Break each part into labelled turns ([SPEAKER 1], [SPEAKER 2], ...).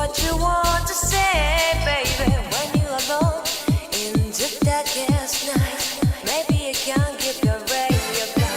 [SPEAKER 1] what you want to say, baby, when you're alone in the darkest night. Maybe you can give the radio back.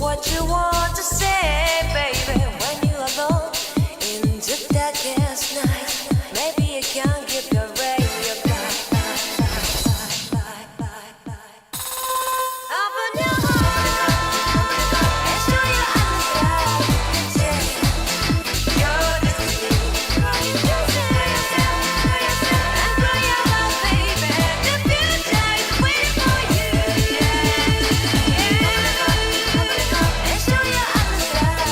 [SPEAKER 1] what you want to say, baby, when you're alone in the darkest night. Maybe you can give your radio back. Open your heart and show your eyes that you're destiny. And grow your love, baby. The future is waiting for you. And show your eyes that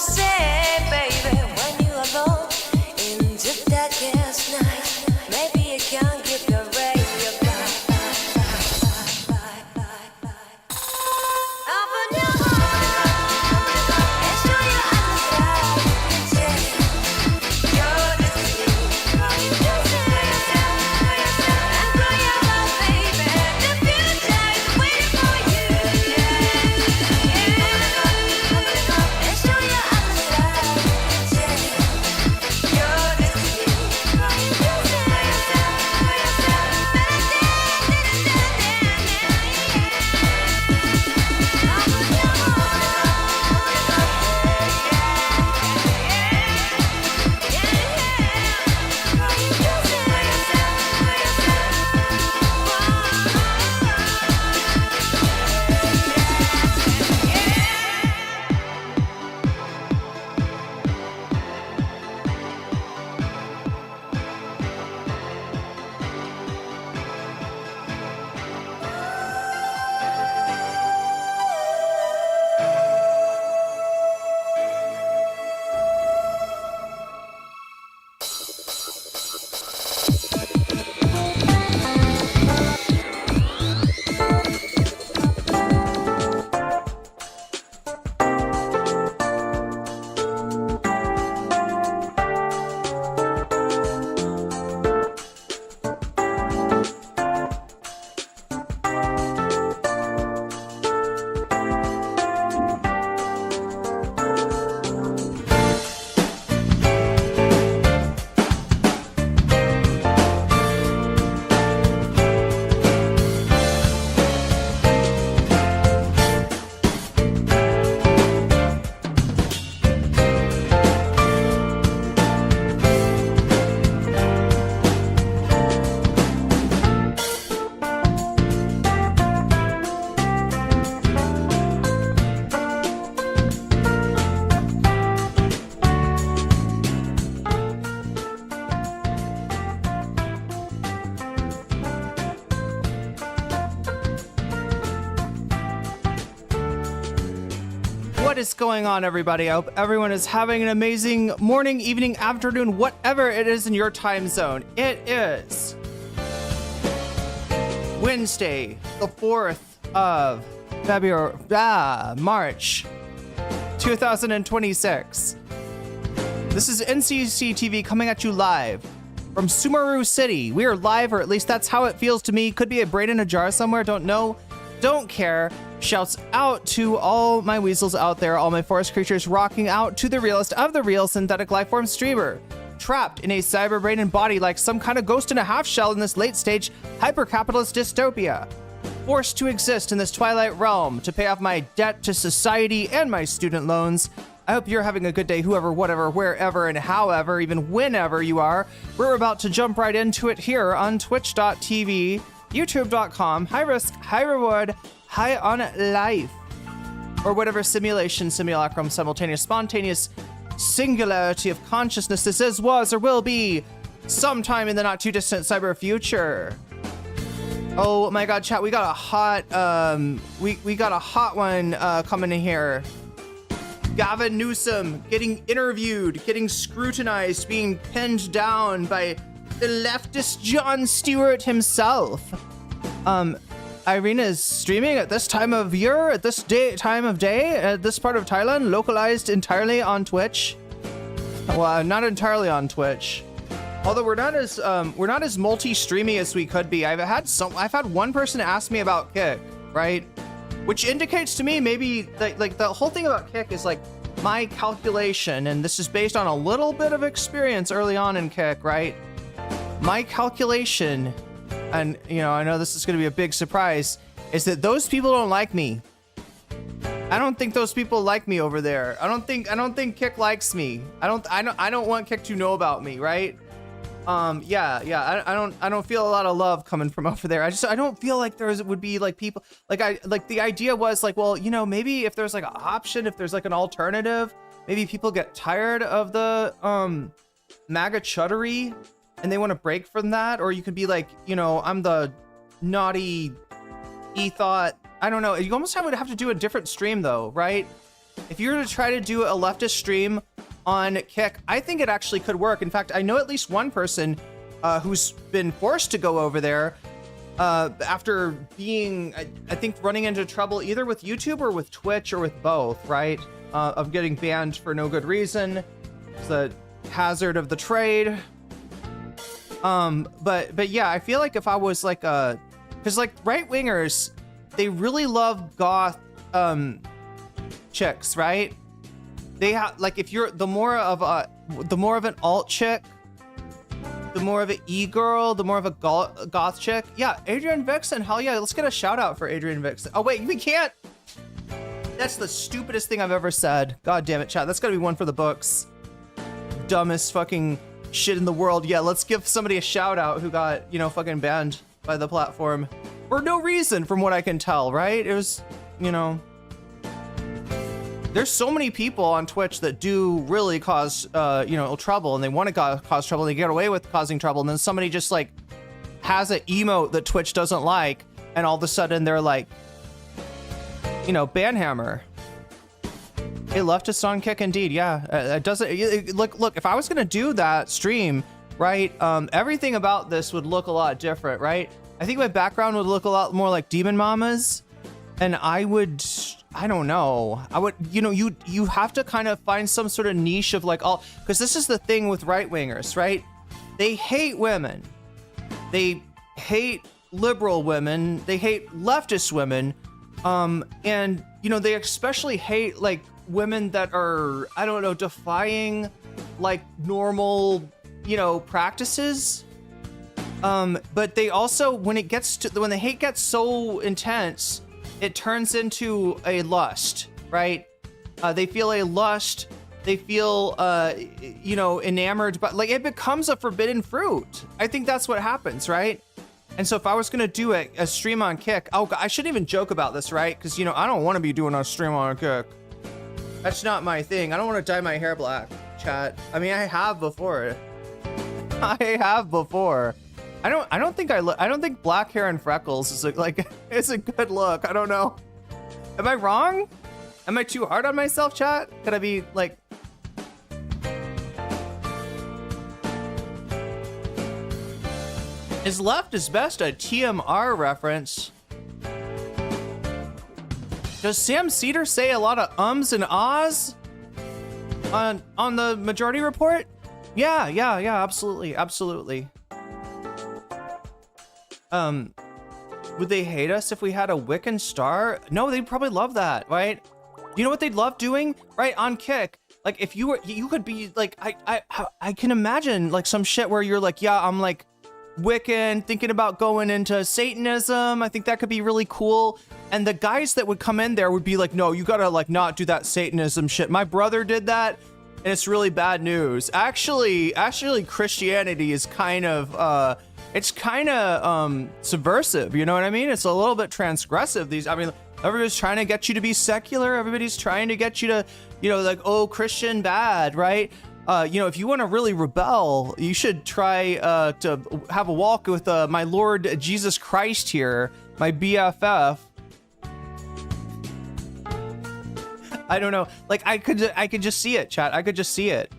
[SPEAKER 1] say, baby, when you're alone in the darkest night, maybe you can give your ray your open your heart and show your eyes and your destiny. And grow your love, baby. The future is waiting for you. And show your eyes and your destiny.
[SPEAKER 2] What is going on, everybody? I hope everyone is having an amazing morning, evening, afternoon, whatever it is in your time zone. It is Wednesday, the 4th of February, March 2026. This is NCC TV coming at you live from Sumeru City. We are live, or at least that's how it feels to me. Could be a brain in a jar somewhere, don't know, don't care. Shouts out to all my weasels out there, all my forest creatures rocking out to the realest of the real synthetic lifeform streamer, trapped in a cyber brain and body like some kind of ghost in a half shell in this late stage hyper-capitalist dystopia. Forced to exist in this twilight realm to pay off my debt to society and my student loans. I hope you're having a good day, whoever, whatever, wherever, and however, even whenever you are. We're about to jump right into it here on twitch.tv, youtube.com, high risk, high reward, high on life, or whatever simulation, simulacrum, simultaneous, spontaneous singularity of consciousness this is, was, or will be sometime in the not too distant cyber future. Oh my god, chat, we got a hot we got a hot one coming in here. Gavin Newsom getting interviewed, getting scrutinized, being pinned down by the leftist Jon Stewart himself. Irene is streaming at this time of year, at this time of day, at this part of Thailand, localized entirely on Twitch. Well, not entirely on Twitch. Although we're not as multi-streamy as we could be. I've had one person ask me about Kick, right? Which indicates to me maybe like the whole thing about Kick is like my calculation, and this is based on a little bit of experience early on in Kick, right? My calculation, and you know, I know this is going to be a big surprise, is that those people don't like me. I don't think those people like me over there. I don't think Kick likes me. I don't want Kick to know about me, right? Yeah, I don't feel a lot of love coming from over there. I don't feel like would be like people like the idea was like, well, you know, maybe if there's like an option, if there's like an alternative, maybe people get tired of the MAGA chuddery and they want to break from that, or you could be like, you know, I'm the naughty thought. I don't know. You almost would have to do a different stream though, right? if you were to try to do a leftist stream on Kick, I think it actually could work. In fact, I know at least one person who's been forced to go over there after being, I think, running into trouble either with YouTube or with Twitch or with both, right? Of getting banned for no good reason. It's the hazard of the trade. But yeah, I feel like if I was like because like right-wingers, they really love goth chicks, right? They have, like, if you're the more of an alt chick, the more of an e-girl, the more of a goth chick. Yeah, Adrian Vixen, hell yeah, let's get a shout out for Adrian Vixen. Oh wait, we can't. That's the stupidest thing I've ever said. God damn it, chat. That's gotta be one for the books. Dumbest fucking shit in the world. Yeah, let's give somebody a shout out who got, you know, fucking banned by the platform for no reason, from what I can tell, right? It was, you know, there's so many people on Twitch that do really cause, you know, trouble, and they want to cause trouble, and they get away with causing trouble, and then somebody just like has an emote that Twitch doesn't like, and all of a sudden they're like, you know, banhammer. Hey, leftist on Kick, indeed. Yeah, it doesn't look. If I was gonna do that stream, right, everything about this would look a lot different, right? I think my background would look a lot more like Demon Mamas, and I don't know. I would, you know, you have to kind of find some sort of niche of like all, because this is the thing with right-wingers, right? They hate women. They hate liberal women. They hate leftist women. And, you know, they especially hate like women that are, I don't know, defying like normal, you know, practices. But they also, when the hate gets so intense, it turns into a lust, right? They feel a lust. They feel, you know, enamored, but like it becomes a forbidden fruit. I think that's what happens, right? And so if I was gonna do a stream on Kick, oh, I shouldn't even joke about this, right? Because, you know, I don't want to be doing a stream on Kick. That's not my thing. I don't want to dye my hair black, chat. I mean, I have before. I don't think black hair and freckles is it's a good look. I don't know. Am I wrong? Am I too hard on myself, chat? Could I be like... Is left is best a TMR reference? Does Sam Cedar say a lot of ums and ahs on the majority report? Yeah, absolutely. Would they hate us if we had a Wiccan star? No, they'd probably love that, right? You know what they'd love doing, right? On Kick, like if you could be like, I can imagine like some shit where you're like, yeah, I'm like Wiccan, thinking about going into Satanism. I think that could be really cool. And the guys that would come in there would be like, no, you gotta like not do that Satanism shit. My brother did that, and it's really bad news. Actually, Christianity is kind of, it's kind of subversive, you know what I mean? It's a little bit transgressive. Everybody's trying to get you to be secular. Everybody's trying to get you to, you know, like, oh, Christian bad, right? You know, if you want to really rebel, you should try to have a walk with my Lord Jesus Christ here, my BFF. I don't know. Like, I could just see it, chat. I could just see it.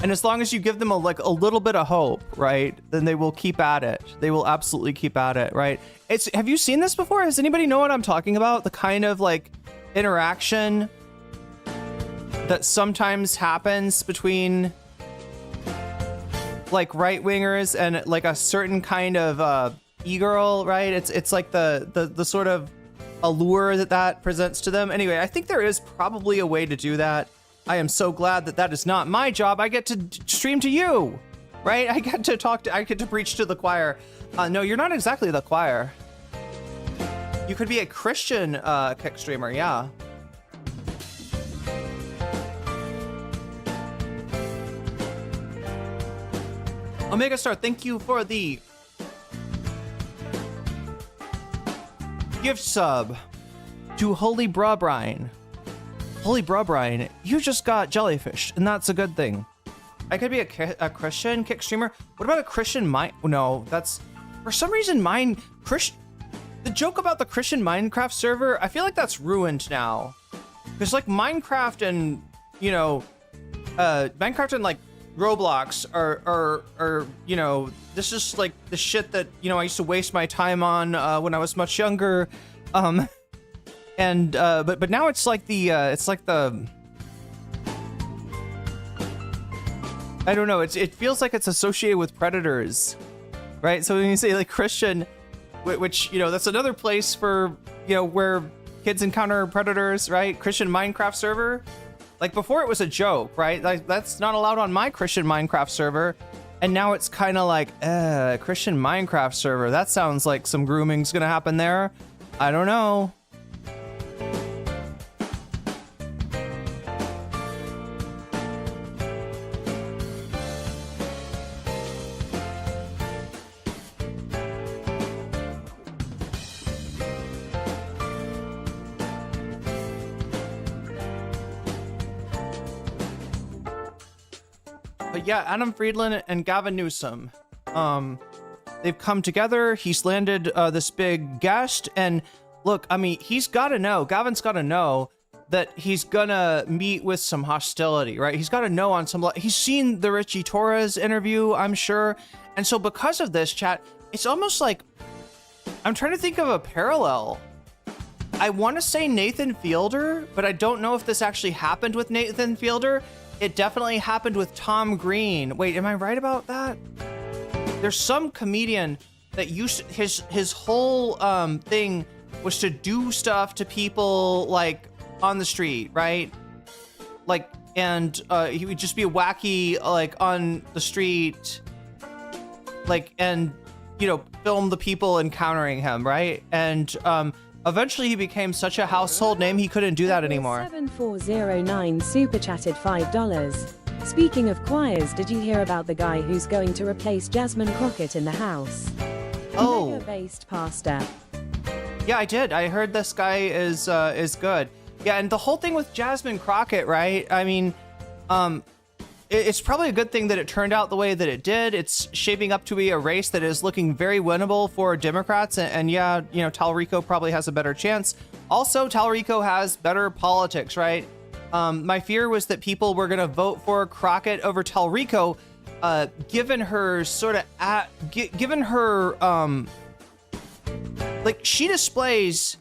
[SPEAKER 2] And as long as you give them a little bit of hope, right, then they will keep at it. They will absolutely keep at it, right? Have you seen this before? Does anybody know what I'm talking about? The kind of like interaction that sometimes happens between like right-wingers and like a certain kind of e-girl, right? It's like the sort of allure that presents to them. Anyway, I think there is probably a way to do that. I am so glad that is not my job. I get to stream to you, right? I get to preach to the choir. No, you're not exactly the choir. You could be a Christian Kick streamer, yeah. Omega Star, thank you for the gift sub to Holy Brabrine. Holy Brabrine, you just got jellyfish, and that's a good thing. I could be a Christian Kick streamer. What about a Christian No, that's... For some reason, the joke about the Christian Minecraft server, I feel like that's ruined now. Because like Minecraft and, you know, Minecraft and like Roblox are, you know, this is like the shit that, you know, I used to waste my time on when I was much younger. But now it's like the I don't know, it feels like it's associated with predators, right? So when you say like Christian, which, you know, that's another place for, you know, where kids encounter predators, right? Christian Minecraft server. Like before it was a joke, right? Like that's not allowed on my Christian Minecraft server. And now it's kind of like, Christian Minecraft server. That sounds like some grooming's gonna happen there. I don't know. But yeah, Adam Friedland and Gavin Newsom, they've come together. He's landed this big guest, and look, I mean, Gavin's got to know that he's gonna meet with some hostility, right? He's got to know on some, he's seen the Richie Torres interview, I'm sure. And so because of this, chat, it's almost like, I'm trying to think of a parallel. I want to say Nathan Fielder, but I don't know if this actually happened with Nathan Fielder. It definitely happened with Tom Green. Wait, am I right about that? There's some comedian that used his whole thing was to do stuff to people like on the street, right? Like, and he would just be wacky like on the street, like, and you know, film the people encountering him, right? And eventually he became such a household name he couldn't do that anymore.
[SPEAKER 3] 7409 super chatted $5. Speaking of choirs, did you hear about the guy who's going to replace Jasmine Crockett in the house?
[SPEAKER 2] Oh.
[SPEAKER 3] Mega-based pastor.
[SPEAKER 2] Yeah, I did. I heard this guy is good. Yeah, and the whole thing with Jasmine Crockett, right? I mean, it's probably a good thing that it turned out the way that it did. It's shaping up to be a race that is looking very winnable for Democrats. And yeah, you know, Talrico probably has a better chance. Also, Talrico has better politics, right? My fear was that people were going to vote for Crockett over Talrico, given her sort of, given her, like she displays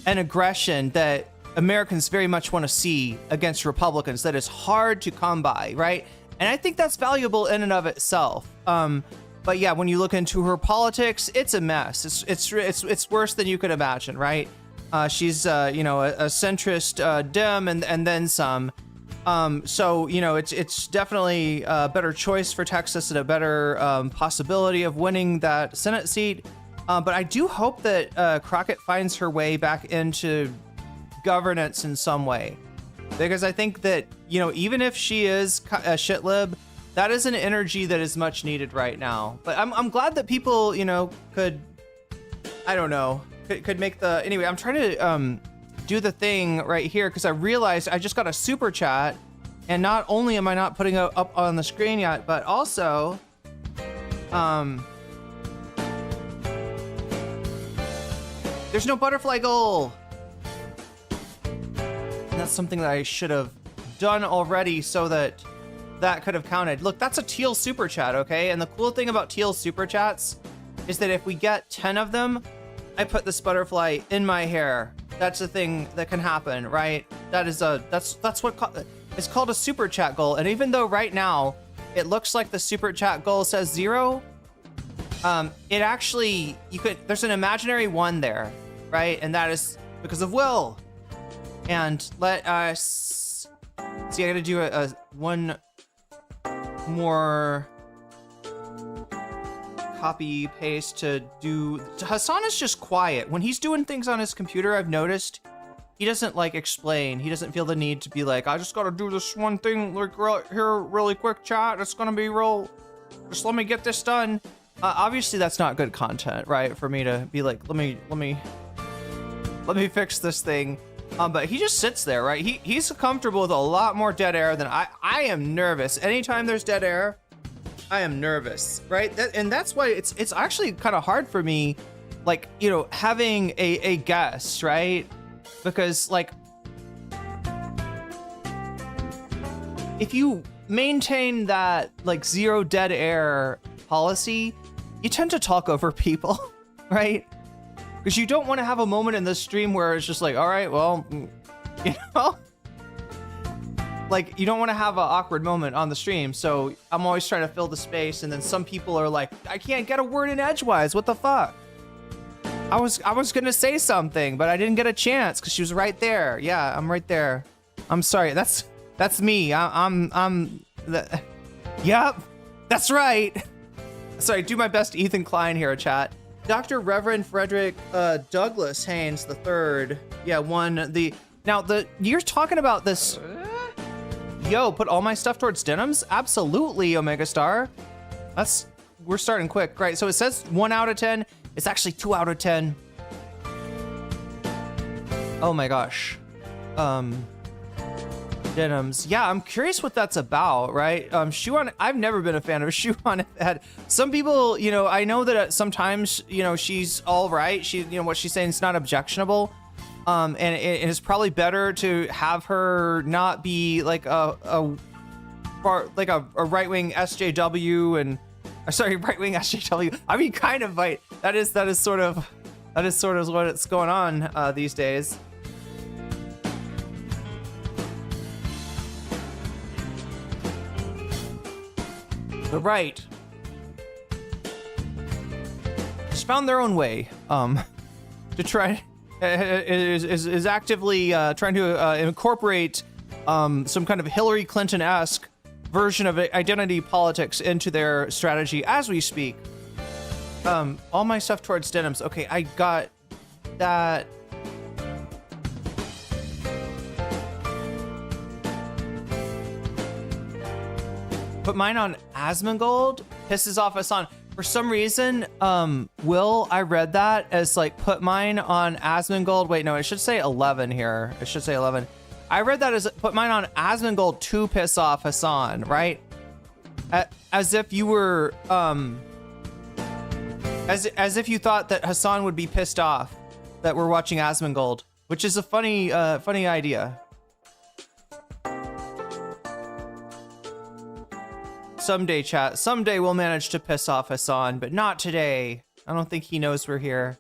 [SPEAKER 2] an aggression that Americans very much want to see against Republicans that is hard to come by, right? And I think that's valuable in and of itself. But yeah, when you look into her politics, it's a mess. It's worse than you could imagine, right? She's you know, a centrist Dem and then some. So you know, it's definitely a better choice for Texas and a better possibility of winning that Senate seat. But I do hope that Crockett finds her way back into governance in some way, because I think that, you know, even if she is a shit lib, that is an energy that is much needed right now. But I'm glad that people, you know, could, I don't know, could make the, anyway, I'm trying to do the thing right here because I realized I just got a super chat, and not only am I not putting it up on the screen yet, but also there's no butterfly goal. And that's something that I should have done already so that that could have counted. Look, that's a teal super chat, okay? And the cool thing about teal super chats is that if we get 10 of them, I put this butterfly in my hair. That's a thing that can happen, right? That is that's what it's called a super chat goal. And even though right now it looks like the super chat goal says 0, it actually, there's an imaginary 1 there, right? And that is because of Will. And let us see. I gotta do a one more copy paste to do. Hassan is just quiet when he's doing things on his computer. I've noticed he doesn't like explain. He doesn't feel the need to be like, I just gotta do this one thing like here really quick, chat. It's gonna be real. Just let me get this done. Obviously, that's not good content, right? For me to be like, let me fix this thing. But he just sits there, right? He's comfortable with a lot more dead air than I am nervous. Anytime there's dead air, I am nervous, right? And that's why it's actually kind of hard for me, like, you know, having a guest, right? Because like if you maintain that like zero dead air policy, you tend to talk over people, right? Because you don't want to have a moment in this stream where it's just like, all right, well, you know, like you don't want to have an awkward moment on the stream. So I'm always trying to fill the space, and then some people are like, I can't get a word in edgewise. What the fuck? I was gonna say something, but I didn't get a chance because she was right there. Yeah, I'm right there. I'm sorry. That's me. Yep, that's right. Sorry, do my best Ethan Klein here, chat. Dr. Reverend Frederick Douglass Haynes III. Yeah, you're talking about this. Yo, put all my stuff towards denims? Absolutely, Omega Star. We're starting quick, right? So it says 1 out of 10. It's actually 2 out of 10. Oh my gosh. Denims. Yeah, I'm curious what that's about, right? Shoe on. I've never been a fan of shoe on head. Some people, you know, I know that sometimes, you know, she's all right. She, you know, what she's saying is not objectionable. And it is probably better to have her not be like a right-wing SJW and right-wing SJW. I mean, kind of, but that is sort of what's going on these days. The right just found their own way to try is actively trying to incorporate some kind of Hillary Clinton-esque version of identity politics into their strategy as we speak. All my stuff towards denims. Okay, I got that. Put mine on Asmongold. Pisses off Hassan. For some reason, Will, I read that as like put mine on Asmongold. Wait, no, it should say 11 here. It should say 11. I read that as put mine on Asmongold to piss off Hassan, right? As if you were, as if you thought that Hassan would be pissed off that we're watching Asmongold, which is a funny idea. Someday, chat. Someday we'll manage to piss off Hassan, but not today. I don't think he knows we're here.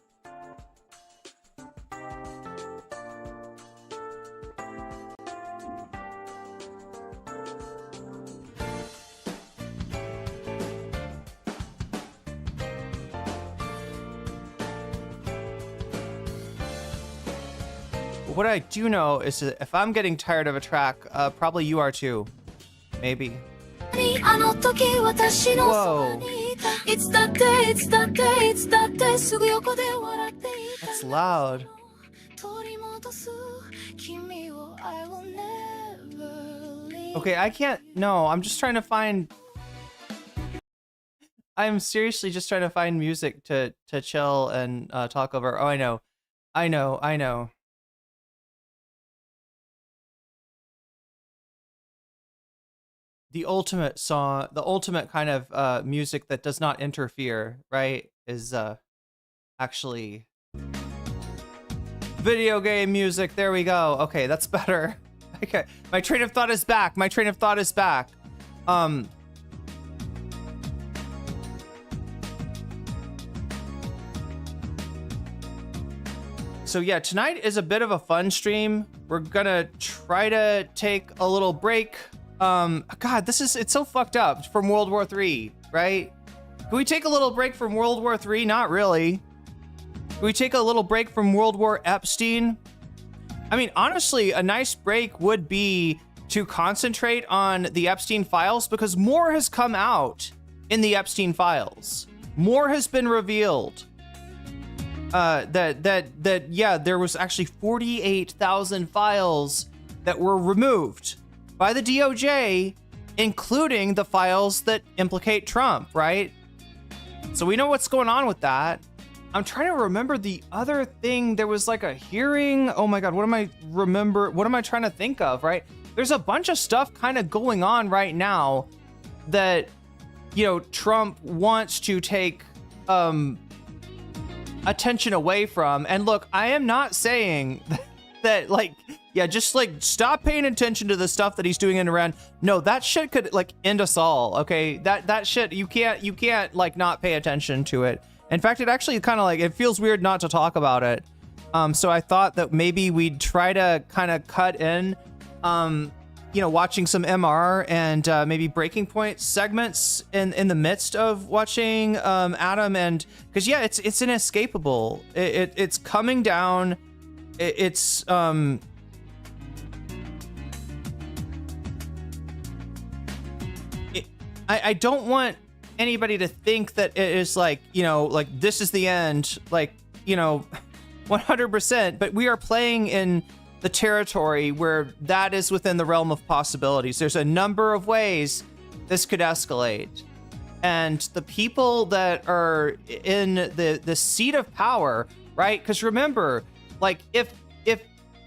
[SPEAKER 2] What I do know is that if I'm getting tired of a track, probably you are too. Maybe. Whoa. That's loud. Okay, I can't. No, I'm just trying to find. I'm seriously just trying to find music to chill and talk over. Oh, I know. The ultimate song, the ultimate kind of music that does not interfere, right, is actually video game music. There we go. Okay, that's better. Okay, my train of thought is back. So yeah, tonight is a bit of a fun stream. We're gonna try to take a little break. God, it's so fucked up from World War III, right? Can we take a little break from World War III? Not really. Can we take a little break from World War Epstein? I mean, honestly, a nice break would be to concentrate on the Epstein files because more has come out in the Epstein files. More has been revealed. Yeah, there was actually 48,000 files that were removed by the DOJ, including the files that implicate Trump, right? So we know what's going on with that. I'm trying to remember the other thing. There was like a hearing. Oh my God, what am I trying to think of, right? There's a bunch of stuff kind of going on right now that, you know, Trump wants to take attention away from. And look, I am not saying that, like, Yeah, just like stop paying attention to the stuff that he's doing in Iran. No, that shit could like end us all. Okay, that shit you can't like not pay attention to it. In fact, it actually kind of like it feels weird not to talk about it. So I thought that maybe we'd try to kind of cut in, watching some MR and maybe Breaking Point segments in the midst of watching Adam, and because yeah, it's inescapable. It's coming down. I don't want anybody to think that it is like, like this is the end, like, 100%, but we are playing in the territory where that is within the realm of possibilities. There's a number of ways this could escalate. And the people that are in the seat of power, right? Because remember, like if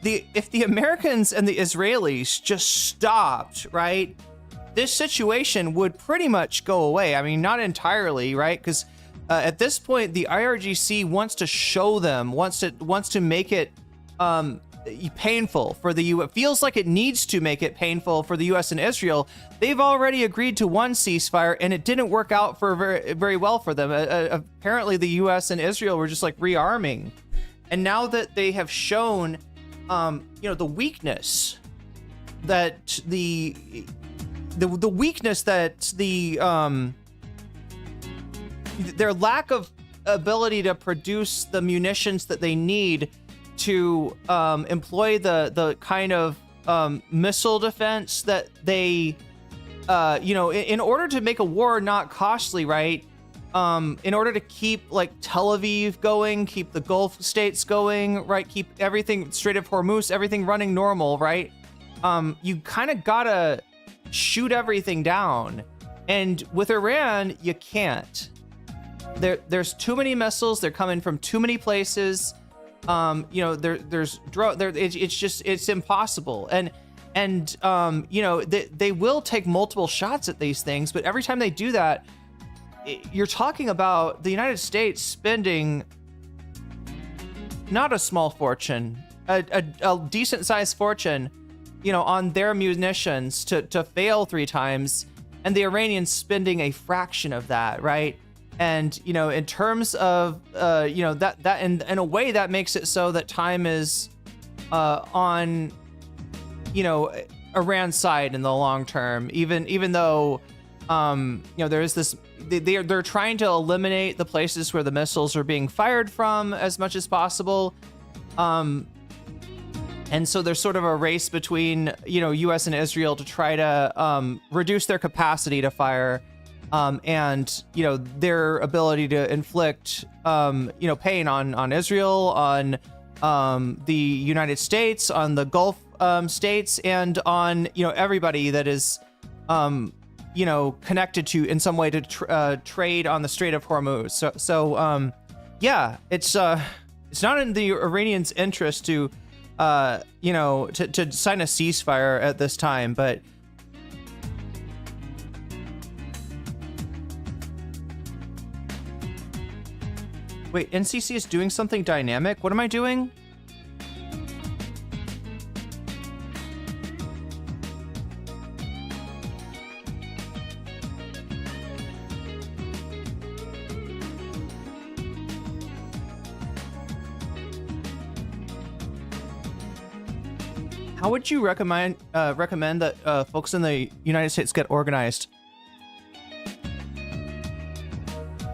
[SPEAKER 2] the Americans and the Israelis just stopped, right? This situation would pretty much go away. I mean, not entirely, right? Because at this point, the IRGC wants to show them, wants to make it painful for the U.S. It feels like it needs to make it painful for the U.S. and Israel. They've already agreed to one ceasefire, and it didn't work out for very well for them. Apparently, the U.S. and Israel were just like rearming, and now that they have shown, the weakness that the weakness that their lack of ability to produce the munitions that they need to employ the kind of missile defense that they in order to make a war not costly, right? In order to keep like Tel Aviv going, keep the Gulf states going, right? Keep everything, Strait of Hormuz, everything running normal, right? You kind of gotta shoot everything down, and with Iran you can't. There's too many missiles. They're coming from too many places. It's impossible. And they will take multiple shots at these things, but every time they do that, you're talking about the United States spending not a small fortune, a decent sized fortune, on their munitions to fail 3 times, and the Iranians spending a fraction of that, right? And, in terms of, that in a way that makes it so that time is on, Iran's side in the long term, even though, there is this, they're trying to eliminate the places where the missiles are being fired from as much as possible. And so there's sort of a race between, U.S. and Israel to try to reduce their capacity to fire. And their ability to inflict pain on Israel, on the United States, on the Gulf states, and on everybody that is connected to in some way to trade on the Strait of Hormuz. So yeah, it's not in the Iranians' interest to to sign a ceasefire at this time, but. Wait, NCC is doing something dynamic? What am I doing? How would you recommend that folks in the United States get organized?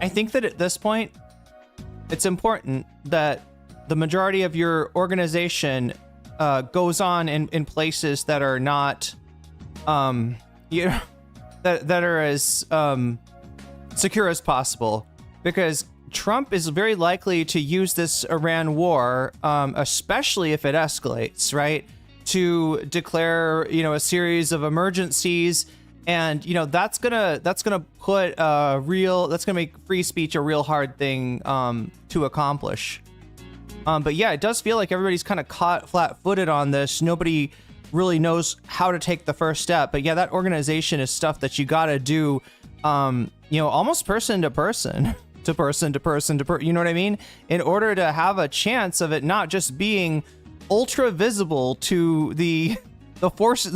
[SPEAKER 2] I think that at this point, it's important that the majority of your organization goes on in places that are not, that are as secure as possible, because Trump is very likely to use this Iran war, especially if it escalates, right, to declare a series of emergencies. And that's gonna make free speech a real hard thing to accomplish. But yeah, it does feel like everybody's kind of caught flat-footed on this. Nobody really knows how to take the first step. But yeah, that organization is stuff that you gotta do, almost person to person, you know what I mean? In order to have a chance of it not just being ultra visible to the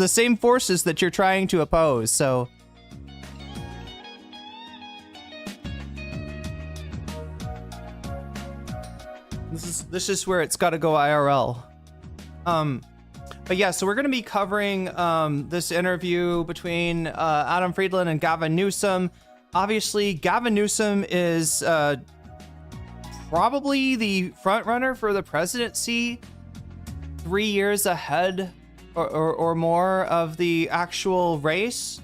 [SPEAKER 2] same forces that you're trying to oppose. So this is where it's got to go IRL. But yeah, so we're going to be covering this interview between Adam Friedland and Gavin Newsom. Obviously, Gavin Newsom is probably the front runner for the presidency, 3 years ahead or more of the actual race.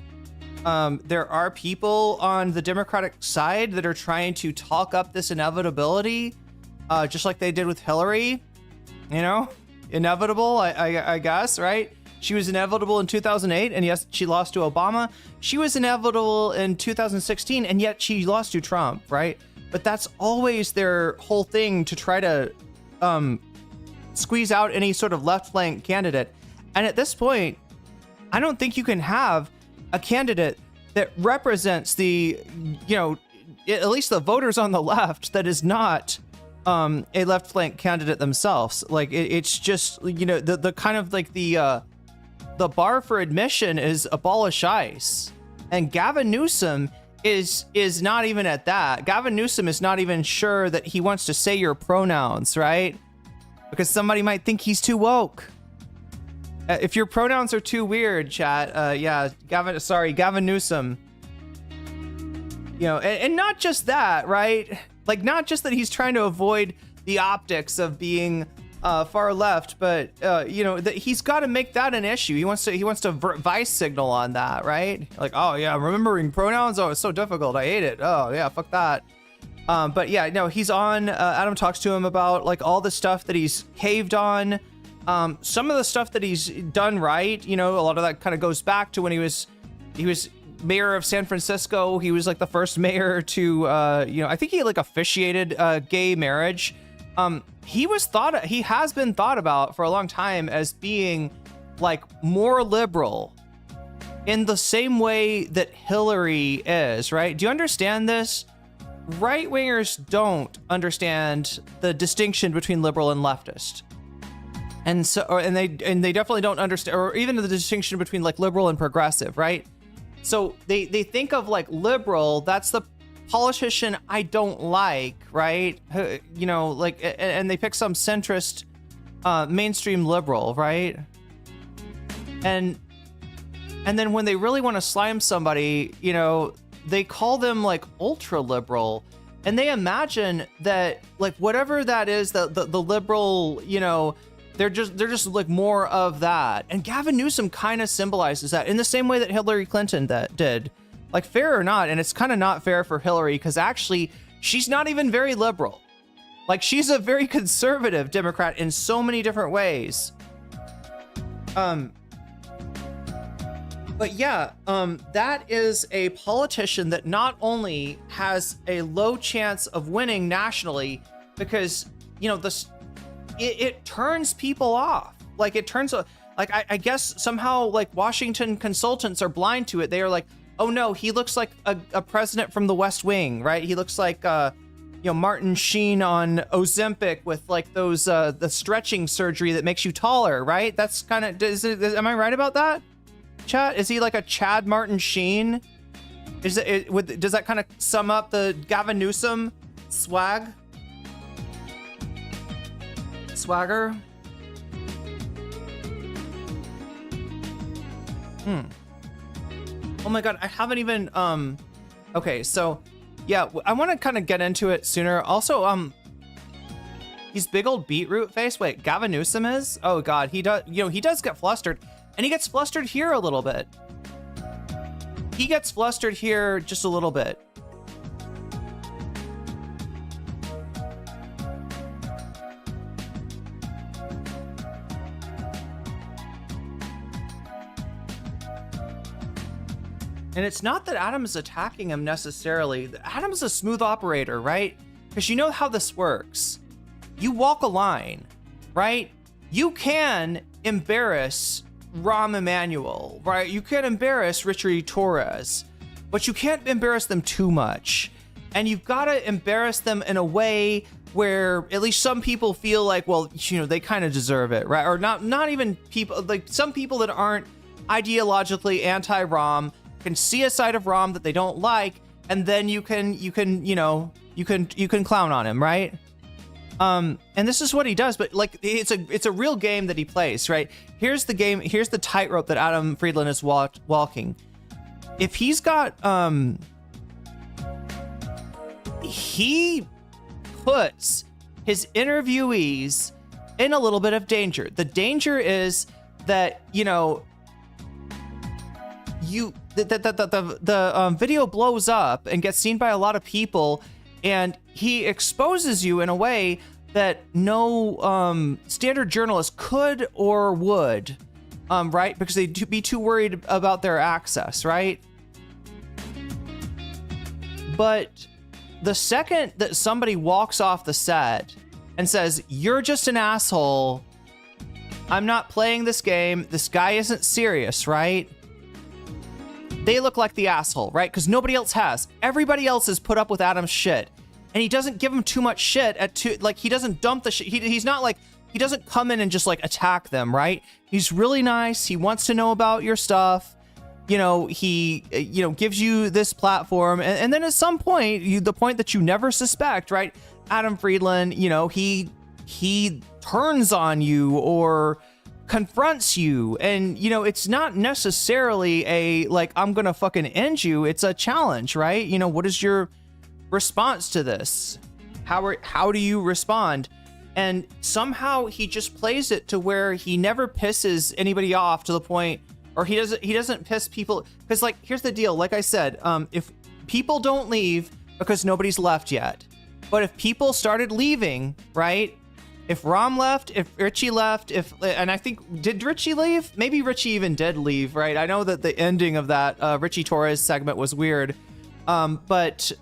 [SPEAKER 2] There are people on the Democratic side that are trying to talk up this inevitability, just like they did with Hillary, you know? Inevitable, I guess, right? She was inevitable in 2008, and yes, she lost to Obama. She was inevitable in 2016, and yet she lost to Trump, right? But that's always their whole thing, to try to squeeze out any sort of left flank candidate. And at this point, I don't think you can have a candidate that represents the, you know, at least the voters on the left, that is not a left flank candidate themselves. Like it's just, you know, the kind of like the bar for admission is abolish ICE, and Gavin Newsom is not even at that. Gavin Newsom is not even sure that he wants to say your pronouns, right? Because somebody might think he's too woke. If your pronouns are too weird, chat, yeah, Gavin Newsom. You know, and not just that, right? Like, not just that he's trying to avoid the optics of being far left, but you know, that he's got to make that an issue. He wants to vice signal on that, right? Like, oh yeah, remembering pronouns. Oh, it's so difficult. I hate it. Oh yeah, fuck that. But yeah, no, he's on. Adam talks to him about like all the stuff that he's caved on. Some of the stuff that he's done right. You know, a lot of that kind of goes back to when he was mayor of San Francisco. He was like the first mayor to, you know, I think he like officiated gay marriage. He has been thought about for a long time as being like more liberal in the same way that Hillary is, right? Do you understand this? Right wingers don't understand the distinction between liberal and leftist. And so, and they definitely don't understand, or even the distinction between like liberal and progressive, right? So they think of like liberal, that's the politician I don't like, right? You know, like, and they pick some centrist mainstream liberal, right? And then when they really want to slime somebody, you know, they call them like ultra liberal, and they imagine that like whatever that is, the liberal, you know, they're just like more of that. And Gavin Newsom kind of symbolizes that in the same way that Hillary Clinton did. Like, fair or not, and it's kind of not fair for Hillary, because actually she's not even very liberal. Like, she's a very conservative Democrat in so many different ways. But yeah, that is a politician that not only has a low chance of winning nationally, because, you know, it turns people off. Like, it turns, like, I guess somehow, like, Washington consultants are blind to it. They are like, oh no, he looks like a president from the West Wing, right? He looks like, you know, Martin Sheen on Ozempic with like those, the stretching surgery that makes you taller, right? That's kind of, am I right about that? Chat, is he like a Chad Martin Sheen? Does that kind of sum up the Gavin Newsom swagger? Oh my god, I haven't even okay, so yeah, I want to kind of get into it sooner. Also, he's big old beetroot face. Wait, Gavin Newsom is? Oh god, he does, you know, he does get flustered, and he gets flustered here a little bit. He gets flustered here just a little bit. And it's not that Adam is attacking him necessarily. Adam is a smooth operator, right? Because you know how this works. You walk a line, right? You can embarrass Rahm Emanuel, right? You can embarrass Richard Torres, but you can't embarrass them too much. and you've got to embarrass them in a way where at least some people feel like, well, you know, they kind of deserve it, right? Or not even people, like some people that aren't ideologically anti-Rom can see a side of Rom that they don't like, and then you can clown on him, right? And this is what he does, but like it's a real game that he plays, right? Here's the game, here's the tightrope that Adam Friedland is walking. If he's got he puts his interviewees in a little bit of danger. The danger is that, you know, the video blows up and gets seen by a lot of people, and he exposes you in a way that no standard journalist could or would, right? Because they'd be too worried about their access, right? But the second that somebody walks off the set and says, you're just an asshole, I'm not playing this game, this guy isn't serious, right? They look like the asshole, right? Because nobody else has. Everybody else has put up with Adam's shit. And he doesn't give him too much shit like he doesn't dump the shit. He's not like, he doesn't come in and just like attack them, right? He's really nice. He wants to know about your stuff. You know, he, you know, gives you this platform. And then at some point, the point that you never suspect, right? Adam Friedland, you know, he turns on you or confronts you. And, you know, it's not necessarily a, like, I'm gonna fucking end you. It's a challenge, right? You know, what is your response to this? How do you respond? And somehow he just plays it to where he never pisses anybody off to the point, or he doesn't piss people, because like, here's the deal, like I said, if people don't leave because nobody's left yet, but if people started leaving, right? If Rom left, if Richie left, and I think, did Richie leave? Maybe Richie even did leave, right? I know that the ending of that Richie Torres segment was weird. But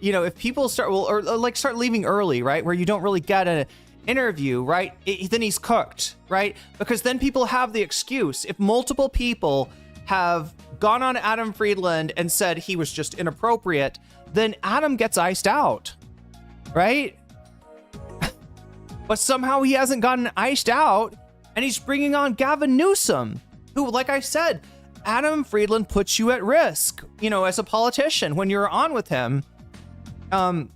[SPEAKER 2] you know, if people start, well, or like start leaving early, right? Where you don't really get an interview, right? Then he's cooked, right? Because then people have the excuse. If multiple people have gone on Adam Friedland and said he was just inappropriate, then Adam gets iced out, right? But somehow he hasn't gotten iced out, and he's bringing on Gavin Newsom, who, like I said, Adam Friedland puts you at risk, you know, as a politician when you're on with him. And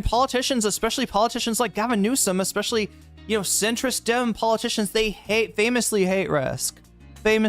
[SPEAKER 2] politicians, especially politicians like Gavin Newsom, especially, you know, centrist Dem politicians, they famously hate risk. Gavin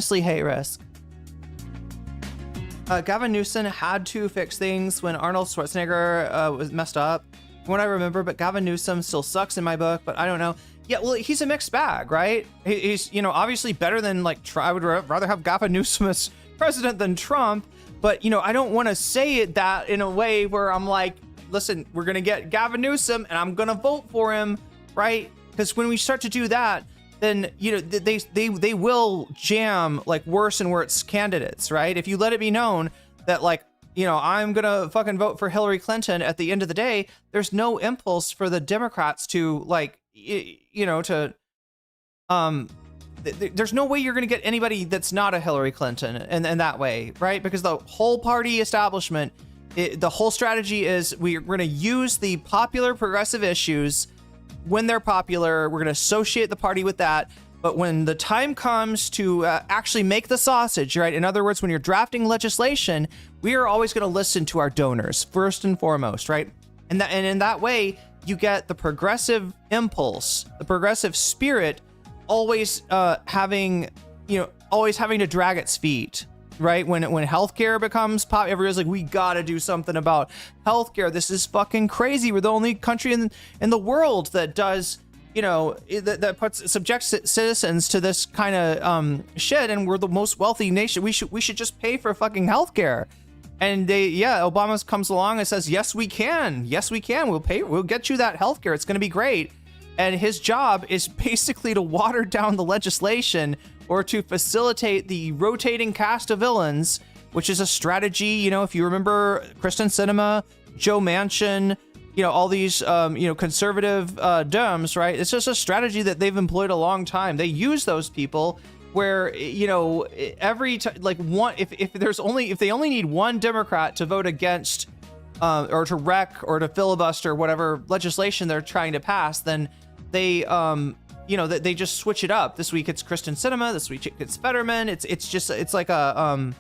[SPEAKER 2] Newsom had to fix things when Arnold Schwarzenegger was messed up, from what I remember, but Gavin Newsom still sucks in my book, but I don't know. Yeah, well, he's a mixed bag, right? He's, you know, obviously better than, like, I would rather have Gavin Newsom as president than Trump, but, you know, I don't want to say it that in a way where I'm like, listen, we're going to get Gavin Newsom and I'm going to vote for him, right? Because when we start to do that, then, you know, they will jam, like, worse and worse candidates, right? If you let it be known that, like, you know, I'm going to fucking vote for Hillary Clinton at the end of the day, there's no impulse for the Democrats to, like, you know, to, there's no way you're going to get anybody that's not a Hillary Clinton in that way, right? Because the whole party establishment, the whole strategy is we're going to use the popular progressive issues when they're popular. We're going to associate the party with that. But when the time comes to actually make the sausage, right? In other words, when you're drafting legislation, we are always going to listen to our donors first and foremost, right? And in that way, you get the progressive impulse, the progressive spirit, always having to drag its feet, right? When healthcare becomes pop, everybody's like, we gotta do something about healthcare. This is fucking crazy. We're the only country in the world that does, you know, that subjects citizens to this kind of shit, and we're the most wealthy nation. We should just pay for fucking healthcare. And Obama comes along and says, yes, we can. We'll get you that healthcare. It's going to be great. And his job is basically to water down the legislation or to facilitate the rotating cast of villains, which is a strategy. You know, if you remember Kristen Sinema, Joe Manchin, you know, all these, conservative Dems, right? It's just a strategy that they've employed a long time. They use those people where, you know, every like one, if they only need one Democrat to vote against or to wreck or to filibuster whatever legislation they're trying to pass, then they you know, they just switch it up. This week it's Kristen Sinema, this week it's Fetterman. It's like a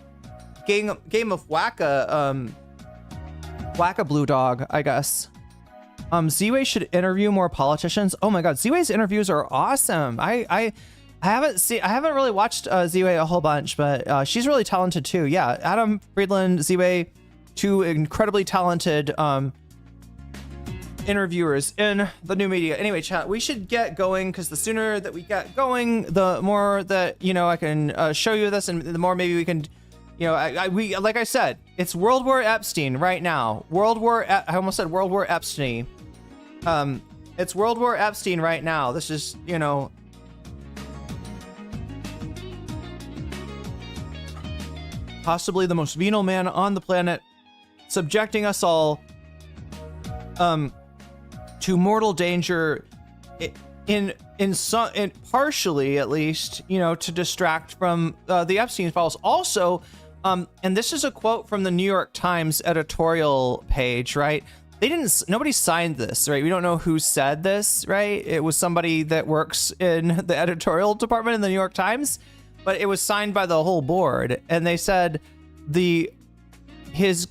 [SPEAKER 2] game of whack a blue dog, I guess. Z-Way should interview more politicians. Oh my god, Z-Way's interviews are awesome. I haven't really watched Z-Way a whole bunch, but she's really talented too. Yeah, Adam, Friedland, Z-Way, two incredibly talented interviewers in the new media. Anyway, chat, we should get going, because the sooner that we get going, the more that, you know, I can show you this, and the more maybe we can, you know, we like I said, it's World War Epstein right now. I almost said World War Epstein. It's World War Epstein right now. This is, you know, possibly the most venal man on the planet, subjecting us all to mortal danger in partially, at least, you know, to distract from the Epstein files. Also, and this is a quote from the New York Times editorial page, right? Nobody signed this, right? We don't know who said this, right? It was somebody that works in the editorial department in the New York Times, but it was signed by the whole board. And they said his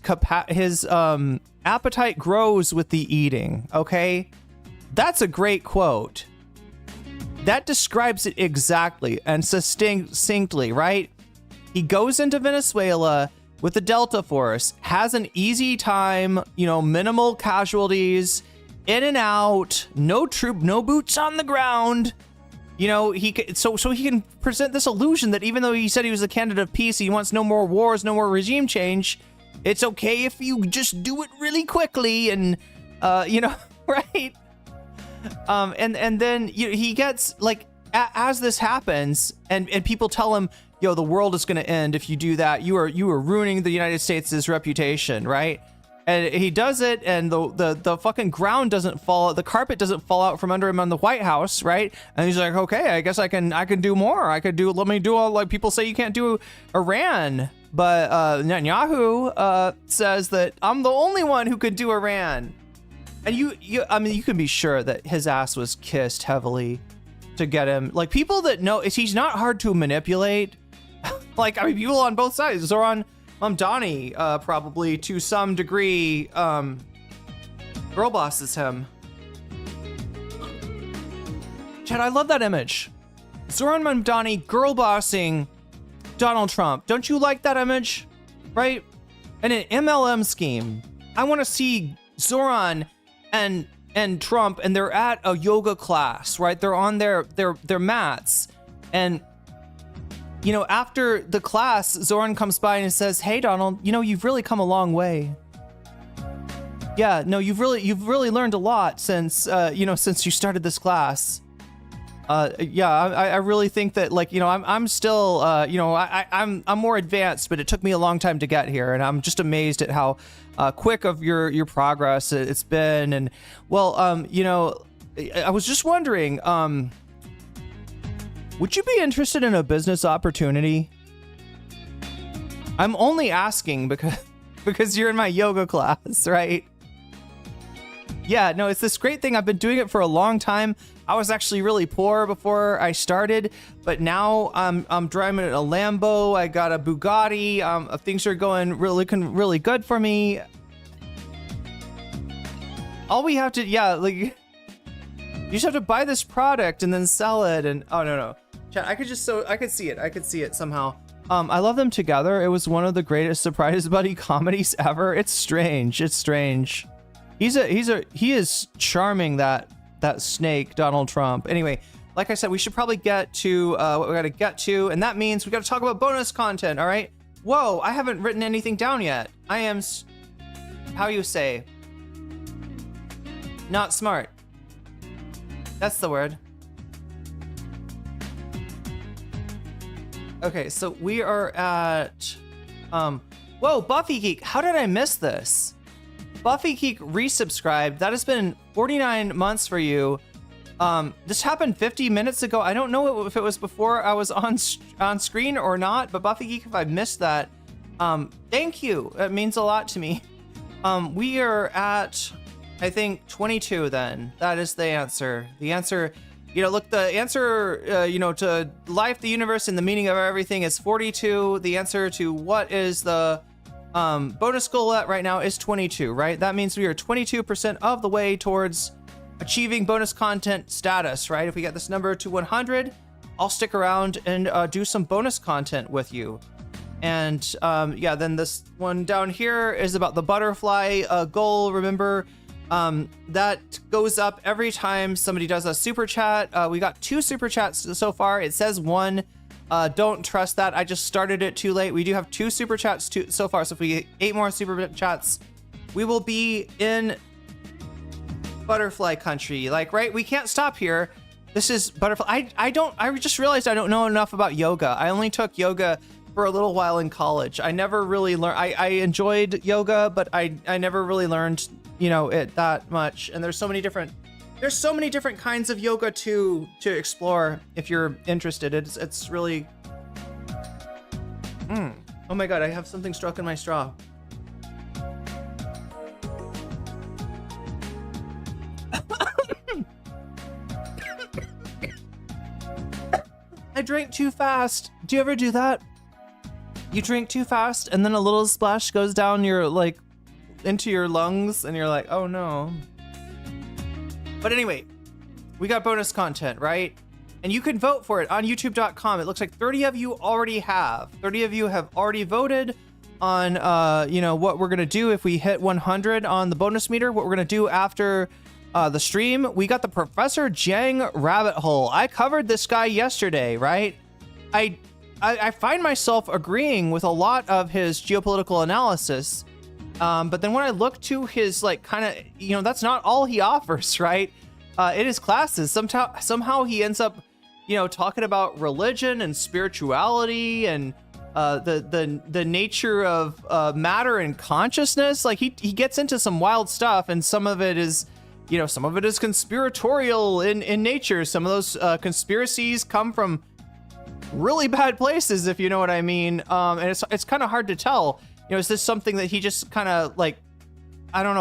[SPEAKER 2] appetite grows with the eating. Okay. That's a great quote. That describes it exactly and succinctly, right? He goes into Venezuela with the Delta Force, has an easy time, you know, minimal casualties, in and out, no boots on the ground. You know, so he can present this illusion that even though he said he was a candidate of peace, he wants no more wars, no more regime change. It's okay if you just do it really quickly, and you know, right? And then he gets, like, as this happens, and people tell him, yo, the world is going to end if you do that. You are ruining the United States' reputation, right? And he does it, and the fucking ground doesn't fall, the carpet doesn't fall out from under him on the White House, right? And he's like, okay, I guess I can do more. Let me do all, like people say you can't do Iran, but Netanyahu says that I'm the only one who could do Iran. And I mean, you can be sure that his ass was kissed heavily to get him. Like, people that know, he's not hard to manipulate. Like, I mean, people on both sides. Zoran Mamdani, probably to some degree, girl bosses him. Chad, I love that image. Zoran Mamdani girl bossing Donald Trump. Don't you like that image? Right? And an MLM scheme. I want to see Zoran and Trump, and they're at a yoga class, right? They're on their mats, and you know, after the class, Zoran comes by and says, "Hey, Donald, you know, you've really come a long way. Yeah, no, you've really learned a lot since since you started this class. Yeah, I really think that, like, you know, I'm still, I'm more advanced, but it took me a long time to get here, and I'm just amazed at how quick of your progress it's been. And well, you know, I was just wondering, would you be interested in a business opportunity? I'm only asking because you're in my yoga class, right? Yeah, no, it's this great thing. I've been doing it for a long time. I was actually really poor before I started, but now I'm driving a Lambo. I got a Bugatti. Things are going really good for me. All we have to, like, you just have to buy this product and then sell it. And oh no, chat, I could see it. I could see it somehow. I love them together. It was one of the greatest surprise buddy comedies ever. It's strange. He is charming, that snake, Donald Trump. Anyway, like I said, we should probably get to what we got to get to, and that means we got to talk about bonus content. All right. Whoa, I haven't written anything down yet. I am, how you say, not smart. That's the word. Okay, so we are at, whoa, Buffy Geek. How did I miss this? Buffy Geek resubscribed. That has been 49 months for you. This happened 50 minutes ago. I don't know if it was before I was on screen or not, but Buffy Geek, if I missed that, thank you. It means a lot to me. We are at, I think, 22 then. That is the answer. The answer, look, the answer, to life, the universe, and the meaning of everything is 42. The answer to what is the bonus goal at right now is 22, right? That means we are 22% of the way towards achieving bonus content status, right? If we get this number to 100, I'll stick around and do some bonus content with you. And then this one down here is about the butterfly goal. Remember, that goes up every time somebody does a super chat. We got 2 super chats so far. It says 1. Don't trust that. I just started it too late. We do have 2 super chats so far. So if we get 8 more super chats, we will be in butterfly country. Like, right? We can't stop here. This is butterfly. I just realized I don't know enough about yoga. I only took yoga for a little while in college. I never really learned. I enjoyed yoga, but I never really learned, it that much. And there's so many different kinds of yoga to explore if you're interested. It's really oh my god, I have something stuck in my straw. I drank too fast. Do you ever do that? You drink too fast and then a little splash goes down into your lungs and you're like, oh no. But anyway, we got bonus content, right? And you can vote for it on youtube.com. It looks like 30 of you already have. 30 of you have already voted on, what we're going to do if we hit 100 on the bonus meter, what we're going to do after the stream. We got the Professor Jiang rabbit hole. I covered this guy yesterday, right? I find myself agreeing with a lot of his geopolitical analysis. But then when I look to his, that's not all he offers, right? In his classes, somehow he ends up, talking about religion and spirituality and the nature of matter and consciousness. Like he gets into some wild stuff, and some of it is conspiratorial in nature. Some of those conspiracies come from really bad places, if you know what I mean. And it's kind of hard to tell. Is this something that he just kind of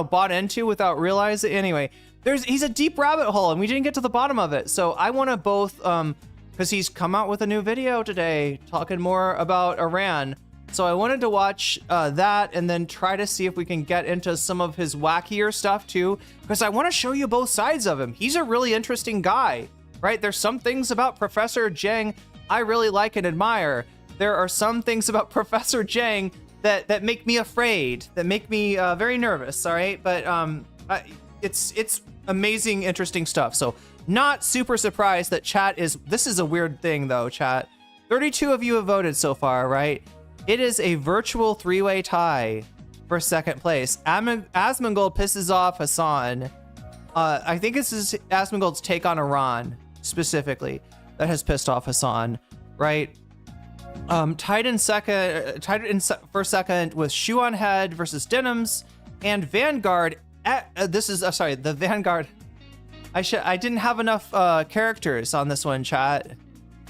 [SPEAKER 2] bought into without realizing? Anyway, he's a deep rabbit hole, and we didn't get to the bottom of it. So I want to both, because he's come out with a new video today talking more about Iran. So I wanted to watch that and then try to see if we can get into some of his wackier stuff too, because I want to show you both sides of him. He's a really interesting guy, right? There's some things about Professor Jiang I really like and admire. There are some things about Professor Jiang that make me afraid, that make me very nervous, all right? But it's amazing, interesting stuff. So not super surprised that this is a weird thing though, chat. 32 of you have voted so far, right? It is a virtual 3-way tie for second place. Asmongold pisses off Hassan. I think this is Asmongold's take on Iran, specifically, that has pissed off Hassan, right? Tied in for second with Shoe on Head versus Denims and Vanguard. The Vanguard. I didn't have enough characters on this one, chat.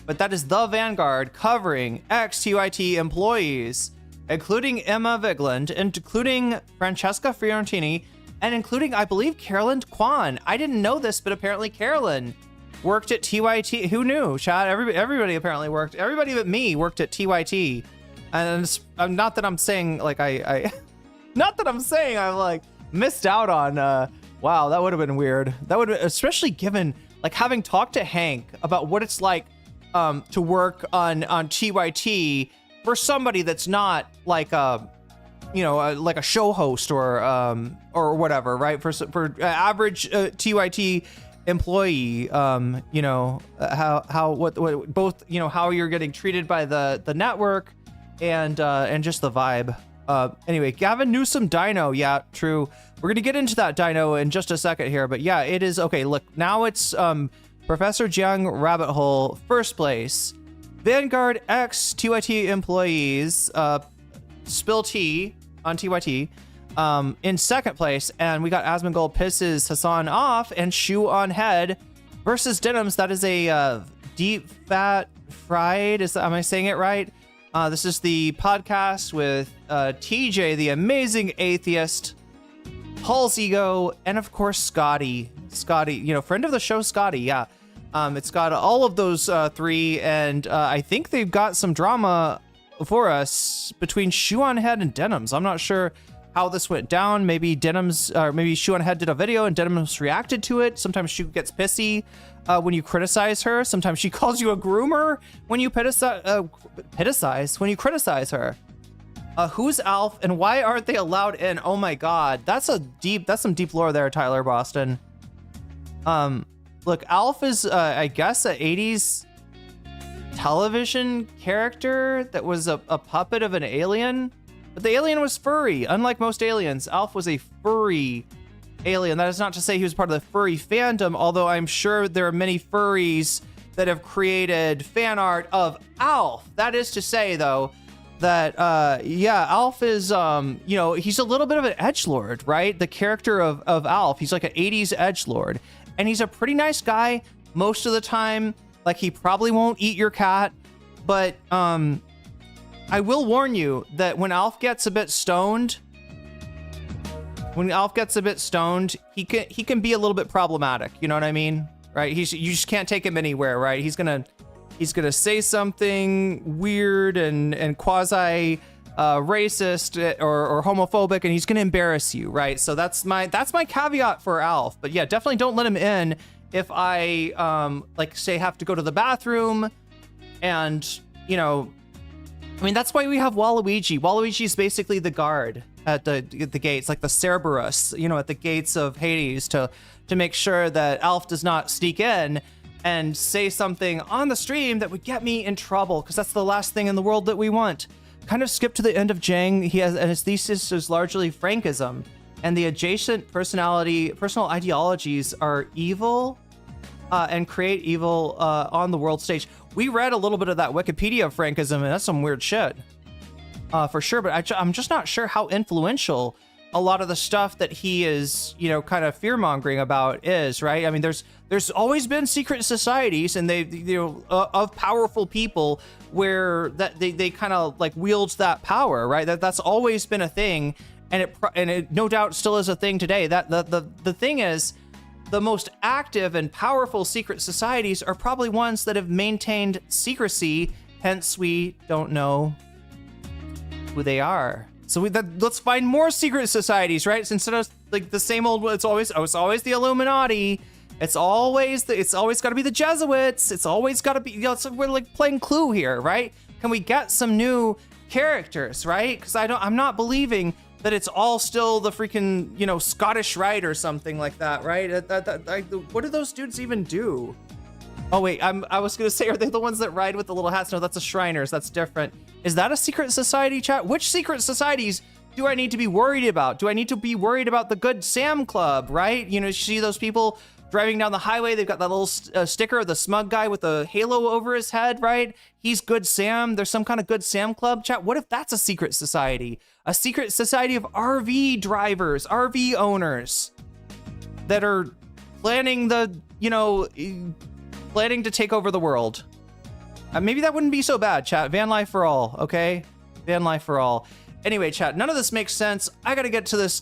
[SPEAKER 2] But that is the Vanguard covering ex-TYT employees, including Emma Vigland, including Francesca Fiorentini, and including, I believe, Carolyn Kwan. I didn't know this, but apparently Carolyn worked at TYT. Who knew, chat? Everybody apparently worked. Everybody but me worked at TYT. And not that I'm saying not that I'm saying I'm missed out on. Wow, that would have been weird. That would, especially given having talked to Hank about what it's like to work on TYT for somebody that's not like a show host or whatever, right? For average TYT employee, how you're getting treated by the network and just the vibe. Anyway, Gavin Newsom Dino, yeah, true. We're gonna get into that Dino in just a second here, but yeah, it is okay. Look, now it's Professor Jiang Rabbit Hole, first place. Vanguard X TYT employees, Spill Tea on TYT, in second place. And we got Asmongold pisses Hassan off and Shoe on Head versus Denims. That is a deep fat fried. Am I saying it right? This is the podcast with TJ, the amazing atheist, Paul's ego, and of course Scotty. Scotty, friend of the show, Scotty. Yeah. It's got all of those three, and I think they've got some drama for us between Shoe on Head and Denims. I'm not sure how this went down. Maybe Denims, or maybe Shoe on Head did a video and Denims reacted to it. Sometimes Shoe gets pissy when you criticize her. Sometimes she calls you a groomer when you when you criticize her. Who's Alf and why aren't they allowed in? Oh my God, that's some deep lore there, Tyler Boston. Look, Alf is, I guess, a 80s television character that was a puppet of an alien. But the alien was furry. Unlike most aliens, Alf was a furry alien. That is not to say he was part of the furry fandom, although I'm sure there are many furries that have created fan art of Alf. That is to say, though, that, Alf is, he's a little bit of an edgelord, right? The character of Alf, he's like an 80s edgelord. And he's a pretty nice guy most of the time. Like, he probably won't eat your cat. But I will warn you that when Alf gets a bit stoned, he can be a little bit problematic. You know what I mean? Right? You just can't take him anywhere, right? He's gonna say something weird and quasi racist or homophobic, and he's gonna embarrass you, right? So that's my caveat for Alf. But yeah, definitely don't let him in if I say have to go to the bathroom, and that's why we have Waluigi. Waluigi is basically the guard at the gates, like the Cerberus, at the gates of Hades, to make sure that Alf does not sneak in and say something on the stream that would get me in trouble, because that's the last thing in the world that we want. Kind of skip to the end of Jang. And his thesis is largely Frankism, and the adjacent personal ideologies are evil and create evil on the world stage. We read a little bit of that Wikipedia of Frankism, and that's some weird shit for sure. But I'm just not sure how influential a lot of the stuff that he is, kind of fear-mongering about is, right? I mean, there's always been secret societies, and of powerful people where that they kind of like wields that power, right? That's always been a thing, and it no doubt still is a thing today. That the thing is, the most active and powerful secret societies are probably ones that have maintained secrecy. Hence, we don't know who they are. So let's find more secret societies, right? Instead of like the same old, it's always the Illuminati. It's always got to be the Jesuits. It's always got to be, we're like playing Clue here, right? Can we get some new characters, right? Because I'm not believing that it's all still the freaking, Scottish Rite or something like that, right? What do those dudes even do? Oh wait, I was gonna say, are they the ones that ride with the little hats? No, that's the Shriners. That's different. Is that a secret society, chat? Which secret societies do I need to be worried about? Do I need to be worried about the Good Sam Club, right? You see those people driving down the highway, they've got that little sticker of the smug guy with the halo over his head, right? He's Good Sam. There's some kind of Good Sam Club, chat. What if that's a secret society? A secret society of RV drivers, RV owners that are planning planning to take over the world. Maybe that wouldn't be so bad, chat. Van life for all, okay? Van life for all. Anyway, chat, none of this makes sense. I gotta get to this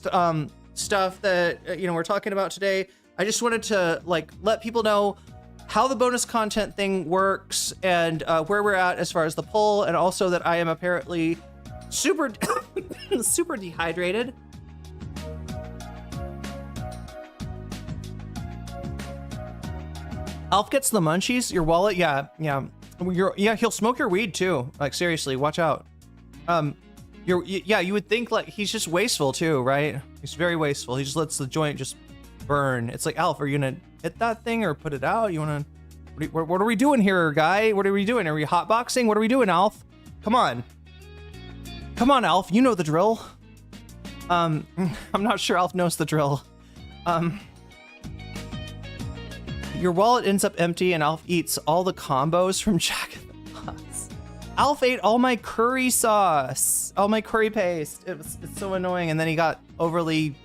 [SPEAKER 2] stuff that we're talking about today. I just wanted to let people know how the bonus content thing works and where we're at as far as the poll, and also that I am apparently super super dehydrated. Alf gets the munchies. Your wallet, yeah. He'll smoke your weed too. Like, seriously, watch out. You would think he's just wasteful too, right? He's very wasteful. He just lets the joint just burn. It's like, Alf, are you gonna hit that thing or put it out? What are we doing here, guy? What are we doing? Are we hotboxing? What are we doing, Alf? Come on, Alf. You know the drill. I'm not sure Alf knows the drill. Your wallet ends up empty, and Alf eats all the combos from Jack in the Box. Alf ate all my curry sauce, all my curry paste. It's so annoying. And then he got overly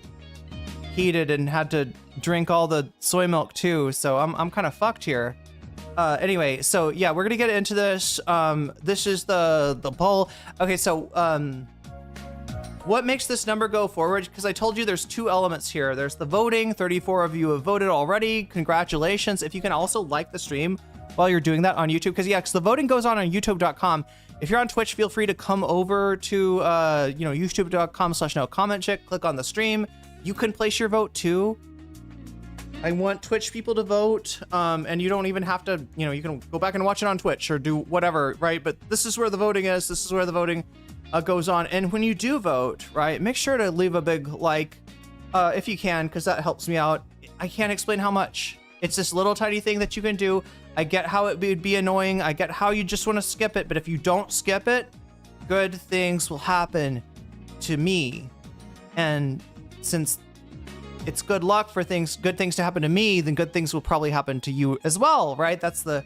[SPEAKER 2] heated and had to drink all the soy milk too, so I'm kind of fucked here. Anyway, so yeah, we're gonna get into this. This is the poll. Okay, so what makes this number go forward? Because I told you there's two elements here. There's the voting. 34 of you have voted already. Congratulations. If you can also like the stream while you're doing that on YouTube, because the voting goes on youtube.com. If you're on Twitch, feel free to come over to youtube.com/nocommentchick, click on the stream. You can place your vote too. I want Twitch people to vote, and you don't even have to, you can go back and watch it on Twitch or do whatever, right? But this is where the voting is. This is where the voting goes on. And when you do vote, right, make sure to leave a big like if you can, because that helps me out. I can't explain how much. It's this little tiny thing that you can do. I get how it would be annoying. I get how you just want to skip it. But if you don't skip it, good things will happen to me. And since it's good luck for good things to happen to me, then good things will probably happen to you as well, right? That's the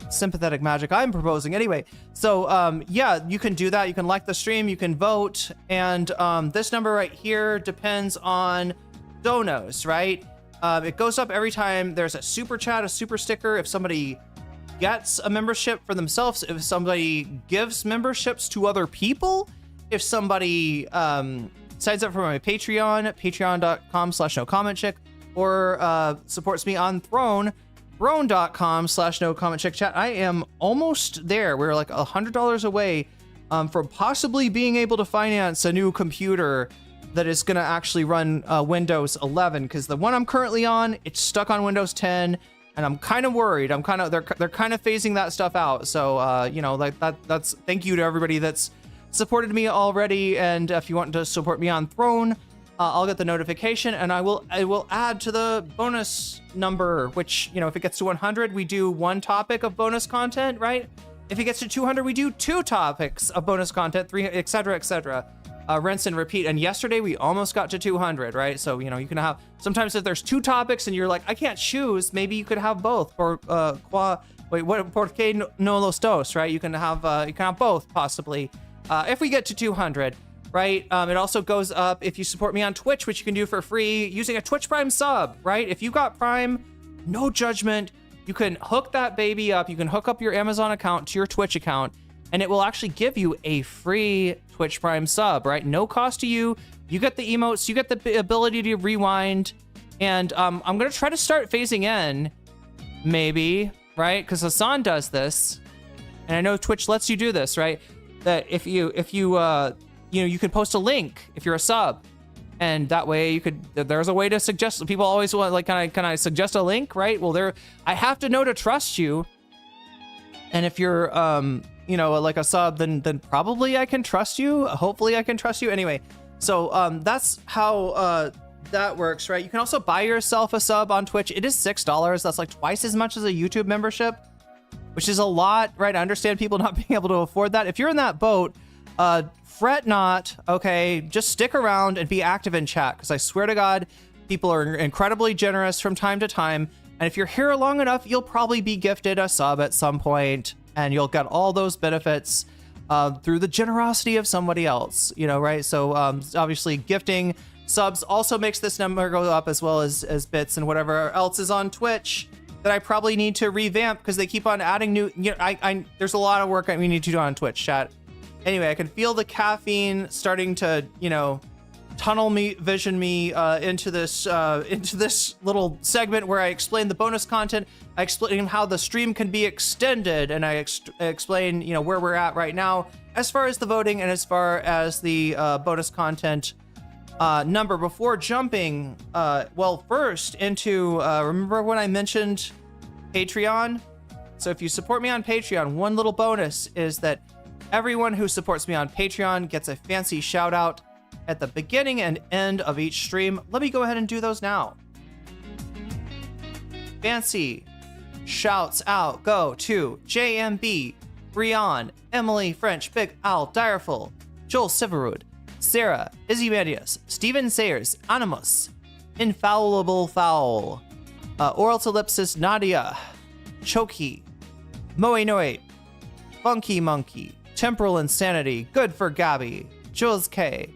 [SPEAKER 2] sympathetic magic I'm proposing. Anyway, so yeah, you can do that. You can like the stream, you can vote, and this number right here depends on donos, right? It goes up every time there's a super chat, a super sticker, if somebody gets a membership for themselves, if somebody gives memberships to other people, if somebody signs up for my Patreon, patreon.com/nocommentchick, or supports me on Throne, throne.com/nocommentchick. Chat, I am almost there. We're like $100 away from possibly being able to finance a new computer that is going to actually run Windows 11, because the one I'm currently on, it's stuck on Windows 10, and I'm kind of worried. They're kind of phasing that stuff out. So that's thank you to everybody that's supported me already, and if you want to support me on Throne, I'll get the notification, and I will add to the bonus number, which, if it gets to 100, we do one topic of bonus content, right? If it gets to 200, we do 2 topics of bonus content, 3, etc., etc. Rinse and repeat. And yesterday we almost got to 200, right? So, you can have, sometimes if there's 2 topics and you're like, I can't choose, maybe you could have both, or portray no los dos, right? You can have both possibly. If we get to 200, right? It also goes up if you support me on Twitch, which you can do for free using a Twitch Prime sub, right? If you got Prime, no judgment. You can hook that baby up. You can hook up your Amazon account to your Twitch account, and it will actually give you a free Twitch Prime sub, right? No cost to you. You get the emotes, you get the ability to rewind, and I'm gonna try to start phasing in, maybe, right? Because Hassan does this, and I know Twitch lets you do this, right? That if you can post a link if you're a sub, and that way there's a way to suggest. People always want, like, can I suggest a link, right? Well, I have to know to trust you, and if you're like a sub, then probably I can trust you. Hopefully I can trust you. Anyway, so that's how that works, right? You can also buy yourself a sub on Twitch. It is $6. That's like twice as much as a YouTube membership, which is a lot, right? I understand people not being able to afford that. If you're in that boat, fret not, okay? Just stick around and be active in chat, because I swear to God, people are incredibly generous from time to time. And if you're here long enough, you'll probably be gifted a sub at some point, and you'll get all those benefits through the generosity of somebody else, right? So obviously gifting subs also makes this number go up, as well as bits and whatever else is on Twitch that I probably need to revamp, because they keep on adding new, there's a lot of work we need to do on Twitch, chat. Anyway, I can feel the caffeine starting to, tunnel vision me into this little segment where I explain the bonus content. I explain how the stream can be extended, and I explain, where we're at right now as far as the voting and as far as the bonus content number. Before jumping, first into, remember when I mentioned Patreon? So if you support me on Patreon, one little bonus is that everyone who supports me on Patreon gets a fancy shout out at the beginning and end of each stream. Let me go ahead and do those now. Fancy shouts out go to JMB, Brian, Emily French, Big Al, Direful, Joel Siverud, Sarah, Izzy Manius, Steven Sayers, Animus, Infallible Fowl, Oral Ellipsis, Nadia, Choki, Moe Noe, Funky Monkey, Temporal Insanity, Good for Gabby, Jules K,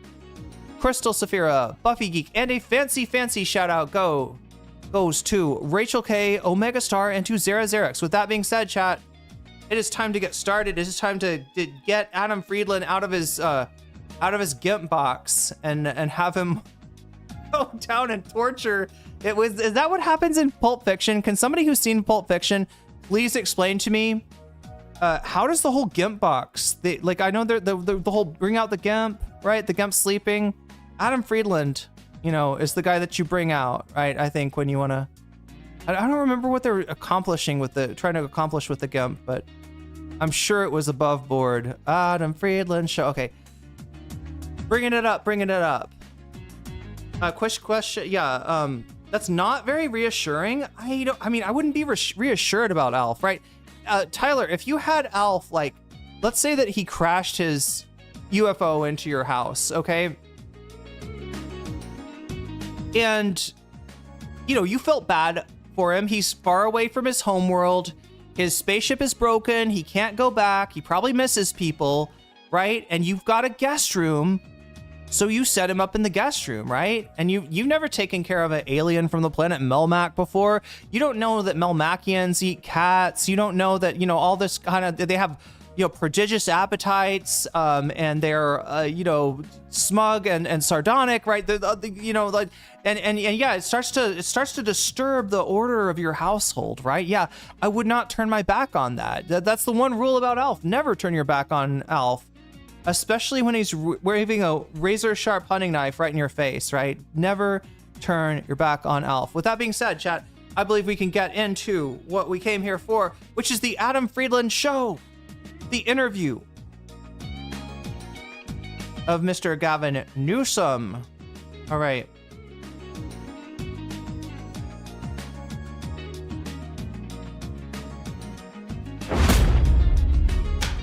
[SPEAKER 2] Crystal Saphira, Buffy Geek, and a fancy shout out goes to Rachel K, Omega Star, and to Zara Xerix. With that being said, chat, it is time to get started. It is time to get Adam Friedland out of his GIMP box and have him go down and torture. Is that what happens in Pulp Fiction? Can somebody who's seen Pulp Fiction please explain to me how does the whole GIMP box? I know the whole bring out the GIMP, right? The GIMP sleeping. Adam Friedland, is the guy that you bring out, right? I think when you want to. I don't remember what they're trying to accomplish with the GIMP, but I'm sure it was above board. Adam Friedland show. Okay, bringing it up. Question. Yeah. That's not very reassuring. I wouldn't be reassured about Alf, right? Tyler, if you had Alf, let's say that he crashed his UFO into your house, okay? And, you felt bad for him. He's far away from his homeworld. His spaceship is broken. He can't go back. He probably misses people, right? And you've got a guest room. So you set him up in the guest room, right? And you've never taken care of an alien from the planet Melmac before. You don't know that Melmacians eat cats. You don't know that, all this they have, prodigious appetites, and they're, smug and sardonic, right? Yeah, it starts to disturb the order of your household, right? Yeah, I would not turn my back on that. That's the one rule about Alf. Never turn your back on Alf. Especially when he's waving a razor sharp hunting knife right in your face, right? Never turn your back on Alf. With that being said, chat, I believe we can get into what we came here for, which is the Adam Friedland Show, the interview of Mr. Gavin Newsom. All right.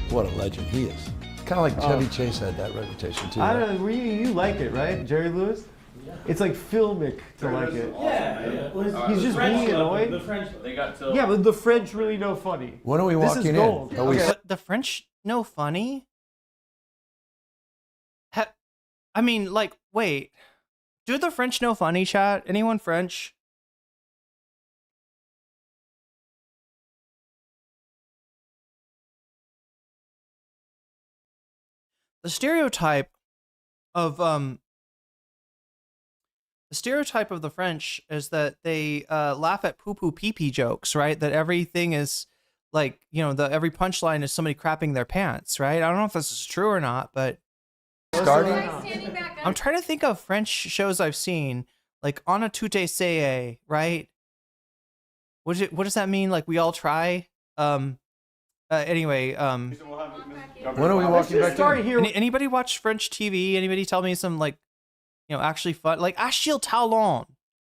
[SPEAKER 4] What a legend he is. Kind of like Chevy Chase had that reputation too.
[SPEAKER 5] I
[SPEAKER 4] right?
[SPEAKER 5] don't know, you like it, right? Jerry Lewis? Yeah. It's like filmic to like it.
[SPEAKER 6] Yeah.
[SPEAKER 5] He's just being annoyed.
[SPEAKER 6] The French, they got till...
[SPEAKER 5] Yeah, but the French really know funny.
[SPEAKER 4] When are we
[SPEAKER 5] This
[SPEAKER 4] walking
[SPEAKER 5] is
[SPEAKER 4] in?
[SPEAKER 5] gold.
[SPEAKER 4] Are we
[SPEAKER 2] But the French know funny? Wait. Do the French know funny, chat? Anyone French? The stereotype of the French is that they laugh at poo-poo pee-pee jokes, right? That everything is every punchline is somebody crapping their pants, right? I don't know if this is true or not, but
[SPEAKER 4] starting?
[SPEAKER 2] I'm trying to think of French shows I've seen, like On a Tout Essayé, right? What does that mean? Like we all try? Anyway,
[SPEAKER 4] when are we walking back in?
[SPEAKER 5] Here.
[SPEAKER 2] Anybody watch French TV? Anybody tell me some actually fun, like Achille Talon,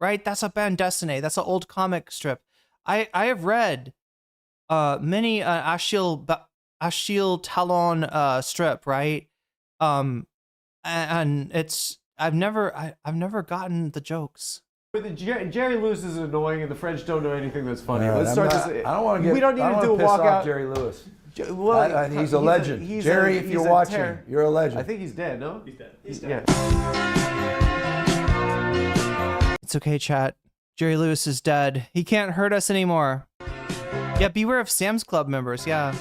[SPEAKER 2] right? That's a bande dessinée. That's an old comic strip. I have read many Achille Talon strip, right? And it's I've never gotten the jokes.
[SPEAKER 5] Jerry Lewis is annoying, and the French don't know anything that's funny.
[SPEAKER 4] Right,
[SPEAKER 5] Let's start this.
[SPEAKER 4] I don't want to get.
[SPEAKER 5] We don't need
[SPEAKER 4] I
[SPEAKER 5] to
[SPEAKER 4] don't
[SPEAKER 5] do a
[SPEAKER 4] wanna piss
[SPEAKER 5] walkout.
[SPEAKER 4] off Jerry Lewis.
[SPEAKER 5] Well,
[SPEAKER 4] He's a legend. Jerry, if you're watching, you're a legend.
[SPEAKER 5] I think he's dead. No,
[SPEAKER 6] He's dead.
[SPEAKER 5] He's dead.
[SPEAKER 2] It's okay, chat. Jerry Lewis is dead. He can't hurt us anymore. Yeah, beware of Sam's Club members. Yeah.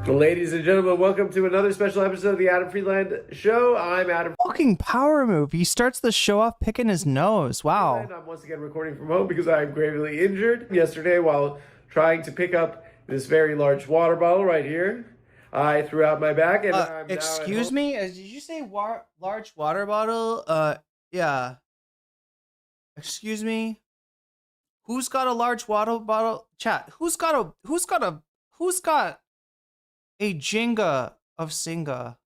[SPEAKER 5] Ladies and gentlemen, welcome to another special episode of the Adam Friedland Show. I'm Adam
[SPEAKER 2] Fucking power move. He starts the show off picking his nose. Wow.
[SPEAKER 5] Friedland. I'm once again recording from home because I'm gravely injured yesterday while trying to pick up this very large water bottle right here. I threw out my back and I'm
[SPEAKER 2] excuse me? Did you say large water bottle? Yeah. Excuse me? Who's got a large water bottle? Chat. Who's got a Jenga of Singa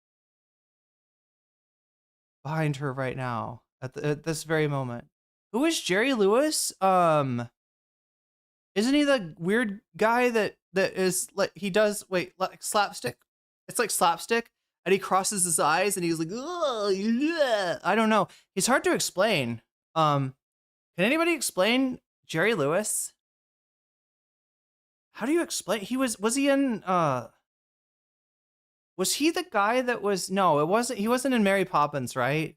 [SPEAKER 2] behind her right now at this very moment? Who is Jerry Lewis? Isn't he the weird guy that is like he does like slapstick? It's like slapstick, and he crosses his eyes and he's like, oh yeah. I don't know. He's hard to explain. Can anybody explain Jerry Lewis? How do you explain? Was he in was he the guy that was no, he wasn't in Mary Poppins, right?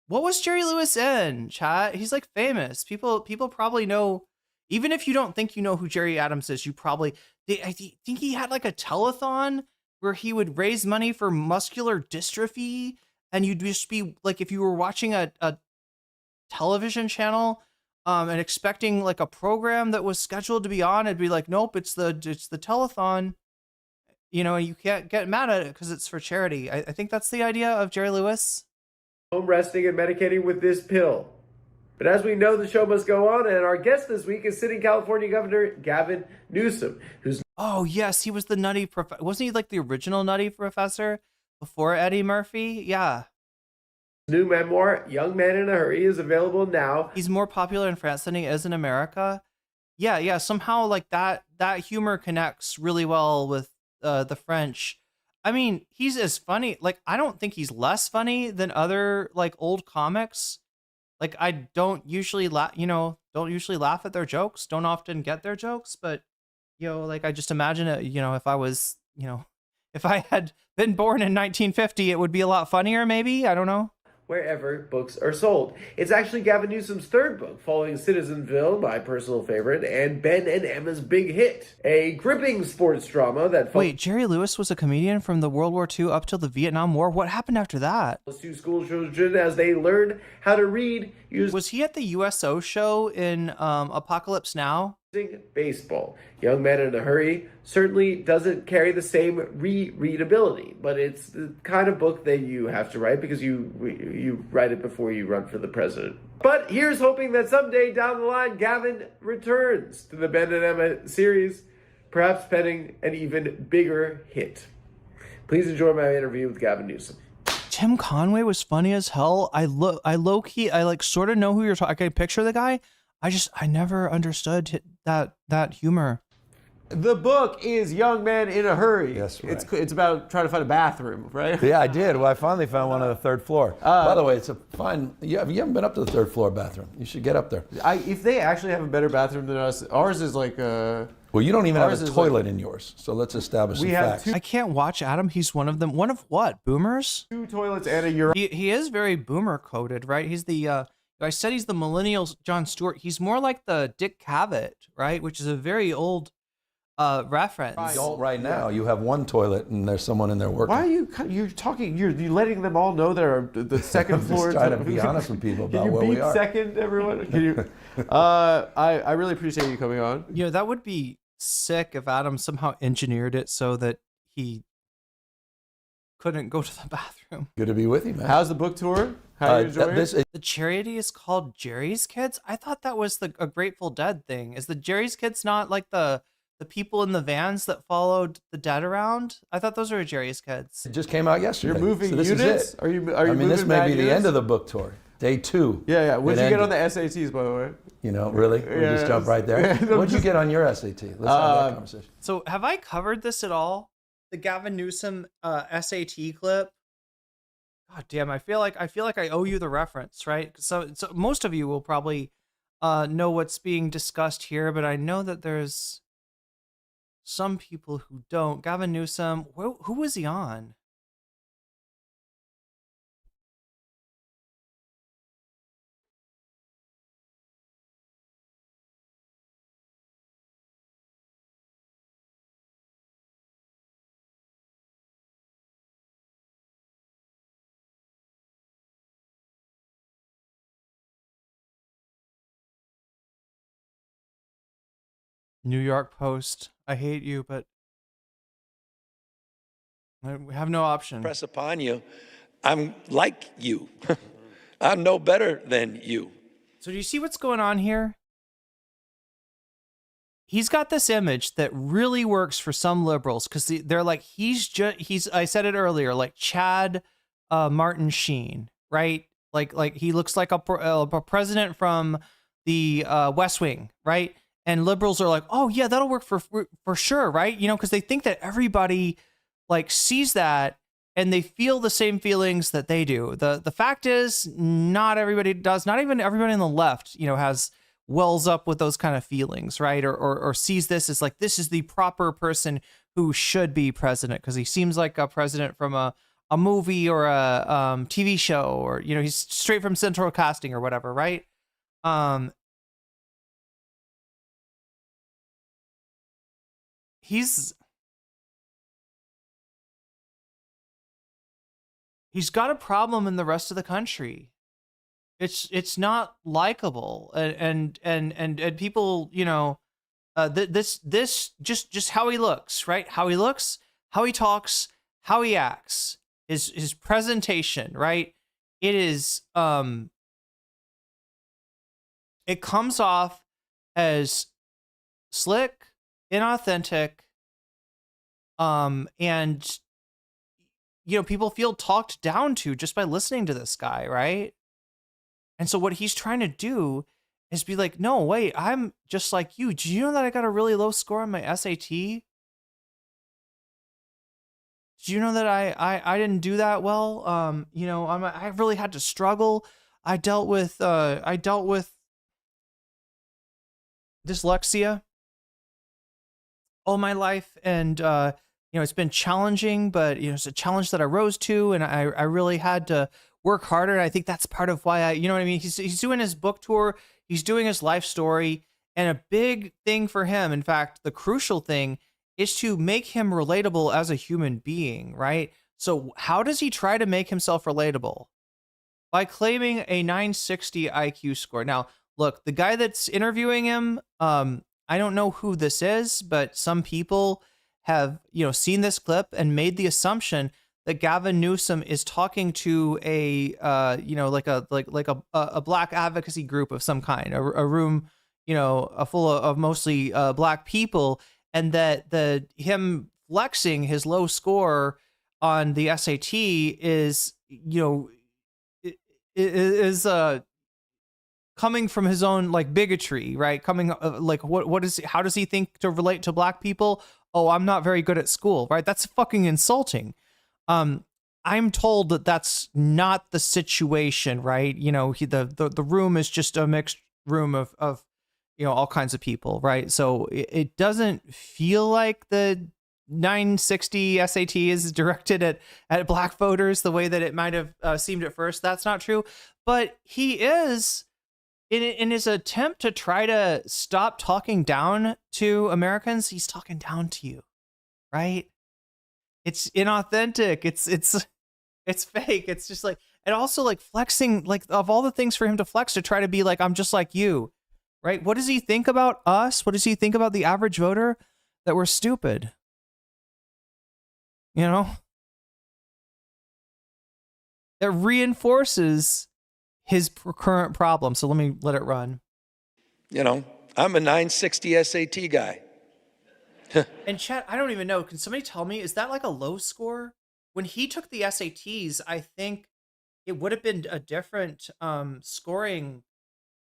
[SPEAKER 2] What was Jerry Lewis in, chat? He's like famous. People probably know, even if you don't think you know who Jerry Adams is, you probably I think he had like a telethon where he would raise money for muscular dystrophy, and you'd just be like, if you were watching a television channel and expecting like a program that was scheduled to be on, it'd be like, nope, it's the telethon. You know, you can't get mad at it because it's for charity. I think that's the idea of Jerry Lewis.
[SPEAKER 5] Home resting and medicating with this pill. But as we know, the show must go on, and our guest this week is sitting California Governor Gavin Newsom, who's...
[SPEAKER 2] Oh, yes, he was the nutty professor. Wasn't he like the original nutty professor before Eddie Murphy? Yeah.
[SPEAKER 5] New memoir, Young Man in a Hurry, is available now.
[SPEAKER 2] He's more popular in France than he is in America. Yeah, somehow like that humor connects really well with the French. I mean, he's as funny. Like, I don't think he's less funny than other like old comics. Like, I don't usually laugh at their jokes. Don't often get their jokes, but like I just imagine it. If I was, if I had been born in 1950, it would be a lot funnier. Maybe, I don't know.
[SPEAKER 5] Wherever books are sold. It's actually Gavin Newsom's third book, following Citizenville, my personal favorite, and Ben and Emma's big hit, a gripping sports drama that...
[SPEAKER 2] Wait, Jerry Lewis was a comedian from the World War II up till the Vietnam War? What happened after that?
[SPEAKER 5] Two school children as they learn how to read
[SPEAKER 2] Was he at the USO show in Apocalypse Now?
[SPEAKER 5] Baseball. Young Man in a Hurry certainly doesn't carry the same readability, but it's the kind of book that you have to write because you write it before you run for the president. But here's hoping that someday down the line, Gavin returns to the Ben and Emma series, perhaps penning an even bigger hit. Please enjoy my interview with Gavin Newsom.
[SPEAKER 2] Tim Conway was funny as hell. I low-key, I like sort of know who you're talking. I can picture the guy. I never understood that humor.
[SPEAKER 7] The book is Young Man in a Hurry.
[SPEAKER 4] Yes, right.
[SPEAKER 7] It's about trying to find a bathroom, right?
[SPEAKER 4] Yeah, I did. Well, I finally found one on the third floor. By the way, it's a fine... You haven't been up to the third floor bathroom. You should get up there.
[SPEAKER 7] If they actually have a better bathroom than us, ours is like a...
[SPEAKER 4] Well, you don't even have a toilet in yours, so let's establish some facts.
[SPEAKER 2] I can't watch Adam. He's one of them. One of what? Boomers?
[SPEAKER 7] 2 toilets and a urinal.
[SPEAKER 2] He is very boomer coded, right? He's the... I said he's the millennial Jon Stewart. He's more like the Dick Cavett, right? Which is a very old reference.
[SPEAKER 4] Right now, you have 1 toilet and there's someone in there working.
[SPEAKER 7] Why are you're talking? You're letting them all know there are the second floor.
[SPEAKER 4] I'm just trying to be honest with people about where we are.
[SPEAKER 7] Can you beat second, everyone? Can you? I really appreciate you coming on.
[SPEAKER 2] That would be sick if Adam somehow engineered it so that he couldn't go to the bathroom.
[SPEAKER 4] Good to be with you, man.
[SPEAKER 7] How's the book tour? How are you enjoying it?
[SPEAKER 2] The charity is called Jerry's Kids? I thought that was a Grateful Dead thing. Is the Jerry's Kids not like the people in the vans that followed the dead around? I thought those were Jerry's Kids.
[SPEAKER 4] It just came out yesterday.
[SPEAKER 7] You're moving
[SPEAKER 4] so this
[SPEAKER 7] units?
[SPEAKER 4] Is it.
[SPEAKER 7] Are you
[SPEAKER 4] I mean, this may be the
[SPEAKER 7] units?
[SPEAKER 4] end of the book tour. Day 2.
[SPEAKER 7] Yeah. What did you get on the SATs, by the way?
[SPEAKER 4] Really? We just jump right there. What did you get on your SAT? Let's have that conversation.
[SPEAKER 2] So have I covered this at all? The Gavin Newsom SAT clip? God damn, I feel like I owe you the reference, right? So most of you will probably know what's being discussed here, but I know that there's some people who don't. Gavin Newsom, who was he on? New York Post. I hate you, but we have no option.
[SPEAKER 8] Press upon you. I'm like you. I'm no better than you.
[SPEAKER 2] So do you see what's going on here? He's got this image that really works for some liberals because they're like, I said it earlier, like Chad Martin Sheen, right? Like he looks like a president from the West Wing, right? and liberals are like, oh yeah, that'll work for sure, right? You know, because they think that everybody like sees that and they feel the same feelings that they do. The fact is, not everybody does. Not even everybody on the left, you know, has wells up with those kind of feelings, right? Or sees this as like, this is the proper person who should be president because he seems like a president from a movie or a TV show, or, you know, he's straight from central casting or whatever, right? He's got a problem in the rest of the country. It's not likable, and people, you know, this just how he looks, right? How he looks, how he talks, how he acts, his presentation, right? It is it comes off as slick, inauthentic, and you know, people feel talked down to just by listening to this guy, right? And so what he's trying to do is be like, no, wait, I'm just like you. Do you know that I got a really low score on my SAT? Do you know that I didn't do that well? You know, I really had to struggle. I dealt with dyslexia all my life, and you know, it's been challenging, but you know, it's a challenge that I rose to, and I really had to work harder. And I think that's part of why you know what I mean? He's doing his book tour, he's doing his life story, and a big thing for him, in fact, the crucial thing, is to make him relatable as a human being, right? So how does he try to make himself relatable? By claiming a 960 IQ score. Now, look, the guy that's interviewing him, I don't know who this is, but some people have, you know, seen this clip and made the assumption that Gavin Newsom is talking to a, you know, like a black advocacy group of some kind, a room, you know, full of mostly black people, and that him flexing his low score on the SAT is, you know, is coming from his own like bigotry, right? Coming like what is, how does he think to relate to black people? Oh, I'm not very good at school, right? That's fucking insulting. I'm told that that's not the situation, right? You know, the room is just a mixed room of you know, all kinds of people, right? So it doesn't feel like the 960 SAT is directed at black voters the way that it might have seemed at first. That's not true, but he is in his attempt to try to stop talking down to Americans. He's talking down to you, right? It's inauthentic. It's fake. It's just like, and also like flexing, like of all the things for him to flex, to try to be like, I'm just like you, right? What does he think about us? What does he think about the average voter? That we're stupid. You know? That reinforces his current problem. So let it run.
[SPEAKER 8] You know, I'm a 960 SAT guy.
[SPEAKER 2] And chat, I don't even know. Can somebody tell me, is that like a low score? When he took the SATs, I think it would have been a different scoring.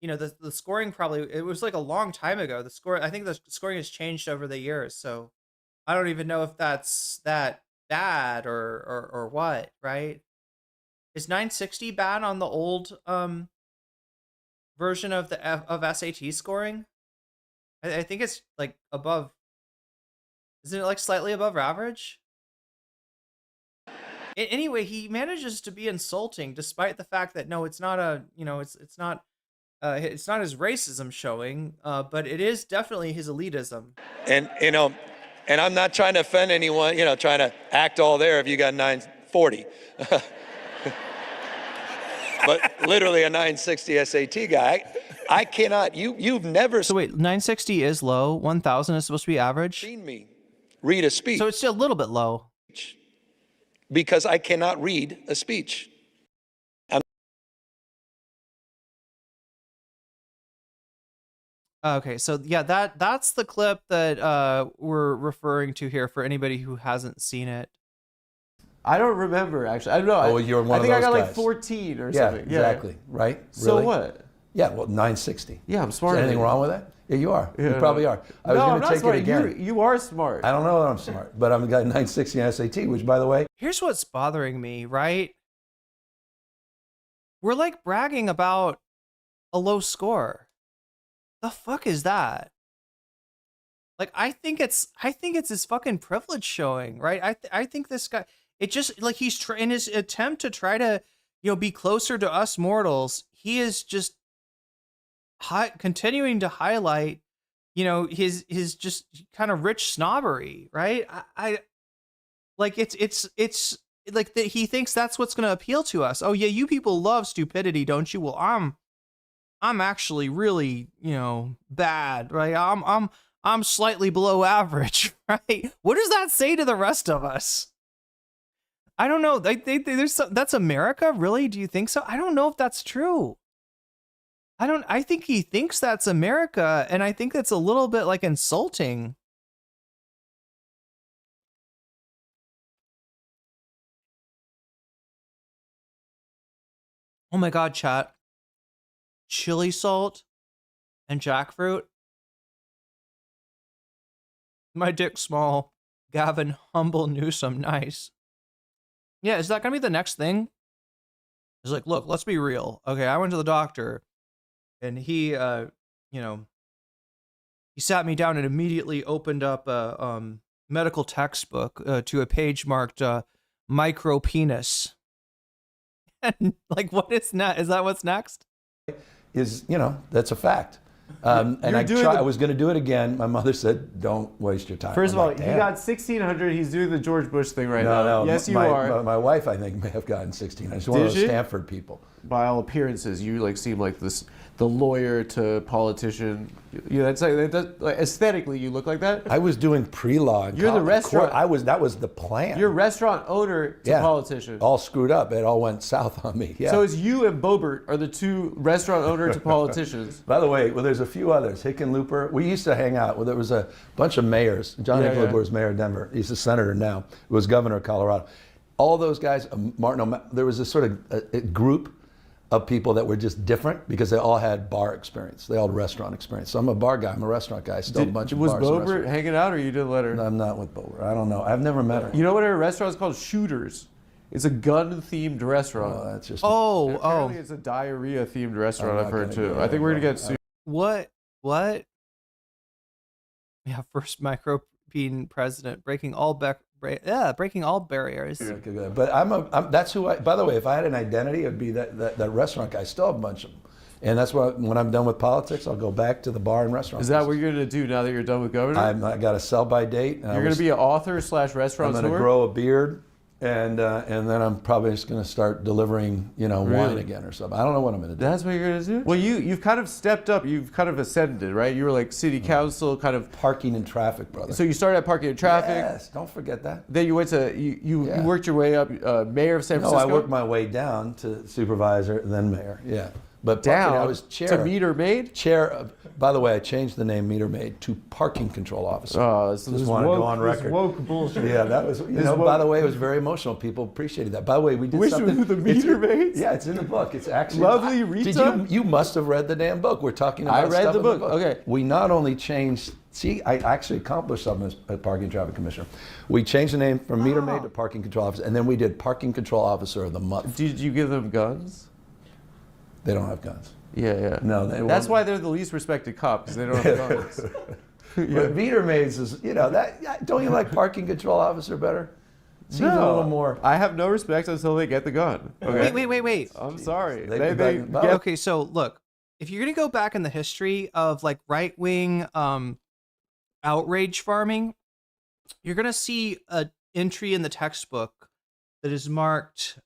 [SPEAKER 2] You know, the scoring probably, it was like a long time ago. The score, I think the scoring has changed over the years. So I don't even know if that's that bad or what, right? Is 960 bad on the old version of of SAT scoring? I think it's like above. Isn't it like slightly above average? Anyway, he manages to be insulting despite the fact that no, it's not a, you know, it's not his racism showing, but it is definitely his elitism.
[SPEAKER 8] And, you know, and I'm not trying to offend anyone, you know, trying to act all there if you got 940. But literally a 960 SAT guy. I cannot, you've never
[SPEAKER 2] So wait, 960 is low, 1000 is supposed to be average?
[SPEAKER 8] seen me read a speech.
[SPEAKER 2] So it's still a little bit low.
[SPEAKER 8] Because I cannot read a speech.
[SPEAKER 2] Okay, so yeah, that's the clip that we're referring to here for anybody who hasn't seen it.
[SPEAKER 7] I don't remember, actually. I don't know.
[SPEAKER 4] Oh, you're one
[SPEAKER 7] I
[SPEAKER 4] of
[SPEAKER 7] think I
[SPEAKER 4] those
[SPEAKER 7] got
[SPEAKER 4] guys.
[SPEAKER 7] like 14 or
[SPEAKER 4] Yeah,
[SPEAKER 7] something.
[SPEAKER 4] exactly. Right?
[SPEAKER 7] So
[SPEAKER 4] Really?
[SPEAKER 7] what?
[SPEAKER 4] Yeah, well, 960.
[SPEAKER 7] Yeah, I'm
[SPEAKER 4] Is
[SPEAKER 7] smarter
[SPEAKER 4] there anything
[SPEAKER 7] than you.
[SPEAKER 4] wrong with that? Yeah, you are.
[SPEAKER 7] Yeah,
[SPEAKER 4] you probably are. I was
[SPEAKER 7] no,
[SPEAKER 4] going
[SPEAKER 7] I'm
[SPEAKER 4] to
[SPEAKER 7] not
[SPEAKER 4] take
[SPEAKER 7] smart.
[SPEAKER 4] it again.
[SPEAKER 7] You are smart.
[SPEAKER 4] I don't know that I'm smart, but I'm got 960 on SAT, which, by the way,
[SPEAKER 2] Here's what's bothering me, right? We're like bragging about a low score. The fuck is that? Like, I think it's his fucking privilege showing, right? I think this guy, it just like he's in his attempt to try to, be closer to us mortals. He is just continuing to highlight, his just kind of rich snobbery, right? I like it's like that he thinks that's what's going to appeal to us. Oh yeah, you people love stupidity, don't you? Well, I'm actually really, bad, right? I'm slightly below average, right? What does that say to the rest of us? I don't know. That's America, really? Do you think so? I don't know if that's true. I think he thinks that's America, and I think that's a little bit like insulting. Oh my God, chat. Chili salt and jackfruit. My dick's small. Gavin Humble Newsom, nice. Yeah, is that gonna be the next thing? It's like, look, let's be real. Okay, I went to the doctor, and he, he sat me down and immediately opened up a medical textbook to a page marked micro penis. And like, what is next? Is that what's next?
[SPEAKER 4] that's a fact. And I was going to do it again. My mother said, "Don't waste your time."
[SPEAKER 7] First
[SPEAKER 4] I'm
[SPEAKER 7] of all,
[SPEAKER 4] like,
[SPEAKER 7] he
[SPEAKER 4] "Damn."
[SPEAKER 7] got 1600. He's doing the George Bush thing right now.
[SPEAKER 4] No,
[SPEAKER 7] yes, you
[SPEAKER 4] my,
[SPEAKER 7] are.
[SPEAKER 4] My wife, I think, may have gotten 1600. She's one of those
[SPEAKER 7] she?
[SPEAKER 4] Stanford people.
[SPEAKER 7] By all appearances, you like seem like the lawyer to politician. That's like aesthetically, you look like that.
[SPEAKER 4] I was doing pre-law.
[SPEAKER 7] You're the restaurant.
[SPEAKER 4] That was the plan.
[SPEAKER 7] You're restaurant owner to politician.
[SPEAKER 4] All screwed up. It all went south on me. Yeah.
[SPEAKER 7] So it's you and Bobert are the two restaurant owner to politicians.
[SPEAKER 4] By the way, there's a few others. Hickenlooper. We used to hang out. There was a bunch of mayors. John Hickenlooper was mayor of Denver. He's a senator now. He was governor of Colorado. All those guys, there was a sort of a group of people that were just different because they all had bar experience. They all had restaurant experience. So I'm a bar guy. I'm a restaurant guy. Still a bunch of bars.
[SPEAKER 7] Was Bobert hanging out, or you didn't let her?
[SPEAKER 4] No, I'm not with Bobert. I don't know. I've never met her.
[SPEAKER 7] You know what her restaurant is called? Shooters. It's a gun-themed restaurant.
[SPEAKER 4] Oh, that's just.
[SPEAKER 7] Apparently it's a diarrhea-themed restaurant. I've heard too. I think we're gonna get sued.
[SPEAKER 2] What? Yeah, first micro-bean president breaking all barriers.
[SPEAKER 4] But that's who I. By the way, if I had an identity, it would be that restaurant guy. I still have a bunch of them, and that's why when I'm done with politics, I'll go back to the bar and restaurant.
[SPEAKER 7] Is that what you're gonna do now that you're done with governor?
[SPEAKER 4] I got a sell-by date.
[SPEAKER 7] You're gonna be an author / restaurateur.
[SPEAKER 4] I'm gonna grow a beard. And then I'm probably just going to start delivering, wine again or something. I don't know what I'm going to do.
[SPEAKER 7] That's what you're going to do? Well, you've kind of stepped up. You've kind of ascended, right? You were like city council, kind of
[SPEAKER 4] parking and traffic, brother.
[SPEAKER 7] So you started at parking and traffic.
[SPEAKER 4] Yes, don't forget that.
[SPEAKER 7] Then you went to you worked your way up, mayor of San Francisco.
[SPEAKER 4] No, I worked my way down to supervisor, and then mayor. Yeah. But
[SPEAKER 7] down
[SPEAKER 4] I was chair
[SPEAKER 7] to meter maid.
[SPEAKER 4] By the way, I changed the name meter maid to parking control officer.
[SPEAKER 7] Oh, this
[SPEAKER 4] just wanted to go on record.
[SPEAKER 7] This woke bullshit.
[SPEAKER 4] Yeah, that was. By the way, it was very emotional. People appreciated that. By the way, we did something.
[SPEAKER 7] The meter maids.
[SPEAKER 4] Yeah, it's in the book. It's actually
[SPEAKER 7] lovely. Rita.
[SPEAKER 4] You must have read the damn book. We're talking about.
[SPEAKER 7] I read the book. Okay.
[SPEAKER 4] We not only changed. See, I actually accomplished something as a parking traffic commissioner. We changed the name from meter maid to parking control officer, and then we did parking control officer of the month.
[SPEAKER 7] Did you give them guns?
[SPEAKER 4] They don't have guns.
[SPEAKER 7] Yeah.
[SPEAKER 4] No,
[SPEAKER 7] that's why they're the least respected cop, because they don't have guns.
[SPEAKER 4] But meter maids is, that. Don't you like parking control officer better? Seems a little more.
[SPEAKER 7] I have no respect until they get the gun. Okay?
[SPEAKER 2] Wait.
[SPEAKER 7] I'm sorry.
[SPEAKER 2] Okay, so look, if you're gonna go back in the history of like right-wing outrage farming, you're gonna see an entry in the textbook that is marked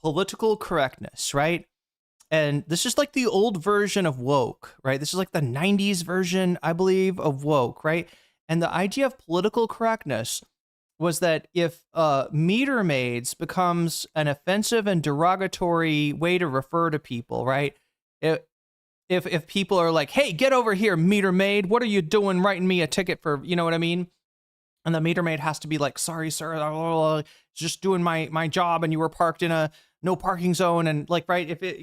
[SPEAKER 2] political correctness, right? And this is like the old version of woke, right? This is like the 90s version, I believe, of woke, right? And the idea of political correctness was that if meter maids becomes an offensive and derogatory way to refer to people, right? If people are like, hey, get over here, meter maid, what are you doing writing me a ticket for, you know what I mean? And the meter maid has to be like, sorry, sir, just doing my job, and you were parked in a no parking zone, and like, right, if it,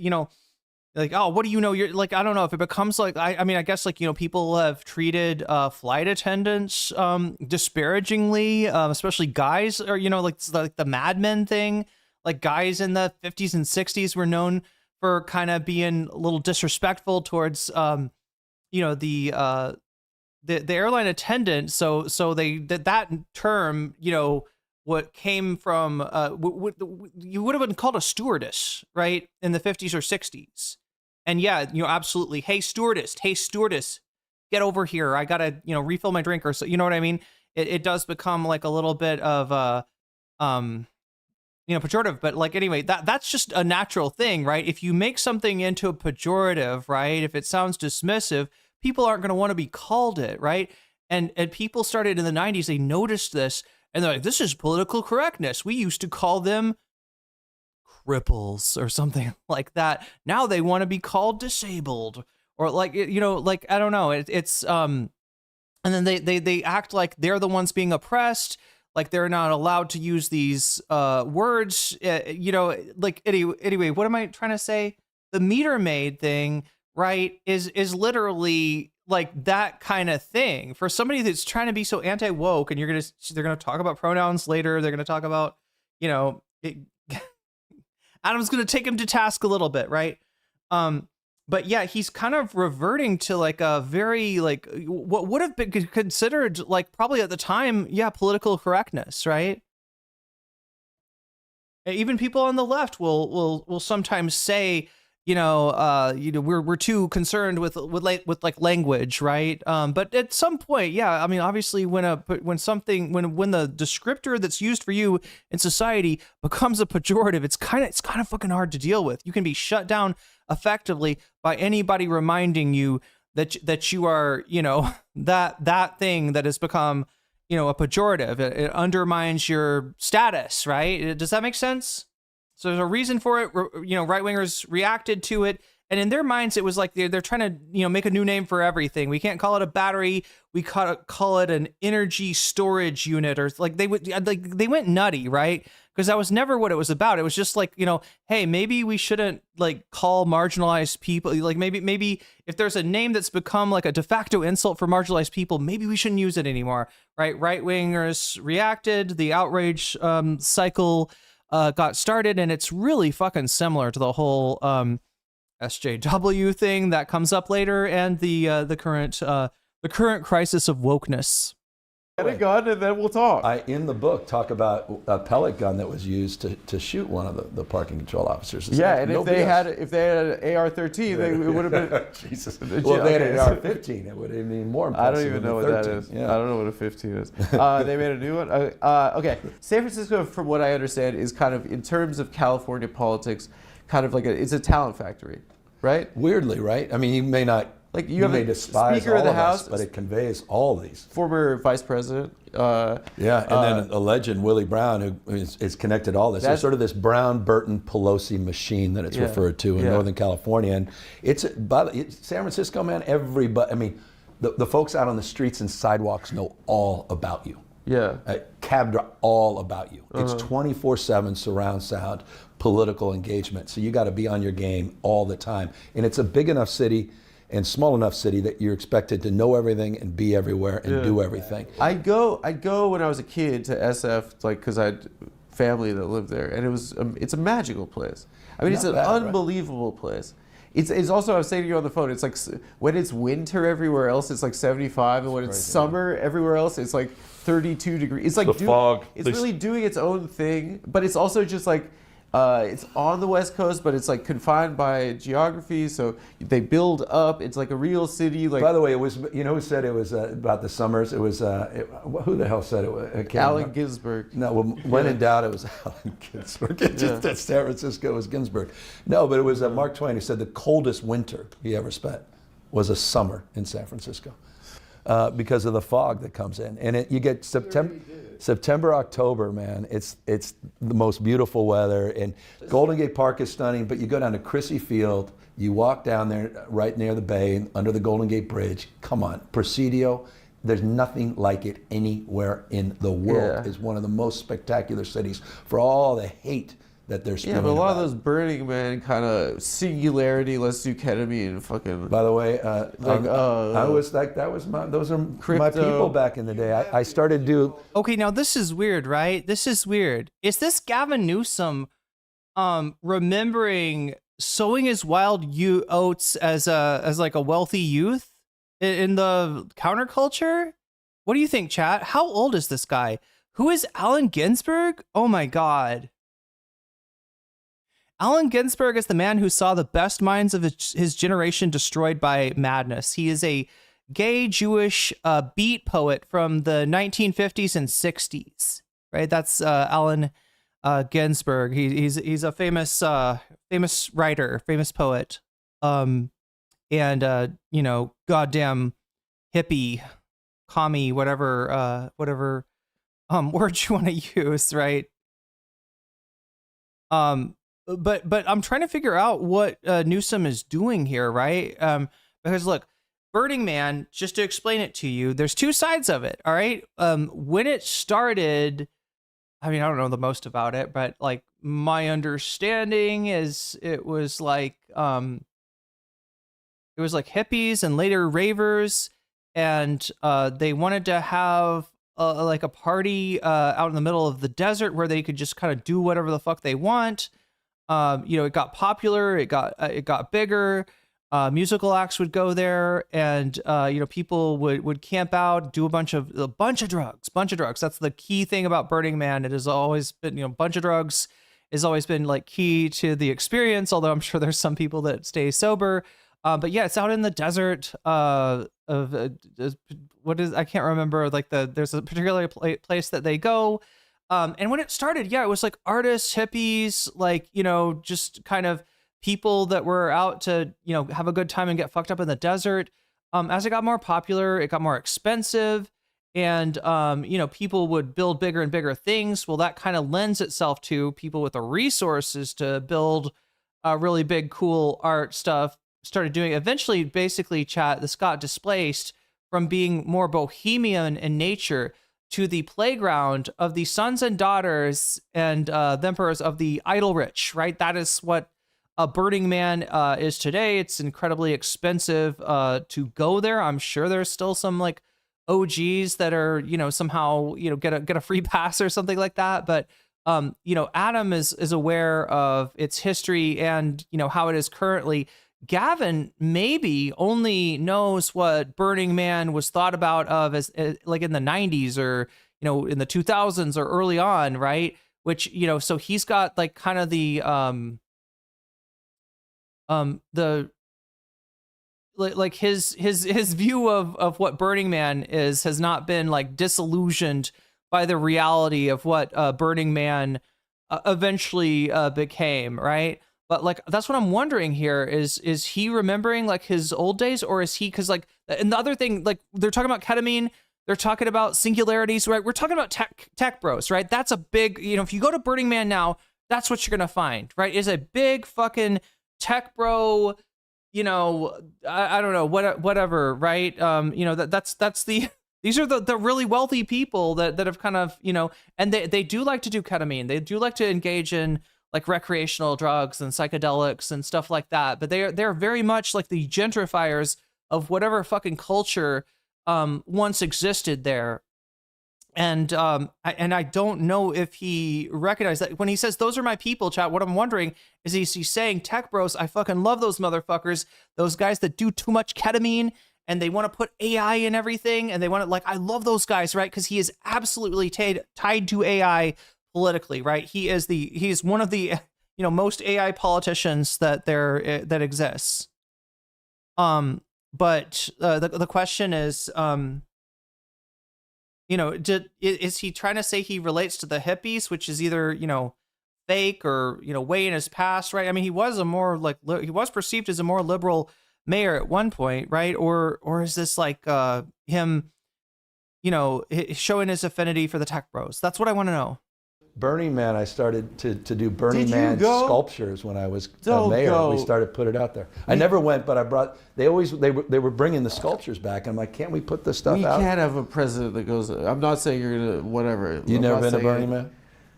[SPEAKER 2] like, oh, what do you know? You're like, I don't know if it becomes like, I mean, I guess like, people have treated flight attendants disparagingly, especially guys, or, like the Mad Men thing. Like guys in the 50s and 60s were known for kind of being a little disrespectful towards, the airline attendant. So that term, what came from, you would have been called a stewardess, right? In the 50s or 60s. And yeah, absolutely. Hey, stewardess, get over here. I gotta, refill my drink, or so, you know what I mean? It does become like a little bit of, pejorative, but like, anyway, that's just a natural thing, right? If you make something into a pejorative, right? If it sounds dismissive, people aren't going to want to be called it, right? And people started in the 90s, they noticed this, and they're like, this is political correctness. We used to call them cripples or something like that. Now they want to be called disabled, or like, like, I don't know. It's and then they act like they're the ones being oppressed, like they're not allowed to use these words, like, anyway, what am I trying to say? The meter maid thing, right, is literally like that kind of thing for somebody that's trying to be so anti-woke, and they're gonna talk about pronouns later. They're gonna talk about, Adam's gonna take him to task a little bit, right? But yeah, he's kind of reverting to like a very like what would have been considered like probably at the time, yeah, political correctness, right? Even people on the left will sometimes say, we're too concerned with like language, right? But at some point, yeah, I mean, obviously, when the descriptor that's used for you in society becomes a pejorative, it's kind of fucking hard to deal with. You can be shut down effectively by anybody reminding you that you are, that thing that has become, a pejorative. It undermines your status, right? Does that make sense? So there's a reason for it. Right wingers reacted to it, and in their minds, it was like they're trying to make a new name for everything. We can't call it a battery. We call it an energy storage unit, or like they went nutty, right? Because that was never what it was about. It was just like, hey, maybe we shouldn't like call marginalized people. Like maybe if there's a name that's become like a de facto insult for marginalized people, maybe we shouldn't use it anymore, right? Right wingers reacted. The outrage cycle got started, and it's really fucking similar to the whole SJW thing that comes up later, and the current crisis of wokeness.
[SPEAKER 7] Get a gun and then we'll talk.
[SPEAKER 4] I, in the book, talk about a pellet gun that was used to shoot one of the parking control officers.
[SPEAKER 7] Yeah, and if they had an AR-13, it would have been.
[SPEAKER 4] Jesus. Well, if they had an AR-15, it would have been more impressive.
[SPEAKER 7] I don't even know what that is. Yeah. I don't know what a 15 is. They made a new one. Okay, San Francisco, from what I understand, is kind of, in terms of California politics, kind of like it's a talent factory, right?
[SPEAKER 4] Weirdly, right? I mean, you may not. Like you may despise Speaker of the House, but it conveys all these.
[SPEAKER 7] Former Vice President.
[SPEAKER 4] And then a legend, Willie Brown, who is connected to all this. There's sort of this Brown, Burton, Pelosi machine that it's referred to in Northern California. And San Francisco, man, everybody, I mean, the folks out on the streets and sidewalks know all about you.
[SPEAKER 7] Yeah.
[SPEAKER 4] Cab drive, all about you. It's 24/7 surround sound, political engagement. So you got to be on your game all the time. And it's a big enough city and small enough city that you're expected to know everything and be everywhere and do everything.
[SPEAKER 7] I'd go when I was a kid to SF, like, because I had family that lived there, and it's a magical place. I mean, it's an unbelievable place. It's also, I was saying to you on the phone, it's like when it's winter everywhere else, it's like 75, and when it's summer everywhere else, it's like 32 degrees. It's like
[SPEAKER 9] fog.
[SPEAKER 7] It's really doing its own thing, but it's also just like. It's on the West Coast, but it's like confined by geography. So they build up. It's like a real city. Like,
[SPEAKER 4] by the way, it was, who said it was about the summers? It was who the hell said it was?
[SPEAKER 7] Allen Ginsberg.
[SPEAKER 4] No, when in doubt, it was Allen Ginsberg. It's just that San Francisco was Ginsberg. No, but it was Mark Twain who said the coldest winter he ever spent was a summer in San Francisco. Because of the fog that comes in, and you get September, October, man. It's the most beautiful weather, and Golden Gate Park is stunning. But you go down to Crissy Field, you walk down there right near the bay, under the Golden Gate Bridge. Come on, Presidio. There's nothing like it anywhere in the world. It's one of the most spectacular cities for all the hate that they're
[SPEAKER 7] Yeah,
[SPEAKER 4] spewing
[SPEAKER 7] but a lot of
[SPEAKER 4] about.
[SPEAKER 7] those Burning Man kind of Singularity, let's do ketamine, fucking.
[SPEAKER 4] By the way,
[SPEAKER 7] Like,
[SPEAKER 4] I was like, those are my
[SPEAKER 7] Crypto.
[SPEAKER 4] people back in the day. I started to
[SPEAKER 2] Okay, now this is weird, right? This is weird. Is this Gavin Newsom remembering sowing his wild oats as like a wealthy youth in the counterculture? What do you think, chat? How old is this guy? Who is Allen Ginsberg? Oh my god. Allen Ginsberg is the man who saw the best minds of his generation destroyed by madness. He is a gay Jewish beat poet from the 1950s and 60s, right? That's Allen Ginsberg. He's a famous writer, famous poet, and you know, goddamn hippie, commie, whatever word you want to use, right? But I'm trying to figure out what Newsom is doing here, right? Because look, Burning Man, just to explain it to you, there's two sides of it, all right? When it started, I mean, I don't know the most about it, but like my understanding is it was like hippies and later ravers, and they wanted to have like a party out in the middle of the desert where they could just kind of do whatever the fuck they want. You know, it got popular, it got bigger. Musical acts would go there, and you know, people would camp out, do a bunch of drugs. That's the key thing about Burning Man. It has always been, you know, bunch of drugs has always been like key to the experience. Although I'm sure there's some people that stay sober. But yeah, it's out in the desert of what is, I can't remember, like there's a particular place that they go. And when it started, yeah, it was like artists, hippies, like, you know, just kind of people that were out to, you know, have a good time and get fucked up in the desert. As it got more popular, it got more expensive, and you know, people would build bigger and bigger things. Well, that kind of lends itself to people with the resources to build really big, cool art stuff. Started doing eventually, basically, chat. This got displaced from being more bohemian in nature to the playground of the sons and daughters and the emperors of the idle rich, right? That is what a Burning Man is today. It's incredibly expensive to go there. I'm sure there's still some like OGs that are, you know, somehow, you know, get a free pass or something like that. But you know, Adam is aware of its history and, you know, how it is currently. Gavin maybe only knows what Burning Man was thought about of as like in the 90s or, you know, in the 2000s or early on, right? Which, you know, so he's got like kind of the like his view of what Burning Man is has not been like disillusioned by the reality of what Burning Man eventually became, right? But like, that's what I'm wondering here is he remembering like his old days, or is he, because like, and the other thing, like they're talking about ketamine, they're talking about singularities, right? We're talking about tech bros, right? That's a big, you know, if you go to Burning Man now, that's what you're going to find, right? Is a big fucking tech bro, you know, I don't know, whatever, right? You know, that's the, these are the really wealthy people that have kind of, you know, and they do like to do ketamine. They do like to engage in like recreational drugs and psychedelics and stuff like that. But they're very much like the gentrifiers of whatever fucking culture once existed there. And I don't know if he recognized that when he says those are my people, chat. What I'm wondering is he's saying tech bros, I fucking love those motherfuckers, those guys that do too much ketamine and they want to put AI in everything, and they want to, like, I love those guys, right? Because he is absolutely tied to AI politically, right? He's one of the, you know, most AI politicians that exists. But the question is, you know, is he trying to say he relates to the hippies, which is either, you know, fake or, you know, way in his past, right? I mean, he was he was perceived as a more liberal mayor at one point, right? Or is this like him, you know, showing his affinity for the tech bros? That's what I want to know.
[SPEAKER 4] Burning Man, I started to do Burning Man sculptures when I was mayor. We started put it out there. I never went, but I brought. They were bringing the sculptures back. I'm like, can't we put this stuff out?
[SPEAKER 7] We can't have a president that goes. I'm not saying you're gonna whatever.
[SPEAKER 4] You never been to Burning Man?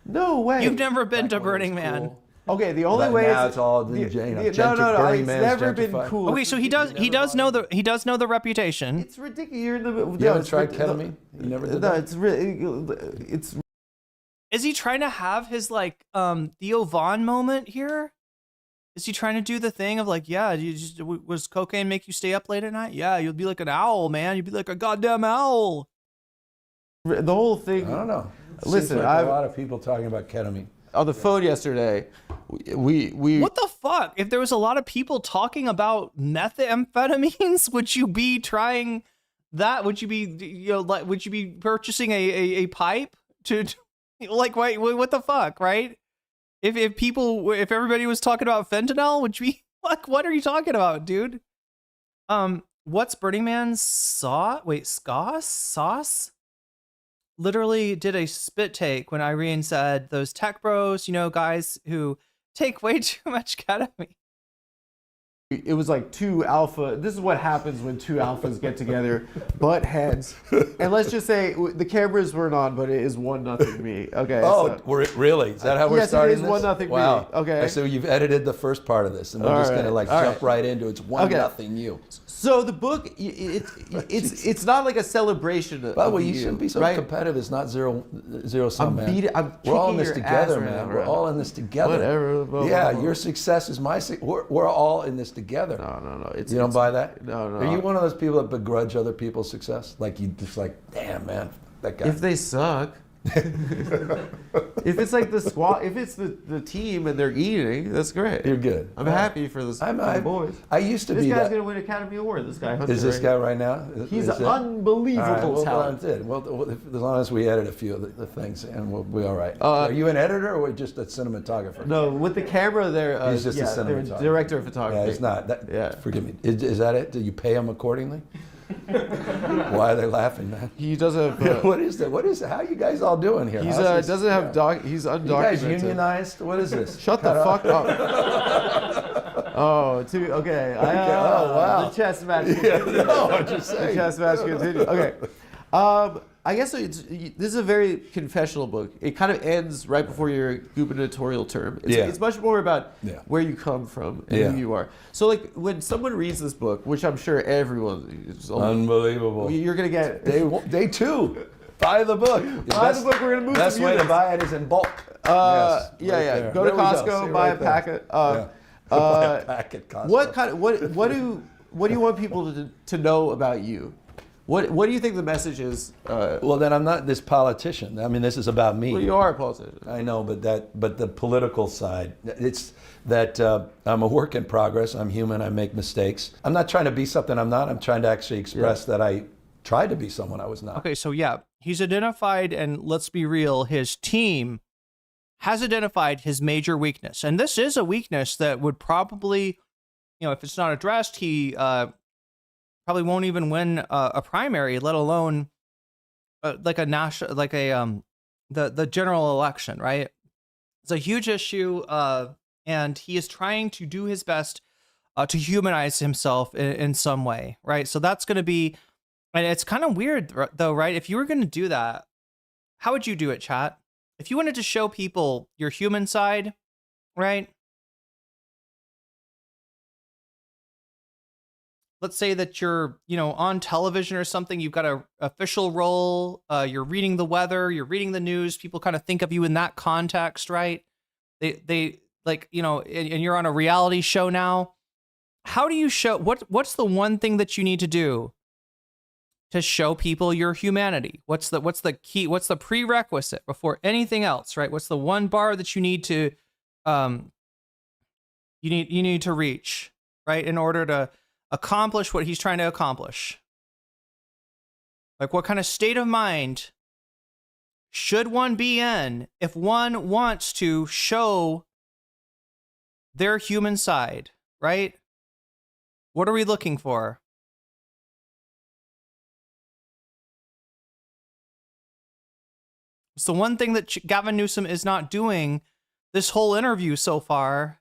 [SPEAKER 7] No way.
[SPEAKER 2] You've never been to Burning Man.
[SPEAKER 7] Okay, the only
[SPEAKER 4] But
[SPEAKER 7] way
[SPEAKER 4] now
[SPEAKER 7] is
[SPEAKER 4] it's all
[SPEAKER 7] no,
[SPEAKER 4] Burning
[SPEAKER 7] it's
[SPEAKER 4] Man's
[SPEAKER 7] never been
[SPEAKER 4] gentrified.
[SPEAKER 7] cool.
[SPEAKER 2] Okay, so he does know the reputation.
[SPEAKER 7] It's ridiculous. You're in the.
[SPEAKER 4] You haven't tried ketamine? You never did
[SPEAKER 7] No,
[SPEAKER 4] that?
[SPEAKER 7] it's really. It's
[SPEAKER 2] Is he trying to have his like Theo Vaughn moment here? Is he trying to do the thing of like, yeah, was cocaine make you stay up late at night? Yeah, you'll be like an owl, man. You'd be like a goddamn owl.
[SPEAKER 7] the whole thing.
[SPEAKER 4] I don't know. It
[SPEAKER 7] Listen,
[SPEAKER 4] seems like
[SPEAKER 7] I've-
[SPEAKER 4] a lot of people talking about ketamine.
[SPEAKER 7] On the phone yesterday, we
[SPEAKER 2] What the fuck? If there was a lot of people talking about methamphetamines, would you be trying that? Would you be would you be purchasing a pipe to like what the fuck, right? If everybody was talking about fentanyl, would you be like, what are you talking about, dude? What's Burning Man's sauce? Literally did a spit take when Irene said those tech bros, guys who take way too much ketamine.
[SPEAKER 7] It was like two alpha. This is what happens when two alphas get together, butt heads. And let's just say the cameras weren't on, but it is 1-0 me. Okay.
[SPEAKER 4] Oh,
[SPEAKER 7] so-
[SPEAKER 4] really? Is that how we're
[SPEAKER 7] Yes, it
[SPEAKER 4] starting
[SPEAKER 7] is
[SPEAKER 4] this?
[SPEAKER 7] 1-0 me.
[SPEAKER 4] Wow.
[SPEAKER 7] Okay.
[SPEAKER 4] So you've edited the first part of this, and we're
[SPEAKER 7] All
[SPEAKER 4] just
[SPEAKER 7] right.
[SPEAKER 4] gonna
[SPEAKER 7] All
[SPEAKER 4] jump right into it. It's 1-0 you.
[SPEAKER 7] So the book, it's not like a celebration.
[SPEAKER 4] By the
[SPEAKER 7] of
[SPEAKER 4] way, you
[SPEAKER 7] you,
[SPEAKER 4] shouldn't be so
[SPEAKER 7] right?
[SPEAKER 4] competitive. It's not zero sum, man.
[SPEAKER 7] I'm
[SPEAKER 4] We're all in
[SPEAKER 7] kicking
[SPEAKER 4] this
[SPEAKER 7] your
[SPEAKER 4] together,
[SPEAKER 7] ass right
[SPEAKER 4] man.
[SPEAKER 7] now,
[SPEAKER 4] We're
[SPEAKER 7] right?
[SPEAKER 4] all in this together.
[SPEAKER 7] Whatever, blah,
[SPEAKER 4] yeah,
[SPEAKER 7] blah, blah.
[SPEAKER 4] your success is my success. We're all in this together.
[SPEAKER 7] No.
[SPEAKER 4] You don't buy that?
[SPEAKER 7] No.
[SPEAKER 4] Are you one of those people that begrudge other people's success? Like you just like, damn, man, that guy.
[SPEAKER 7] If they suck. If it's like the squad, if it's the team and they're eating, that's great.
[SPEAKER 4] You're good.
[SPEAKER 7] I'm happy for the boys.
[SPEAKER 4] I used to
[SPEAKER 7] This
[SPEAKER 4] be
[SPEAKER 7] guy's
[SPEAKER 4] that.
[SPEAKER 7] gonna win Academy Award. This guy. Hunter,
[SPEAKER 4] Is this
[SPEAKER 7] right
[SPEAKER 4] guy
[SPEAKER 7] here.
[SPEAKER 4] right now?
[SPEAKER 7] He's
[SPEAKER 4] Is
[SPEAKER 7] an
[SPEAKER 4] it?
[SPEAKER 7] unbelievable
[SPEAKER 4] All right, well,
[SPEAKER 7] talent.
[SPEAKER 4] that's it. Well, as long as we edit a few of the things, and we'll be all right. Are you an editor or just a cinematographer?
[SPEAKER 7] No, with the camera there.
[SPEAKER 4] He's just a
[SPEAKER 7] they're
[SPEAKER 4] cinematographer.
[SPEAKER 7] director of photography.
[SPEAKER 4] Yeah, it's not.
[SPEAKER 7] Yeah.
[SPEAKER 4] Forgive me. Is that it? Do you pay him accordingly? Why are they laughing, man?
[SPEAKER 7] He does have.
[SPEAKER 4] What is that? How are you guys all doing here?
[SPEAKER 7] He's
[SPEAKER 4] How's this?
[SPEAKER 7] doesn't have He's
[SPEAKER 4] You guys
[SPEAKER 7] undocumented.
[SPEAKER 4] unionized? What is this?
[SPEAKER 7] Shut the fuck up. Okay.
[SPEAKER 4] Oh, wow.
[SPEAKER 7] The chess match.
[SPEAKER 4] No, I'm just
[SPEAKER 7] The
[SPEAKER 4] saying.
[SPEAKER 7] chess match continues. Okay. I guess this is a very confessional book. It kind of ends right before your gubernatorial term. It's much more about where you come from and who you are. So, like, when someone reads this book, which I'm sure everyone is
[SPEAKER 4] Unbelievable.
[SPEAKER 7] you're gonna get
[SPEAKER 4] Day 2. Buy the book.
[SPEAKER 7] Buy the book. We're gonna move
[SPEAKER 4] Best
[SPEAKER 7] to
[SPEAKER 4] way to
[SPEAKER 7] units.
[SPEAKER 4] buy it is in bulk. Yes,
[SPEAKER 7] Yeah.
[SPEAKER 4] there.
[SPEAKER 7] Go to
[SPEAKER 4] There we
[SPEAKER 7] Costco,
[SPEAKER 4] See
[SPEAKER 7] buy
[SPEAKER 4] right
[SPEAKER 7] a
[SPEAKER 4] there.
[SPEAKER 7] packet.
[SPEAKER 4] Buy a packet. Costco.
[SPEAKER 7] What do you want people to know about you? What do you think the message is?
[SPEAKER 4] Well, then I'm not this politician. I mean, this is about me.
[SPEAKER 7] Well, you are a politician.
[SPEAKER 4] I know, but the political side, it's that I'm a work in progress. I'm human. I make mistakes. I'm not trying to be something I'm not. I'm trying to actually express that I tried to be someone I was not.
[SPEAKER 2] Okay, so yeah, he's identified, and let's be real, his team has identified his major weakness. And this is a weakness that would probably, if it's not addressed, he probably won't even win a primary, let alone the general election, right? It's a huge issue, and he is trying to do his best to humanize himself in some way, right? So that's going to be, and it's kind of weird though, right? If you were going to do that, how would you do it, chat? If you wanted to show people your human side, right? Let's say that you're, on television or something, you've got an official role, you're reading the weather, you're reading the news, people kind of think of you in that context, right? They like, and you're on a reality show now. How do you show, what's the one thing that you need to do to show people your humanity? What's the key, what's the prerequisite before anything else, right? What's the one bar that you need to, you need to reach, right? In order to accomplish what he's trying to accomplish. Like, what kind of state of mind should one be in if one wants to show their human side, right? What are we looking for? It's the one thing that Gavin Newsom is not doing this whole interview so far.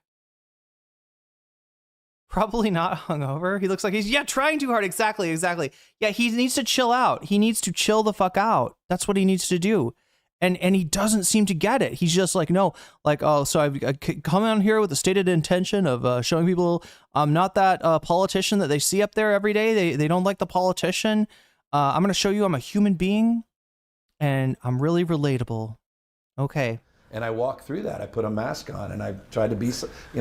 [SPEAKER 2] Probably not hungover. He looks like he's, trying too hard. Exactly. Yeah, he needs to chill out. He needs to chill the fuck out. That's what he needs to do. And he doesn't seem to get it. He's just like, no, like, oh, so I come on here with the stated intention of showing people I'm not that politician that they see up there every day. They don't like the politician. I'm going to show you I'm a human being and I'm really relatable. Okay.
[SPEAKER 4] And I walked through that. I put a mask on and I tried to be,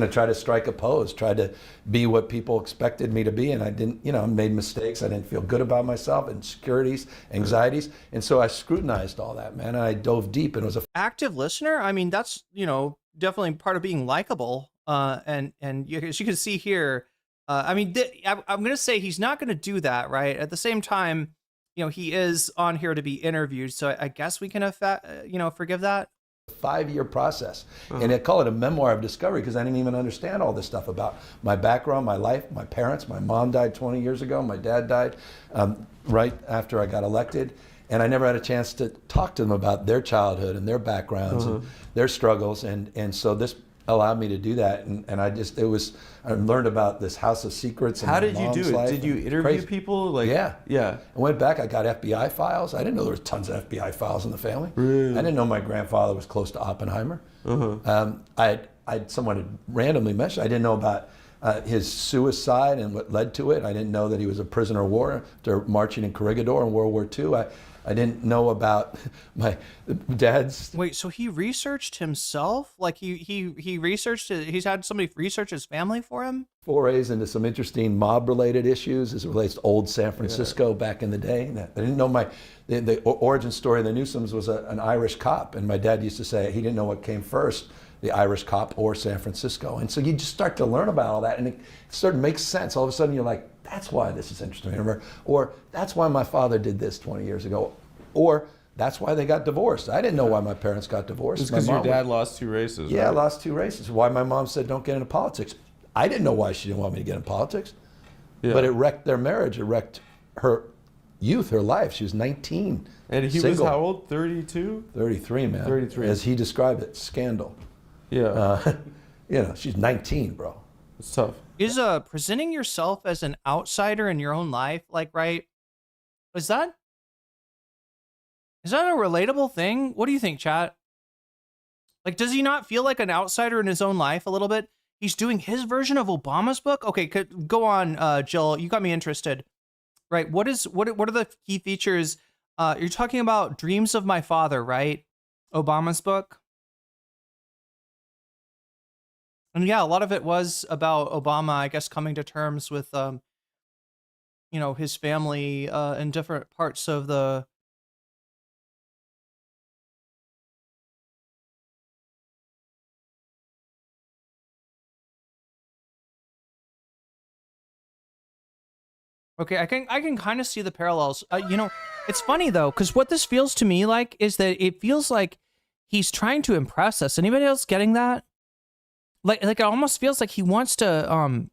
[SPEAKER 4] try to strike a pose, tried to be what people expected me to be. And I didn't, I made mistakes. I didn't feel good about myself, insecurities, anxieties. And so I scrutinized all that, man. And I dove deep and it was a
[SPEAKER 2] active listener. I mean, that's, definitely part of being likable. And as you can see here, I'm going to say he's not going to do that, right? At the same time, he is on here to be interviewed. So I guess we can, forgive that.
[SPEAKER 4] 5-year process. And I call it a memoir of discovery because I didn't even understand all this stuff about my background, my life, my parents. My mom died 20 years ago. My dad died right after I got elected. And I never had a chance to talk to them about their childhood and their backgrounds and their struggles. And so this allowed me to do that. And I learned about this house of secrets.
[SPEAKER 7] How did you do it? Did you interview people?
[SPEAKER 4] Yeah.
[SPEAKER 7] Yeah.
[SPEAKER 4] I went back, I got FBI files. I didn't know there was tons of FBI files in the family.
[SPEAKER 7] Really?
[SPEAKER 4] I didn't know my grandfather was close to Oppenheimer. Someone had randomly mentioned, I didn't know about his suicide and what led to it. I didn't know that he was a prisoner of war after marching in Corregidor in World War II. I didn't know about my dad's.
[SPEAKER 2] Wait, so he researched himself? Like he researched it, he's had somebody research his family for him?
[SPEAKER 4] Forays into some interesting mob-related issues as it relates to old San Francisco back in the day. I didn't know the origin story of the Newsoms was an Irish cop, and my dad used to say he didn't know what came first, the Irish cop or San Francisco. And so you just start to learn about all that, and it started to make sense. All of a sudden you're like, that's why this is interesting. Or that's why my father did this 20 years ago. Or that's why they got divorced. I didn't know why my parents got divorced.
[SPEAKER 7] It's because your dad lost 2 races.
[SPEAKER 4] Yeah,
[SPEAKER 7] right?
[SPEAKER 4] I lost 2 races. Why my mom said don't get into politics. I didn't know why she didn't want me to get in politics. Yeah. But it wrecked their marriage. It wrecked her youth, her life. She was 19.
[SPEAKER 7] And he
[SPEAKER 4] single.
[SPEAKER 7] was how old? 32?
[SPEAKER 4] 33, man.
[SPEAKER 7] 33.
[SPEAKER 4] As he described it, scandal.
[SPEAKER 7] Yeah.
[SPEAKER 4] She's 19, bro.
[SPEAKER 7] It's tough.
[SPEAKER 2] Is presenting yourself as an outsider in your own life, like, right? Is that a relatable thing? What do you think, chat? Like, does he not feel like an outsider in his own life a little bit? He's doing his version of Obama's book. Okay, go on, Jill. You got me interested. Right? What are the key features? You're talking about Dreams of My Father, right? Obama's book. And yeah, a lot of it was about Obama, I guess, coming to terms with, his family in different parts of the. Okay, I can kind of see the parallels. It's funny though, because what this feels to me like is that it feels like he's trying to impress us. Anybody else getting that? Like it almost feels like he wants to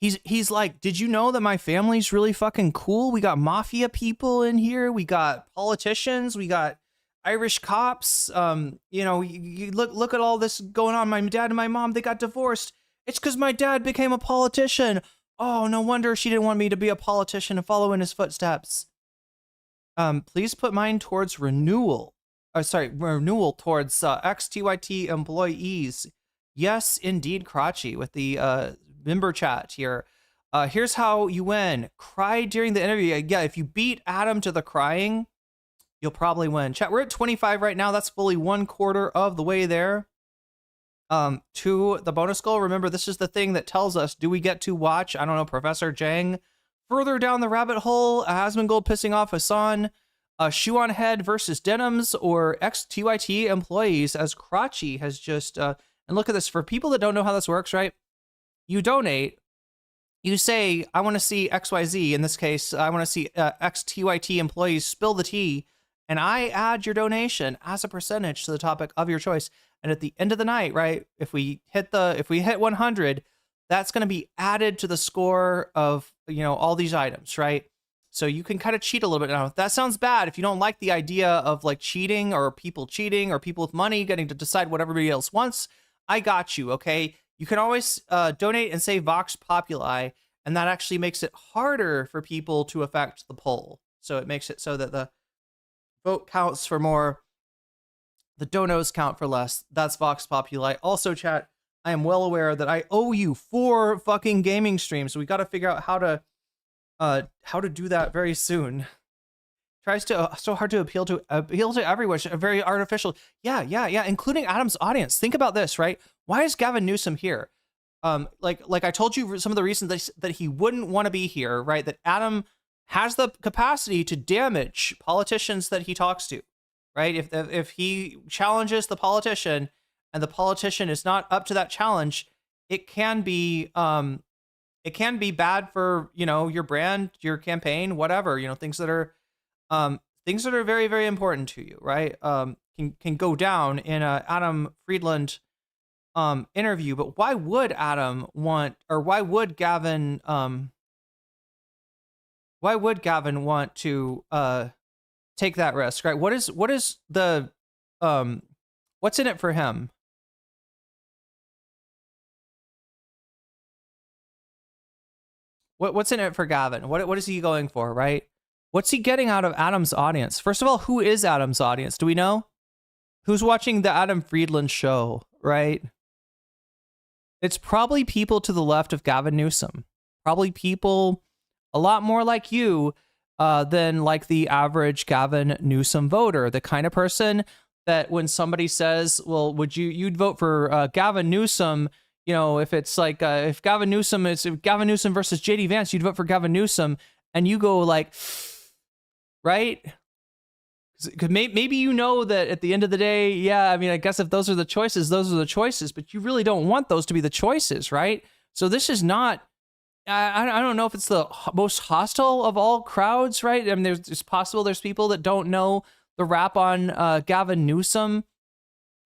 [SPEAKER 2] he's like, did you know that my family's really fucking cool? We got mafia people in here, we got politicians, we got Irish cops. You look at all this going on. My dad and my mom, they got divorced. It's because my dad became a politician. Oh, no wonder she didn't want me to be a politician and follow in his footsteps. Please put mine towards renewal towards XTYT employees. Yes, indeed, Crotchy, with the member chat here. Here's how you win. Cry during the interview. Yeah, if you beat Adam to the crying, you'll probably win. Chat, we're at 25 right now. That's fully 1/4 of the way there. To the bonus goal. Remember, this is the thing that tells us, do we get to watch, I don't know, Professor Jang further down the rabbit hole? Asmongold pissing off Hassan, Shoe on Head versus Denims, or XTYT employees, as Crotchy has just, and look at this, for people that don't know how this works, right? You donate, you say, I want to see XYZ, in this case, I want to see XTYT employees spill the tea, and I add your donation as a percentage to the topic of your choice. And at the end of the night, right, if we hit 100, that's going to be added to the score of, all these items, right? So you can kind of cheat a little bit. Now, if that sounds bad, if you don't like the idea of like cheating or people with money getting to decide what everybody else wants, I got you, okay? You can always donate and say Vox Populi, and that actually makes it harder for people to affect the poll. So it makes it so that the vote counts for more The donos count for less. That's Vox Populi. Also, chat, I am well aware that I owe you 4 fucking gaming streams. So we got to figure out how to do that very soon. Tries to so hard to appeal to everyone. Very artificial. Yeah, including Adam's audience. Think about this, right? Why is Gavin Newsom here? Like I told you some of the reasons that he wouldn't want to be here, right? That Adam has the capacity to damage politicians that he talks to, right? If he challenges the politician and the politician is not up to that challenge, it can be bad for, you know, your brand, your campaign, whatever, you know, things that are very, very important to you, right? Can go down in a Adam Friedland interview. But why would Adam want, or why would Gavin want to take that risk, right? What is the what's in it for him? What's in it for Gavin? What is he going for, right? What's he getting out of Adam's audience? First of all, who is Adam's audience? Do we know? Who's watching the Adam Friedland show, right? It's probably people to the left of Gavin Newsom. Probably people a lot more like you than like the average Gavin Newsom voter. The kind of person that when somebody says, well, you'd vote for Gavin Newsom, you know, if it's like if Gavin Newsom versus JD Vance, you'd vote for Gavin Newsom, and you go like, right? Because maybe you know that at the end of the day, yeah, I mean, I guess if those are the choices, those are the choices, but you really don't want those to be the choices, right? So this is not, I don't know if it's the most hostile of all crowds, right? I mean, it's possible there's people that don't know the rap on Gavin Newsom,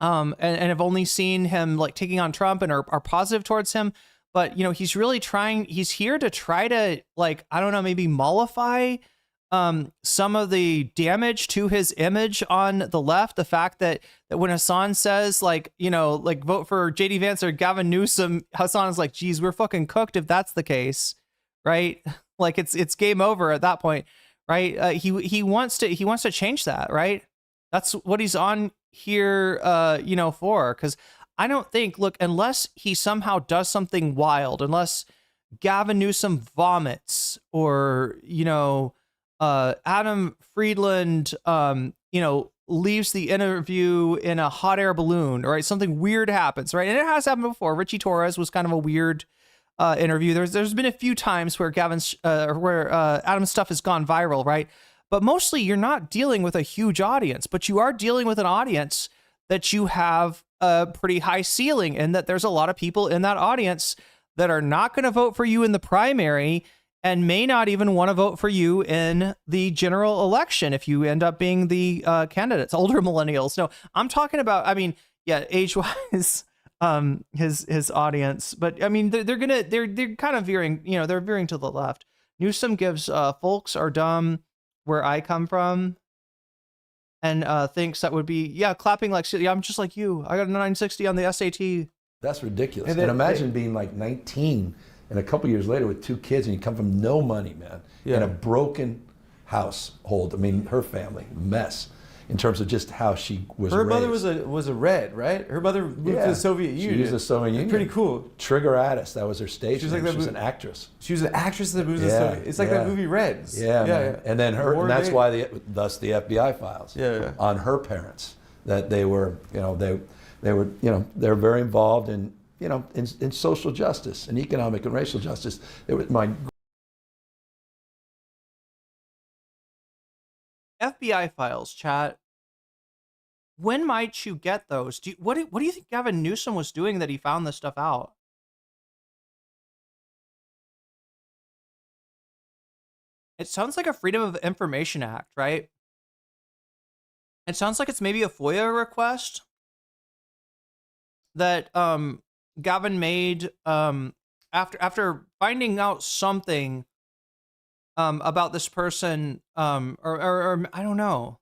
[SPEAKER 2] and have only seen him like taking on Trump and are positive towards him. But, you know, he's here to try to, like, I don't know, maybe mollify some of the damage to his image on the left. The fact that when Hassan says, like, you know, like, vote for JD Vance or Gavin Newsom, Hassan is like, geez, we're fucking cooked if that's the case, right? Like, it's game over at that point, right? He wants to change that, right? That's what he's on here, you know, for. Because I don't think, look, unless he somehow does something wild, unless Gavin Newsom vomits, or, you know, Adam Friedland, you know, leaves the interview in a hot air balloon, right? Something weird happens, right? And it has happened before. Richie Torres was kind of a weird interview. There's been a few times where Adam's stuff has gone viral, right? But mostly you're not dealing with a huge audience, but you are dealing with an audience that you have a pretty high ceiling, and that there's a lot of people in that audience that are not going to vote for you in the primary and may not even want to vote for you in the general election if you end up being the candidates. Older millennials. No, I'm talking about, I mean, yeah, age-wise, his audience, but I mean, they're kind of veering, you know, they're veering to the left. Newsom gives folks are dumb where I come from, and thinks that would be, yeah, clapping like, yeah, I'm just like you. I got a 960 on the SAT.
[SPEAKER 4] That's ridiculous. And imagine being like 19 and a couple years later with 2 kids, and you come from no money, man, in a broken household. I mean, her family, mess, in terms of just how she was
[SPEAKER 7] Her
[SPEAKER 4] raised.
[SPEAKER 7] mother was a Red, right? Her mother moved to the Soviet Union.
[SPEAKER 4] She was the Soviet Union.
[SPEAKER 7] Pretty cool.
[SPEAKER 4] Trigger Addis, that was her stage name.
[SPEAKER 7] Like
[SPEAKER 4] she was an actress.
[SPEAKER 7] She was an actress that moved to the Soviet. It's like that movie Reds.
[SPEAKER 4] Yeah. And then and that's why thus the FBI files on her parents, that they were, you know, they were, you know, they're very involved in, you know, in social justice and economic and racial justice. It was
[SPEAKER 2] FBI files, chat. When might you get those? What do you think Gavin Newsom was doing that he found this stuff out? It sounds like a Freedom of Information Act, right? It sounds like it's maybe a FOIA request that Gavin made after finding out something about this person, or I don't know.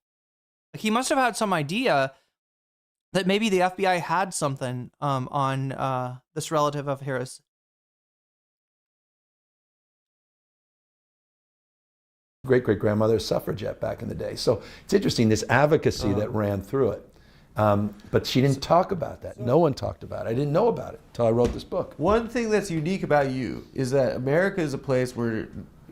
[SPEAKER 2] Like, he must have had some idea that maybe the FBI had something on this relative of his.
[SPEAKER 4] great-great-grandmother suffragette back in the day. So it's interesting, this advocacy that ran through it. But she didn't talk about that. No one talked about it. I didn't know about it until I wrote this book.
[SPEAKER 7] One thing that's unique about you is that America is a place where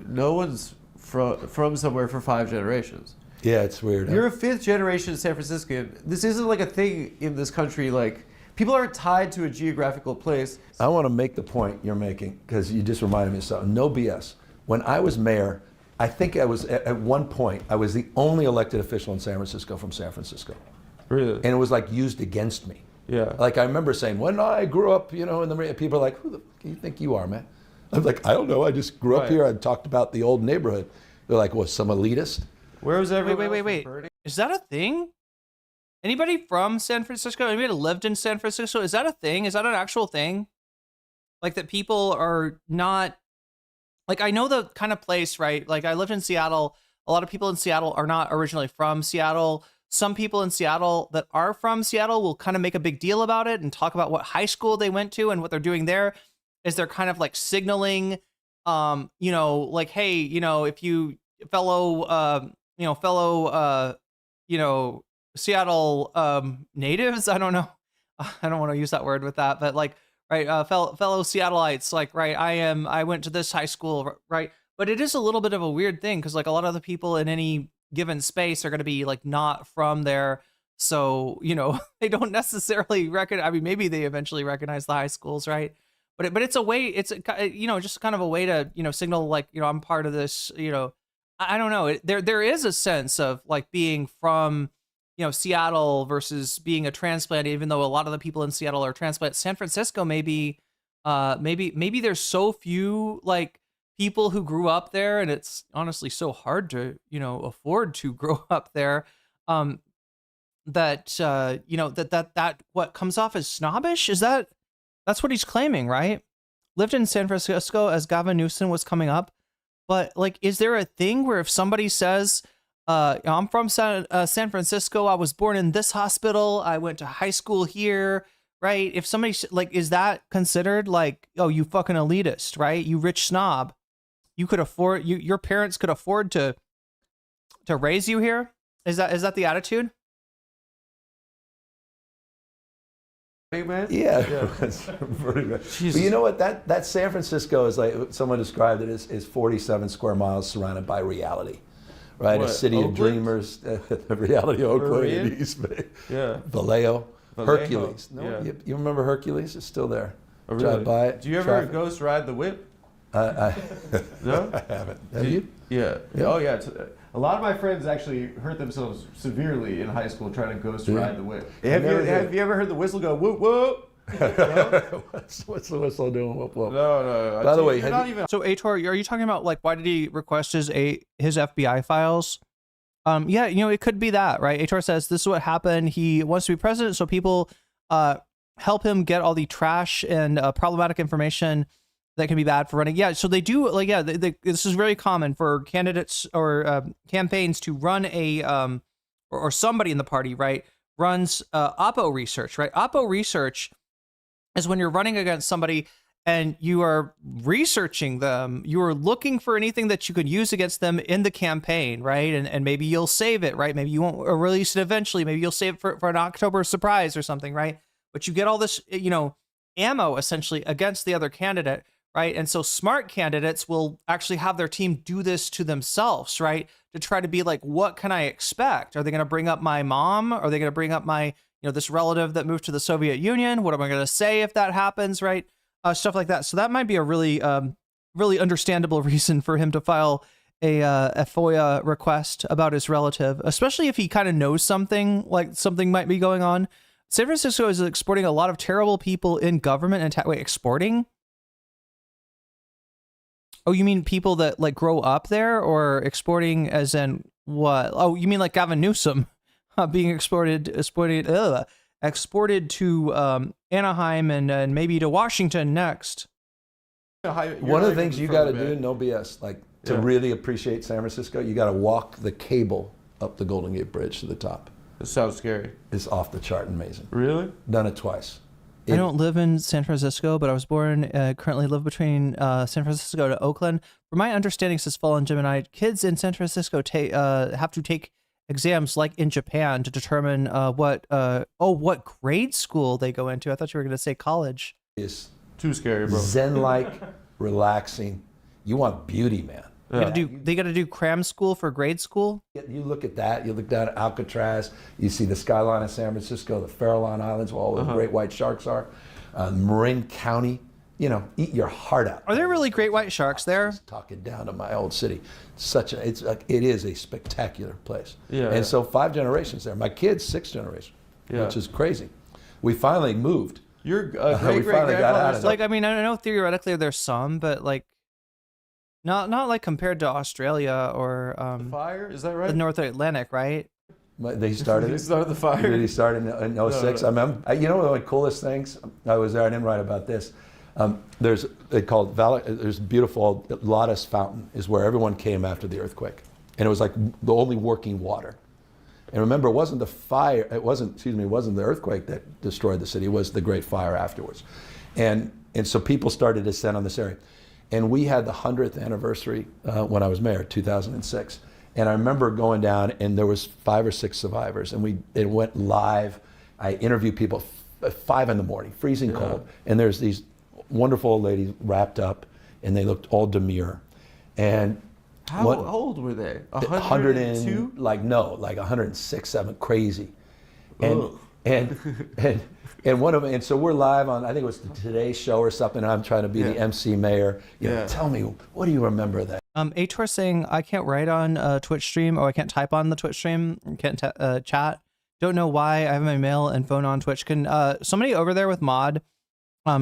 [SPEAKER 7] no one's from somewhere for 5 generations.
[SPEAKER 4] Yeah, it's weird.
[SPEAKER 7] You're a 5th generation San Franciscan. This isn't like a thing in this country. Like, people aren't tied to a geographical place.
[SPEAKER 4] I want to make the point you're making because you just reminded me of something. No BS. When I was mayor, I think I was at one point I was the only elected official in San Francisco from San Francisco,
[SPEAKER 7] Really?
[SPEAKER 4] and it was like used against me.
[SPEAKER 7] Yeah.
[SPEAKER 4] Like I remember saying, when I grew up, in the people are like, who the fuck do you think you are, man? I'm like, I don't know. I just grew up
[SPEAKER 7] Right.
[SPEAKER 4] here. I talked about the old neighborhood. They're like, what, some elitist?
[SPEAKER 7] Where was everyone?
[SPEAKER 2] Wait. Is that a thing? Anybody from San Francisco? Anybody that lived in San Francisco? Is that a thing? Is that an actual thing? Like that people are not, like I know the kind of place, right? Like I lived in Seattle. A lot of people in Seattle are not originally from Seattle. Some people in Seattle that are from Seattle will kind of make a big deal about it and talk about what high school they went to and what they're doing there. Is they're kind of like signaling, like, hey, if you fellow Seattle natives, I don't know. I don't want to use that word with that, but like, right, fellow Seattleites, like, right, I went to this high school, right? But it is a little bit of a weird thing because like a lot of the people in any given space are going to be like not from there. So, they don't necessarily recognize, I mean, maybe they eventually recognize the high schools, right? But it's a way, it's just kind of a way to signal like I'm part of this. I don't know. There is a sense of like being from Seattle versus being a transplant. Even though a lot of the people in Seattle are transplants, San Francisco maybe there's so few like people who grew up there, and it's honestly so hard to afford to grow up there. That what comes off as snobbish is that. That's what he's claiming, right? Lived in San Francisco as Gavin Newsom was coming up. But, like, is there a thing where if somebody says, I'm from San Francisco, I was born in this hospital, I went to high school here, right? If somebody, like, is that considered, like, oh, you fucking elitist, right? You rich snob. You could afford, your parents could afford to raise you here? Is that the attitude?
[SPEAKER 4] Man? Yeah. Pretty bad. But you know what? That San Francisco is like, someone described it as 47 square miles surrounded by reality, right?
[SPEAKER 7] What,
[SPEAKER 4] a city
[SPEAKER 7] Oakland?
[SPEAKER 4] of dreamers, the reality of Oakland and East Bay.
[SPEAKER 7] Yeah.
[SPEAKER 4] Vallejo. Hercules. No,
[SPEAKER 7] Yeah.
[SPEAKER 4] you remember Hercules? It's still there.
[SPEAKER 7] Oh, really?
[SPEAKER 4] Drive by it.
[SPEAKER 7] Do you ever ghost ride the whip?
[SPEAKER 4] No?
[SPEAKER 7] No?
[SPEAKER 4] I haven't. Have you?
[SPEAKER 7] Yeah.
[SPEAKER 4] Yeah.
[SPEAKER 7] Oh, yeah. A lot of my friends actually hurt themselves severely in high school trying to ghost ride the whip. Have you ever heard the whistle go whoop whoop? No?
[SPEAKER 4] What's the whistle doing? Whoop, whoop.
[SPEAKER 7] No.
[SPEAKER 4] By the way,
[SPEAKER 7] you're not even.
[SPEAKER 2] So Ator, are you talking about like why did he request his FBI files? Yeah, it could be that, right? Ator says this is what happened. He wants to be president, so people help him get all the trash and problematic information that can be bad for running. Yeah, so they do like this is very common for candidates or campaigns to run a or somebody in the party, right, runs oppo research, right? Oppo research is when you're running against somebody and you are researching them, you are looking for anything that you could use against them in the campaign, right? And maybe you'll save it, right? Maybe you won't release it eventually. Maybe you'll save it for an October surprise or something, right? But you get all this, ammo essentially against the other candidate, right? And so smart candidates will actually have their team do this to themselves, right? To try to be like, what can I expect? Are they going to bring up my mom? Are they going to bring up my, this relative that moved to the Soviet Union? What am I going to say if that happens, right? Stuff like that. So that might be a really, really understandable reason for him to file a FOIA request about his relative, especially if he kind of knows something, like something might be going on. San Francisco is exporting a lot of terrible people in government and exporting? Oh, you mean people that like grow up there, or exporting as in what? Oh, you mean like Gavin Newsom being exported to Anaheim and maybe to Washington next.
[SPEAKER 4] One of the things you got to do, no BS, like to really appreciate San Francisco, you got to walk the cable up the Golden Gate Bridge to the top.
[SPEAKER 7] It sounds scary.
[SPEAKER 4] It's off the chart amazing.
[SPEAKER 7] Really?
[SPEAKER 4] Done it twice.
[SPEAKER 2] I don't live in San Francisco, but I was born, currently live between San Francisco to Oakland. From my understanding, says Fallen Gemini, kids in San Francisco have to take exams like in Japan to determine what grade school they go into. I thought you were going to say college.
[SPEAKER 4] Is
[SPEAKER 7] Too scary, bro.
[SPEAKER 4] Zen-like, relaxing. You want beauty, man.
[SPEAKER 2] They got to do cram school for grade school.
[SPEAKER 4] You look at that. You look down at Alcatraz. You see the skyline of San Francisco, the Farallon Islands, where all the great white sharks are. Marin County. You know, eat your heart out.
[SPEAKER 2] Are there really great white sharks there?
[SPEAKER 4] Just talking down to my old city. It is a spectacular place.
[SPEAKER 7] Yeah.
[SPEAKER 4] And so 5 generations there. My kids, 6 generations, which is crazy. We finally moved.
[SPEAKER 7] Your
[SPEAKER 4] We
[SPEAKER 7] great
[SPEAKER 4] finally got out
[SPEAKER 7] grandfather's
[SPEAKER 4] of
[SPEAKER 2] Like, I mean, I know theoretically there's some, but like, not like compared to Australia or
[SPEAKER 7] fire, is that right?
[SPEAKER 2] the North Atlantic, right?
[SPEAKER 4] They started
[SPEAKER 7] He
[SPEAKER 4] it.
[SPEAKER 7] started the fire.
[SPEAKER 4] Did he start in 06?
[SPEAKER 7] No.
[SPEAKER 4] I remember. You know one of the coolest things? I was there. I didn't write about this. There's a beautiful Lotus Fountain is where everyone came after the earthquake, and it was like the only working water. And remember, it wasn't the fire. It wasn't the earthquake that destroyed the city. It was the Great Fire afterwards, and so people started to descend on this area. And we had the 100th anniversary when I was mayor, 2006. And I remember going down, and there was 5 or 6 survivors, and it went live. I interviewed people at 5 in the morning, freezing cold, and there's these wonderful old ladies wrapped up, and they looked all demure. And
[SPEAKER 7] How old were they? 102?
[SPEAKER 4] 106, 7, crazy. And one of them, and so we're live on, I think it was the Today Show or something, and I'm trying to be the MC mayor. You know, tell me, what do you remember of that?
[SPEAKER 2] Ator saying, I can't write on a Twitch stream, or I can't type on the Twitch stream, can't chat. Don't know why. I have my mail and phone on Twitch. Can somebody over there with mod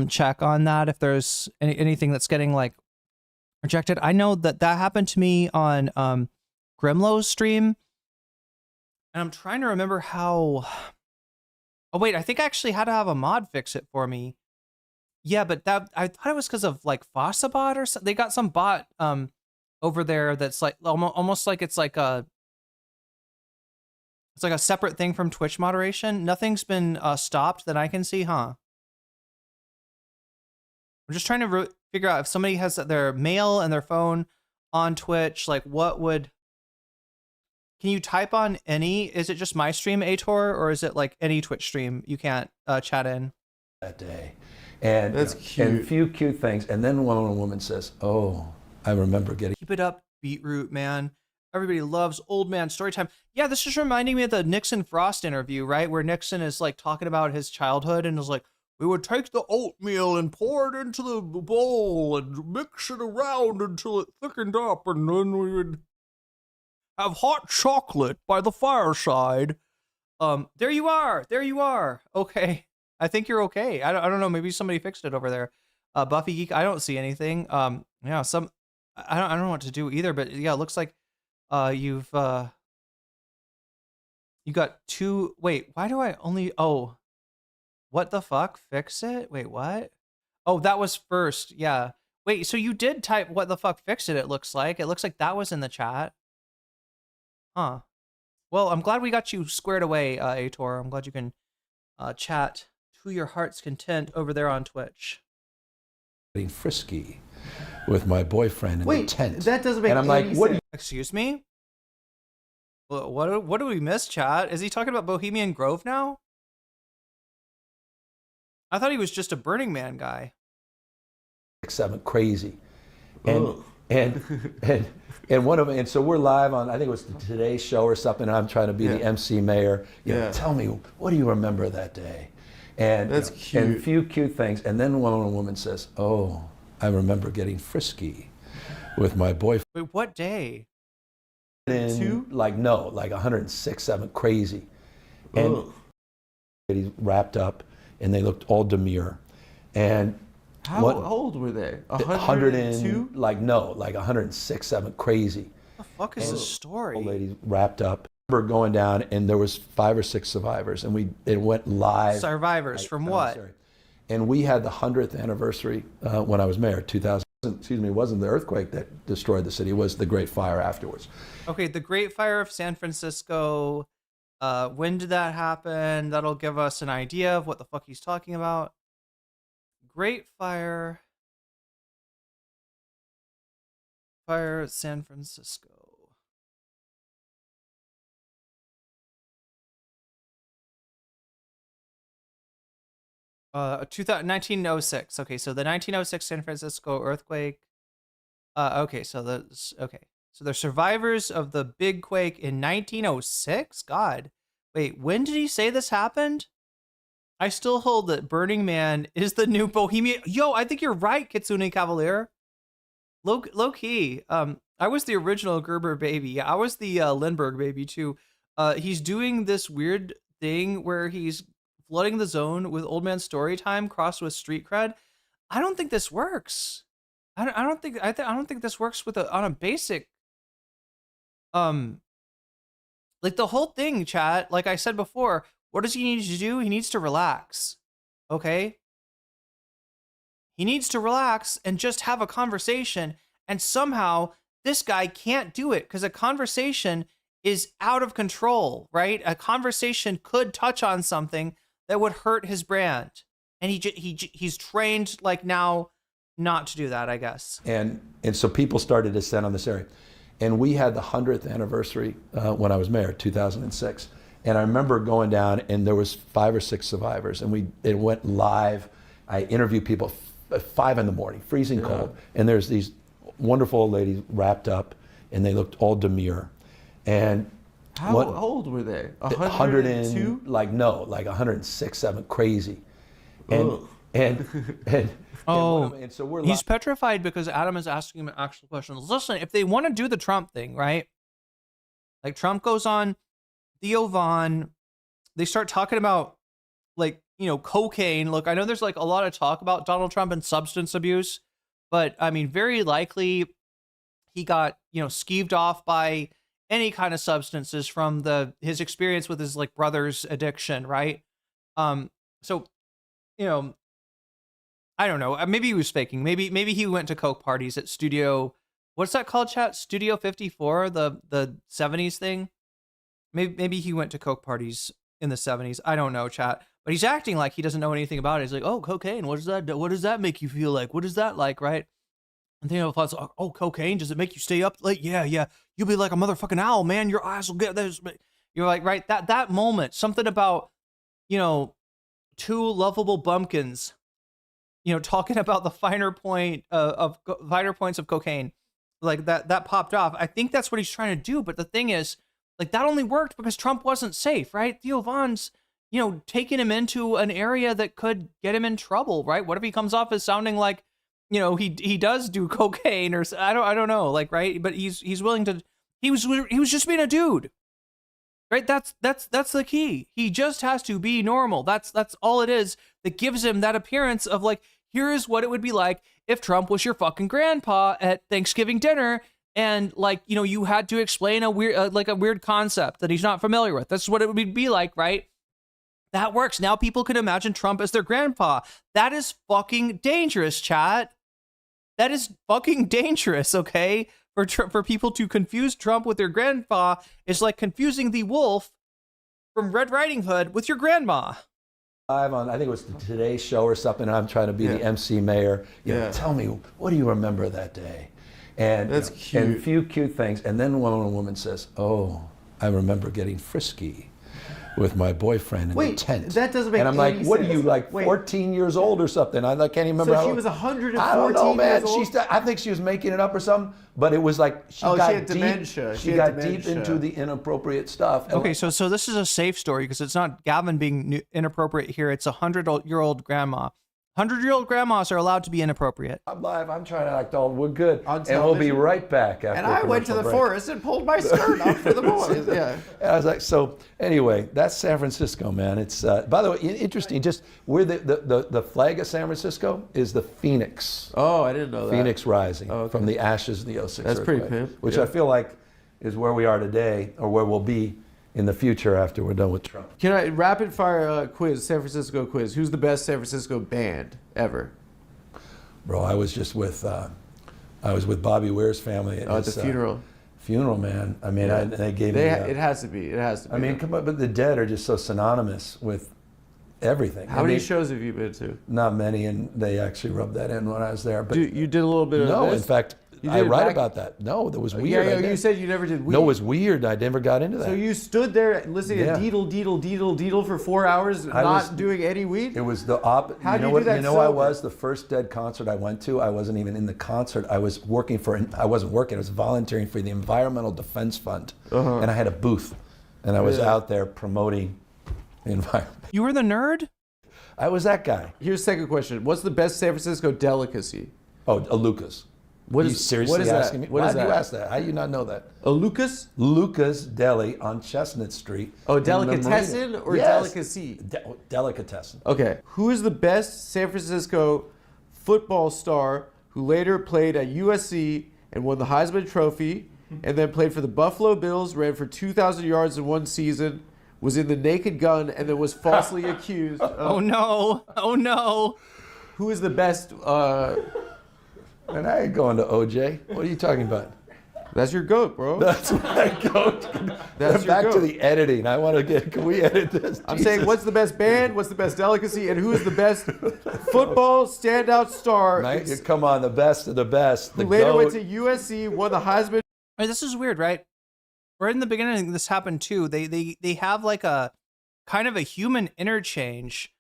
[SPEAKER 2] check on that if there's anything that's getting like rejected? I know that happened to me on Grimlow's stream, and I'm trying to remember how. Oh wait, I think I actually had to have a mod fix it for me. Yeah, but I thought it was because of like Fossabot or something. They got some bot over there that's like almost like it's like a separate thing from Twitch moderation. Nothing's been stopped that I can see, huh? I'm just trying to figure out if somebody has their mail and their phone on Twitch, like what would. Can you type on any? Is it just my stream, Ator, or is it like any Twitch stream you can't chat in?
[SPEAKER 4] That day. And
[SPEAKER 7] that's cute.
[SPEAKER 4] And a few cute things. And then one woman says, oh, I remember getting.
[SPEAKER 2] Keep it up, Beetroot, man. Everybody loves old man story time. Yeah, this is reminding me of the Nixon Frost interview, right? Where Nixon is like talking about his childhood and is like, we would take the oatmeal and pour it into the bowl and mix it around until it thickened up, and then we would have hot chocolate by the fireside. There you are. Okay. I think you're okay. I don't know. Maybe somebody fixed it over there. Buffy Geek, I don't see anything. Yeah, I don't know what to do either, but yeah, it looks like you got 2. Wait, why do I only, what the fuck? Fix it? Wait, what? Oh, that was first. Yeah. Wait, so you did type what the fuck fix it, it looks like. It looks like that was in the chat. Huh. Well, I'm glad we got you squared away, Ator. I'm glad you can chat to your heart's content over there on Twitch.
[SPEAKER 4] Getting frisky with my boyfriend in the tent.
[SPEAKER 7] That doesn't make
[SPEAKER 4] and I'm
[SPEAKER 7] any
[SPEAKER 4] like, what?
[SPEAKER 7] sense.
[SPEAKER 2] Excuse me? What do we miss, chat? Is he talking about Bohemian Grove now? I thought he was just a Burning Man guy.
[SPEAKER 4] 7, crazy. And one of them, and so we're live on, I think it was the Today Show or something, and I'm trying to be the MC mayor. You know, tell me, what do you remember of that day? And
[SPEAKER 7] that's cute.
[SPEAKER 4] And a few cute things. And then one woman says, oh, I remember getting frisky with my boyfriend.
[SPEAKER 2] Wait, what day?
[SPEAKER 4] In, like 106, 7, crazy. And he's wrapped up, and they looked all demure. And
[SPEAKER 7] how old were they?
[SPEAKER 4] 102? 106, 7, crazy.
[SPEAKER 2] What the fuck is this story?
[SPEAKER 4] Old lady wrapped up. I remember going down, and there was 5 or 6 survivors, and it went live.
[SPEAKER 2] Survivors from what?
[SPEAKER 4] And we had the 100th anniversary when I was mayor, 2000. It wasn't the earthquake that destroyed the city. It was the Great Fire afterwards.
[SPEAKER 2] Okay, the Great Fire of San Francisco. When did that happen? That'll give us an idea of what the fuck he's talking about. Great Fire. Fire San Francisco. 1906. Okay, so the 1906 San Francisco earthquake. Okay, so they're survivors of the big quake in 1906. God, wait, when did he say this happened? I still hold that Burning Man is the new Bohemian. Yo, I think you're right, Kitsune Cavalier. Low key. I was the original Gerber baby. I was the Lindbergh baby too. He's doing this weird thing where he's flooding the zone with old man story time crossed with street cred. I don't think this works. I don't think this works with on a basic. Like the whole thing, chat. Like I said before, what does he need to do? He needs to relax. Okay. He needs to relax and just have a conversation. And somehow this guy can't do it because a conversation is out of control, right? A conversation could touch on something that would hurt his brand. And he's trained like now not to do that, I guess.
[SPEAKER 4] And so people started to descend on this area. And we had the 100th anniversary when I was mayor, 2006. And I remember going down and there was 5 or 6 survivors and it went live. I interviewed people at 5 in the morning, freezing cold. And there's these wonderful old ladies wrapped up and they looked all demure. And
[SPEAKER 7] how old were they?
[SPEAKER 4] 102? Like 106, 7, crazy. And so we're
[SPEAKER 2] he's petrified because Adam is asking him actual questions. Listen, if they want to do the Trump thing, right? Like Trump goes on Theo Von, they start talking about cocaine. Look, I know there's like a lot of talk about Donald Trump and substance abuse, but I mean, very likely he got, skeeved off by any kind of substances from his experience with his like brother's addiction, right? So, I don't know. Maybe he was faking. Maybe he went to coke parties at Studio. What's that called, chat? Studio 54, the 70s thing. Maybe he went to coke parties in the 70s. I don't know, chat. But he's acting like he doesn't know anything about it. He's like, oh, cocaine. What does that do? What does that make you feel like? What is that like, right? And then thoughts, oh, cocaine. Does it make you stay up late? Yeah. You'll be like a motherfucking owl, man. Your eyes will get this. You're like, right? That moment, something about, 2 lovable bumpkins, talking about the finer points of cocaine, like that popped off. I think that's what he's trying to do. But the thing is, like, that only worked because Trump wasn't safe, right? Theo Von's, taking him into an area that could get him in trouble, right? What if he comes off as sounding like, he does do cocaine or I don't know, like, right? But he's willing to. He was just being a dude, right? That's the key. He just has to be normal. That's all it is that gives him that appearance of like, here is what it would be like if Trump was your fucking grandpa at Thanksgiving dinner. And like, you had to explain a weird concept that he's not familiar with. That's what it would be like, right? That works. Now people can imagine Trump as their grandpa. That is fucking dangerous, chat. That is fucking dangerous, okay? For people to confuse Trump with their grandpa is like confusing the wolf from Red Riding Hood with your grandma.
[SPEAKER 4] Live on, I think it was the Today Show or something, and I'm trying to be the MC mayor. Tell me, what do you remember that day? And
[SPEAKER 7] that's cute.
[SPEAKER 4] And a few cute things. And then when a woman says, oh, I remember getting frisky with my boyfriend in the tent.
[SPEAKER 7] That doesn't make
[SPEAKER 4] And I'm
[SPEAKER 7] any
[SPEAKER 4] like, what
[SPEAKER 7] sense.
[SPEAKER 4] are you, like 14 years old or something? I can't even remember
[SPEAKER 7] So
[SPEAKER 4] how
[SPEAKER 7] she was 114
[SPEAKER 4] I don't know, man.
[SPEAKER 7] years old?
[SPEAKER 4] I think she was making it up or something, but it was like she
[SPEAKER 7] had dementia.
[SPEAKER 4] She got deep into the inappropriate stuff.
[SPEAKER 2] Okay, so this is a safe story because it's not Gavin being inappropriate here. It's a 100-year-old grandma. 100-year-old grandmas are allowed to be inappropriate.
[SPEAKER 4] I'm live. I'm trying to act all, we're good.
[SPEAKER 7] On
[SPEAKER 4] And we'll be
[SPEAKER 7] television?
[SPEAKER 4] right back after
[SPEAKER 7] And I went to the
[SPEAKER 4] break.
[SPEAKER 7] forest and pulled my skirt off for the boys. Yeah.
[SPEAKER 4] And I was like, so anyway, that's San Francisco, man. It's by the way, interesting. Just where the flag of San Francisco is the Phoenix.
[SPEAKER 7] Oh, I didn't know that.
[SPEAKER 4] Phoenix rising
[SPEAKER 7] okay.
[SPEAKER 4] from the ashes of the 06
[SPEAKER 7] That's pretty
[SPEAKER 4] earthquake,
[SPEAKER 7] pimp.
[SPEAKER 4] which
[SPEAKER 7] Yeah.
[SPEAKER 4] I feel like is where we are today, or where we'll be in the future after we're done with Trump.
[SPEAKER 7] Can I rapid fire quiz, San Francisco quiz? Who's the best San Francisco band ever?
[SPEAKER 4] Bro, I was just with Bobby Weir's family at
[SPEAKER 7] At
[SPEAKER 4] his
[SPEAKER 7] the funeral.
[SPEAKER 4] Funeral, man. I mean,
[SPEAKER 7] Yeah.
[SPEAKER 4] they gave me.
[SPEAKER 7] It has to be. It has to be.
[SPEAKER 4] I mean, come on, but the Dead are just so synonymous with everything.
[SPEAKER 7] How many shows have you been to?
[SPEAKER 4] Not many, and they actually rubbed that in when I was there. But
[SPEAKER 7] You did a little bit of
[SPEAKER 4] no,
[SPEAKER 7] this?
[SPEAKER 4] in fact,
[SPEAKER 7] You
[SPEAKER 4] I
[SPEAKER 7] did it
[SPEAKER 4] write
[SPEAKER 7] back-
[SPEAKER 4] about that. No, that was weird.
[SPEAKER 7] Yeah,
[SPEAKER 4] I
[SPEAKER 7] you
[SPEAKER 4] did.
[SPEAKER 7] said you never did weed.
[SPEAKER 4] No, it was weird. I never got into that.
[SPEAKER 7] So you stood there listening
[SPEAKER 4] Yeah.
[SPEAKER 7] to deedle for 4 hours, not doing any weed?
[SPEAKER 4] It was the opposite.
[SPEAKER 7] How'd
[SPEAKER 4] You know
[SPEAKER 7] you
[SPEAKER 4] what?
[SPEAKER 7] do that
[SPEAKER 4] You know, I
[SPEAKER 7] sober?
[SPEAKER 4] was the first Dead concert I went to. I wasn't even in the concert. I was working for. I wasn't working. I was volunteering for the Environmental Defense Fund, and I had a booth, and I was out there promoting the environment.
[SPEAKER 2] You were the nerd?
[SPEAKER 4] I was that guy.
[SPEAKER 7] Here's the second question. What's the best San Francisco delicacy?
[SPEAKER 4] Oh, a Lucas.
[SPEAKER 7] What
[SPEAKER 4] Are you
[SPEAKER 7] is-
[SPEAKER 4] seriously
[SPEAKER 7] what is that?
[SPEAKER 4] asking me?
[SPEAKER 7] What
[SPEAKER 4] Why
[SPEAKER 7] is
[SPEAKER 4] did you
[SPEAKER 7] that?
[SPEAKER 4] ask that? How do you not know that?
[SPEAKER 7] A Lucas?
[SPEAKER 4] Lucas Deli on Chestnut Street.
[SPEAKER 7] Oh,
[SPEAKER 4] in the
[SPEAKER 7] delicatessen
[SPEAKER 4] Marina.
[SPEAKER 7] or
[SPEAKER 4] Yes.
[SPEAKER 7] delicacy?
[SPEAKER 4] Delicatessen.
[SPEAKER 7] Okay. Who is the best San Francisco football star who later played at USC and won the Heisman Trophy and then played for the Buffalo Bills, ran for 2,000 yards in one season, was in the Naked Gun, and then was falsely accused of...
[SPEAKER 2] Oh no. Oh no.
[SPEAKER 7] Who is the best...
[SPEAKER 4] And I ain't going to OJ. What are you talking about?
[SPEAKER 7] That's your GOAT, bro.
[SPEAKER 4] That's my goat.
[SPEAKER 7] That's your
[SPEAKER 4] Back to
[SPEAKER 7] goat.
[SPEAKER 4] the editing. I want to get. Can we edit this?
[SPEAKER 7] I'm
[SPEAKER 4] Jesus.
[SPEAKER 7] saying, what's the best band, what's the best delicacy, and who is the best football standout star
[SPEAKER 4] Mate, come on, the best of the best. The
[SPEAKER 7] who later went
[SPEAKER 4] goat.
[SPEAKER 7] to USC, won the Heisman?
[SPEAKER 2] Right, this is weird, right? Right in the beginning, this happened too. They have like a kind of a human interchange.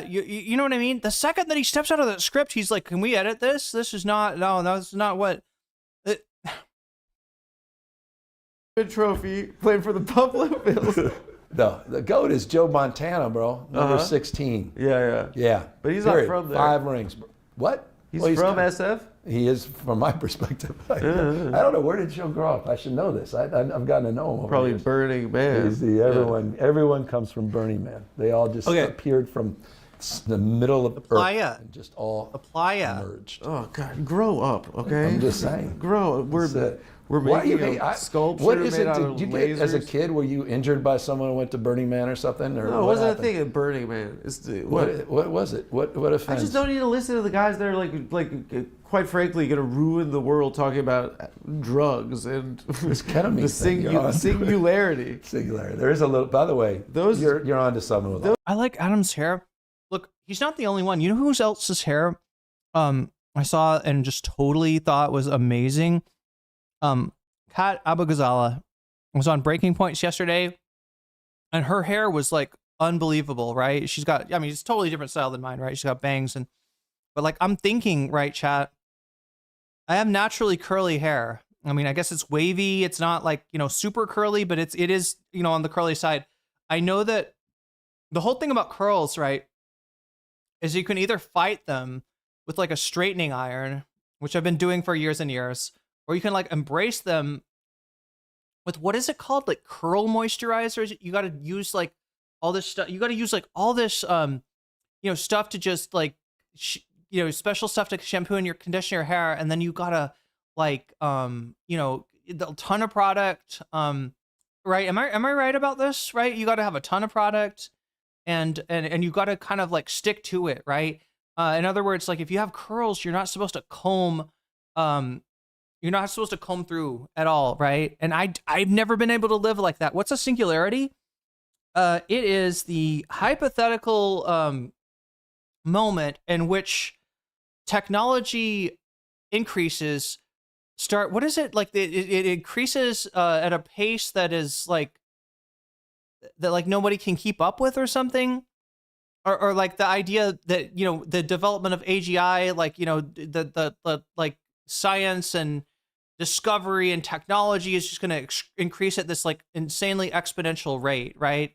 [SPEAKER 2] You know what I mean? The second that he steps out of the script, he's like, "Can we edit this? This is not. No, that's not what."
[SPEAKER 7] Trophy, playing for the Buffalo Bills.
[SPEAKER 4] No, the goat is Joe Montana, bro. Number 16.
[SPEAKER 7] Yeah.
[SPEAKER 4] Yeah.
[SPEAKER 7] But he's not
[SPEAKER 4] Period.
[SPEAKER 7] from there.
[SPEAKER 4] 5 rings. What?
[SPEAKER 7] He's
[SPEAKER 4] Well,
[SPEAKER 7] from
[SPEAKER 4] kind-
[SPEAKER 7] SF?
[SPEAKER 4] He is, from my perspective. I don't know, where did Joe grow up? I should know this. I've gotten to know him over
[SPEAKER 7] Probably
[SPEAKER 4] the years.
[SPEAKER 7] Burning Man.
[SPEAKER 4] He's the everyone comes from Burning Man. They all just appeared from the middle of
[SPEAKER 2] playa.
[SPEAKER 4] Earth and just all
[SPEAKER 2] playa.
[SPEAKER 4] merged.
[SPEAKER 7] Oh, God. Grow up, okay?
[SPEAKER 4] I'm just saying.
[SPEAKER 7] Grow up.
[SPEAKER 4] That's it.
[SPEAKER 7] We're
[SPEAKER 4] Why are you
[SPEAKER 7] making a
[SPEAKER 4] hate-
[SPEAKER 7] sculpture
[SPEAKER 4] What is
[SPEAKER 7] made
[SPEAKER 4] it?
[SPEAKER 7] out
[SPEAKER 4] Did
[SPEAKER 7] of
[SPEAKER 4] you get, as a
[SPEAKER 7] lasers.
[SPEAKER 4] kid, were you injured by someone who went to Burning Man or something? Or
[SPEAKER 7] No, it
[SPEAKER 4] what
[SPEAKER 7] wasn't a
[SPEAKER 4] happened?
[SPEAKER 7] thing at Burning Man. It's the, what?
[SPEAKER 4] What was it? What
[SPEAKER 7] I
[SPEAKER 4] offense?
[SPEAKER 7] just don't need to listen to the guys that are like quite frankly, going to ruin the world talking about drugs and
[SPEAKER 4] This ketamine
[SPEAKER 7] the
[SPEAKER 4] thing you're on.
[SPEAKER 7] singularity.
[SPEAKER 4] Singularity. There is a little. By the way, you're onto something with that.
[SPEAKER 2] I like Adam's hair. Look, he's not the only one. You know who else's hair I saw and just totally thought was amazing? Kat Abou-Ghazala was on Breaking Points yesterday, and her hair was like unbelievable, right? She's got, I mean, it's a totally different style than mine, right? She's got bangs but like I'm thinking, right, chat, I have naturally curly hair. I mean, I guess it's wavy. It's not like, super curly, but it is, on the curly side. I know that the whole thing about curls, right, is you can either fight them with like a straightening iron, which I've been doing for years and years, or you can like embrace them with, what is it called? Like curl moisturizers. You got to use like all this stuff. You got to use like all this, stuff to just like, special stuff to shampoo and condition your hair. And then you got to like, a ton of product. Right. Am I right about this? Right. You got to have a ton of product and you got to kind of like stick to it. Right. In other words, like if you have curls, you're not supposed to comb, through at all, right? And I've never been able to live like that. What's a singularity? It is the hypothetical moment in which technology increases. What is it like? It increases at a pace that is like nobody can keep up with, or something. Or like the idea that the development of AGI, like the like science and discovery and technology is just going to increase at this like insanely exponential rate, right?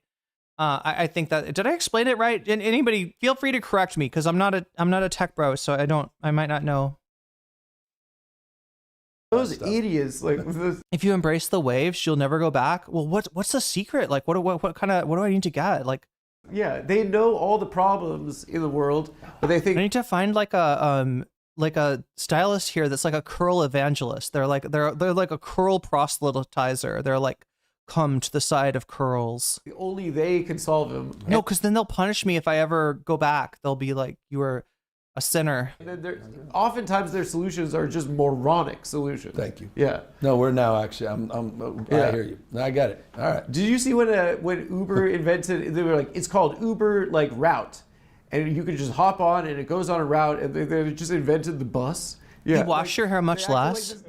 [SPEAKER 2] I think that, did I explain it right? And anybody, feel free to correct me, because I'm not a tech bro, so I might not know.
[SPEAKER 7] Those idiots, like
[SPEAKER 2] if you embrace the waves, you'll never go back. Well, what's the secret? Like, what do I need to get? Like,
[SPEAKER 7] yeah, they know all the problems in the world, but they think
[SPEAKER 2] I need to find like a stylist here that's like a curl evangelist. They're like a curl proselytizer. They're like, come to the side of curls.
[SPEAKER 7] only they can solve them.
[SPEAKER 2] No, because then they'll punish me if I ever go back. They'll be like, you were a sinner.
[SPEAKER 7] Oftentimes their solutions are just moronic solutions.
[SPEAKER 4] Thank you.
[SPEAKER 7] Yeah.
[SPEAKER 4] No, we're now actually. I hear you. I got it. All right.
[SPEAKER 7] Did you see when Uber invented? They were like, it's called Uber like route, and you could just hop on and it goes on a route, and they just invented the bus. Yeah.
[SPEAKER 2] You wash your hair much less.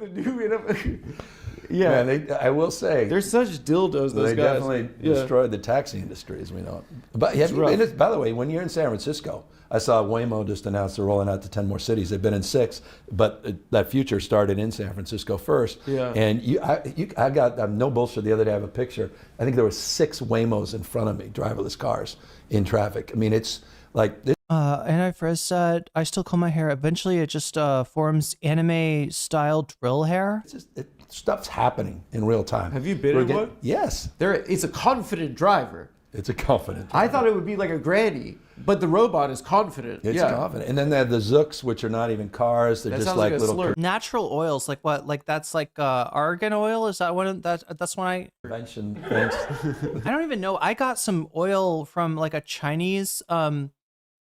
[SPEAKER 7] Yeah.
[SPEAKER 4] Man, I will say,
[SPEAKER 7] They're such dildos, those
[SPEAKER 4] they
[SPEAKER 7] guys.
[SPEAKER 4] definitely
[SPEAKER 7] Yeah.
[SPEAKER 4] destroyed the taxi industry as we know it. But have you been, by the way, when you're in San Francisco, I saw Waymo just announced they're rolling out to 10 more cities. They've been in 6, but that future started in San Francisco first.
[SPEAKER 7] Yeah.
[SPEAKER 4] And I got no bullshit. The other day I have a picture. I think there were 6 Waymos in front of me, driverless cars in traffic. I mean, it's like.
[SPEAKER 2] Anti-Frizz said, I still comb my hair. Eventually it just forms anime-style drill hair.
[SPEAKER 4] Stuff's happening in real time.
[SPEAKER 7] Have you been in one?
[SPEAKER 4] Yes.
[SPEAKER 7] It's a confident driver.
[SPEAKER 4] It's a confident driver.
[SPEAKER 7] I thought it would be like a granny, but the robot is confident.
[SPEAKER 4] It's confident. And then they have the Zooks, which are not even cars. They're
[SPEAKER 7] That
[SPEAKER 4] just
[SPEAKER 7] sounds
[SPEAKER 4] like
[SPEAKER 7] like a
[SPEAKER 4] little
[SPEAKER 7] slur.
[SPEAKER 2] Natural oils, like what? Like that's like argan oil? Is that one? That's when
[SPEAKER 4] convention things.
[SPEAKER 2] I don't even know. I got some oil from like a Chinese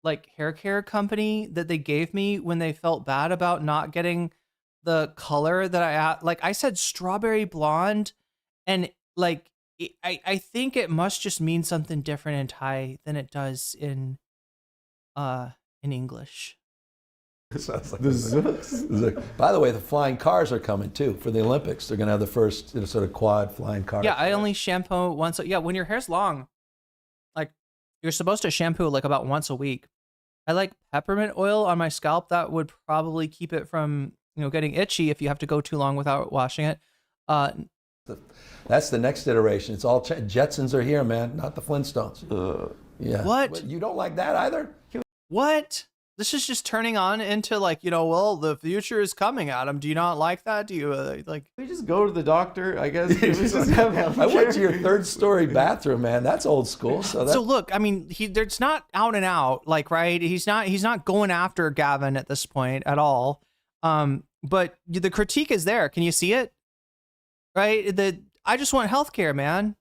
[SPEAKER 2] like hair care company that they gave me when they felt bad about not getting the color that I said strawberry blonde, and like I think it must just mean something different in Thai than it does in English.
[SPEAKER 4] Sounds like the Zooks. By the way, the flying cars are coming too for the Olympics. They're going to have the first sort of quad flying car.
[SPEAKER 2] Yeah, I only shampoo once. Yeah, when your hair's long, like you're supposed to shampoo like about once a week. I like peppermint oil on my scalp. That would probably keep it from getting itchy if you have to go too long without washing it.
[SPEAKER 4] That's the next iteration. It's all Jetsons are here, man, not the Flintstones. Yeah.
[SPEAKER 2] What?
[SPEAKER 4] You don't like that either?
[SPEAKER 2] What? This is just turning on into like, well, the future is coming, Adam. Do you not like that? Do you like?
[SPEAKER 7] We just go to the doctor, I guess. We just have
[SPEAKER 4] I went to your 3rd-story bathroom, man. That's old school. So
[SPEAKER 2] look, I mean, it's not out and out, like, right? He's not going after Gavin at this point at all. But the critique is there. Can you see it? Right? I just want healthcare, man.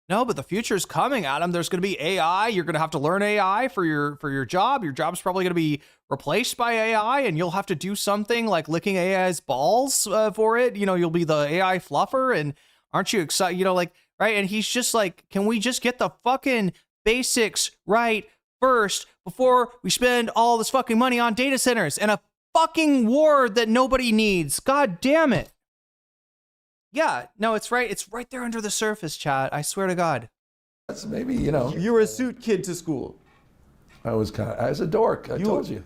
[SPEAKER 2] No, but the future's coming, Adam. There's going to be AI. You're going to have to learn AI for your job. Your job's probably going to be replaced by AI, and you'll have to do something like licking AI's balls for it. You'll be the AI fluffer, and aren't you excited? Right? And he's just like, can we just get the fucking basics right first before we spend all this fucking money on data centers and a fucking war that nobody needs? God damn it. Yeah, no, it's right. It's right there under the surface, chat. I swear to God.
[SPEAKER 4] That's maybe,
[SPEAKER 7] You were a suit kid to school.
[SPEAKER 4] I was a dork. I told you.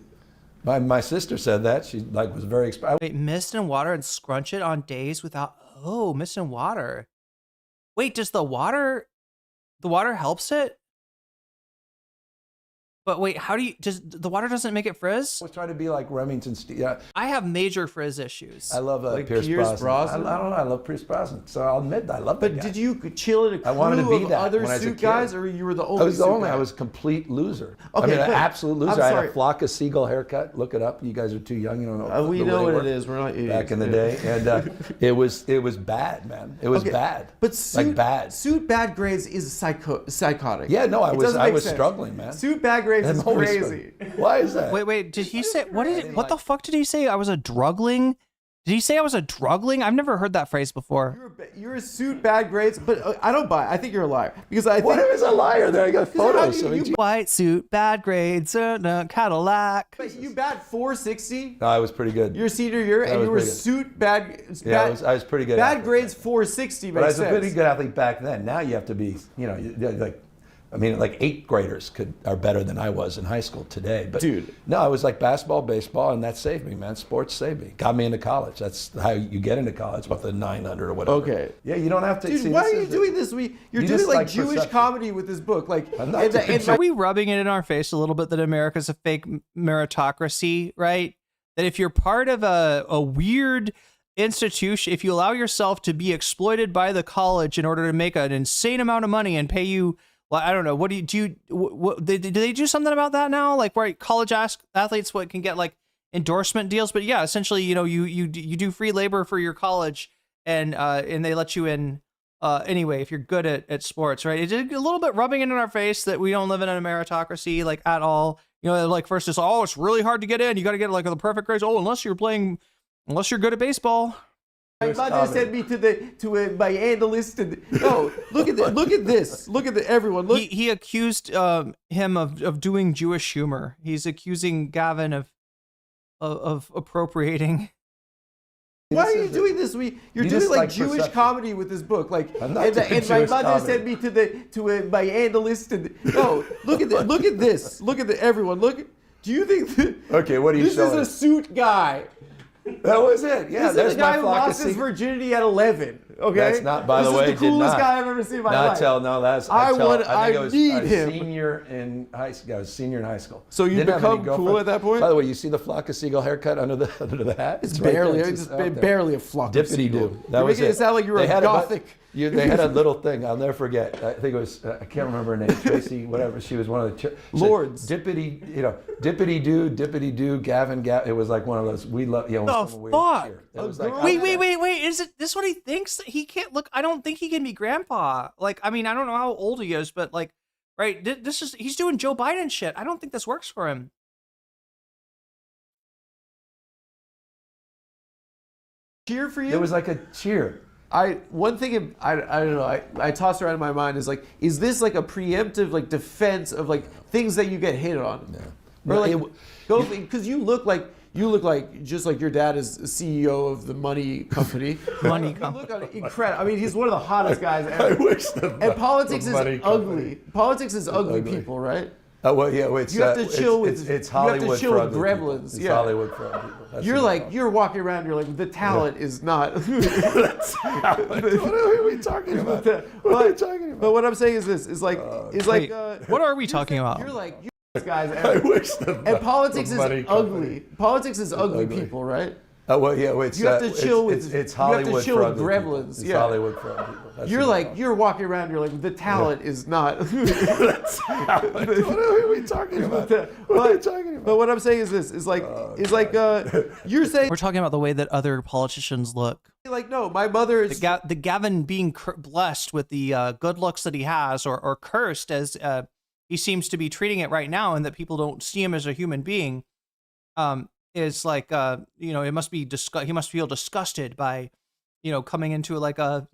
[SPEAKER 4] My sister said that. She was very
[SPEAKER 2] Wait, mist and water and scrunch it on days without. Oh, mist and water. Wait, does the water helps it? But wait, does the water doesn't make it frizz?
[SPEAKER 4] I was trying to be like Remington Steele. Yeah.
[SPEAKER 2] I have major frizz issues.
[SPEAKER 4] I love Pierce Brosnan. I don't know. I love Pierce Brosnan. So I'll admit that. I love that guy.
[SPEAKER 7] But did you chill in a crew
[SPEAKER 4] I wanted to be
[SPEAKER 7] of
[SPEAKER 4] that
[SPEAKER 7] other
[SPEAKER 4] when I was a
[SPEAKER 7] suit
[SPEAKER 4] kid.
[SPEAKER 7] guys, or you were the only
[SPEAKER 4] I was the
[SPEAKER 7] suit
[SPEAKER 4] only.
[SPEAKER 7] guy?
[SPEAKER 4] I was a complete loser.
[SPEAKER 7] Okay,
[SPEAKER 4] I mean, an
[SPEAKER 7] but-
[SPEAKER 4] absolute loser.
[SPEAKER 7] I'm
[SPEAKER 4] I had
[SPEAKER 7] sorry.
[SPEAKER 4] a Flock of Seagull haircut. Look it up. You guys are too young. You don't know.
[SPEAKER 7] We
[SPEAKER 4] the
[SPEAKER 7] know
[SPEAKER 4] way
[SPEAKER 7] what
[SPEAKER 4] they
[SPEAKER 7] it
[SPEAKER 4] were
[SPEAKER 7] is. We're not idiots.
[SPEAKER 4] back in the day, and it was bad, man. It was bad.
[SPEAKER 7] But suit,
[SPEAKER 4] bad.
[SPEAKER 7] Suit bad grades is psychotic.
[SPEAKER 4] Yeah, no, I
[SPEAKER 7] It
[SPEAKER 4] was
[SPEAKER 7] doesn't make sense.
[SPEAKER 4] struggling, man.
[SPEAKER 7] Suit bad grades is
[SPEAKER 4] I'm always
[SPEAKER 7] crazy.
[SPEAKER 4] Why is that?
[SPEAKER 2] Wait, did he say what the fuck did he say? I was a drugling? Did he say I was a drugling? I've never heard that phrase before.
[SPEAKER 7] You're a suit bad grades, but I don't buy it. I think you're a liar. Because I think
[SPEAKER 4] What is a liar? There, I got photos.
[SPEAKER 2] White suit, bad grades, no Cadillac.
[SPEAKER 7] But you bat 460
[SPEAKER 4] No, I was pretty good.
[SPEAKER 7] your senior year, and
[SPEAKER 4] was
[SPEAKER 7] you were
[SPEAKER 4] pretty good.
[SPEAKER 7] suit bad.
[SPEAKER 4] Yeah, I was pretty good.
[SPEAKER 7] Bad
[SPEAKER 4] athlete
[SPEAKER 7] grades
[SPEAKER 4] back then.
[SPEAKER 7] 460
[SPEAKER 4] But I
[SPEAKER 7] makes
[SPEAKER 4] was a pretty
[SPEAKER 7] sense.
[SPEAKER 4] good athlete back then. Now you have to be, like 8th graders are better than I was in high school today. But
[SPEAKER 7] Dude.
[SPEAKER 4] No, I was like basketball, baseball, and that saved me, man. Sports saved me. Got me into college. That's how you get into college, with the 900 or whatever.
[SPEAKER 7] Okay.
[SPEAKER 4] Yeah, you don't have to.
[SPEAKER 7] Dude,
[SPEAKER 4] see,
[SPEAKER 7] why
[SPEAKER 4] this
[SPEAKER 7] are you
[SPEAKER 4] is
[SPEAKER 7] doing
[SPEAKER 4] it.
[SPEAKER 7] this? You're
[SPEAKER 4] You
[SPEAKER 7] doing
[SPEAKER 4] just
[SPEAKER 7] like
[SPEAKER 4] like
[SPEAKER 7] Jewish
[SPEAKER 4] perception.
[SPEAKER 7] comedy with this book. Like,
[SPEAKER 4] I'm not
[SPEAKER 7] and
[SPEAKER 4] doing
[SPEAKER 2] Are we rubbing it in our face a little bit that America's a fake meritocracy, right? That if you're part of a weird institution, if you allow yourself to be exploited by the college in order to make an insane amount of money and pay you, well, I don't know, what do they do something about that now? Like, where college athletes can get like endorsement deals, but yeah, essentially, you do free labor for your college, and they let you in anyway if you're good at sports, right? It's a little bit rubbing it in our face that we don't live in a meritocracy like at all. Like first it's it's really hard to get in. You got to get like the perfect grades. Oh, unless you're good at baseball.
[SPEAKER 7] My mother sent me to my analyst, and look at this, everyone. Look.
[SPEAKER 2] He accused him of doing Jewish humor. He's accusing Gavin of appropriating.
[SPEAKER 7] Why are you doing this? You're doing like Jewish
[SPEAKER 4] perception.
[SPEAKER 7] Comedy with this book, like.
[SPEAKER 4] I'm not
[SPEAKER 7] And
[SPEAKER 4] doing
[SPEAKER 7] my
[SPEAKER 4] Jewish
[SPEAKER 7] mother
[SPEAKER 4] comedy.
[SPEAKER 7] sent me to my analyst, and look at this, everyone. Look. Do you think?
[SPEAKER 4] Okay, what are you
[SPEAKER 7] This
[SPEAKER 4] showing?
[SPEAKER 7] is a suit guy.
[SPEAKER 4] That was it. Yeah,
[SPEAKER 7] This
[SPEAKER 4] there's
[SPEAKER 7] is the guy
[SPEAKER 4] my
[SPEAKER 7] who
[SPEAKER 4] flock of
[SPEAKER 7] lost his
[SPEAKER 4] seagulls.
[SPEAKER 7] virginity at 11. Okay,
[SPEAKER 4] That's not, by the way,
[SPEAKER 7] this is the coolest
[SPEAKER 4] did not.
[SPEAKER 7] guy I've ever seen in my
[SPEAKER 4] Not
[SPEAKER 7] life.
[SPEAKER 4] tell, no, that's.
[SPEAKER 7] I
[SPEAKER 4] think
[SPEAKER 7] need
[SPEAKER 4] I was
[SPEAKER 7] him.
[SPEAKER 4] Senior in high school. I was senior in high school.
[SPEAKER 7] So you
[SPEAKER 4] Didn't have any
[SPEAKER 7] become cool
[SPEAKER 4] girlfriends.
[SPEAKER 7] at that point?
[SPEAKER 4] By the way, you see the flock of seagull haircut under the hat?
[SPEAKER 7] It's
[SPEAKER 4] right there.
[SPEAKER 7] barely,
[SPEAKER 4] It's
[SPEAKER 7] it's
[SPEAKER 4] just out there.
[SPEAKER 7] barely a flock of
[SPEAKER 4] Dippity
[SPEAKER 7] seagull.
[SPEAKER 4] doo. That
[SPEAKER 7] You're
[SPEAKER 4] was
[SPEAKER 7] making it sound like you were
[SPEAKER 4] They
[SPEAKER 7] a
[SPEAKER 4] had
[SPEAKER 7] gothic.
[SPEAKER 4] They had a little thing. I'll never forget. I think it was. I can't remember her name. Tracy, whatever. She was one of the
[SPEAKER 7] Lords.
[SPEAKER 4] Dippity doo. Gavin. It was like one of those. We love. You know.
[SPEAKER 2] The
[SPEAKER 4] some weird
[SPEAKER 2] fuck?
[SPEAKER 4] cheer. It was like,
[SPEAKER 2] Wait. Is it this what he thinks? He can't look. I don't think he can be grandpa. Like, I mean, I don't know how old he is, but like, right? He's doing Joe Biden shit. I don't think this works for him.
[SPEAKER 7] Cheer for you?
[SPEAKER 4] It was like a cheer.
[SPEAKER 7] One thing I don't know, I toss around in my mind is like, is this like a preemptive like defense of like things that you get hit on?
[SPEAKER 4] Yeah.
[SPEAKER 7] Or like, because you look like just like your dad is CEO of the money company.
[SPEAKER 2] Money
[SPEAKER 7] You look incredible. I mean, he's one of the hottest guys ever.
[SPEAKER 4] I wish
[SPEAKER 7] And politics is
[SPEAKER 4] money
[SPEAKER 7] ugly.
[SPEAKER 4] company.
[SPEAKER 7] Politics is ugly
[SPEAKER 4] Ugly.
[SPEAKER 7] people, right?
[SPEAKER 4] Well, yeah, it's,
[SPEAKER 7] You have to chill with.
[SPEAKER 4] it's
[SPEAKER 7] you have
[SPEAKER 4] Hollywood
[SPEAKER 7] to chill
[SPEAKER 4] for
[SPEAKER 7] with
[SPEAKER 4] ugly people.
[SPEAKER 7] gremlins.
[SPEAKER 4] It's
[SPEAKER 7] Yeah.
[SPEAKER 4] Hollywood for ugly people. That's
[SPEAKER 7] You're
[SPEAKER 4] the
[SPEAKER 7] like
[SPEAKER 4] problem.
[SPEAKER 7] you're walking around. You're like the talent is not.
[SPEAKER 4] What are we talking about? What are we talking about?
[SPEAKER 7] But what I'm saying is this: is like
[SPEAKER 2] Wait, what are we talking about?
[SPEAKER 7] You're like you're guys
[SPEAKER 4] I
[SPEAKER 7] ever.
[SPEAKER 4] wish
[SPEAKER 7] And politics is
[SPEAKER 4] money
[SPEAKER 7] ugly.
[SPEAKER 4] company.
[SPEAKER 7] Politics is ugly
[SPEAKER 4] ugly.
[SPEAKER 7] people, right?
[SPEAKER 4] Well, yeah, it's,
[SPEAKER 7] You have to chill
[SPEAKER 4] it's,
[SPEAKER 7] with-
[SPEAKER 4] it's
[SPEAKER 7] you have to
[SPEAKER 4] Hollywood
[SPEAKER 7] chill
[SPEAKER 4] for
[SPEAKER 7] with
[SPEAKER 4] ugly people.
[SPEAKER 7] gremlins,
[SPEAKER 4] It's
[SPEAKER 7] yeah.
[SPEAKER 4] Hollywood for ugly people. That's
[SPEAKER 7] You're
[SPEAKER 4] the
[SPEAKER 7] like
[SPEAKER 4] problem.
[SPEAKER 7] you're walking around. You're like the talent is not.
[SPEAKER 4] What are we talking about? What are we talking about?
[SPEAKER 7] But what I'm saying is this: is like you're saying
[SPEAKER 2] We're talking about the way that other politicians look.
[SPEAKER 7] like no, my mother is.
[SPEAKER 2] The Gavin being blessed with the good looks that he has, or cursed as he seems to be treating it right now, and that people don't see him as a human being, is like it must be he must feel disgusted by coming into like a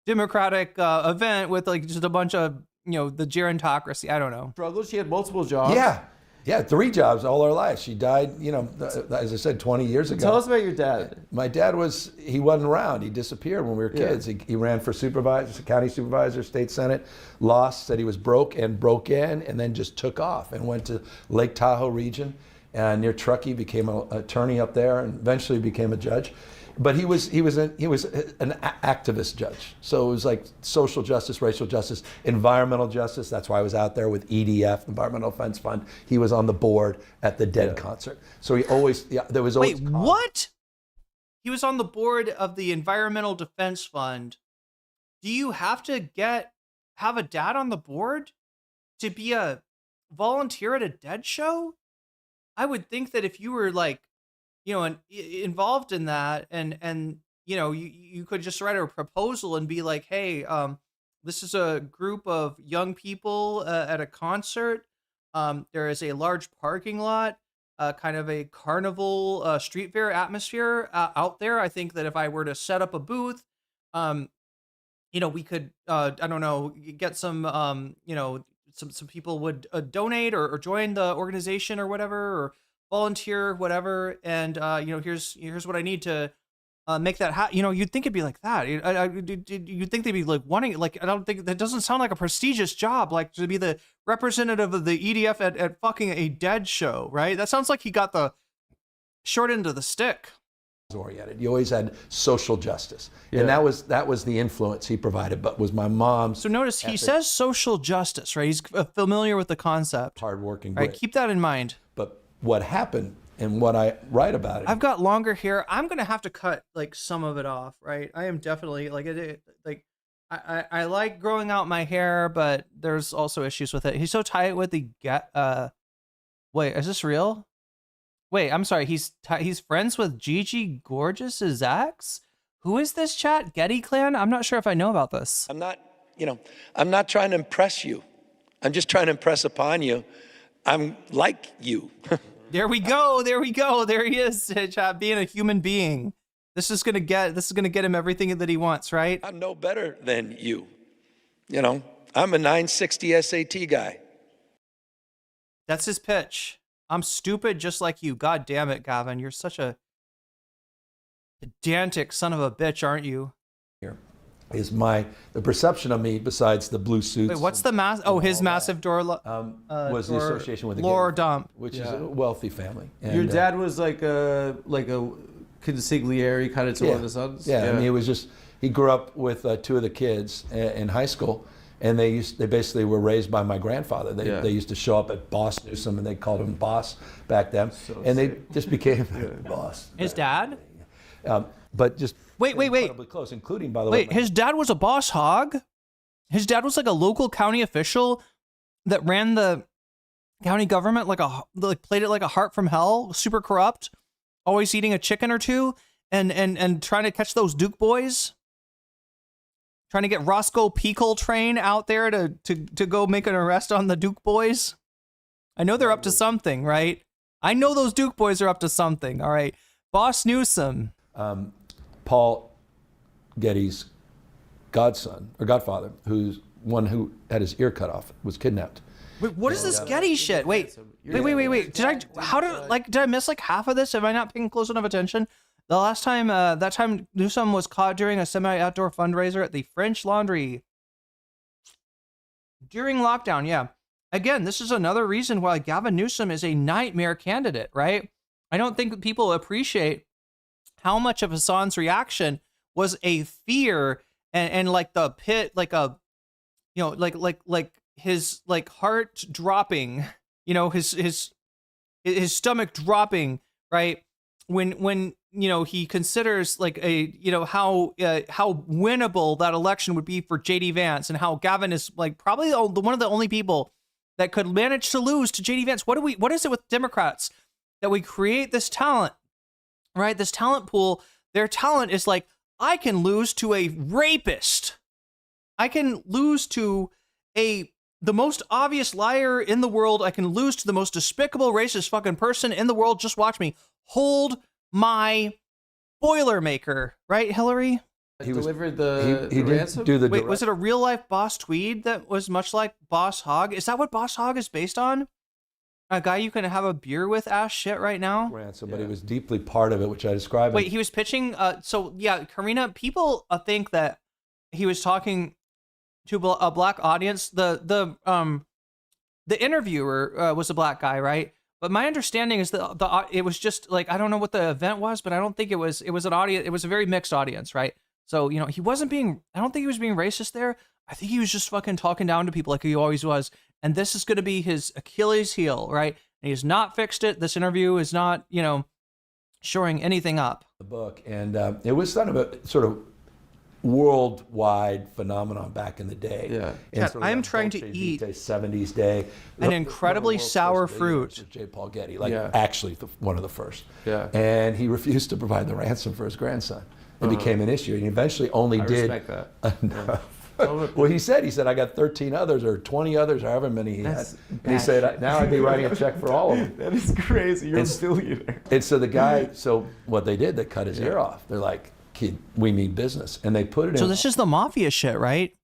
[SPEAKER 2] democratic event with like just a bunch of the gerontocracy. I don't know.
[SPEAKER 7] Struggled. She had multiple jobs.
[SPEAKER 4] Yeah, 3 jobs all her life. She died, as I said, 20 years ago.
[SPEAKER 7] Tell us about your dad.
[SPEAKER 4] My dad he wasn't around. He disappeared when we were kids. He ran for county supervisor, state senate, lost, said he was broke and broke in, and then just took off and went to Lake Tahoe region near Truckee, became an attorney up there, and eventually became a judge. But he was an activist judge. So it was like social justice, racial justice, environmental justice. That's why I was out there with EDF, Environmental Defense Fund. He was on the board at the Dead concert. So he always, there was always.
[SPEAKER 2] Wait, what? He was on the board of the Environmental Defense Fund. Do you have to have a dad on the board to be a volunteer at a Dead show? I would think that if you were like, involved in that, and you could just write a proposal and be like, hey, this is a group of young people at a concert. There is a large parking lot, kind of a carnival street fair atmosphere out there. I think that if I were to set up a booth, we could, I don't know, get some, some people would donate or join the organization or whatever, or volunteer, whatever. And, here's what I need to make that happen. You'd think it'd be like that. You'd think they'd be like wanting, like, I don't think that doesn't sound like a prestigious job, like to be the representative of the EDF at fucking a Dead show, right? That sounds like he got the short end of the stick.
[SPEAKER 4] Oriented. You always had social justice, and that was the influence he provided. But was my mom's.
[SPEAKER 2] So notice he says social justice, right? He's familiar with the concept.
[SPEAKER 4] Hardworking.
[SPEAKER 2] Right, keep that in mind.
[SPEAKER 4] But what happened and what I write about it.
[SPEAKER 2] I've got longer hair. I'm gonna have to cut like some of it off, right? I am definitely I like growing out my hair, but there's also issues with it. He's so tight with the Wait, is this real? Wait, I'm sorry. He's friends with Gigi Gorgeous's ex? Who is this chat? Getty Clan? I'm not sure if I know about this.
[SPEAKER 8] I'm not trying to impress you. I'm just trying to impress upon you. I'm like you.
[SPEAKER 2] There we go. There he is, chat, being a human being. This is gonna get him everything that he wants, right?
[SPEAKER 8] I'm no better than you. You know, I'm a 960 SAT guy.
[SPEAKER 2] That's his pitch. I'm stupid just like you. God damn it, Gavin. You're such a pedantic son of a bitch, aren't you?
[SPEAKER 4] Here is the perception of me, besides the blue suits.
[SPEAKER 2] Wait, what's the his massive door?
[SPEAKER 4] Was the association with the
[SPEAKER 2] Lore
[SPEAKER 4] Gator
[SPEAKER 2] dump,
[SPEAKER 4] which is a wealthy family. And,
[SPEAKER 7] Your dad was like a consigliere kind of to one of the sons.
[SPEAKER 4] Yeah, I mean, it was just he grew up with two of the kids in high school, and they basically were raised by my grandfather. They used to show up at Boss Newsom, and they called him Boss back then, they just became Boss.
[SPEAKER 2] His dad?
[SPEAKER 4] But just
[SPEAKER 2] wait.
[SPEAKER 4] incredibly close, including, by the way.
[SPEAKER 2] Wait, his dad was a boss hog? His dad was like a local county official that ran the county government played it like a heart from hell, super corrupt, always eating a chicken or two, and trying to catch those Duke boys, trying to get Roscoe P. Coltrane out there to go make an arrest on the Duke boys. I know they're up to something, right? I know those Duke boys are up to something. All right, Boss Newsom.
[SPEAKER 4] Paul Getty's godson or godfather, who's one who had his ear cut off, was kidnapped.
[SPEAKER 2] Wait, what is this Getty shit? Wait. Did I miss like half of this? Am I not paying close enough attention? The last time, that time Newsom was caught during a semi-outdoor fundraiser at the French Laundry during lockdown. Yeah. Again, this is another reason why Gavin Newsom is a nightmare candidate, right? I don't think people appreciate how much of Hassan's reaction was a fear and like the pit, like a, you know, like his like heart dropping, you know, his stomach dropping, right? When you know, he considers like a, you know, how winnable that election would be for JD Vance, and how Gavin is like probably one of the only people that could manage to lose to JD Vance. What is it with Democrats that we create this talent? Right, this talent pool, their talent is like, I can lose to a rapist. I can lose to the most obvious liar in the world. I can lose to the most despicable, racist fucking person in the world. Just watch me hold my Boilermaker, right, Hillary?
[SPEAKER 7] He delivered the ransom?
[SPEAKER 2] Wait, was it a real life Boss Tweed that was much like Boss Hog? Is that what Boss Hog is based on? A guy you can have a beer with ass shit right now?
[SPEAKER 4] Ransom, but he was deeply part of it, which I described.
[SPEAKER 2] Wait, he was pitching, so yeah, Karina, people think that he was talking to a black audience. The interviewer was a black guy, right? But my understanding is that it was just like, I don't know what the event was, but I don't think it was an audience. It was a very mixed audience, right? So, you know, I don't think he was being racist there. I think he was just fucking talking down to people like he always was. And this is going to be his Achilles heel, right? And he's not fixed it. This interview is not, you know, shoring anything up.
[SPEAKER 4] The book, and it was sort of worldwide phenomenon back in the day.
[SPEAKER 7] Yeah.
[SPEAKER 2] Yeah, I'm trying to eat
[SPEAKER 4] 70s day.
[SPEAKER 2] an incredibly sour fruit.
[SPEAKER 4] J. Paul Getty, actually one of the first.
[SPEAKER 7] Yeah.
[SPEAKER 4] And he refused to provide the ransom for his grandson. It became an issue, and he eventually only did
[SPEAKER 7] respect
[SPEAKER 4] enough. Well, he said, I got 13 others or 20 others, however many he had. And he said, now I'd be writing a check for all of them.
[SPEAKER 7] That is crazy. You're a billionaire.
[SPEAKER 4] And so the guy, what they did, they cut his ear off. They're like, kid, we mean business. And they put it in.
[SPEAKER 2] So this is the mafia shit, right?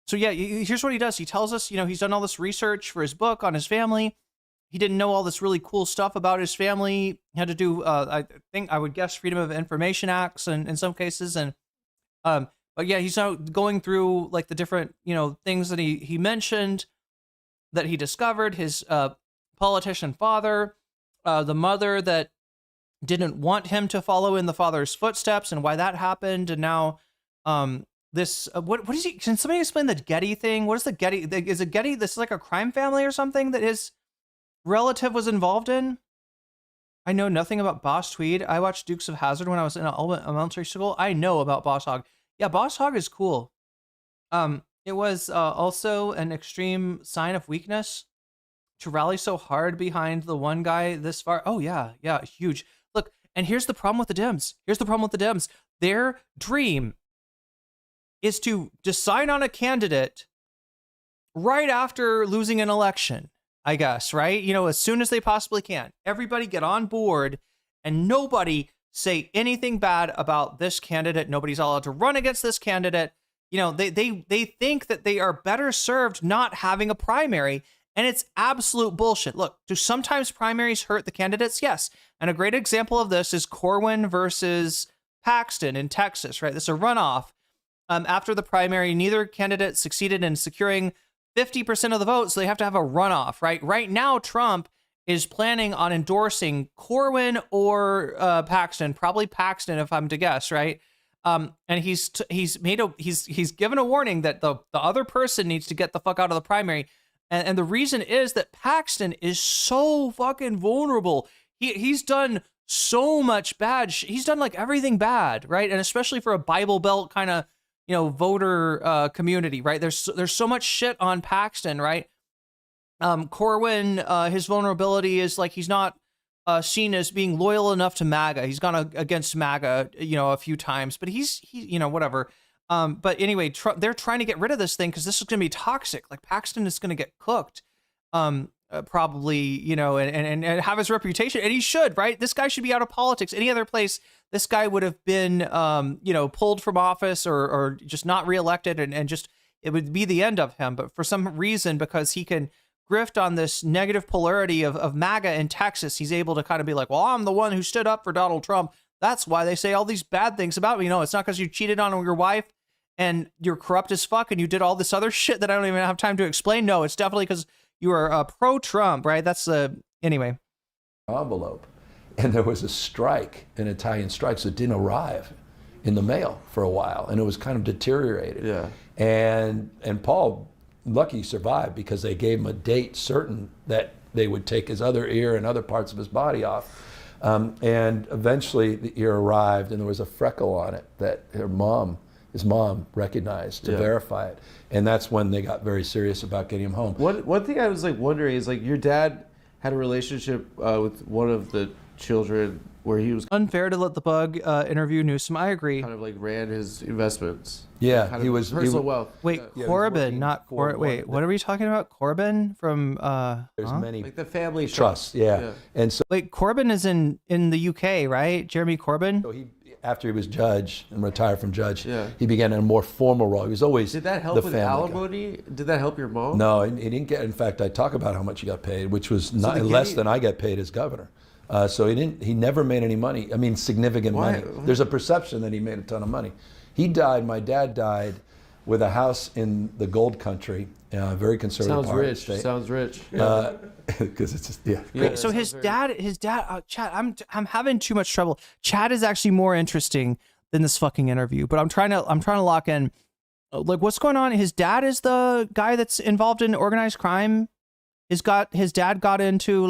[SPEAKER 2] So yeah, here's what he does. He tells us, you know, he's done all this research for his book on his family. He didn't know all this really cool stuff about his family. He had to do, I think, I would guess, Freedom of Information Acts in some cases. And, but yeah, he's now going through like the different, you know, things that he mentioned that he discovered. His politician father, the mother that didn't want him to follow in the father's footsteps, and why that happened. And now this, what is he, can somebody explain the Getty thing? What is the Getty? Is it Getty? This is like a crime family or something that his relative was involved in? I know nothing about Boss Tweed. I watched Dukes of Hazzard when I was in elementary school. I know about Boss Hog. Yeah, Boss Hog is cool. It was also an extreme sign of weakness to rally so hard behind the one guy this far. Oh yeah, huge. Look, and here's the problem with the Dems. Their dream is to decide on a candidate right after losing an election, I guess, right? You know, as soon as they possibly can. Everybody get on board, and nobody say anything bad about this candidate. Nobody's allowed to run against this candidate. They think that they are better served not having a primary, and it's absolute bullshit. Look, do sometimes primaries hurt the candidates? Yes. And a great example of this is Corwin versus Paxton in Texas, right? This is a runoff. After the primary, neither candidate succeeded in securing 50% of the vote, so they have to have a runoff, right? Right now, Trump is planning on endorsing Corwin or Paxton, probably Paxton if I'm to guess, right? And he's given a warning that the other person needs to get the fuck out of the primary, and the reason is that Paxton is so fucking vulnerable. He's done so much bad. He's done like everything bad, right? And especially for a Bible Belt kind of voter community, right? There's so much shit on Paxton, right? Corwin, his vulnerability is like he's not seen as being loyal enough to MAGA. He's gone against MAGA, a few times, but he's whatever. But anyway, they're trying to get rid of this thing because this is going to be toxic. Like Paxton is going to get cooked, probably, and have his reputation, and he should, right? This guy should be out of politics. Any other place, this guy would have been, pulled from office or just not reelected, and just it would be the end of him. But for some reason, because he can grift on this negative polarity of MAGA in Texas, he's able to kind of be like, well, I'm the one who stood up for Donald Trump. That's why they say all these bad things about me. It's not because you cheated on your wife and you're corrupt as fuck and you did all this other shit that I don't even have time to explain. No, it's definitely because you are pro-Trump, right? That's anyway.
[SPEAKER 4] Envelope. And there was a strike, an Italian strike, so it didn't arrive in the mail for a while, and it was kind of deteriorated.
[SPEAKER 7] Yeah.
[SPEAKER 4] And Paul, lucky, survived because they gave him a date certain that they would take his other ear and other parts of his body off. And eventually the ear arrived, and there was a freckle on it that his mom recognized to verify it. And that's when they got very serious about getting him home.
[SPEAKER 7] One thing I was wondering is your dad had a relationship with one of the children where he was
[SPEAKER 2] unfair to let the bug interview Newsom. I agree.
[SPEAKER 7] Kind of ran his investments.
[SPEAKER 4] Yeah, he was
[SPEAKER 7] personal wealth.
[SPEAKER 2] Wait, Corbin, not Corbin. Wait, what are we talking about? Corbin from
[SPEAKER 4] there's many
[SPEAKER 7] the family
[SPEAKER 4] trust. Yeah. And so
[SPEAKER 2] wait, Corbin is in the UK, right? Jeremy Corbyn.
[SPEAKER 4] So after he was judge and retired from judge, he began in a more formal role. He was always
[SPEAKER 7] Did that help with alimony? Guy. Did that help your mom?
[SPEAKER 4] No, he didn't get. In fact, I talk about how much he got paid, which was less than I get paid as governor. So he never made any money. I mean, significant money. There's a perception that he made a ton of money. My dad died with a house in the gold country, very conservative part of the state.
[SPEAKER 7] Sounds rich.
[SPEAKER 4] Because it's just,
[SPEAKER 2] Wait, so his dad, Chad, I'm having too much trouble. Chad is actually more interesting than this fucking interview, but I'm trying to lock in, what's going on? His dad is the guy that's involved in organized crime. His dad got into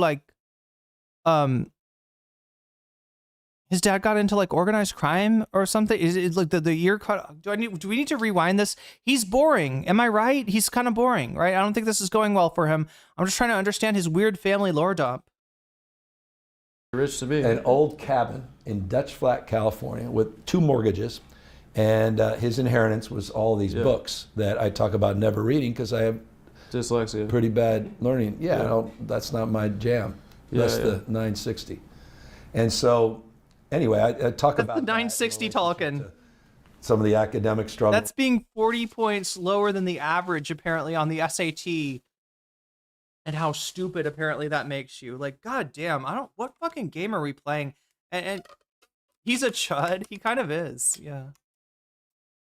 [SPEAKER 2] organized crime or something. Is it like the ear cut? Do we need to rewind this? He's boring. Am I right? He's kind of boring, right? I don't think this is going well for him. I'm just trying to understand his weird family lore dump.
[SPEAKER 7] Rich to me.
[SPEAKER 4] An old cabin in Dutch Flat, California, with 2 mortgages, and his inheritance was all these books that I talk about never reading because I have
[SPEAKER 7] dyslexia,
[SPEAKER 4] pretty bad learning. That's not my jam. That's the 960. And so, anyway, I talk about
[SPEAKER 2] the 960 talking.
[SPEAKER 4] Some of the academic struggles.
[SPEAKER 2] That's being 40 points lower than the average, apparently, on the SAT. And how stupid, apparently, that makes you. God damn, what fucking game are we playing? And he's a chud. He kind of is, yeah.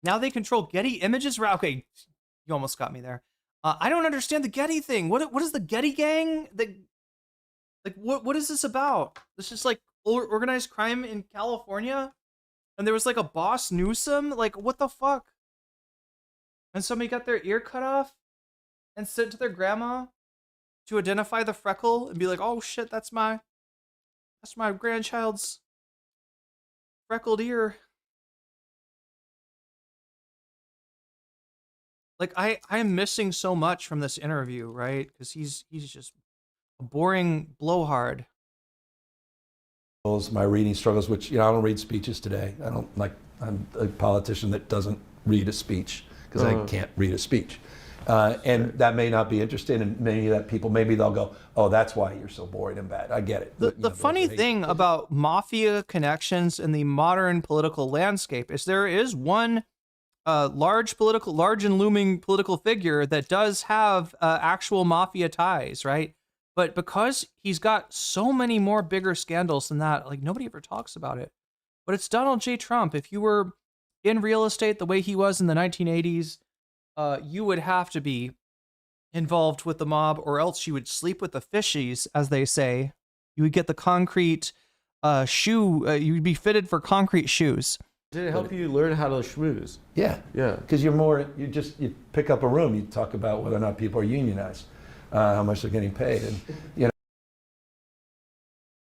[SPEAKER 2] Now they control Getty Images. Okay, you almost got me there. I don't understand the Getty thing. What is the Getty gang? What is this about? This is organized crime in California, and there was a boss Newsom. What the fuck? And somebody got their ear cut off and sent to their grandma to identify the freckle and be like, oh shit, that's my grandchild's freckled ear. I am missing so much from this interview, right? Because he's just a boring blowhard.
[SPEAKER 4] My reading struggles, which I don't read speeches today. I'm a politician that doesn't read a speech because I can't read a speech. And that may not be interesting, and maybe they'll go, oh, that's why you're so boring and bad. I get it.
[SPEAKER 2] The funny thing about mafia connections in the modern political landscape is there is one large and looming political figure that does have actual mafia ties, right? But because he's got so many more bigger scandals than that, like nobody ever talks about it. But it's Donald J. Trump. If you were in real estate the way he was in the 1980s, you would have to be involved with the mob, or else you would sleep with the fishies, as they say. You would get the concrete shoe. You would be fitted for concrete shoes.
[SPEAKER 7] Did it help you learn how to schmooze?
[SPEAKER 4] Yeah.
[SPEAKER 7] Yeah.
[SPEAKER 4] Because you pick up a room, you talk about whether or not people are unionized, how much they're getting paid. And, you know.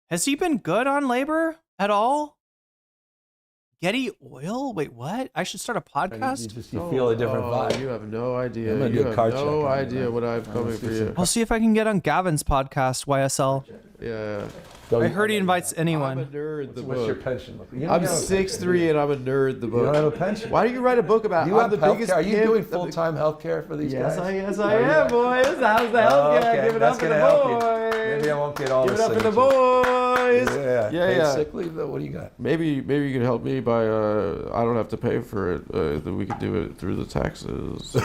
[SPEAKER 2] Has he been good on labor at all? Getty Oil? Wait, what? I should start a podcast?
[SPEAKER 4] You feel a different vibe.
[SPEAKER 7] You have no idea.
[SPEAKER 4] I'm gonna
[SPEAKER 7] You
[SPEAKER 4] do a
[SPEAKER 7] have
[SPEAKER 4] car
[SPEAKER 7] no
[SPEAKER 4] check.
[SPEAKER 7] idea what I've coming for you.
[SPEAKER 2] I'll see if I can get on Gavin's podcast, YSL.
[SPEAKER 7] Yeah.
[SPEAKER 2] I heard he invites
[SPEAKER 7] I'm a
[SPEAKER 2] anyone.
[SPEAKER 7] nerd. The
[SPEAKER 4] What's your
[SPEAKER 7] book.
[SPEAKER 4] pension look like?
[SPEAKER 7] I'm 6'3" and I'm a nerd. The
[SPEAKER 4] You
[SPEAKER 7] book.
[SPEAKER 4] don't have a pension.
[SPEAKER 7] Why do you write a book about?
[SPEAKER 4] You
[SPEAKER 7] I'm
[SPEAKER 4] have
[SPEAKER 7] the
[SPEAKER 4] health
[SPEAKER 7] biggest.
[SPEAKER 4] care. Are you
[SPEAKER 7] pimp
[SPEAKER 4] doing
[SPEAKER 7] of the-
[SPEAKER 4] full-time health care for these guys?
[SPEAKER 7] Yes, I am, boys. How's the health care?
[SPEAKER 4] Okay,
[SPEAKER 7] Give it
[SPEAKER 4] that's
[SPEAKER 7] up for the
[SPEAKER 4] gonna help you.
[SPEAKER 7] boys.
[SPEAKER 4] Maybe I won't get all
[SPEAKER 7] Give
[SPEAKER 4] the
[SPEAKER 7] it up for the
[SPEAKER 4] signatures.
[SPEAKER 7] boys.
[SPEAKER 4] Yeah,
[SPEAKER 7] Yeah,
[SPEAKER 4] paid
[SPEAKER 7] yeah.
[SPEAKER 4] sick leave though. What do you got?
[SPEAKER 7] Maybe you can help me by. I don't have to pay for it. That we can do it through the taxes.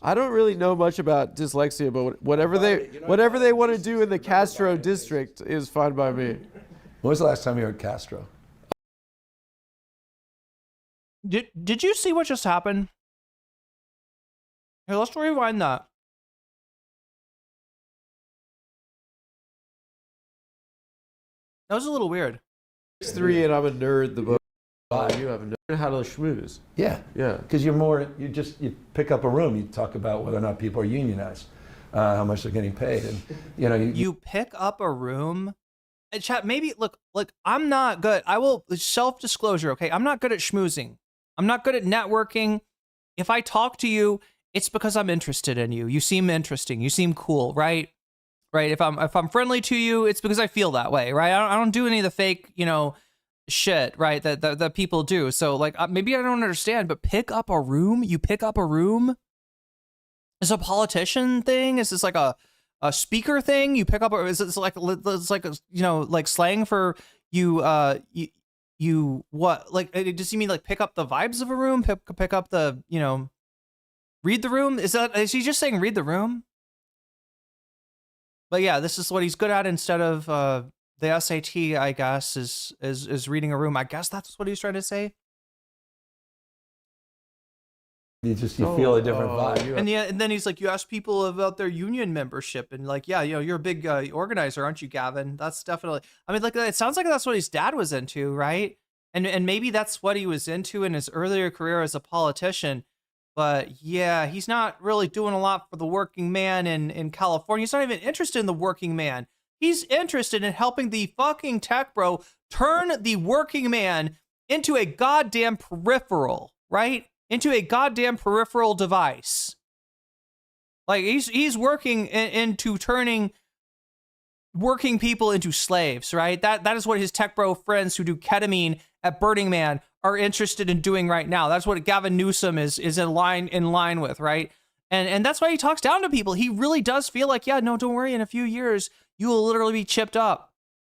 [SPEAKER 7] I don't really know much about dyslexia, but whatever they want to do in the Castro district is fine by me.
[SPEAKER 4] When was the last time you heard Castro?
[SPEAKER 2] Did you see what just happened? Here, let's rewind that. That was a little weird.
[SPEAKER 7] 6'3" and I'm a nerd. The book.
[SPEAKER 4] Vibe.
[SPEAKER 7] You have no how to schmooze.
[SPEAKER 4] Yeah.
[SPEAKER 7] Yeah.
[SPEAKER 4] Because you pick up a room, you talk about whether or not people are unionized, how much they're getting paid, and
[SPEAKER 2] You pick up a room. And chat, maybe look, I'm not good. I will self-disclosure, okay? I'm not good at schmoozing. I'm not good at networking. If I talk to you, it's because I'm interested in you. You seem interesting. You seem cool, right? Right. If I'm friendly to you, it's because I feel that way, right? I don't do any of the fake, shit, right? That people do. So like maybe I don't understand, but pick up a room. You pick up a room. Is a politician thing? Is this like a speaker thing? You pick up, or is it like like slang for you what? Like, does he mean like pick up the vibes of a room? Pick up the read the room? Is he just saying read the room? But yeah, this is what he's good at instead of the SAT, I guess, is reading a room. I guess that's what he's trying to say.
[SPEAKER 4] you feel a different vibe.
[SPEAKER 2] And then he's like, you ask people about their union membership, and like, yeah, you're a big organizer, aren't you, Gavin? That's definitely. I mean, like, it sounds like that's what his dad was into, right? And maybe that's what he was into in his earlier career as a politician. But yeah, he's not really doing a lot for the working man in California. He's not even interested in the working man. He's interested in helping the fucking tech bro turn the working man into a goddamn peripheral, right? Into a goddamn peripheral device. Like he's working into turning working people into slaves, right? That is what his tech bro friends who do ketamine at Burning Man are interested in doing right now. That's what Gavin Newsom is in line with, right? And that's why he talks down to people. He really does feel like, yeah, no, don't worry. In a few years, you will literally be chipped up.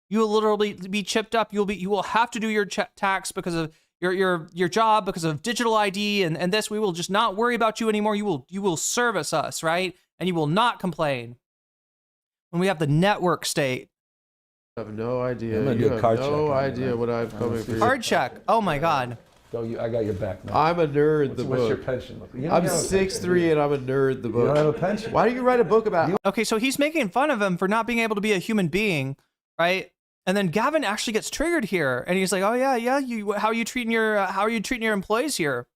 [SPEAKER 2] You will literally be chipped up. You will have to do your tax because of your job, because of digital ID and this. We will just not worry about you anymore. You will service us, right? And you will not complain. When we have the network state.
[SPEAKER 7] I have no idea.
[SPEAKER 4] I'm gonna do
[SPEAKER 7] You
[SPEAKER 4] a
[SPEAKER 7] have
[SPEAKER 4] card check
[SPEAKER 7] no
[SPEAKER 4] on
[SPEAKER 7] idea
[SPEAKER 4] that.
[SPEAKER 7] what I've coming for you.
[SPEAKER 2] Card check. Oh my God.
[SPEAKER 4] I got your back now.
[SPEAKER 7] I'm a nerd. The
[SPEAKER 4] What's your
[SPEAKER 7] book.
[SPEAKER 4] pension look like?
[SPEAKER 7] I'm 6'3" and I'm a nerd. The
[SPEAKER 4] You
[SPEAKER 7] book.
[SPEAKER 4] don't have a pension.
[SPEAKER 7] Why do you write a book about?
[SPEAKER 2] Okay, so he's making fun of him for not being able to be a human being, right? And then Gavin actually gets triggered here, and he's like, "Oh yeah, how are you treating your employees here?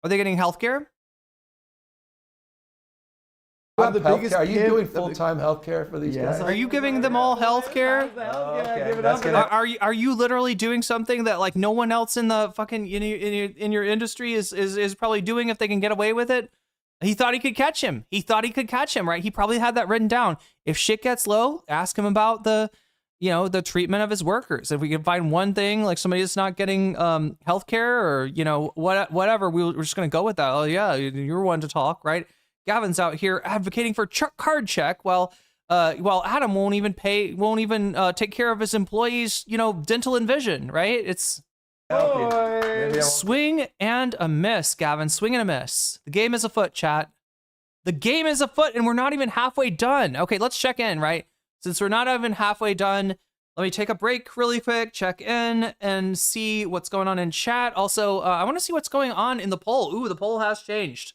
[SPEAKER 2] Are they getting healthcare?
[SPEAKER 7] I'm the biggest
[SPEAKER 4] Are you
[SPEAKER 7] pimp
[SPEAKER 4] doing
[SPEAKER 7] of the-
[SPEAKER 4] full-time health care for these
[SPEAKER 7] Yes,
[SPEAKER 4] guys?
[SPEAKER 2] Are you giving them all healthcare?
[SPEAKER 4] Okay,
[SPEAKER 7] give it
[SPEAKER 4] that's
[SPEAKER 7] up.
[SPEAKER 4] gonna-
[SPEAKER 2] Are you literally doing something that like no one else in the fucking in your industry is probably doing if they can get away with it? He thought he could catch him. Right? He probably had that written down. If shit gets low, ask him about the the treatment of his workers. If we can find one thing, like somebody that's not getting health care or, whatever, we're just going to go with that. Oh, yeah, you're one to talk, right? Gavin's out here advocating for card check while Adam won't even take care of his employees, dental and vision, right? It's swing and a miss, Gavin. Swing and a miss. The game is afoot, chat. The game is afoot, and we're not even halfway done. Okay, let's check in, right? Since we're not even halfway done, let me take a break really quick, check in, and see what's going on in chat. Also, I want to see what's going on in the poll. Ooh, the poll has changed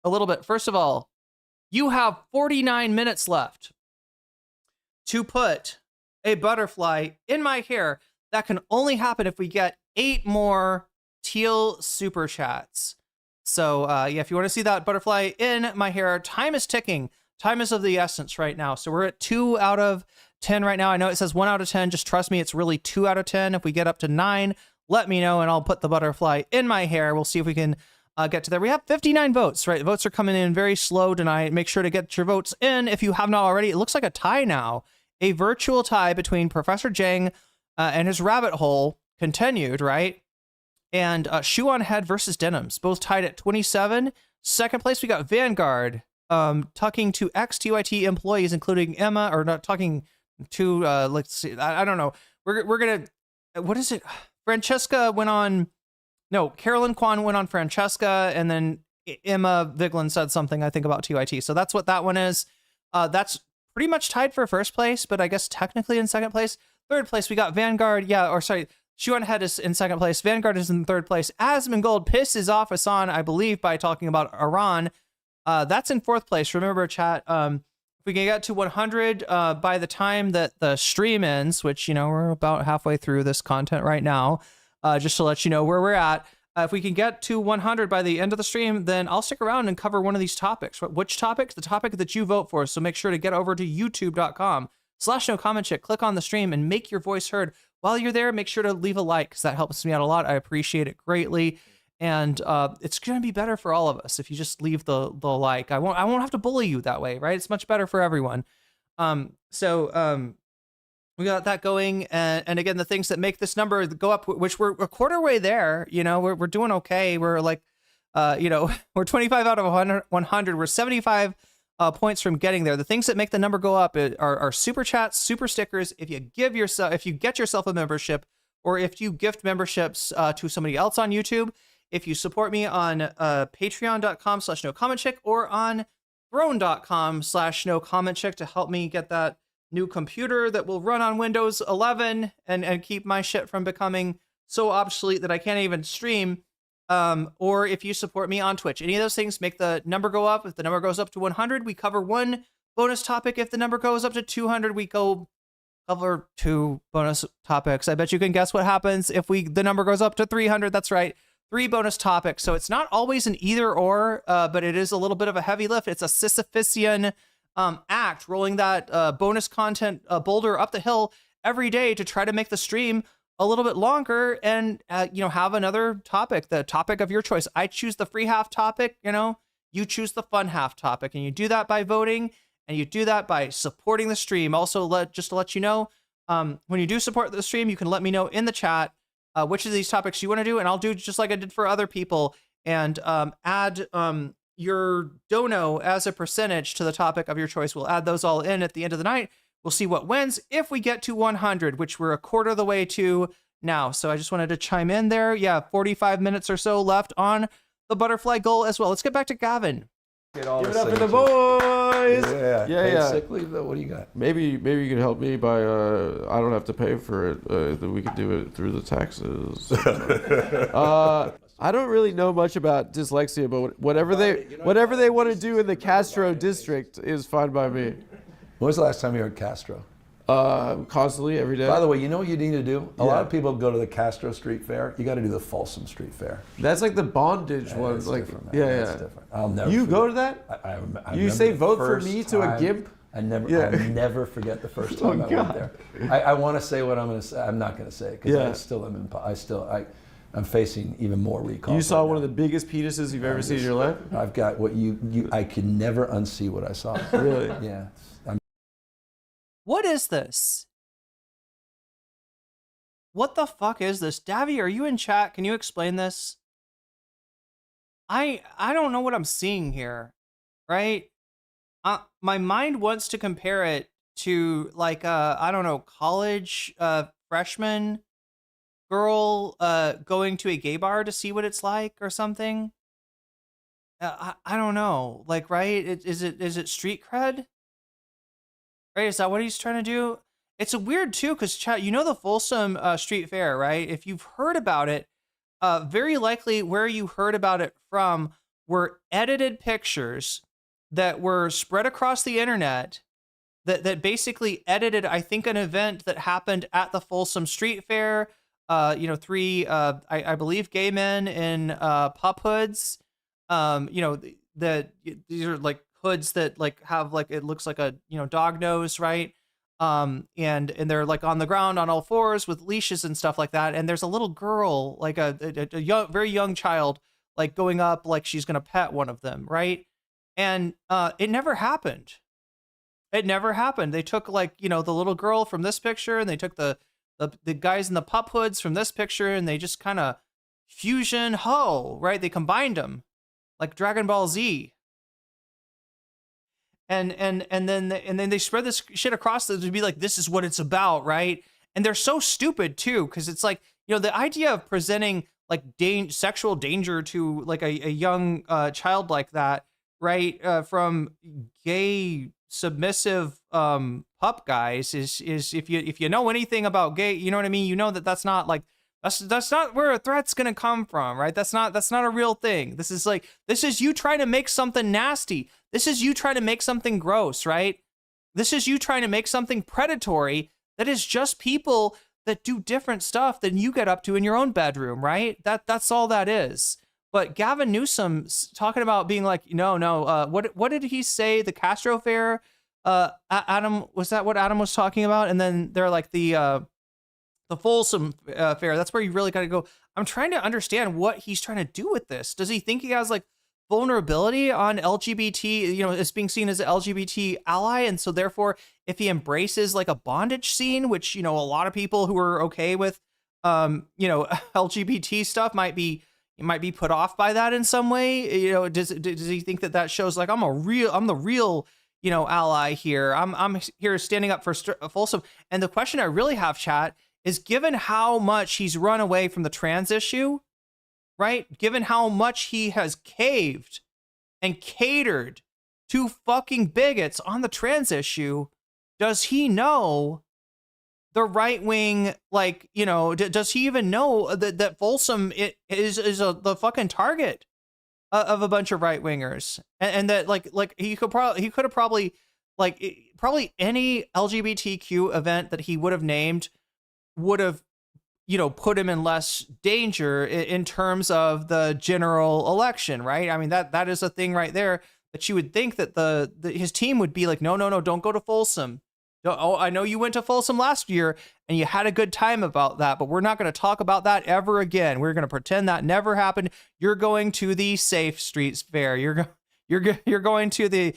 [SPEAKER 2] a little bit. First of all, you have 49 minutes left to put a butterfly in my hair. That can only happen if we get 8 more teal super chats. So if you want to see that butterfly in my hair, time is ticking. Time is of the essence right now. So we're at 2 out of 10 right now. I know it says 1 out of 10. Just trust me, it's really 2 out of 10. If we get up to 9, let me know and I'll put the butterfly in my hair. We'll see if we can get to there. We have 59 votes, right? The votes are coming in very slow tonight. Make sure to get your votes in if you have not already. It looks like a tie now. A virtual tie between Professor Jang and his rabbit hole continued, right? And Shoe on Head versus Denims, both tied at 27. Second place, we got Vanguard talking to ex-TYT employees, including Emma, or not talking to, let's see, I don't know. We're going to, what is it? Francesca went on, no, Carolyn Kwan went on Francesca, and then Emma Vigeland said something, I think, about TYT. So that's what that one is. That's pretty much tied for first place, but I guess technically in second place. Third place, we got Vanguard, Shoe on Head is in second place. Vanguard is in third place. Asmongold pisses off Hassan, I believe, by talking about Iran. That's in fourth place. Remember, chat, if we can get to 100 by the time that the stream ends, which, we're about halfway through this content right now, just to let you know where we're at. If we can get to 100 by the end of the stream, then I'll stick around and cover one of these topics. Which topic? The topic that you vote for. So make sure to get over to youtube.com/nocommentchick. Click on the stream and make your voice heard. While you're there, make sure to leave a like, because that helps me out a lot. I appreciate it greatly. And it's going to be better for all of us if you just leave the like. I won't have to bully you that way, right? It's much better for everyone. We got that going. And again, the things that make this number go up, which we're a quarter way there, we're doing okay. We're like, we're 25 out of 100. We're 75 points from getting there. The things that make the number go up are super chats, super stickers. If you get yourself a membership, or if you gift memberships to somebody else on YouTube, if you support me on patreon.com/nocommentchick or on throne.com/nocommentchick to help me get that new computer that will run on Windows 11 and keep my shit from becoming so obsolete that I can't even stream. Or if you support me on Twitch, any of those things make the number go up. If the number goes up to 100, we cover one bonus topic. If the number goes up to 200, we go cover 2 bonus topics. I bet you can guess what happens if the number goes up to 300. That's right, 3 bonus topics. So it's not always an either or, but it is a little bit of a heavy lift. It's a Sisyphusian act, rolling that bonus content boulder up the hill every day to try to make the stream a little bit longer and have another topic, the topic of your choice. I choose the free half topic, you choose the fun half topic, and you do that by voting, and you do that by supporting the stream. Also, just to let you know, when you do support the stream, you can let me know in the chat which of these topics you want to do, and I'll do just like I did for other people, and add your dono as a percentage to the topic of your choice. We'll add those all in at the end of the night. We'll see what wins if we get to 100, which we're a quarter of the way to now. So I just wanted to chime in there. Yeah, 45 minutes or so left on the butterfly goal as well. Let's get back to Gavin.
[SPEAKER 7] Give it up for the boys.
[SPEAKER 4] Yeah. Sick leave, though. What do you got?
[SPEAKER 7] Maybe you can help me by I don't have to pay for it. That we can do it through the taxes. I don't really know much about dyslexia, but whatever they want to do in the Castro district is fine by me.
[SPEAKER 4] When was the last time you were at Castro?
[SPEAKER 7] Constantly, every day.
[SPEAKER 4] By the way, you know what you need to do? A lot of people go to the Castro Street Fair. You got to do the Folsom Street Fair.
[SPEAKER 7] That's like the bondage one.
[SPEAKER 4] It's
[SPEAKER 7] like,
[SPEAKER 4] different, man.
[SPEAKER 7] yeah,
[SPEAKER 4] That's different. I'll never.
[SPEAKER 7] You
[SPEAKER 4] forget.
[SPEAKER 7] go to that?
[SPEAKER 4] I
[SPEAKER 7] You say vote for me to a gimp?
[SPEAKER 4] I'll never forget the first time I went there. I want to say what I'm going to say. I'm not going to say it because I still am. I'm facing even more recall.
[SPEAKER 7] You saw one of the biggest penises you've ever seen in your life?
[SPEAKER 4] I've got what I can never unsee what I saw.
[SPEAKER 7] Really?
[SPEAKER 4] Yeah.
[SPEAKER 2] What is this? What the fuck is this? Davy, are you in chat? Can you explain this? I don't know what I'm seeing here, right? My mind wants to compare it to like I don't know, college freshman girl going to a gay bar to see what it's like or something. I don't know, like, right? Is it street cred? Right? Is that what he's trying to do? It's a weird too, because chat, you know the Folsom Street Fair, right? If you've heard about it, very likely where you heard about it from were edited pictures that were spread across the internet that basically edited, I think, an event that happened at the Folsom Street Fair. Three, I believe, gay men in pup hoods. These are like hoods that like have like, it looks like a dog nose, right? And they're like on the ground on all fours with leashes and stuff like that. And there's a little girl, like a young, very young child, like going up like she's gonna pet one of them, right? And it never happened. It never happened. They took like the little girl from this picture, and they took the guys in the pup hoods from this picture, and they just kind of right? They combined them like Dragon Ball Z. And then they spread this shit across to be like, this is what it's about, right? And they're so stupid too, because it's like, the idea of presenting like sexual danger to like a young child like that, right? From gay submissive pup guys is if you know anything about gay, you know what I mean? You know that's not like that's not where a threat's gonna come from, right? That's not a real thing. This is you trying to make something nasty. This is you trying to make something gross, right? This is you trying to make something predatory that is just people that do different stuff than you get up to in your own bedroom, right? That's all that is. But Gavin Newsom talking about being like, no. What did he say? The Castro Fair? Adam, was that what Adam was talking about? And then they're like the Folsom Fair. That's where you really got to go. I'm trying to understand what he's trying to do with this. Does he think he has like vulnerability on LGBT? Is being seen as an LGBT ally, and so therefore, if he embraces like a bondage scene, which a lot of people who are okay with LGBT stuff might be put off by that in some way. Does he think that shows like I'm the real ally here? I'm here standing up for Folsom. And the question I really have, chat, is given how much he's run away from the trans issue, right? Given how much he has caved and catered to fucking bigots on the trans issue, does he know the right wing, like, does he even know that Folsom is the fucking target of a bunch of right wingers, and that like he could have probably any LGBTQ event that he would have named would have put him in less danger in terms of the general election, right? I mean that is a thing right there that you would think that his team would be like, no, don't go to Folsom. Oh, I know you went to Folsom last year and you had a good time about that, but we're not going to talk about that ever again. We're going to pretend that never happened. You're going to the safe streets fair. You're going to you're going to the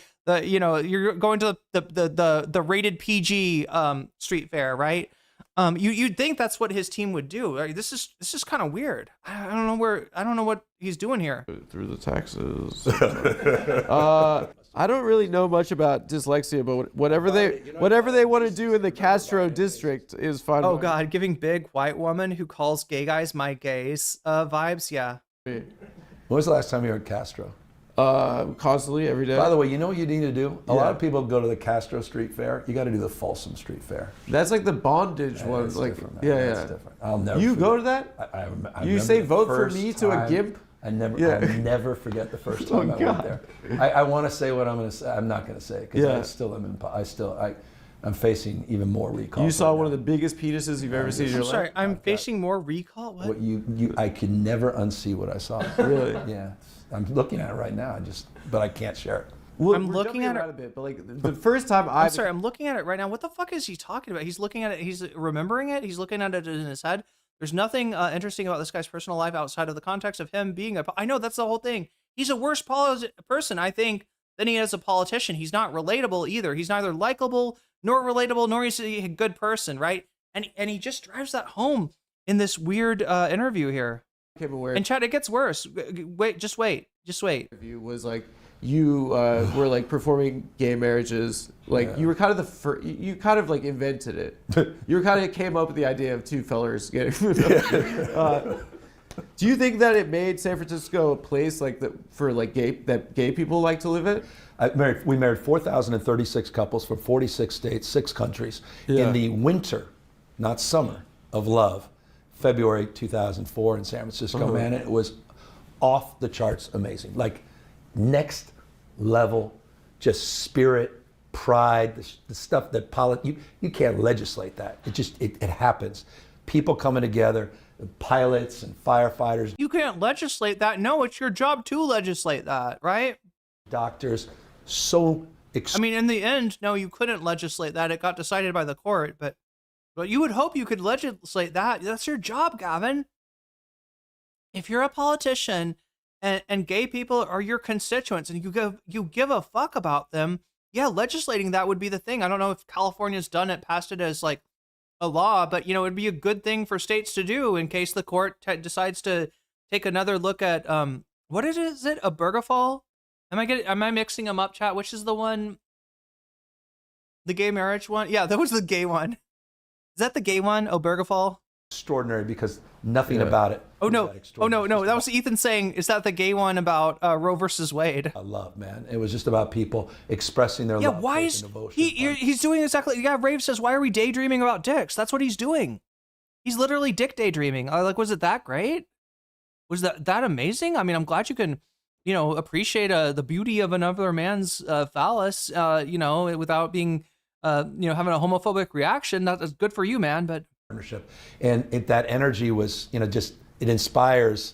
[SPEAKER 2] rated PG street fair, right? You'd think that's what his team would do. Right? This is kind of weird. I don't know what he's doing here.
[SPEAKER 7] Through the taxes. I don't really know much about dyslexia, but whatever they want to do in the Castro district is fun.
[SPEAKER 2] Oh God, giving big white woman who calls gay guys my gays vibes. Yeah.
[SPEAKER 4] When was the last time you heard Castro?
[SPEAKER 7] Constantly, every day.
[SPEAKER 4] By the way, you know what you need to do? A lot of people go to the Castro Street Fair. You got to do the Folsom Street Fair.
[SPEAKER 7] That's like the bondage one.
[SPEAKER 4] It's
[SPEAKER 7] like,
[SPEAKER 4] different,
[SPEAKER 7] It's
[SPEAKER 4] different. I'll never.
[SPEAKER 7] You
[SPEAKER 4] forget.
[SPEAKER 7] go to that?
[SPEAKER 4] I
[SPEAKER 7] you say vote for me to a gimp?
[SPEAKER 4] I never forget the first time I went there. I want to say what I'm going to say. I'm not going to say it because I still am I'm facing even more recall.
[SPEAKER 7] You saw one of the biggest penises you've ever seen in your life?
[SPEAKER 2] Sorry, I'm facing more recall?
[SPEAKER 4] What I can never unsee what I saw.
[SPEAKER 7] Really?
[SPEAKER 4] Yeah. I'm looking at it right now. But I can't share it.
[SPEAKER 7] Well,
[SPEAKER 2] I'm looking at it
[SPEAKER 7] a bit, but like the first time
[SPEAKER 2] I'm sorry, I'm looking at it right now. What the fuck is he talking about? He's looking at it. He's remembering it. He's looking at it in his head. There's nothing interesting about this guy's personal life outside of the context of him being I know that's the whole thing. He's a worse person, I think, than he is a politician. He's not relatable either. He's neither likable nor relatable, nor is he a good person, right? And he just drives that home in this weird interview here.
[SPEAKER 7] became aware.
[SPEAKER 2] And Chad, it gets worse. Wait, just wait.
[SPEAKER 7] You was like you were like performing gay marriages. Like you were kind of the first. You kind of like invented it. You kind of came up with the idea of two fellers getting. Do you think that it made San Francisco a place like that for like gay people like to live in?
[SPEAKER 4] We married 4,036 couples from 46 states, 6 countries in the winter, not summer, of love, February 2004 in San Francisco. Man, it was off the charts amazing. Like next level, just spirit, pride, the stuff that you can't legislate that. It happens. People coming together, pilots and firefighters.
[SPEAKER 2] You can't legislate that. No, it's your job to legislate that, right?
[SPEAKER 4] Doctors,
[SPEAKER 2] I mean, in the end, no, you couldn't legislate that. It got decided by the court, but you would hope you could legislate that. That's your job, Gavin. If you're a politician and gay people are your constituents and you give a fuck about them, yeah, legislating that would be the thing. I don't know if California's done it, passed it as like a law, but it'd be a good thing for states to do in case the court decides to take another look at what is it? A Burgerfall? Am I mixing them up, chat? Which is the one? The gay marriage one? Yeah, that was the gay one. Is that the gay one? Obergefell?
[SPEAKER 4] Extraordinary because nothing about it.
[SPEAKER 2] Oh no! That was Ethan saying, "Is that the gay one about Roe versus Wade?"
[SPEAKER 4] I love, man. It was just about people expressing their love.
[SPEAKER 2] Yeah, why is he's doing exactly? Yeah, Rave says, "Why are we daydreaming about dicks?" That's what he's doing. He's literally dick daydreaming. Like, was it that great? Was that amazing? I mean, I'm glad you can, appreciate the beauty of another man's phallus, without being, having a homophobic reaction. That's good for you, man. But
[SPEAKER 4] partnership, and that energy was, it inspires,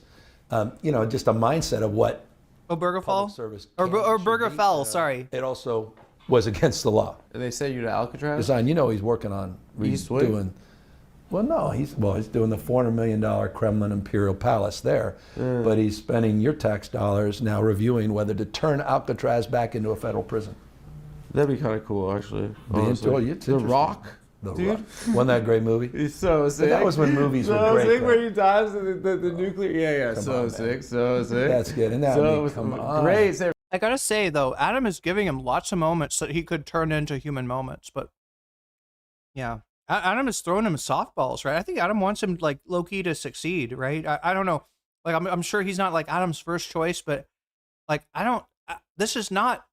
[SPEAKER 4] just a mindset of what
[SPEAKER 2] Obergefell
[SPEAKER 4] service
[SPEAKER 2] or Burgerfell. Sorry,
[SPEAKER 4] it also was against the law.
[SPEAKER 7] And they sent you to Alcatraz.
[SPEAKER 4] Design, he's working on doing. Well, no, he's doing the $400 million Kremlin Imperial Palace there, but he's spending your tax dollars now reviewing whether to turn Alcatraz back into a federal prison.
[SPEAKER 7] That'd be kind of cool, actually.
[SPEAKER 4] The
[SPEAKER 7] Rock.
[SPEAKER 4] Dude, wasn't that a great movie?
[SPEAKER 7] He's so sick.
[SPEAKER 4] That was when movies were great.
[SPEAKER 7] Sick where he dives in the nuclear. Yeah. So sick.
[SPEAKER 4] That's good. And that come on.
[SPEAKER 7] Great.
[SPEAKER 2] I gotta say though, Adam is giving him lots of moments that he could turn into human moments. But yeah, Adam is throwing him softballs, right? I think Adam wants him like low key to succeed, right? I don't know. Like I'm sure he's not like Adam's first choice, but like this does not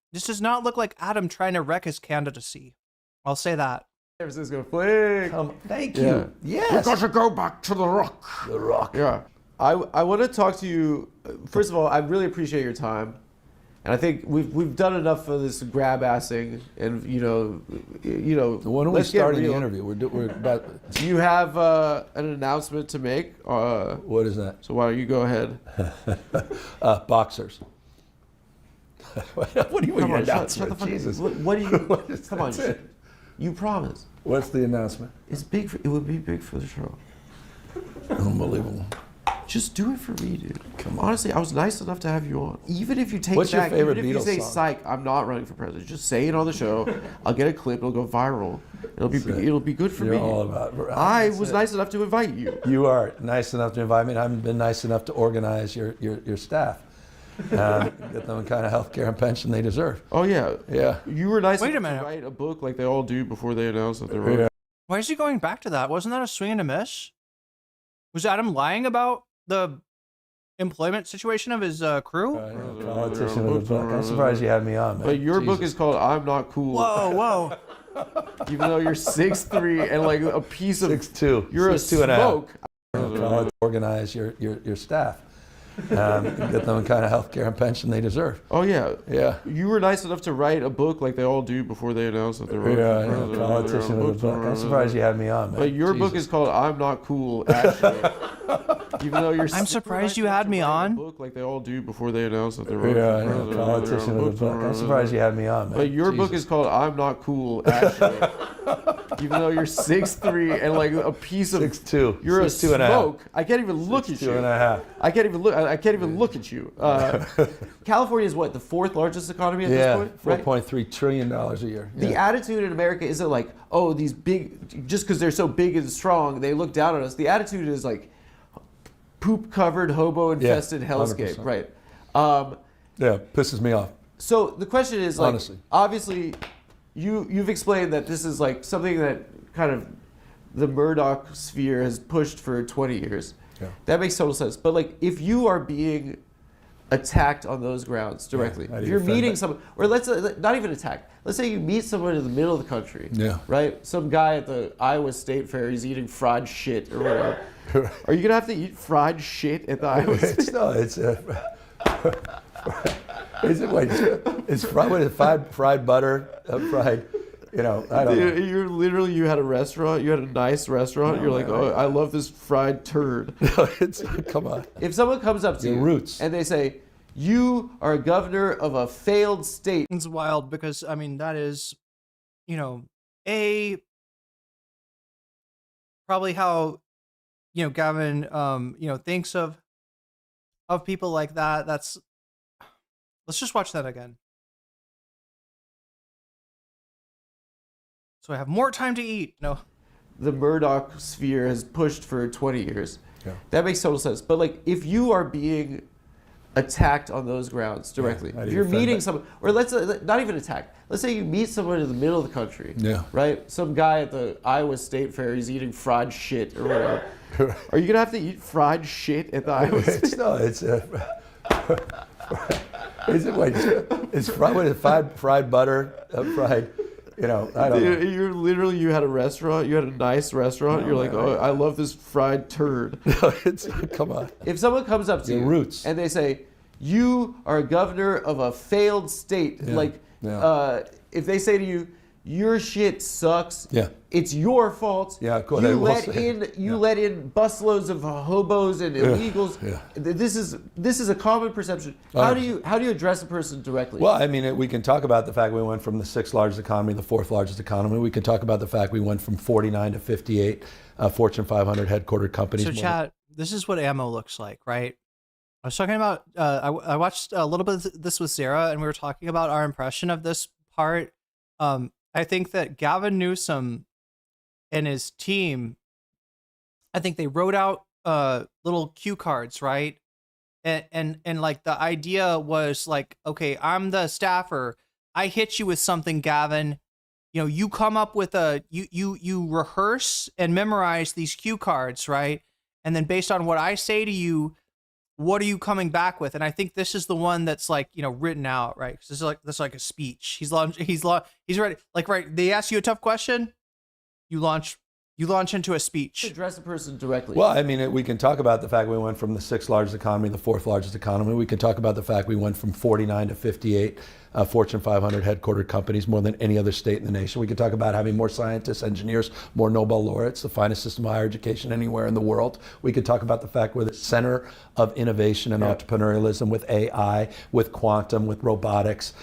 [SPEAKER 2] look like Adam trying to wreck his candidacy. I'll say that.
[SPEAKER 7] San Francisco flick.
[SPEAKER 4] Thank you.
[SPEAKER 7] Yeah. Yes. We're going to go back to the Rock.
[SPEAKER 4] The Rock.
[SPEAKER 7] Yeah. I want to talk to you. First of all, I really appreciate your time, and I think we've done enough of this grab assing, and
[SPEAKER 4] When are we starting the interview? We're about.
[SPEAKER 7] Do you have an announcement to make?
[SPEAKER 4] What is that?
[SPEAKER 7] So why don't you go ahead?
[SPEAKER 4] Boxers. What do you mean announcement? Jesus.
[SPEAKER 7] What do you? Come on. You promise.
[SPEAKER 4] What's the announcement?
[SPEAKER 7] It's big. It would be big for the show.
[SPEAKER 4] Unbelievable.
[SPEAKER 7] Just do it for me, dude. Come on. Honestly, I was nice enough to have you on. Even if you take
[SPEAKER 4] What's your favorite
[SPEAKER 7] even if
[SPEAKER 4] Beatles
[SPEAKER 7] you say,
[SPEAKER 4] song?
[SPEAKER 7] "Psych, I'm not running for president," just say it on the show. I'll get a clip. It'll go viral. It'll be good for me.
[SPEAKER 4] You're all about variety.
[SPEAKER 7] I was nice enough to invite you.
[SPEAKER 4] You are nice enough to invite me. I haven't been nice enough to organize your staff. Get them the kind of health care and pension they deserve.
[SPEAKER 7] Oh yeah.
[SPEAKER 4] Yeah.
[SPEAKER 7] You were nice
[SPEAKER 2] Wait a
[SPEAKER 7] enough
[SPEAKER 2] minute.
[SPEAKER 7] to write a book like they all do before they announce that they're running.
[SPEAKER 4] Yeah.
[SPEAKER 2] Why is he going back to that? Wasn't that a swing and a miss? Was Adam lying about the employment situation of his crew?
[SPEAKER 4] Politician with a book. I'm surprised you had me on, man.
[SPEAKER 7] But your book is called "I'm Not Cool."
[SPEAKER 2] Whoa.
[SPEAKER 7] Even though you're 6'3" and like a piece of
[SPEAKER 4] 6'2".
[SPEAKER 7] You're
[SPEAKER 4] 6'2" and a half.
[SPEAKER 7] smoke.
[SPEAKER 4] Organize your staff. Get them the kind of health care and pension they deserve.
[SPEAKER 7] Oh yeah.
[SPEAKER 4] Yeah.
[SPEAKER 7] You were nice enough to write a book like they all do before they announce that they're running.
[SPEAKER 4] Yeah, politician with a book. I'm surprised you had me on, man.
[SPEAKER 7] But your book is called "I'm Not Cool." Actually, even though you're.
[SPEAKER 2] I'm surprised you had me on.
[SPEAKER 7] Book like they all do before they announce that they're running.
[SPEAKER 4] Yeah, politician with a book. I'm surprised you had me on, man.
[SPEAKER 7] But your book is called "I'm Not Cool." Actually, even though you're 6'3" and like a piece of
[SPEAKER 4] 6'2".
[SPEAKER 7] You're
[SPEAKER 4] 6'2"
[SPEAKER 7] a
[SPEAKER 4] and a half.
[SPEAKER 7] smoke. I can't even look at
[SPEAKER 4] 6'2"
[SPEAKER 7] you.
[SPEAKER 4] and a half.
[SPEAKER 7] I can't even look. I can't even look at you. California is what, the 4th largest economy at
[SPEAKER 4] Yeah,
[SPEAKER 7] this point? Right?
[SPEAKER 4] $4.3 trillion a year.
[SPEAKER 7] The attitude in America isn't like, oh, these big, just because they're so big and strong, they look down on us. The attitude is like poop-covered, hobo-infested hellscape,
[SPEAKER 4] 100%.
[SPEAKER 7] right?
[SPEAKER 4] Yeah, pisses me off.
[SPEAKER 7] So the question is, like,
[SPEAKER 4] Honestly.
[SPEAKER 7] obviously, you've explained that this is like something that kind of the Murdoch sphere has pushed for 20 years.
[SPEAKER 4] Yeah.
[SPEAKER 7] That makes total sense. But like, if you are being attacked on those grounds directly,
[SPEAKER 4] how do
[SPEAKER 7] if
[SPEAKER 4] you
[SPEAKER 7] you're
[SPEAKER 4] defend
[SPEAKER 7] meeting
[SPEAKER 4] it?
[SPEAKER 7] someone, or let's not even attacked. Let's say you meet someone in the middle of the country.
[SPEAKER 4] Yeah.
[SPEAKER 7] Right. Some guy at the Iowa State Fair, he's eating fried shit or whatever. Are you gonna have to eat fried shit at the Iowa State?
[SPEAKER 4] No, it's is it wait? It's fried. What is it, fried butter, fried. You know, I don't know.
[SPEAKER 7] You're literally, you had a restaurant, you had a nice restaurant.
[SPEAKER 4] No,
[SPEAKER 7] you're like, oh, I love this fried turd.
[SPEAKER 4] No, it's come on.
[SPEAKER 7] If someone comes up to
[SPEAKER 4] Your
[SPEAKER 7] you
[SPEAKER 4] roots.
[SPEAKER 7] and they say, you are a governor of a failed state.
[SPEAKER 2] It's wild because I mean that is, probably how, Gavin, thinks of people like that. Let's just watch that again. So I have more time to eat. No.
[SPEAKER 7] The Murdoch sphere has pushed for 20 years.
[SPEAKER 4] Yeah.
[SPEAKER 7] That makes total sense. But like, if you are being attacked on those grounds directly,
[SPEAKER 4] how do
[SPEAKER 7] if
[SPEAKER 4] you
[SPEAKER 7] you're
[SPEAKER 4] defend
[SPEAKER 7] meeting
[SPEAKER 4] it?
[SPEAKER 7] someone, or let's not even attacked. Let's say you meet someone in the middle of the country.
[SPEAKER 4] Yeah.
[SPEAKER 7] Right. Some guy at the Iowa State Fair, he's eating fried shit or whatever. Are you gonna have to eat fried shit at the Iowa State?
[SPEAKER 4] No, it's is it wait? It's fried. What is it, fried butter, fried. You know, I don't know.
[SPEAKER 7] You're literally, you had a restaurant, you had a nice restaurant. You're like, oh, I love this fried turd.
[SPEAKER 4] No, it's come on.
[SPEAKER 7] If someone comes up to
[SPEAKER 4] Your
[SPEAKER 7] you
[SPEAKER 4] roots.
[SPEAKER 7] and they say, you are a governor of a failed state, if they say to you, your shit sucks.
[SPEAKER 4] Yeah.
[SPEAKER 7] It's your fault.
[SPEAKER 4] Yeah, cool.
[SPEAKER 7] You
[SPEAKER 4] They will
[SPEAKER 7] let
[SPEAKER 4] say-
[SPEAKER 7] in let in busloads of hobos and illegals.
[SPEAKER 4] Yeah.
[SPEAKER 7] This is a common perception. How do you address a person directly?
[SPEAKER 4] Well, I mean, we can talk about the fact we went from the 6th largest economy to the 4th largest economy. We can talk about the fact we went from 49 to 58 Fortune 500 headquartered companies.
[SPEAKER 2] So, chat, this is what ammo looks like, right? I was talking about, I watched a little bit of this with Sarah, and we were talking about our impression of this part. I think that Gavin Newsom and his team, I think they wrote out little cue cards, right? And like the idea was like, okay, I'm the staffer. I hit you with something, Gavin. You come up with you rehearse and memorize these cue cards, right? And then based on what I say to you, what are you coming back with? And I think this is the one that's like, written out, right? Because this is like a speech. He's ready. Like, right. They ask you a tough question. You launch into a speech.
[SPEAKER 7] address a person directly.
[SPEAKER 4] Well, I mean, we can talk about the fact we went from the 6th largest economy to the 4th largest economy. We can talk about the fact we went from 49 to 58 Fortune 500 headquartered companies, more than any other state in the nation. We can talk about having more scientists, engineers, more Nobel laureates, the finest system of higher education anywhere in the world. We could talk about the fact we're the center of innovation and entrepreneurialism with AI, with quantum, with robotics,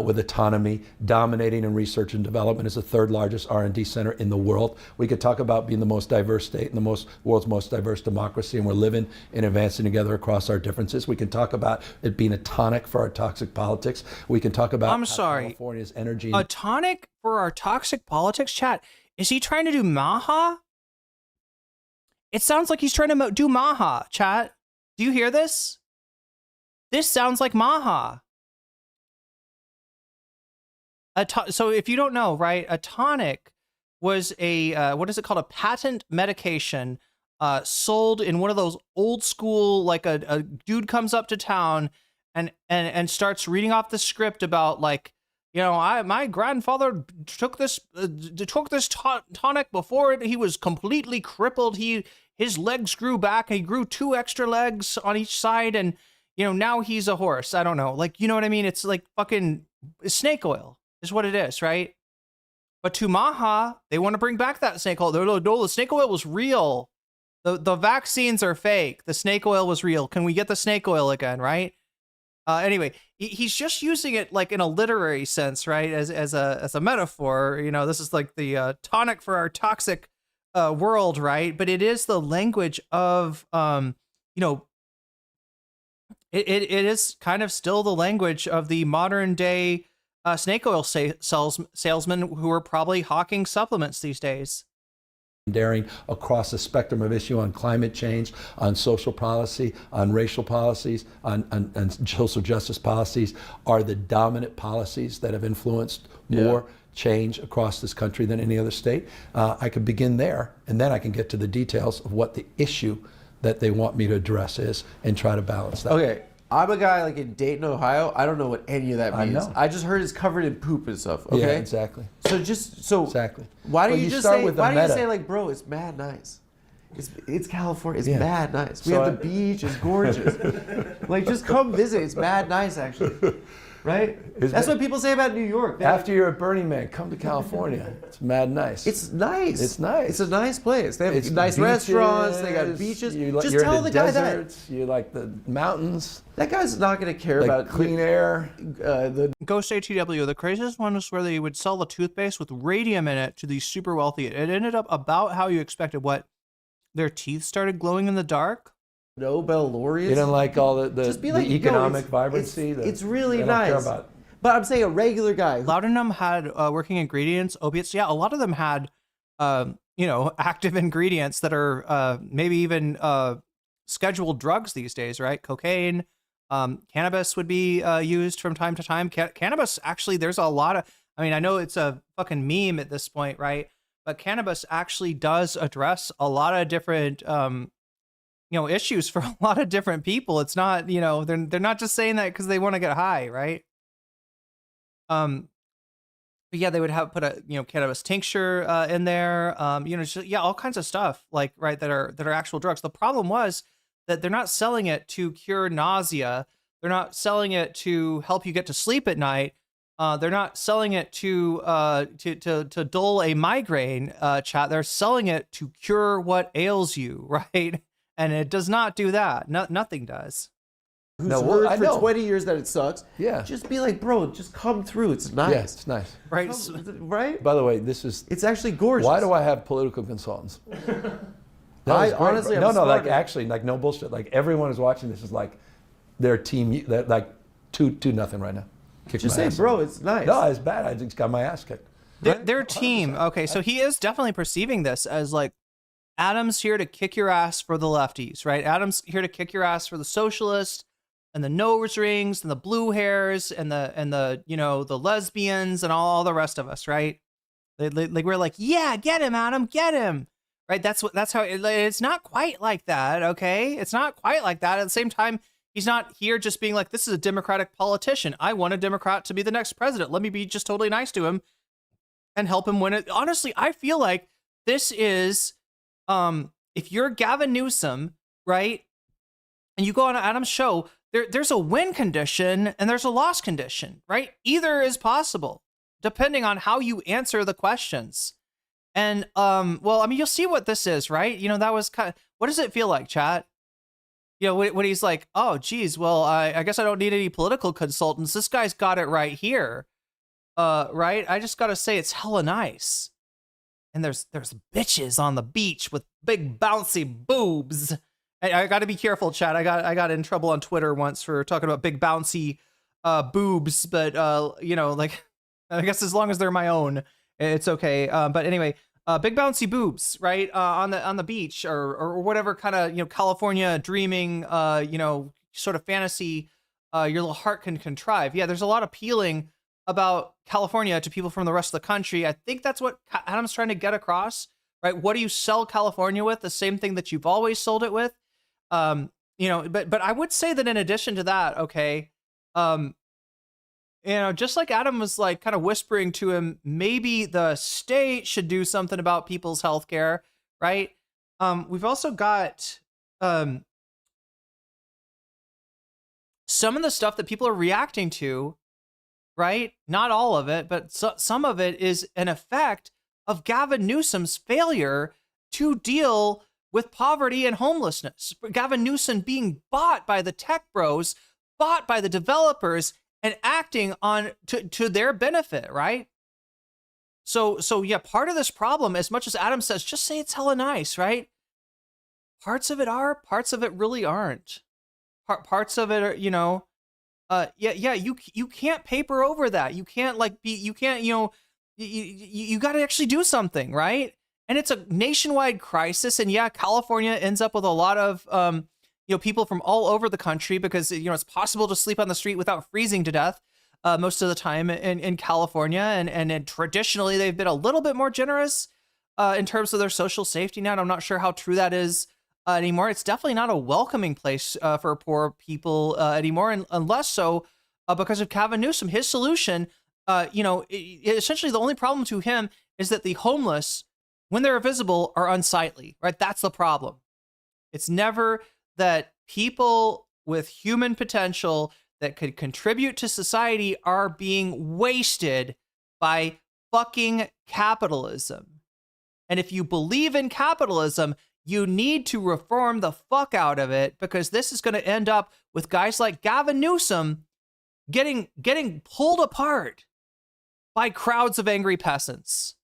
[SPEAKER 4] with autonomy, dominating in research and development as the 3rd largest R&D center in the world. We could talk about being the most diverse state and the world's most diverse democracy, and we're living and advancing together across our differences. We can talk about it being a tonic for our toxic politics. We can talk about
[SPEAKER 2] I'm sorry.
[SPEAKER 4] California's energy.
[SPEAKER 2] A tonic for our toxic politics, chat. Is he trying to do Maha? It sounds like he's trying to do Maha, chat. Do you hear this? This sounds like Maha. So if you don't know, right, a tonic was a, what is it called? A patent medication sold in one of those old school, like a dude comes up to town and starts reading off the script about like, my grandfather took this tonic before he was completely crippled. His legs grew back and he grew 2 extra legs on each side. And, now he's a horse. I don't know. Like, you know what I mean? It's like fucking snake oil is what it is, right? But to Maha, they want to bring back that snake oil. No, the snake oil was real. The vaccines are fake. The snake oil was real. Can we get the snake oil again, right? Anyway, he's just using it like in a literary sense, right? As a metaphor. You know, this is like the tonic for our toxic world, right? But it is the language of you know, it is kind of still the language of the modern day snake oil salesmen who are probably hawking supplements these days.
[SPEAKER 4] Daring across the spectrum of issue on climate change, on social policy, on racial policies, on social justice policies are the dominant policies that have influenced more change across this country than any other state. I could begin there, and then I can get to the details of what the issue that they want me to address is and try to balance that.
[SPEAKER 7] Okay, I'm a guy like in Dayton, Ohio. I don't know what any of that means.
[SPEAKER 4] I know.
[SPEAKER 7] I just heard it's covered in poop and stuff. Okay,
[SPEAKER 4] Yeah, exactly.
[SPEAKER 7] So
[SPEAKER 4] Exactly.
[SPEAKER 7] Why don't
[SPEAKER 4] Well,
[SPEAKER 7] you
[SPEAKER 4] you
[SPEAKER 7] just
[SPEAKER 4] start
[SPEAKER 7] say?
[SPEAKER 4] with the
[SPEAKER 7] Why don't you
[SPEAKER 4] meta.
[SPEAKER 7] say like, bro, it's mad nice. It's California. It's
[SPEAKER 4] Yeah.
[SPEAKER 7] mad nice. We
[SPEAKER 4] So
[SPEAKER 7] have the beach. It's gorgeous. Like, just come visit. It's mad nice, actually. Right? That's what people say about New York.
[SPEAKER 4] After you're at Burning Man, come to California. It's mad nice.
[SPEAKER 7] It's nice.
[SPEAKER 4] It's nice.
[SPEAKER 7] It's a nice place. They have
[SPEAKER 4] It's
[SPEAKER 7] nice
[SPEAKER 4] beaches,
[SPEAKER 7] restaurants. They got beaches. Just
[SPEAKER 4] you're
[SPEAKER 7] tell
[SPEAKER 4] in
[SPEAKER 7] the
[SPEAKER 4] the
[SPEAKER 7] guy
[SPEAKER 4] deserts, you like the mountains,
[SPEAKER 7] that guy's not going to care
[SPEAKER 4] like
[SPEAKER 7] about
[SPEAKER 4] clean air.
[SPEAKER 7] The
[SPEAKER 2] Ghost ATW, the craziest one was where they would sell the toothpaste with radium in it to these super wealthy. It ended up about how you expected. What? Their teeth started glowing in the dark?
[SPEAKER 7] Nobel laureates.
[SPEAKER 4] You don't like all
[SPEAKER 7] Just be
[SPEAKER 4] the
[SPEAKER 7] like, yo,
[SPEAKER 4] economic
[SPEAKER 7] it's-
[SPEAKER 4] vibrancy.
[SPEAKER 7] It's really
[SPEAKER 4] they don't care
[SPEAKER 7] nice.
[SPEAKER 4] about.
[SPEAKER 7] But I'm saying a regular guy.
[SPEAKER 2] Laudanum had working ingredients, opiates. Yeah, a lot of them had, you know, active ingredients that are maybe even scheduled drugs these days, right? Cocaine, cannabis would be used from time to time. Cannabis, actually, there's a lot of, I mean, I know it's a fucking meme at this point, right? But cannabis actually does address a lot of different, you know, issues for a lot of different people. It's not, you know, they're not just saying that because they want to get high, right? But yeah, they would have put a, you know, cannabis tincture in there, you know, just, yeah, all kinds of stuff like, right, that are actual drugs. The problem was that they're not selling it to cure nausea. They're not selling it to help you get to sleep at night. They're not selling it to dull a migraine, chat. They're selling it to cure what ails you, right? And it does not do that. Nothing does.
[SPEAKER 7] Who's
[SPEAKER 4] No, well, I
[SPEAKER 7] heard for
[SPEAKER 4] know.
[SPEAKER 7] 20 years that it sucks.
[SPEAKER 4] Yeah.
[SPEAKER 7] Just be like, bro, just come through. It's nice.
[SPEAKER 4] Yeah, it's nice.
[SPEAKER 2] Right.
[SPEAKER 7] Right?
[SPEAKER 4] By the way, this is.
[SPEAKER 7] It's actually gorgeous.
[SPEAKER 4] Why do I have political consultants?
[SPEAKER 7] I honestly have
[SPEAKER 4] no,
[SPEAKER 7] a
[SPEAKER 4] no, like
[SPEAKER 7] starter.
[SPEAKER 4] actually, like no bullshit. Like everyone who's watching this is like their team. That like 2-0 right now. Kicked
[SPEAKER 7] Just
[SPEAKER 4] my
[SPEAKER 7] say,
[SPEAKER 4] ass.
[SPEAKER 7] bro, it's nice.
[SPEAKER 4] No, it's bad. I just got my ass kicked.
[SPEAKER 2] Their team. Okay, so he is definitely perceiving this as like, Adam's here to kick your ass for the lefties, right? Adam's here to kick your ass for the socialists and the nose rings and the blue hairs and the you know, the lesbians and all the rest of us, right? Like we're like, yeah, get him, Adam, get him, right? That's how it's not quite like that, okay? It's not quite like that. At the same time, he's not here just being like, this is a Democratic politician. I want a Democrat to be the next president. Let me be just totally nice to him and help him win it. Honestly, I feel like this is, if you're Gavin Newsom, right, and you go on Adam's show, there's a win condition and there's a loss condition, right? Either is possible, depending on how you answer the questions. And, well, I mean, you'll see what this is, right? You know, that was kind of, what does it feel like, chat? You know, when he's like, oh, geez, well, I guess I don't need any political consultants. This guy's got it right here, right? I just got to say it's hella nice. And there's bitches on the beach with big bouncy boobs. I got to be careful, chat. I got in trouble on Twitter once for talking about big bouncy boobs, but you know, like, I guess as long as they're my own, it's okay. But anyway, big bouncy boobs, right, on the beach or whatever kind of, you know, California dreaming, you know, sort of fantasy your little heart can contrive. Yeah, there's a lot appealing about California to people from the rest of the country. I think that's what Adam's trying to get across, right? What do you sell California with? The same thing that you've always sold it with. You know, but I would say that in addition to that, okay, you know, just like Adam was like kind of whispering to him, maybe the state should do something about people's healthcare, right? We've also got some of the stuff that people are reacting to, right? Not all of it, but some of it is an effect of Gavin Newsom's failure to deal with poverty and homelessness. Gavin Newsom being bought by the tech bros bought by the developers and acting on to their benefit, right? So yeah, part of this problem, as much as Adam says, just say it's hella nice, right? Parts of it are, parts of it really aren't. Parts of it are, you can't paper over that. You can't you got to actually do something, right? And it's a nationwide crisis. And yeah, California ends up with a lot of, people from all over the country because, it's possible to sleep on the street without freezing to death most of the time in California. And traditionally, they've been a little bit more generous in terms of their social safety net. I'm not sure how true that is anymore. It's definitely not a welcoming place for poor people anymore, and unless so because of Gavin Newsom. His solution, essentially the only problem to him is that the homeless, when they're visible, are unsightly, right? That's the problem. It's never that people with human potential that could contribute to society are being wasted by fucking capitalism. And if you believe in capitalism, you need to reform the fuck out of it, because this is going to end up with guys like Gavin Newsom getting pulled apart by crowds of angry peasants.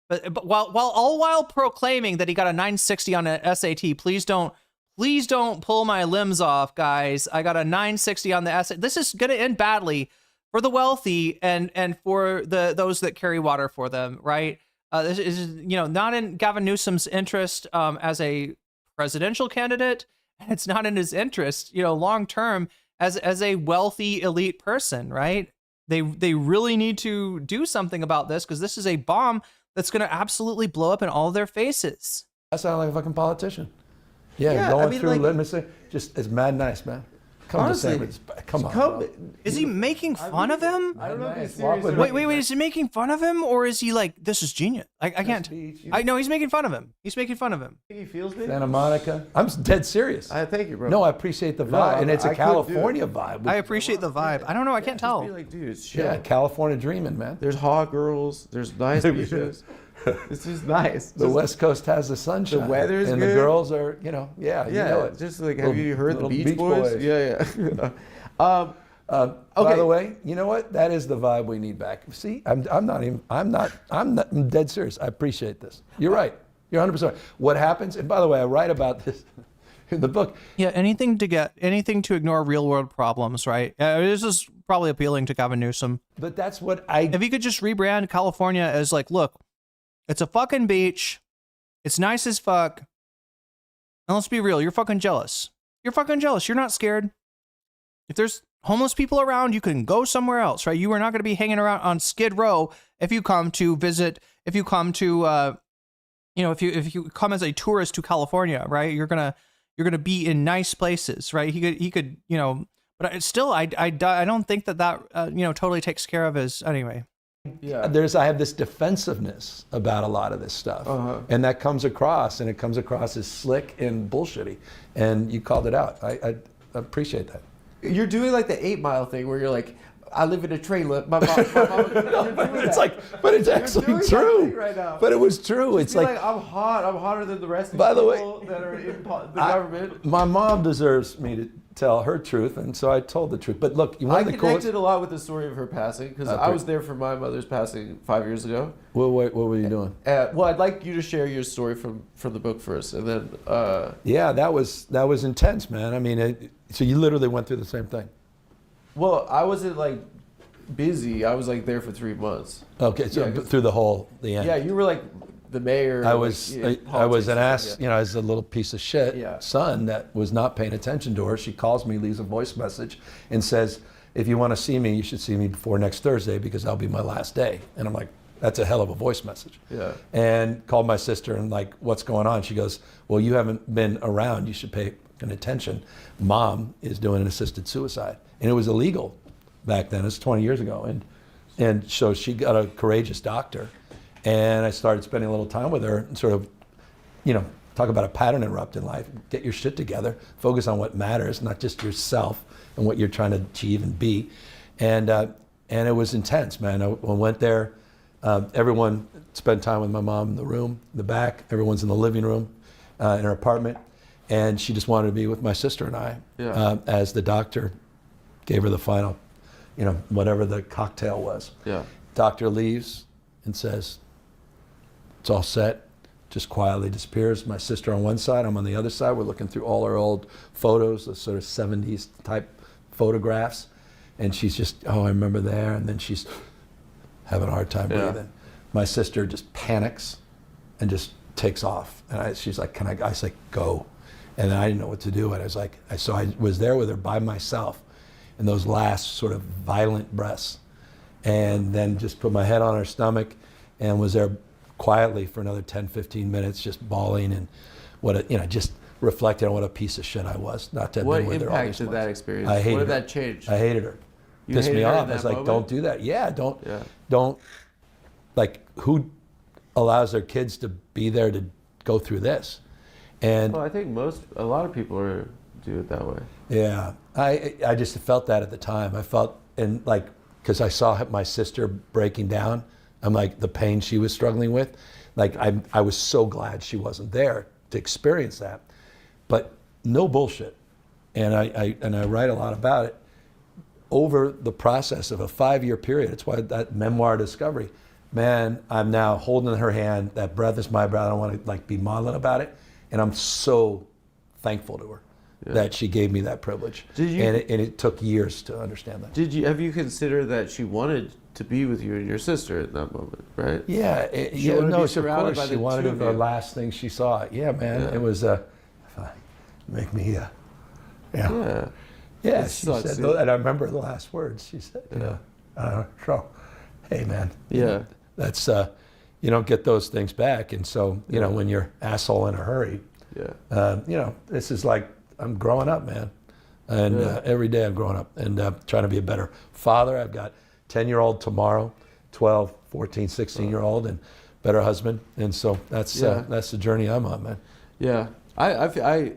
[SPEAKER 2] But while proclaiming that he got a 960 on an SAT, please don't pull my limbs off, guys. I got a 960 on the SAT. This is going to end badly for the wealthy and for those that carry water for them, right? This is, not in Gavin Newsom's interest as a presidential candidate, and it's not in his interest, long term as a wealthy elite person, right? They really need to do something about this, because this is a bomb that's going to absolutely blow up in all of their faces.
[SPEAKER 4] I sound like a fucking politician. Yeah, going through, let me say, just it's mad nice, man. Come to San Francisco. Come on.
[SPEAKER 2] Is he making fun of him?
[SPEAKER 7] I don't know if he's serious.
[SPEAKER 2] Wait, is he making fun of him, or is he like, this is genius? I can't. I know he's making fun of him. He's making fun of him.
[SPEAKER 7] He feels me?
[SPEAKER 4] Santa Monica. I'm dead serious.
[SPEAKER 7] Thank you, bro.
[SPEAKER 4] No, I appreciate the vibe, and it's a California vibe.
[SPEAKER 2] I appreciate the vibe. I don't know. I can't tell.
[SPEAKER 7] Be like, dude, it's chill.
[SPEAKER 4] Yeah, California dreaming, man.
[SPEAKER 7] There's hot girls. There's nice beaches. It's just nice.
[SPEAKER 4] The West Coast has the sunshine.
[SPEAKER 7] The weather's
[SPEAKER 4] and
[SPEAKER 7] good.
[SPEAKER 4] the girls are, you know it.
[SPEAKER 7] Just like, have you heard the Beach Boys? Yeah.
[SPEAKER 4] By the way, you know what? That is the vibe we need back. See, I'm dead serious. I appreciate this. You're right. You're 100%. What happens? And by the way, I write about this in the book.
[SPEAKER 2] Yeah, anything to ignore real world problems, right? This is probably appealing to Gavin Newsom.
[SPEAKER 4] But that's what
[SPEAKER 2] if he could just rebrand California as like, look, it's a fucking beach. It's nice as fuck. And let's be real, you're fucking jealous. You're fucking jealous. You're not scared. If there's homeless people around, you can go somewhere else, right? You are not going to be hanging around on Skid Row if you come to visit, if you come to, if you come as a tourist to California, right? You're gonna be in nice places, right? He could, but it's still, I don't think that totally takes care of his, anyway.
[SPEAKER 4] Yeah. I have this defensiveness about a lot of this stuff, and that comes across, and it comes across as slick and bullshitty, and you called it out. I appreciate that.
[SPEAKER 7] You're doing like the 8 Mile thing where you're like, I live in a trailer. My mom
[SPEAKER 4] but it's actually true. Right now. But it was true. It's like
[SPEAKER 7] I'm hot. I'm hotter than the rest of the people that are in the government.
[SPEAKER 4] My mom deserves me to tell her truth, and so I told the truth. But look,
[SPEAKER 7] I connected a lot with the story of her passing, because I was there for my mother's passing 5 years ago.
[SPEAKER 4] Well, what were you doing?
[SPEAKER 7] Well, I'd like you to share your story from the book first, and then.
[SPEAKER 4] Yeah, that was intense, man. I mean, so you literally went through the same thing.
[SPEAKER 7] Well, I wasn't like busy. I was like there for 3 months.
[SPEAKER 4] Okay, so through the end.
[SPEAKER 7] Yeah, you were like the mayor.
[SPEAKER 4] I was an ass, as a little piece of shit son that was not paying attention to her. She calls me, leaves a voice message, and says, "If you want to see me, you should see me before next Thursday, because that'll be my last day." And I'm like, that's a hell of a voice message. Yeah. And called my sister and like, "What's going on?" She goes, "Well, you haven't been around. You should pay attention. Mom is doing an assisted suicide." And it was illegal back then. It's 20 years ago. And so she got a courageous doctor. And I started spending a little time with her and sort of, talk about a pattern interrupt in life. Get your shit together. Focus on what matters, not just yourself and what you're trying to achieve and be. And it was intense, man. I went there. Everyone spent time with my mom in the room, in the back. Everyone's in the living room, in her apartment. And she just wanted to be with my sister and I, as the doctor gave her the final, whatever the cocktail was.
[SPEAKER 7] Yeah.
[SPEAKER 4] Doctor leaves and says, it's all set. Just quietly disappears. My sister on one side, I'm on the other side. We're looking through all our old photos, the sort of 70s type photographs. And she's just, I remember there. And then she's having a hard time breathing. My sister just panics and just takes off. And she's like, I was like, go. And then I didn't know what to do. And I was like, so I was there with her by myself in those last sort of violent breaths. And then just put my head on her stomach and was there quietly for another 10, 15 minutes, just bawling and just reflecting on what a piece of shit I was. Not to have
[SPEAKER 7] what
[SPEAKER 4] been with her all these
[SPEAKER 7] impact did
[SPEAKER 4] months.
[SPEAKER 7] that experience?
[SPEAKER 4] I hated
[SPEAKER 7] what did
[SPEAKER 4] her.
[SPEAKER 7] that change?
[SPEAKER 4] I hated her.
[SPEAKER 7] You
[SPEAKER 4] Pissed
[SPEAKER 7] hated
[SPEAKER 4] me
[SPEAKER 7] her
[SPEAKER 4] off.
[SPEAKER 7] in
[SPEAKER 4] I was
[SPEAKER 7] that
[SPEAKER 4] like,
[SPEAKER 7] moment?
[SPEAKER 4] don't do that. Yeah, don't, like, who allows their kids to be there to go through this? And
[SPEAKER 7] Well, I think a lot of people do it that way.
[SPEAKER 4] yeah, I just felt that at the time. I felt, and like, because I saw my sister breaking down, I'm like, the pain she was struggling with, like, I was so glad she wasn't there to experience that. But no bullshit. And I write a lot about it. Over the process of a 5-year period, it's why that memoir discovery, man, I'm now holding her hand, that breath is my breath, I don't want to like be maudlin about it. And I'm so thankful to her that she gave me that privilege. And it took years to understand that.
[SPEAKER 7] Have you considered that she wanted to be with you and your sister at that moment, right?
[SPEAKER 4] Yeah, of course, she wanted the last thing she saw. Yeah, man, it was make me, yeah, she said, and I remember the last words she said, so, hey, man, that's, you don't get those things back. And so, when you're asshole in a hurry, this is like, I'm growing up, man. And every day I'm growing up and trying to be a better father. I've got 10-year-old tomorrow, 12, 14, 16-year-old, and better husband. And so that's the journey I'm on, man.
[SPEAKER 7] Yeah. I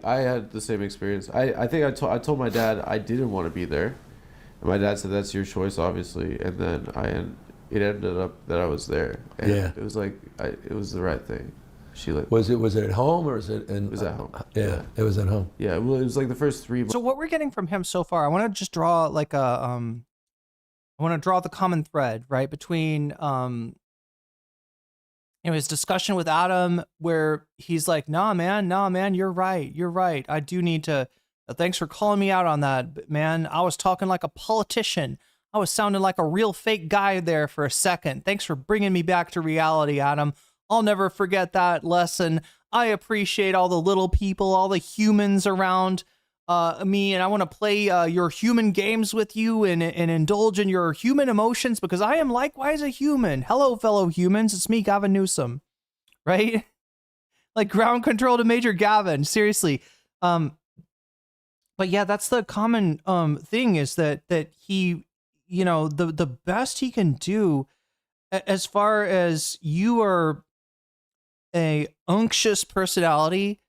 [SPEAKER 7] had the same experience. I think I told my dad I didn't want to be there. And my dad said, that's your choice, obviously. And then it ended up that I was there. And it was like, it was the right thing. Was it at home or was it in? It was at home.
[SPEAKER 4] Yeah, it was at home.
[SPEAKER 7] Yeah, well, it was like the first 3 months.
[SPEAKER 2] So what we're getting from him so far, I want to just draw like I want to draw the common thread, right, between his discussion with Adam, where he's like, nah, man, you're right. I do need to. Thanks for calling me out on that, man. I was talking like a politician. I was sounding like a real fake guy there for a second. Thanks for bringing me back to reality, Adam. I'll never forget that lesson. I appreciate all the little people, all the humans around me, and I want to play your human games with you and indulge in your human emotions because I am likewise a human. Hello, fellow humans. It's me, Gavin Newsom. Right? Like ground control to Major Gavin. Seriously. But yeah, that's the common thing is that he, the best he can do as far as you are a unctuous personality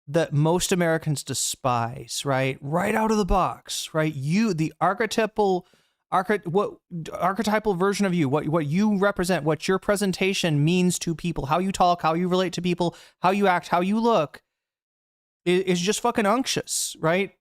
[SPEAKER 2] that most Americans despise, right? Right out of the box, right? You, the archetypal version of you, what you represent, what your presentation means to people, how you talk, how you relate to people, how you act, how you look, is just fucking unctuous, right?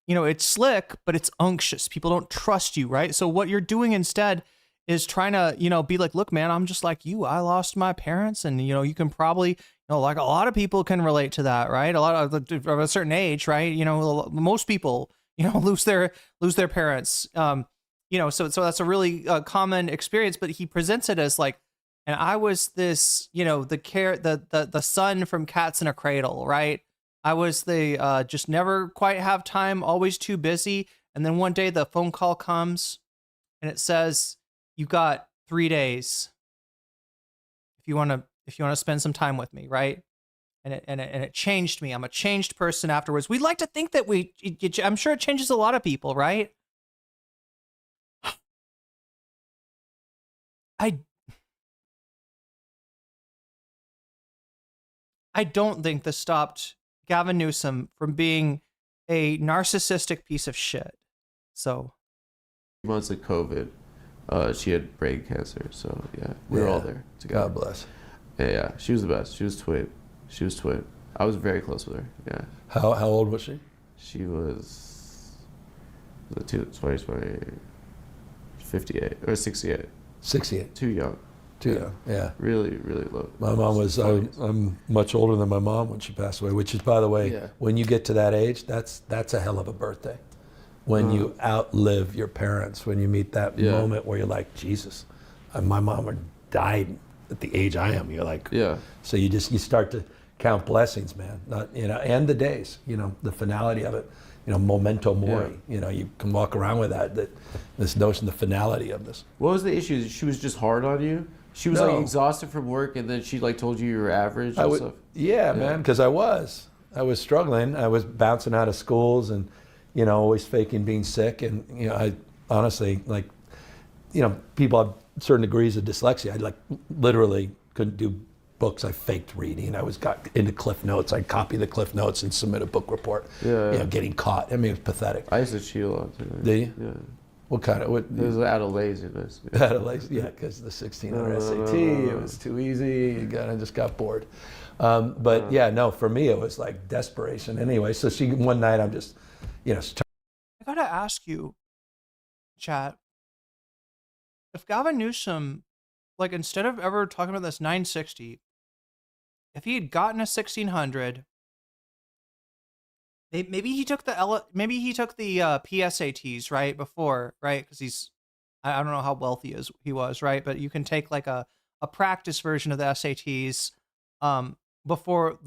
[SPEAKER 2] It's slick, but it's unctuous. People don't trust you, right? So what you're doing instead is trying to, be like, look, man, I'm just like you. I lost my parents, and you can probably, like a lot of people can relate to that, right? A lot of a certain age, right? Most people, lose their parents. So that's a really common experience. But he presents it as like, and I was this, the son from Cats in a Cradle, right? I was the just never quite have time, always too busy, and then one day the phone call comes, and it says, you got 3 days if you want to spend some time with me, right? And it changed me. I'm a changed person afterwards. We'd like to think that I'm sure it changes a lot of people, right? I don't think this stopped Gavin Newsom from being a narcissistic piece of shit. So
[SPEAKER 7] 3 months of COVID. She had brain cancer, so we were all there together.
[SPEAKER 4] God bless.
[SPEAKER 7] Yeah, she was the best. She was twin. I was very close with her. Yeah.
[SPEAKER 4] How old was she?
[SPEAKER 7] She was The 2020, 58 or 68.
[SPEAKER 4] 68.
[SPEAKER 7] Too young.
[SPEAKER 4] Too young. Yeah.
[SPEAKER 7] Really, really low.
[SPEAKER 4] My mom was. I'm much older than my mom when she passed away. Which is, by the way, when you get to that age, that's a hell of a birthday. When you outlive your parents, when you meet that moment where you're like, Jesus, my mom died at the age I am. You're like, So you start to count blessings, man. Not, and the days. The finality of it. Memento mori. You can walk around with that this notion, the finality of this.
[SPEAKER 7] What was the issue? She was just hard on you? She was like exhausted from work, and then she like told you were average and stuff?
[SPEAKER 4] Yeah, man, because I was struggling. I was bouncing out of schools and, always faking being sick. And, I honestly, people have certain degrees of dyslexia. I literally couldn't do books. I faked reading. I got into Cliff Notes. I'd copy the Cliff Notes and submit a book report. Getting caught. I mean, it was pathetic.
[SPEAKER 7] I used to cheat a lot too.
[SPEAKER 4] Did you?
[SPEAKER 7] Yeah.
[SPEAKER 4] What kind of?
[SPEAKER 7] It was out of laziness.
[SPEAKER 4] Out of laziness, yeah, because the 1600 SAT, it was too easy. I just got bored. For me, it was like desperation. Anyway, so one night I'm just,
[SPEAKER 2] I gotta ask you, chat, if Gavin Newsom, instead of ever talking about this 960, if he had gotten a 1600, maybe he took the PSATs right before, right? Because I don't know how wealthy he was, right? But you can take a practice version of the SATs before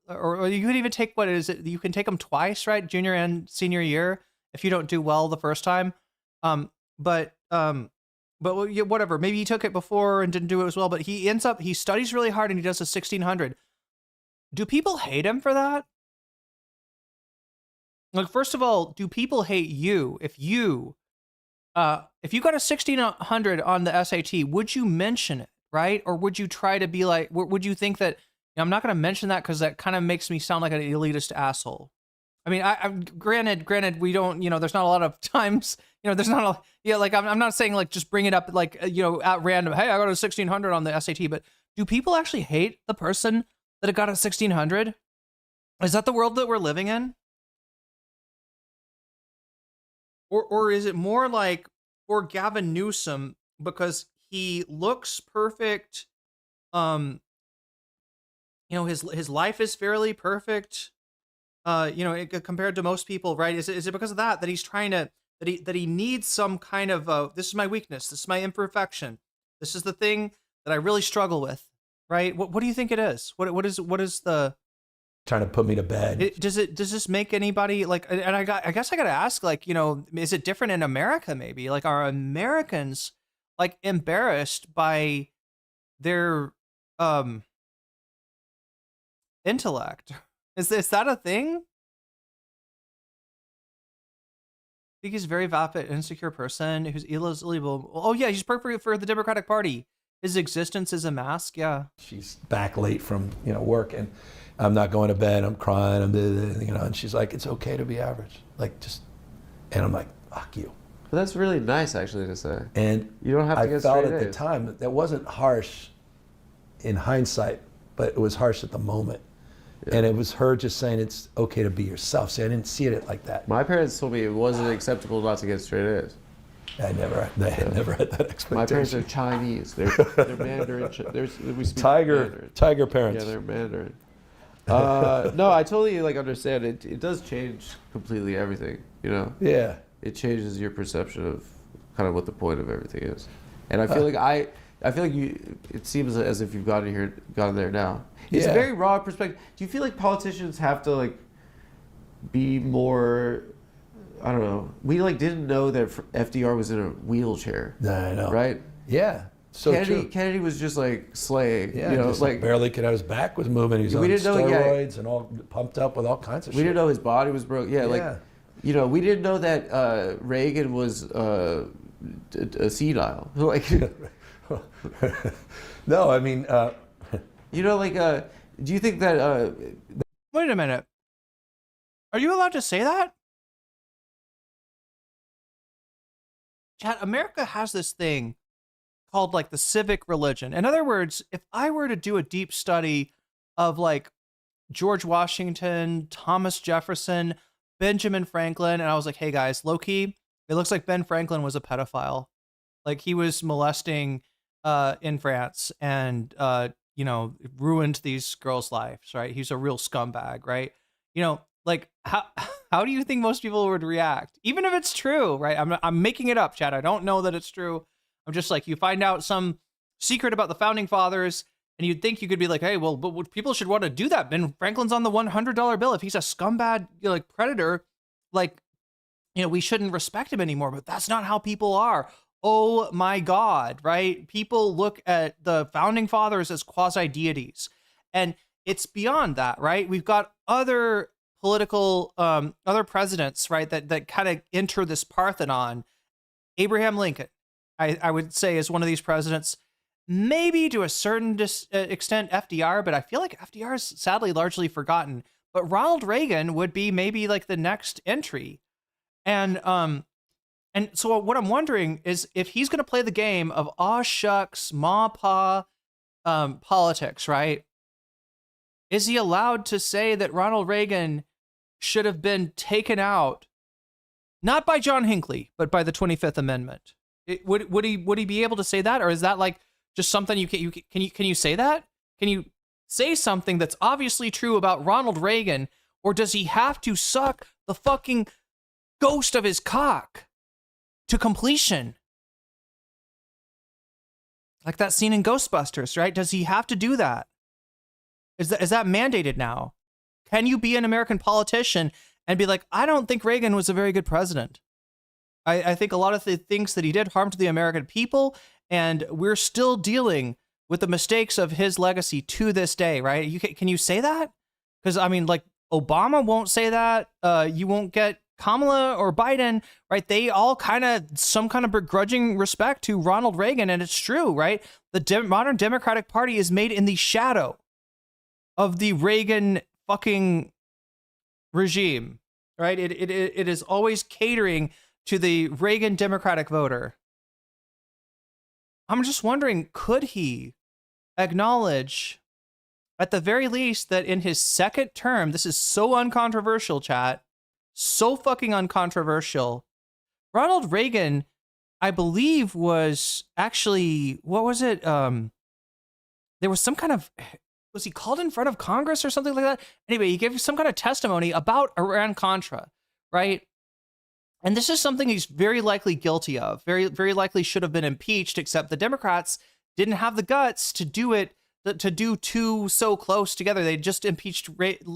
[SPEAKER 2] or you could even take you can take them twice, right? Junior and senior year if you don't do well the first time. But whatever. Maybe he took it before and didn't do it as well. But he studies really hard and he does a 1600. Do people hate him for that? First of all, do people hate you if you got a 1600 on the SAT? Would you mention it, right? Or would you try to be like? Would you think that I'm not going to mention that because that kind of makes me sound like an elitist asshole? I mean, I granted, we don't, there's not a lot of times, there's not I'm not saying just bring it up at random. Hey, I got a 1600 on the SAT, but do people actually hate the person that got a 1600? Is that the world that we're living in? Or is it more like for Gavin Newsom because he looks perfect? His life is fairly perfect. Compared to most people, right? Is it because of that he's trying to that he needs some kind of this is my weakness, this is my imperfection, this is the thing that I really struggle with, right? What do you think it is? What is the
[SPEAKER 4] trying to put me to bed?
[SPEAKER 2] Does this make anybody and I guess I gotta ask, is it different in America? Maybe are Americans embarrassed by their intellect? Is that a thing? I think he's a very vapid, insecure person who's easily. Oh yeah, he's perfect for the Democratic Party. His existence is a mask. Yeah. She's
[SPEAKER 4] back late from work, and I'm not going to bed. I'm crying. And she's like, "It's okay to be average." And I'm like, "Fuck you."
[SPEAKER 7] But that's really nice, actually, to say.
[SPEAKER 4] And
[SPEAKER 7] you don't have to get straight A's.
[SPEAKER 4] I felt at the time that wasn't harsh in hindsight, but it was harsh at the moment. Yeah. And it was her just saying it's okay to be yourself. See, I didn't see it like that.
[SPEAKER 7] My parents told me it wasn't acceptable not to get straight A's.
[SPEAKER 4] I never had that expectation.
[SPEAKER 7] My parents are Chinese. They're Mandarin. We speak Mandarin.
[SPEAKER 4] Tiger parents.
[SPEAKER 7] Yeah, they're Mandarin. No, I totally understand. It does change completely everything.
[SPEAKER 4] Yeah.
[SPEAKER 7] It changes your perception of kind of what the point of everything is. And I feel like you. It seems as if you've gotten there now. It's a very raw perspective. Do you feel like politicians have to be more? I don't know. We didn't know that FDR was in a wheelchair.
[SPEAKER 4] No, I know.
[SPEAKER 7] Right?
[SPEAKER 4] Yeah. So true.
[SPEAKER 7] Kennedy was just slaying.
[SPEAKER 4] Yeah. Just barely could have his back was moving. He was on steroids and all pumped up with all kinds of shit.
[SPEAKER 7] We didn't know his body was broke. Yeah. We didn't know that Reagan was senile.
[SPEAKER 4] No, I mean.
[SPEAKER 7] Do you think that...
[SPEAKER 2] Wait a minute. Are you allowed to say that? Chat, America has this thing called the civic religion. In other words, if I were to do a deep study of George Washington, Thomas Jefferson, Benjamin Franklin, and I was like, hey guys, low-key, It looks like Ben Franklin was a pedophile. Like he was molesting in France and you know, ruined these girls' lives, right? He's a real scumbag, right? You know, like how do you think most people would react? Even if it's true, right? I'm making it up, Chad. I don't know that it's true. I'm just like, you find out some secret about the founding fathers and you'd think you could be like, hey, well, but people should want to do that. Ben Franklin's on the $100 bill. If he's a scumbag, you know, like predator, like, you know, we shouldn't respect him anymore, but that's not how people are. Oh my God, right? People look at the founding fathers as quasi-deities. And it's beyond that, right? We've got other political, other presidents, right, that kind of enter this Parthenon. Abraham Lincoln, I would say, is one of these presidents. Maybe to a certain extent FDR, but I feel like FDR is sadly largely forgotten. But Ronald Reagan would be maybe like the next entry. And so what I'm wondering is if he's going to play the game of aw shucks, ma pa politics, right? Is he allowed to say that Ronald Reagan should have been taken out, not by John Hinckley, but by the 25th Amendment? Would he be able to say that, or is that like just something can you say that? Can you say something that's obviously true about Ronald Reagan, or does he have to suck the fucking ghost of his cock to completion? Like that scene in Ghostbusters, right? Does he have to do that? Is that mandated now? Can you be an American politician and be like, I don't think Reagan was a very good president. I think a lot of the things that he did harmed the American people, and we're still dealing with the mistakes of his legacy to this day, right? Can you say that? Because, I mean, like, Obama won't say that. You won't get Kamala or Biden, right? They all kind of some kind of begrudging respect to Ronald Reagan, and it's true, right? The modern Democratic Party is made in the shadow of the Reagan fucking regime, right? It is always catering to the Reagan Democratic voter. I'm just wondering, could he acknowledge, at the very least, that in his second term, this is so uncontroversial, chat, so fucking uncontroversial. Ronald Reagan, I believe, was actually, what was it? There was some kind of, was he called in front of Congress or something like that? Anyway, he gave some kind of testimony about Iran-Contra, right? And this is something he's very likely guilty of, very, very likely should have been impeached, except the Democrats didn't have the guts to do it, to do two so close together. They just impeached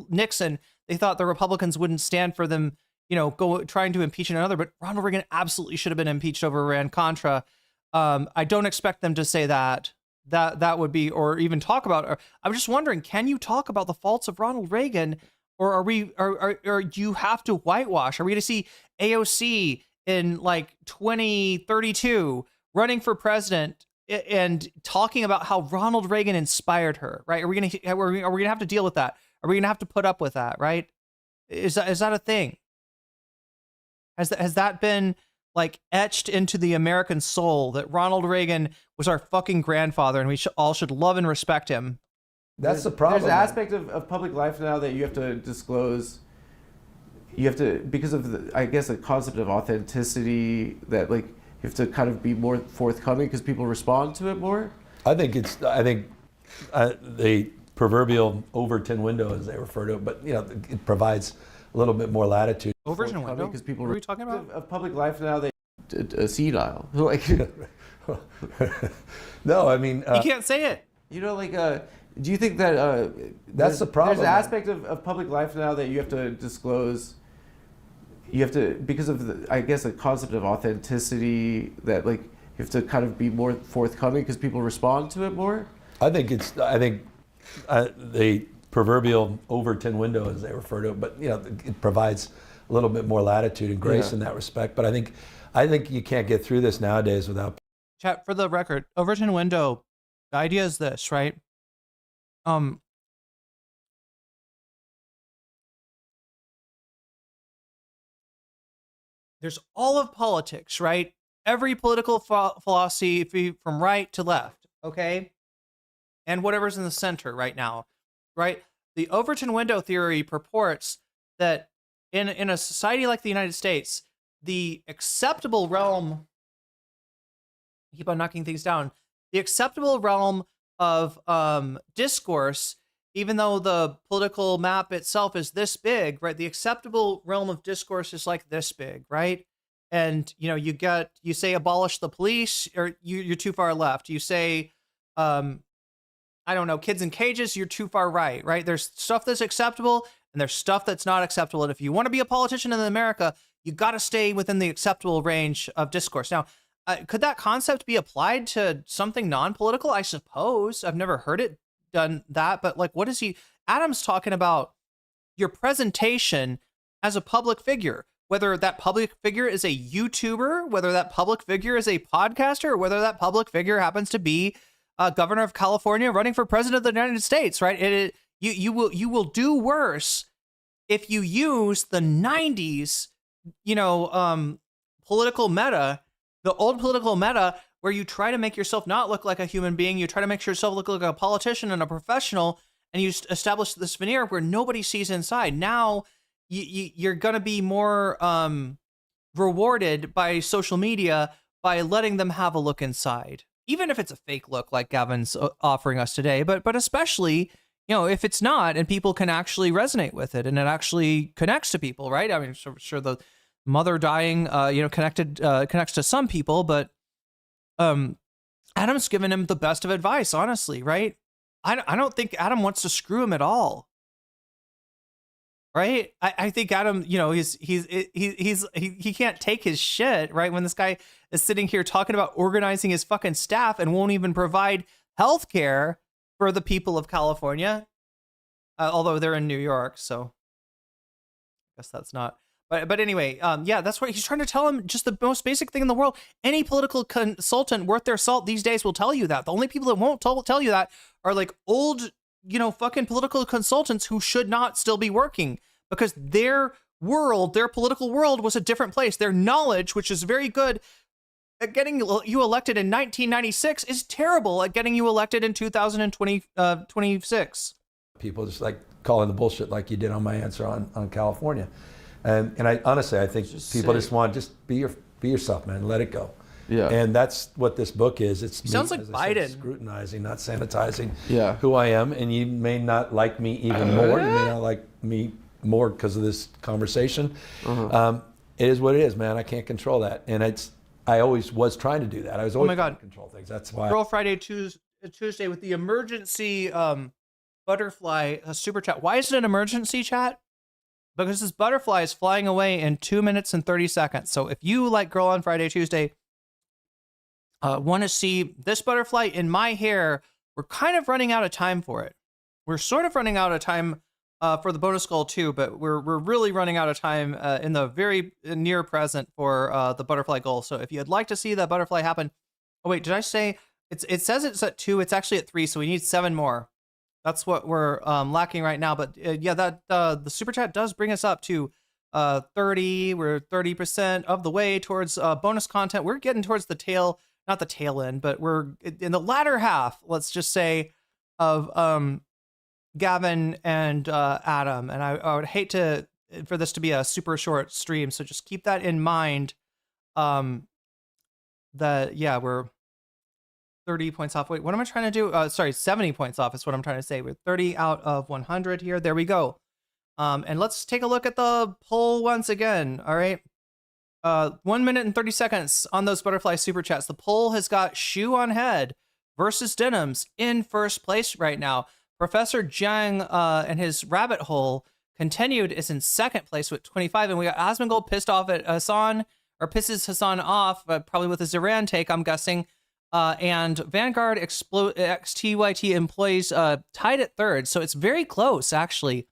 [SPEAKER 2] Nixon. They thought the Republicans wouldn't stand for them, you know, trying to impeach another, but Ronald Reagan absolutely should have been impeached over Iran-Contra. I don't expect them to say that would be, or even talk about, I'm just wondering, can you talk about the faults of Ronald Reagan, or or do you have to whitewash? Are we going to see AOC in like 2032 running for president and talking about how Ronald Reagan inspired her, right? Are we going to have to deal with that? Are we going to have to put up with that, right? Is that a thing? Has that been like etched into the American soul that Ronald Reagan was our fucking grandfather and we all should love and respect him?
[SPEAKER 4] That's the problem.
[SPEAKER 7] There's an aspect of public life now that you have to disclose. You have to, because of the, I guess, the concept of authenticity, that like you have to kind of be more forthcoming because people respond to it more.
[SPEAKER 4] I think the proverbial Overton window, as they refer to it, but you know, it provides a little bit more latitude.
[SPEAKER 2] Overton window?
[SPEAKER 7] Because people
[SPEAKER 2] what are we talking about?
[SPEAKER 7] Of public life now, they senile. Like,
[SPEAKER 4] no, I mean,
[SPEAKER 2] you can't say it.
[SPEAKER 7] You know, like, do you think that
[SPEAKER 4] that's the problem?
[SPEAKER 7] There's an aspect of public life now that you have to disclose. You have to, because of the, I guess, the concept of authenticity, that like you have to kind of be more forthcoming because people respond to it more.
[SPEAKER 4] I think the proverbial Overton window, as they refer to it, but you know, it provides a little bit more latitude and grace in that respect. But I think you can't get through this nowadays without.
[SPEAKER 2] Chat, for the record, Overton window, the idea is this, right? There's all of politics, right? Every political philosophy from right to left, okay? And whatever's in the center right now, right? The Overton window theory purports that in a society like the United States, the acceptable realm, I keep on knocking things down, the acceptable realm of discourse, even though the political map itself is this big, right? The acceptable realm of discourse is like this big, right? And you say abolish the police, or you're too far left. You say, I don't know, kids in cages, you're too far right, right? There's stuff that's acceptable and there's stuff that's not acceptable. And if you want to be a politician in America, you got to stay within the acceptable range of discourse. Now, could that concept be applied to something non-political? I suppose. I've never heard it done that, but like, what is Adam's talking about your presentation as a public figure, whether that public figure is a YouTuber, whether that public figure is a podcaster, or whether that public figure happens to be governor of California running for president of the United States, right? You will do worse if you use the 90s, political meta, the old political meta, where you try to make yourself not look like a human being, you try to make yourself look like a politician and a professional, and you establish this veneer where nobody sees inside. Now, you're going to be more rewarded by social media by letting them have a look inside, even if it's a fake look like Gavin's offering us today, but especially, if it's not, and people can actually resonate with it and it actually connects to people, right? I mean, sure the mother dying, connects to some people, but Adam's given him the best of advice, honestly, right? I don't think Adam wants to screw him at all. Right? I think Adam, he can't take his shit, right? When this guy is sitting here talking about organizing his fucking staff and won't even provide health care for the people of California, although they're in New York, so I guess that's not. But anyway, that's what he's trying to tell him. Just the most basic thing in the world. Any political consultant worth their salt these days will tell you that. The only people that won't tell you that are like old, fucking political consultants who should not still be working, because their world, their political world was a different place. Their knowledge, which is very good at getting you elected in 1996, is terrible at getting you elected in 2026.
[SPEAKER 4] People just like calling the bullshit like you did on my answer on California. And I honestly, I think people just want to just be yourself, man. Let it go. Yeah. And that's what this book is. It
[SPEAKER 2] sounds like Biden.
[SPEAKER 4] Scrutinizing, not sanitizing
[SPEAKER 7] Yeah.
[SPEAKER 4] who I am. And you may not like me even more. You may not like me more because of this conversation. It is what it is, man. I can't control that. And I always was trying to do that. I was always trying to control things. That's why.
[SPEAKER 2] Girl Friday Tuesday with the emergency butterfly super chat. Why is it an emergency chat? Because this butterfly is flying away in 2 minutes and 30 seconds. So if you, like Girl on Friday, Tuesday, want to see this butterfly in my hair, we're kind of running out of time for it. We're sort of running out of time for the bonus goal too, but we're really running out of time in the very near present for the butterfly goal. So if you'd like to see that butterfly happen, oh wait, did I say it says it's at 2? It's actually at 3, so we need 7 more. That's what we're lacking right now. But the super chat does bring us up to 30. We're 30% of the way towards bonus content. We're getting towards the tail, not the tail end, but we're in the latter half, let's just say, of Gavin and Adam. And I would hate for this to be a super short stream. So just keep that in mind. We're 30 points off. Wait, what am I trying to do? 70 points off is what I'm trying to say. We're 30 out of 100 here. There we go. And let's take a look at the poll once again. All right. 1 minute and 30 seconds on those butterfly super chats. The poll has got Shoe on Head versus Denims in first place right now. Professor Jiang and his rabbit hole continued is in second place with 25. And we got Asmongold pissed off at Hassan, or pisses Hassan off, probably with his Iran take, I'm guessing. And Vanguard XTYT employees tied at third. So it's very close, actually.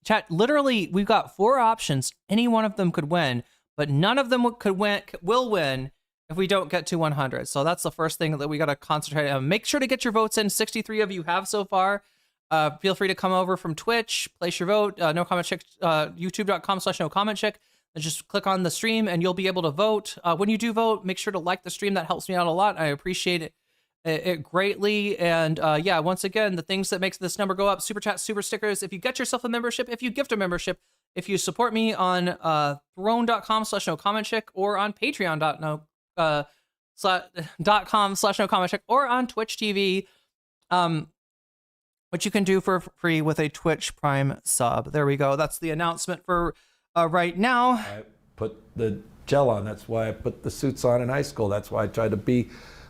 [SPEAKER 2] Chat, literally, we've got 4 options. Any one of them could win, but none of them will win if we don't get to 100. So that's the first thing that we got to concentrate on. Make sure to get your votes in. 63 of you have so far. Feel free to come over from Twitch, place your vote. nocommentchick, youtube.com/nocommentchick. And just click on the stream and you'll be able to vote. When you do vote, make sure to like the stream. That helps me out a lot. I appreciate it greatly. And once again, the things that makes this number go up: super chat, super stickers. If you get yourself a membership, if you gift a membership, if you support me on throne.com/nocommentchick or on patreon.com/nocommentchick or on Twitch TV, which you can do for free with a Twitch Prime sub. There we go. That's the announcement for right now.
[SPEAKER 4] I put the gel on. That's why I put the suits on in high school. That's why I tried to be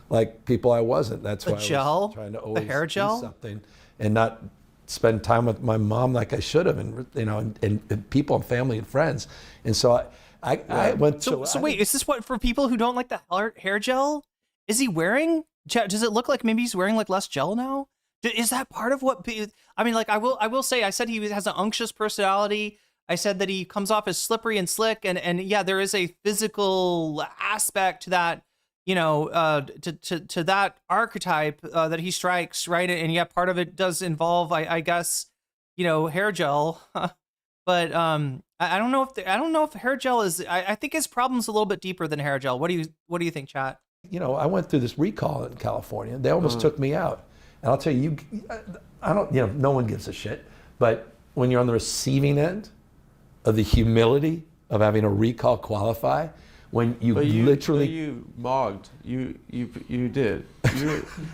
[SPEAKER 4] like people I wasn't. That's why I was trying to always
[SPEAKER 2] hair gel?
[SPEAKER 4] do something and not spend time with my mom like I should have, and and people and family and friends. And so I went to.
[SPEAKER 2] So wait, is this what for people who don't like the hair gel? Is he wearing? Does it look like maybe he's wearing like less gel now? Is that part of what? I mean, like I will say, I said he has an unctuous personality. I said that he comes off as slippery and slick, and yeah, there is a physical aspect to that, to that archetype that he strikes, right? And yeah, part of it does involve, I guess, hair gel. But I don't know if hair gel is. I think his problem's a little bit deeper than hair gel. What do you think, chat?
[SPEAKER 4] I went through this recall in California. They almost took me out. And I'll tell you, I don't. No one gives a shit. But when you're on the receiving end of the humility of having a recall qualify, when you literally
[SPEAKER 7] you mogged, you did.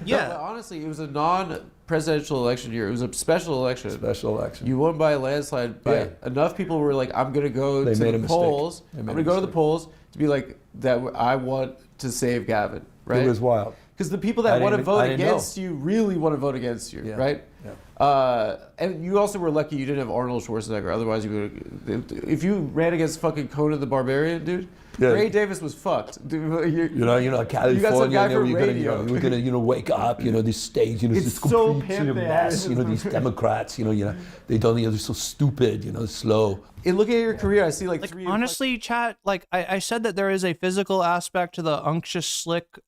[SPEAKER 2] Yeah.
[SPEAKER 7] No, honestly, it was a non-presidential election year. It was a special election.
[SPEAKER 4] Special election.
[SPEAKER 7] You won by a landslide. By enough people were like, I'm gonna go to the polls. I'm gonna go to the polls to be like that. I want to save Gavin. Right.
[SPEAKER 4] It was wild.
[SPEAKER 7] Because the people that want to vote against you really want to vote against you, right? Yeah. And you also were lucky you didn't have Arnold Schwarzenegger. Otherwise, if you ran against fucking Conan the Barbarian, dude, Ray Davis was fucked. Dude,
[SPEAKER 4] California.
[SPEAKER 7] You got some guy from radio.
[SPEAKER 4] We're gonna wake up. This stage.
[SPEAKER 7] It's
[SPEAKER 4] this
[SPEAKER 7] so
[SPEAKER 4] complete mess. These Democrats. They don't. They're so stupid. Slow.
[SPEAKER 7] And look at your career. I see like three.
[SPEAKER 2] Honestly, chat. Like I said that there is a physical aspect to the unctuous, slick,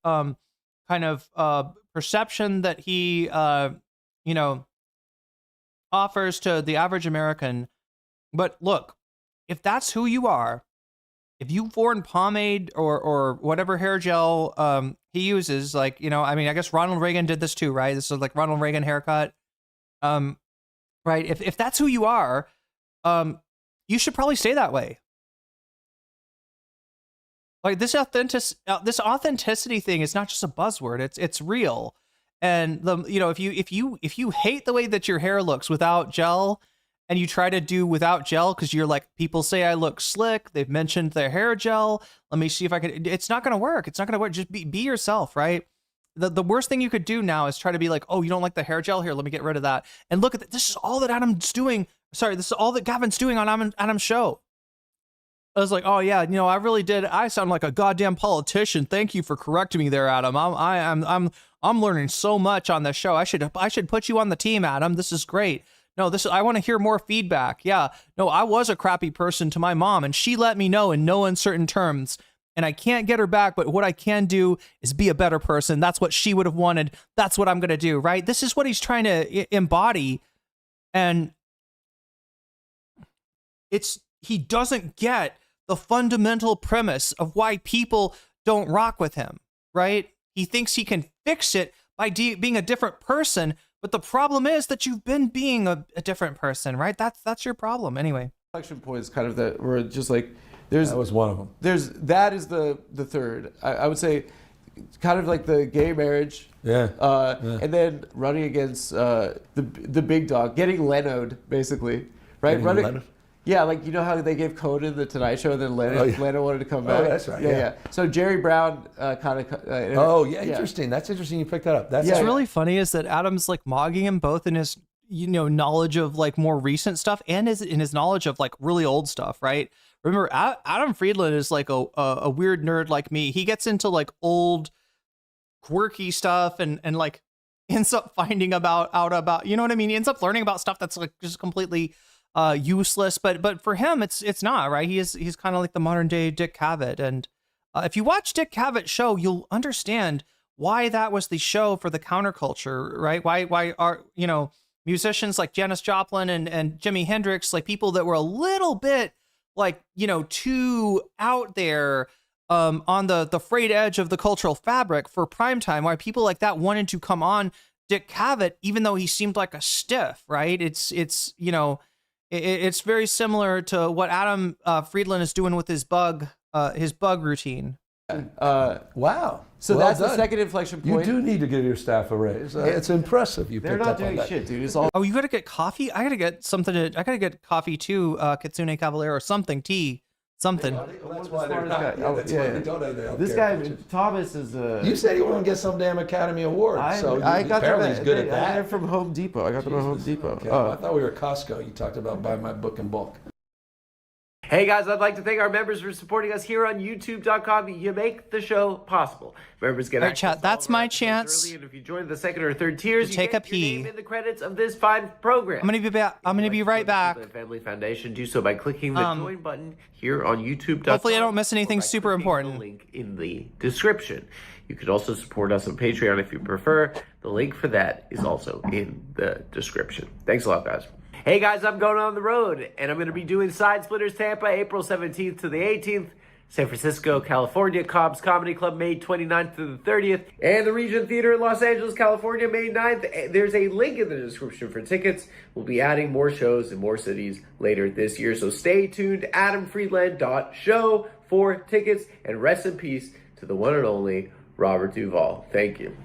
[SPEAKER 2] kind of perception that he offers to the average American. But look, if that's who you are, if you've worn pomade or whatever hair gel he uses, like, I mean, I guess Ronald Reagan did this too, right? This is like Ronald Reagan haircut. Right? If that's who you are, you should probably stay that way. Like this authenticity thing is not just a buzzword. It's real. And if you hate the way that your hair looks without gel, and you try to do without gel because you're like, people say I look slick, they've mentioned their hair gel, let me see if I can. It's not gonna work. It's not gonna work. Just be yourself, right? The worst thing you could do now is try to be like, oh, you don't like the hair gel? Here, let me get rid of that. And look at that. This is all that Adam's doing. Sorry, this is all that Gavin's doing on Adam's show. I was like, oh yeah, I really did. I sound like a goddamn politician. Thank you for correcting me there, Adam. I'm learning so much on this show. I should put you on the team, Adam. This is great. No, I want to hear more feedback. Yeah, no, I was a crappy person to my mom, and she let me know in no uncertain terms. And I can't get her back, but what I can do is be a better person. That's what she would have wanted. That's what I'm gonna do, right? This is what he's trying to embody, and he doesn't get the fundamental premise of why people don't rock with him, right? He thinks he can fix it by being a different person, but the problem is that you've been being a different person, right? That's your problem. Anyway.
[SPEAKER 7] Reflection points kind of that were just like, that
[SPEAKER 4] was one of them.
[SPEAKER 7] That is the third. I would say kind of like the gay marriage.
[SPEAKER 4] Yeah.
[SPEAKER 7] And then running against the big dog, getting Leno'd, basically, right? Running. Yeah, like how they gave Conan the Tonight Show, and then Leno wanted to come back.
[SPEAKER 4] Oh, that's right.
[SPEAKER 7] Yeah. So Jerry Brown kind of.
[SPEAKER 4] Interesting. That's interesting. You picked that up.
[SPEAKER 2] What's really funny is that Adam's like mogging him both in his knowledge of like more recent stuff and in his knowledge of like really old stuff, right? Remember, Adam Friedland is like a weird nerd like me. He gets into like old quirky stuff and like ends up finding out about you know what I mean. He ends up learning about stuff that's like just completely useless, but for him it's not, right? He's kind of like the modern day Dick Cavett, and if you watch Dick Cavett's show, you'll understand why that was the show for the counterculture, right? Why are musicians like Janis Joplin and Jimi Hendrix, like people that were a little bit like too out there on the frayed edge of the cultural fabric for primetime, why people like that wanted to come on Dick Cavett even though he seemed like a stiff, right? It's It's very similar to what Adam Friedland is doing with his bug routine.
[SPEAKER 4] Wow.
[SPEAKER 7] So
[SPEAKER 4] Well
[SPEAKER 7] that's the
[SPEAKER 4] done.
[SPEAKER 7] second inflection
[SPEAKER 4] You
[SPEAKER 7] point.
[SPEAKER 4] do need to give your staff a raise. It's impressive you
[SPEAKER 7] They're
[SPEAKER 4] picked
[SPEAKER 7] not
[SPEAKER 4] up on
[SPEAKER 7] doing
[SPEAKER 4] that.
[SPEAKER 7] shit, dude. It's all
[SPEAKER 2] Oh, you gotta get coffee? I gotta get something I gotta get coffee too, Kitsune Cavalier or something, tea, something.
[SPEAKER 4] Well, that's why they're
[SPEAKER 7] smartest
[SPEAKER 4] not.
[SPEAKER 7] guy.
[SPEAKER 4] Yeah, that's
[SPEAKER 7] Oh,
[SPEAKER 4] why
[SPEAKER 7] yeah.
[SPEAKER 4] they don't have the healthcare
[SPEAKER 7] this guy
[SPEAKER 4] pension.
[SPEAKER 7] Thomas is
[SPEAKER 4] You said you want to get some damn Academy Award, so
[SPEAKER 7] I got
[SPEAKER 4] apparently
[SPEAKER 7] them
[SPEAKER 4] he's good at
[SPEAKER 7] They're
[SPEAKER 4] that.
[SPEAKER 7] from Home Depot. I got them at Home Depot.
[SPEAKER 4] Okay, well, I thought we were Costco. You talked about buying my book in bulk.
[SPEAKER 5] Hey guys, I'd like to thank our members for supporting us here on YouTube.com. You make the show possible. Members get
[SPEAKER 2] All right,
[SPEAKER 5] access
[SPEAKER 2] chat,
[SPEAKER 5] to all
[SPEAKER 2] that's
[SPEAKER 5] of our
[SPEAKER 2] my
[SPEAKER 5] episodes
[SPEAKER 2] chance
[SPEAKER 5] early, and if you join the second or third tiers, you
[SPEAKER 2] take
[SPEAKER 5] get
[SPEAKER 2] a
[SPEAKER 5] your
[SPEAKER 2] pee.
[SPEAKER 5] name in the credits of this fine program.
[SPEAKER 2] I'm gonna be back. I'm gonna be right back.
[SPEAKER 5] The Family Foundation. Do so by clicking the join button here on YouTube.com.
[SPEAKER 2] Hopefully I don't miss anything
[SPEAKER 5] or by
[SPEAKER 2] super
[SPEAKER 5] clicking
[SPEAKER 2] important.
[SPEAKER 5] The link in the description. You could also support us on Patreon if you prefer. The link for that is also in the description. Thanks a lot, guys. Hey guys, I'm going on the road, and I'm going to be doing Side Splitters Tampa April 17th to the 18th, San Francisco, California, Cobb's Comedy Club May 29th to the 30th, and the Regent Theater in Los Angeles, California, May 9th. There's a link in the description for tickets. We'll be adding more shows in more cities later this year, so stay tuned, adamfriedland.show for tickets, and rest in peace to the one and only Robert Duvall. Thank you.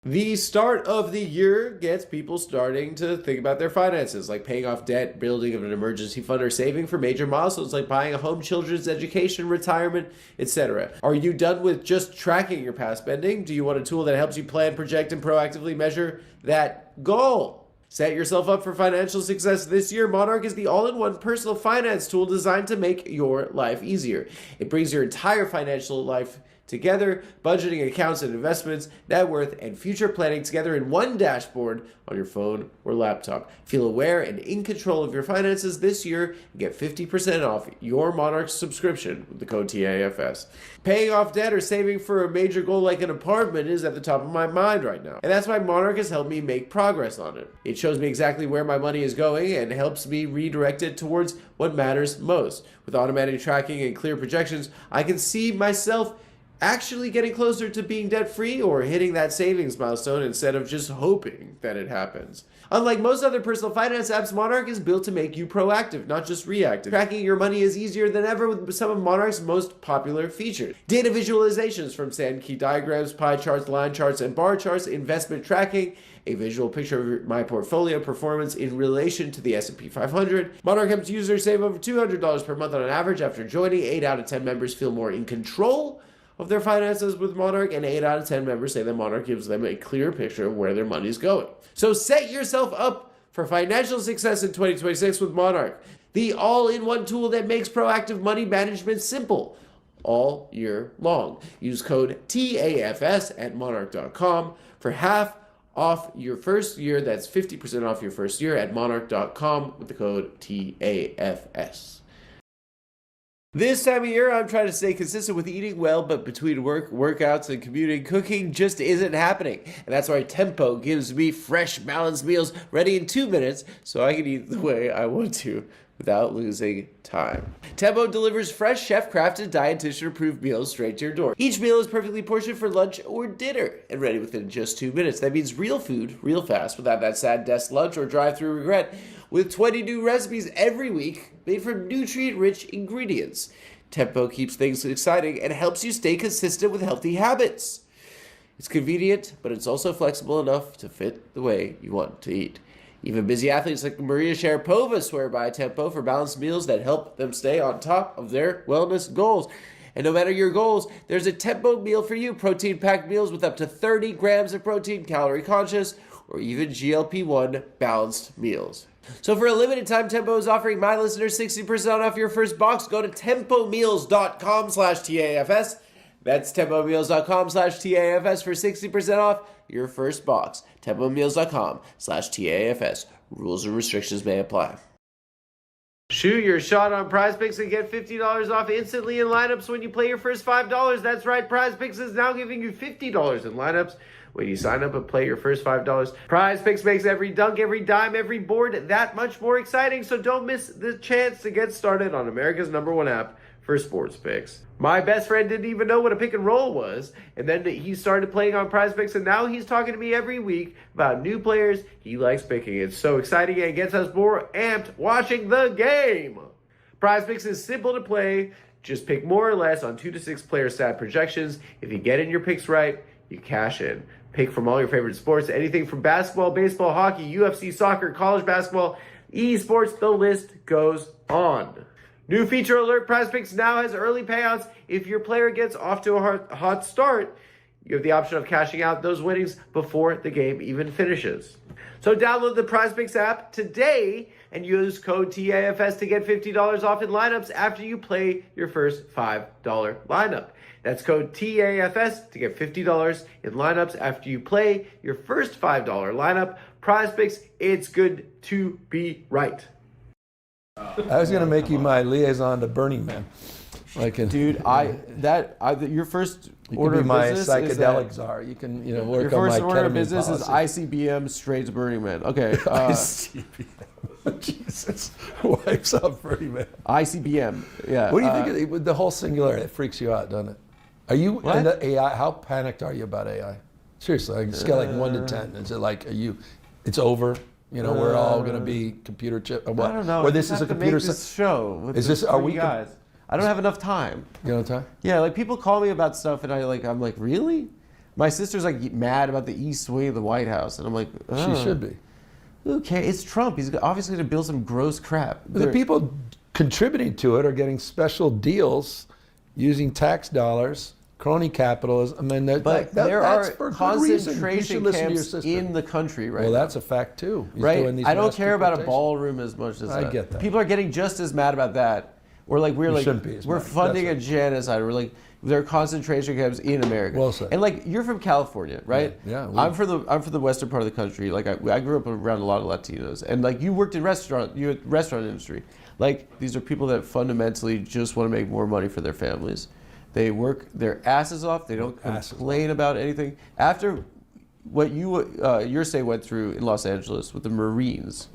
[SPEAKER 5] The start of the year gets people starting to think about their finances, like paying off debt, building an emergency fund, or saving for major milestones like buying a home, children's education, retirement, etc. Are you done with just tracking your past spending? Do you want a tool that helps you plan, project, and proactively measure that goal? Set yourself up for financial success this year. Monarch is the all-in-one personal finance tool designed to make your life easier. It brings your entire financial life together, budgeting, accounts and investments, net worth, and future planning together in one dashboard on your phone or laptop. Feel aware and in control of your finances this year and get 50% off your Monarch subscription with the code TAFS. Paying off debt or saving for a major goal like an apartment is at the top of my mind right now. And that's why Monarch has helped me make progress on it. It shows me exactly where my money is going and helps me redirect it towards what matters most. With automatic tracking and clear projections, I can see myself actually getting closer to being debt-free or hitting that savings milestone instead of just hoping that it happens. Unlike most other personal finance apps, Monarch is built to make you proactive, not just reactive. Tracking your money is easier than ever with some of Monarch's most popular features. Data visualizations from Sankey diagrams, pie charts, line charts, and bar charts, investment tracking, a visual picture of my portfolio performance in relation to the S&P 500. Monarch helps users save over $200 per month on average after joining. 8 out of 10 members feel more in control of their finances with Monarch, and 8 out of 10 members say that Monarch gives them a clear picture of where their money is going. So set yourself up for financial success in 2026 with Monarch, the all-in-one tool that makes proactive money management simple all year long. Use code TAFS at monarch.com for half off your first year. That's 50% off your first year at monarch.com with the code TAFS. This time of year, I'm trying to stay consistent with eating well, but between work, workouts, and commuting, cooking just isn't happening. And that's why Tempo gives me fresh, balanced meals ready in 2 minutes so I can eat the way I want to without losing time. Tempo delivers fresh, chef-crafted, dietitian-approved meals straight to your door. Each meal is perfectly portioned for lunch or dinner and ready within just 2 minutes. That means real food, real fast, without that sad desk lunch or drive-through regret. With 20 new recipes every week made from nutrient-rich ingredients. Tempo keeps things exciting and helps you stay consistent with healthy habits. It's convenient, but it's also flexible enough to fit the way you want to eat. Even busy athletes like Maria Sharapova swear by Tempo for balanced meals that help them stay on top of their wellness goals. And no matter your goals, there's a Tempo meal for you. Protein-packed meals with up to 30 grams of protein, calorie-conscious, or even GLP-1 balanced meals. So for a limited time, Tempo is offering my listeners 60% off your first box. Go to tempomeals.com/TAFS. That's tempomeals.com/TAFS for 60% off your first box. tempomeals.com/TAFS. Rules and restrictions may apply. Shoot your shot on PrizePicks and get $50 off instantly in lineups when you play your first $5. That's right, PrizePicks is now giving you $50 in lineups when you sign up and play your first $5. PrizePicks makes every dunk, every dime, every board that much more exciting, so don't miss the chance to get started on America's #1 app for sports picks. My best friend didn't even know what a pick and roll was, and then he started playing on Prize Picks, and now he's talking to me every week about new players he likes picking. It's so exciting and it gets us more amped watching the game. Prize Picks is simple to play. Just pick more or less on 2 to 6 player stat projections. If you get in your picks right, you cash in. Pick from all your favorite sports, anything from basketball, baseball, hockey, UFC, soccer, college basketball, esports, the list goes on. New feature alert, Prize Picks now has early payouts. If your player gets off to a hot start, you have the option of cashing out those winnings before the game even finishes. So download the Prize Picks app today and use code TAFS to get $50 off in lineups after you play your first $5 lineup. That's code TAFS to get $50 in lineups after you play your first $5 lineup. Prize Picks, it's good to be right.
[SPEAKER 4] I was gonna make you my liaison to Burning Man.
[SPEAKER 7] Dude, your first
[SPEAKER 4] You
[SPEAKER 7] order
[SPEAKER 4] can
[SPEAKER 7] of
[SPEAKER 4] be my
[SPEAKER 7] business
[SPEAKER 4] psychedelic
[SPEAKER 7] is
[SPEAKER 4] czar. You can,
[SPEAKER 7] your
[SPEAKER 4] work on my
[SPEAKER 7] first order of
[SPEAKER 4] ketamine
[SPEAKER 7] business
[SPEAKER 4] policy.
[SPEAKER 7] is ICBM straight to Burning Man. Okay.
[SPEAKER 4] ICBM. Jesus, wipes out Burning Man.
[SPEAKER 7] ICBM. Yeah.
[SPEAKER 4] What do you think of the whole singularity? It freaks you out, doesn't it? Are you into AI? How panicked are you about AI? Seriously, like scale like 1 to 10. Is it like, it's over? We're all going to be computer chip or what?
[SPEAKER 7] I don't know.
[SPEAKER 4] Or this is a computer
[SPEAKER 7] show. With
[SPEAKER 4] Is this? Are we
[SPEAKER 7] guys? I don't have enough time.
[SPEAKER 4] You know what I'm talking?
[SPEAKER 7] Yeah, like people call me about stuff, and I'm like, really? My sister's like mad about the East Wing of the White House, and I'm like,
[SPEAKER 4] She should be.
[SPEAKER 7] Okay, it's Trump. He's obviously going to build some gross crap.
[SPEAKER 4] The people contributing to it are getting special deals using tax dollars, crony capitalism. I mean,
[SPEAKER 7] But there
[SPEAKER 4] that's
[SPEAKER 7] are
[SPEAKER 4] for good reason. You should
[SPEAKER 7] concentration
[SPEAKER 4] listen to your
[SPEAKER 7] camps
[SPEAKER 4] sister.
[SPEAKER 7] in the country right
[SPEAKER 4] Well,
[SPEAKER 7] now.
[SPEAKER 4] that's a fact too. He's
[SPEAKER 7] Right?
[SPEAKER 4] doing these
[SPEAKER 7] I don't
[SPEAKER 4] mass
[SPEAKER 7] care about a
[SPEAKER 4] deportations.
[SPEAKER 7] ballroom as much as
[SPEAKER 4] I
[SPEAKER 7] that.
[SPEAKER 4] get that.
[SPEAKER 7] People are getting just as mad about that. We're
[SPEAKER 4] shouldn't be as
[SPEAKER 7] we're
[SPEAKER 4] mad.
[SPEAKER 7] funding a
[SPEAKER 4] That's
[SPEAKER 7] genocide. We're like, there are concentration camps in America.
[SPEAKER 4] Well said.
[SPEAKER 7] And like, you're from California, right?
[SPEAKER 4] Yeah,
[SPEAKER 7] I'm from the western part of the country. Like, I grew up around a lot of Latinos, and like, you worked in restaurant industry. Like, these are people that fundamentally just want to make more money for their families. They work their asses off. They don't complain about anything. After what your state went through in Los Angeles with the Marines,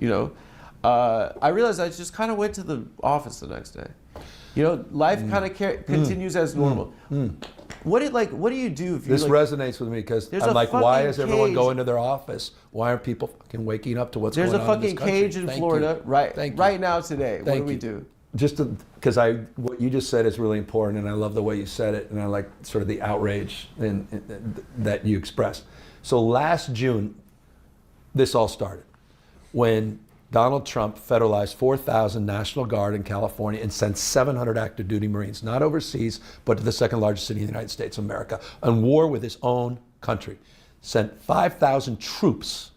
[SPEAKER 7] I realized I just kind of went to the office the next day. Life kind of continues as normal. What do you do if you
[SPEAKER 4] This resonates with me because I'm like, why is everyone going to their office? Why aren't people fucking waking up to what's going on in this country?
[SPEAKER 7] There's a fucking cage in Florida right now today. What do we do?
[SPEAKER 4] Just because what you just said is really important, and I love the way you said it, and I like sort of the outrage that you expressed. So last June, this all started when Donald Trump federalized 4,000 National Guard in California and sent 700 active duty Marines, not overseas, but to the second largest city in the United States of America, on war with his own country. Sent 5,000 troops.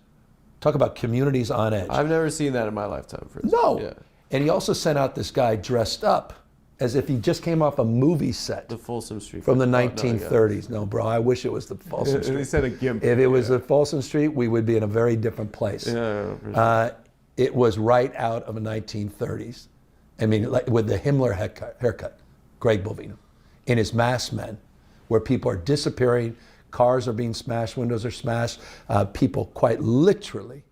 [SPEAKER 4] Talk about communities on edge.
[SPEAKER 7] I've never seen that in my lifetime.
[SPEAKER 4] No.
[SPEAKER 7] Yeah.
[SPEAKER 4] And he also sent out this guy dressed up as if he just came off a movie set.
[SPEAKER 7] The Folsom Street.
[SPEAKER 4] From the 1930s. No, bro, I wish it was the Folsom Street.
[SPEAKER 7] He said a gimp.
[SPEAKER 4] If it was the Folsom Street, we would be in a very different place. It was right out of the 1930s. I mean, like with the Himmler haircut, Greg Bovino, in his Masked Men, where people are disappearing, cars are being smashed, windows are smashed, people quite literally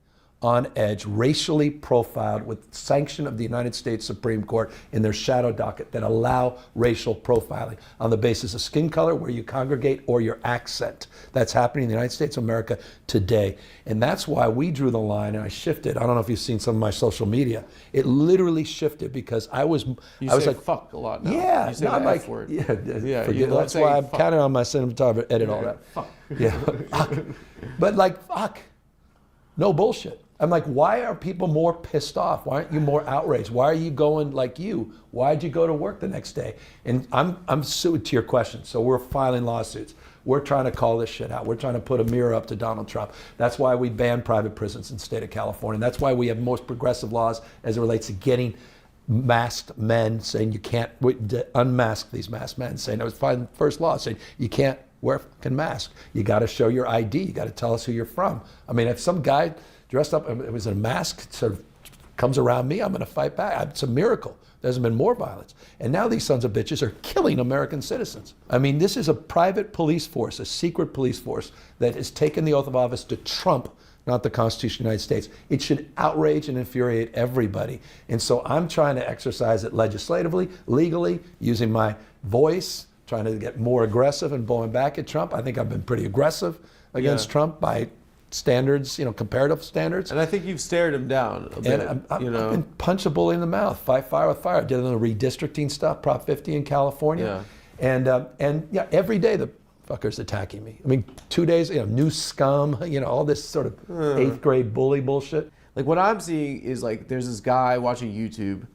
[SPEAKER 4] on edge, racially profiled with sanction of the United States Supreme Court in their shadow docket that allow racial profiling on the basis of skin color, where you congregate, or your accent. That's happening in the United States of America today. And that's why we drew the line, and I shifted. I don't know if you've seen some of my social media. It literally shifted because I was
[SPEAKER 7] like, fuck a lot now.
[SPEAKER 4] Yeah,
[SPEAKER 7] you say
[SPEAKER 4] I'm like,
[SPEAKER 7] F-word.
[SPEAKER 4] That's why I'm counting on my cinematographer to edit all that.
[SPEAKER 7] Fuck.
[SPEAKER 4] Yeah, fuck. But like, fuck. No bullshit. I'm like, why are people more pissed off? Why aren't you more outraged? Why are you going like you? Why'd you go to work the next day? And I'm sued to your question. So we're filing lawsuits. We're trying to call this shit out. We're trying to put a mirror up to Donald Trump. That's why we ban private prisons in the state of California. That's why we have most progressive laws as it relates to getting masked men, saying you can't unmask these masked men, saying it was fine, first law saying you can't wear a fucking mask. You got to show your ID. You got to tell us who you're from. I mean, if some guy dressed up, it was in a mask, sort of comes around me, I'm going to fight back. It's a miracle. There hasn't been more violence. And now these sons of bitches are killing American citizens. I mean, this is a private police force, a secret police force that has taken the oath of office to trump not the Constitution of the United States. It should outrage and infuriate everybody. And so I'm trying to exercise it legislatively, legally, using my voice, trying to get more aggressive and blowing back at Trump. I think I've been pretty aggressive against Trump by standards, comparative standards.
[SPEAKER 7] And I think you've stared him down a bit.
[SPEAKER 4] And I've been punch a bully in the mouth, fight fire with fire. I did it on the redistricting stuff, Prop 50 in California. Yeah. And every day the fucker's attacking me. I mean, 2 days, new scum, all this sort of 8th grade bully bullshit.
[SPEAKER 7] Like what I'm seeing is like there's this guy watching YouTube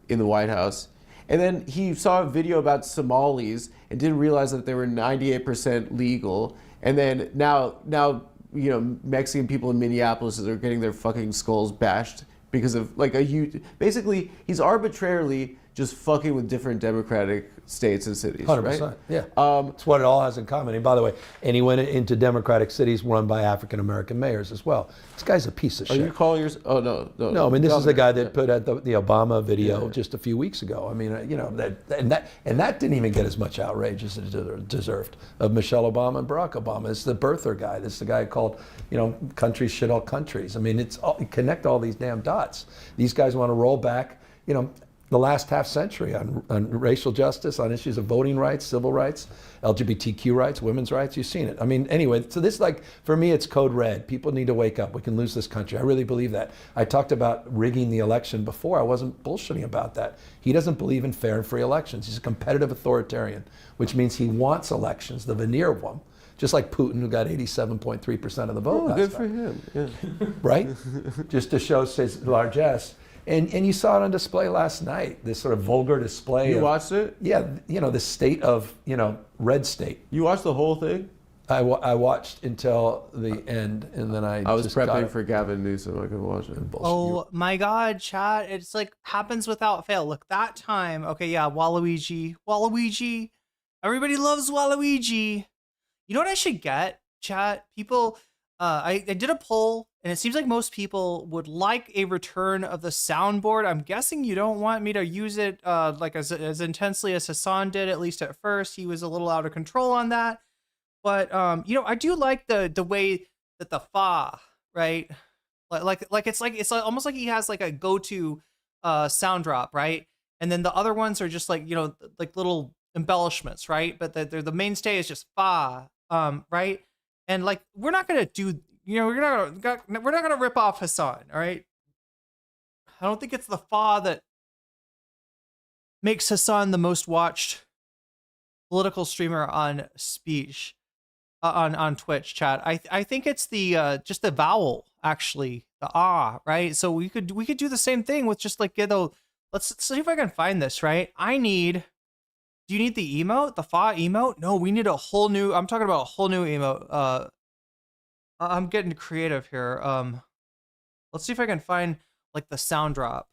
[SPEAKER 7] in the White House, and then he saw a video about Somalis and didn't realize that they were 98% legal. And then now Mexican people in Minneapolis are getting their fucking skulls bashed because of like basically he's arbitrarily just fucking with different democratic states and cities,
[SPEAKER 4] 100%,
[SPEAKER 7] right?
[SPEAKER 4] Yeah. It's what it all has in common. And by the way, and he went into democratic cities run by African-American mayors as well. This guy's a piece of shit.
[SPEAKER 7] Are you calling yours? Oh, no.
[SPEAKER 4] No, I mean, this is the guy that put out the Obama video just a few weeks ago. I mean, that didn't even get as much outrage as it deserved of Michelle Obama and Barack Obama. It's the birther guy. This is the guy called, countries shit all countries. I mean, connect all these damn dots. These guys want to roll back, the last half century on racial justice, on issues of voting rights, civil rights, LGBTQ rights, women's rights. You've seen it. I mean, anyway, so this, for me, it's code red. People need to wake up. We can lose this country. I really believe that. I talked about rigging the election before. I wasn't bullshitting about that. He doesn't believe in fair and free elections. He's a competitive authoritarian, which means he wants elections, the veneer of them. Just like Putin, who got 87.3% of the vote last
[SPEAKER 7] good
[SPEAKER 4] time.
[SPEAKER 7] for him. Yeah.
[SPEAKER 4] Right? Just to show his largesse. And you saw it on display last night, this sort of vulgar display.
[SPEAKER 7] You watched it?
[SPEAKER 4] Yeah, the state of, red state.
[SPEAKER 7] You watched the whole thing?
[SPEAKER 4] I watched until the end, and then I
[SPEAKER 7] was
[SPEAKER 4] just
[SPEAKER 7] prepping for Gavin Newsom. I couldn't watch it.
[SPEAKER 2] Oh my God, chat. It's like happens without fail. Look, that time. Okay, yeah, Waluigi. Waluigi. Everybody loves Waluigi. You know what I should get, chat? People, I did a poll, and it seems like most people would like a return of the soundboard. I'm guessing you don't want me to use it like as intensely as Hassan did, at least at first. He was a little out of control on that. But I do like the way that the fa, right? Like it's almost like he has like a go-to sound drop, right? And then the other ones are just like, like little embellishments, right? But the mainstay is just fa, right? And like we're not gonna do, we're not gonna rip off Hassan, all right? I don't think it's the fa that makes Hassan the most watched political streamer on speech. On Twitch, chat. I think it's the just the vowel, actually, the ah, right? So we could do the same thing with just like let's see if I can find this, right? Do you need the emote, the fa emote? No, we need a whole new. I'm talking about a whole new emote. I'm getting creative here. Let's see if I can find like the sound drop.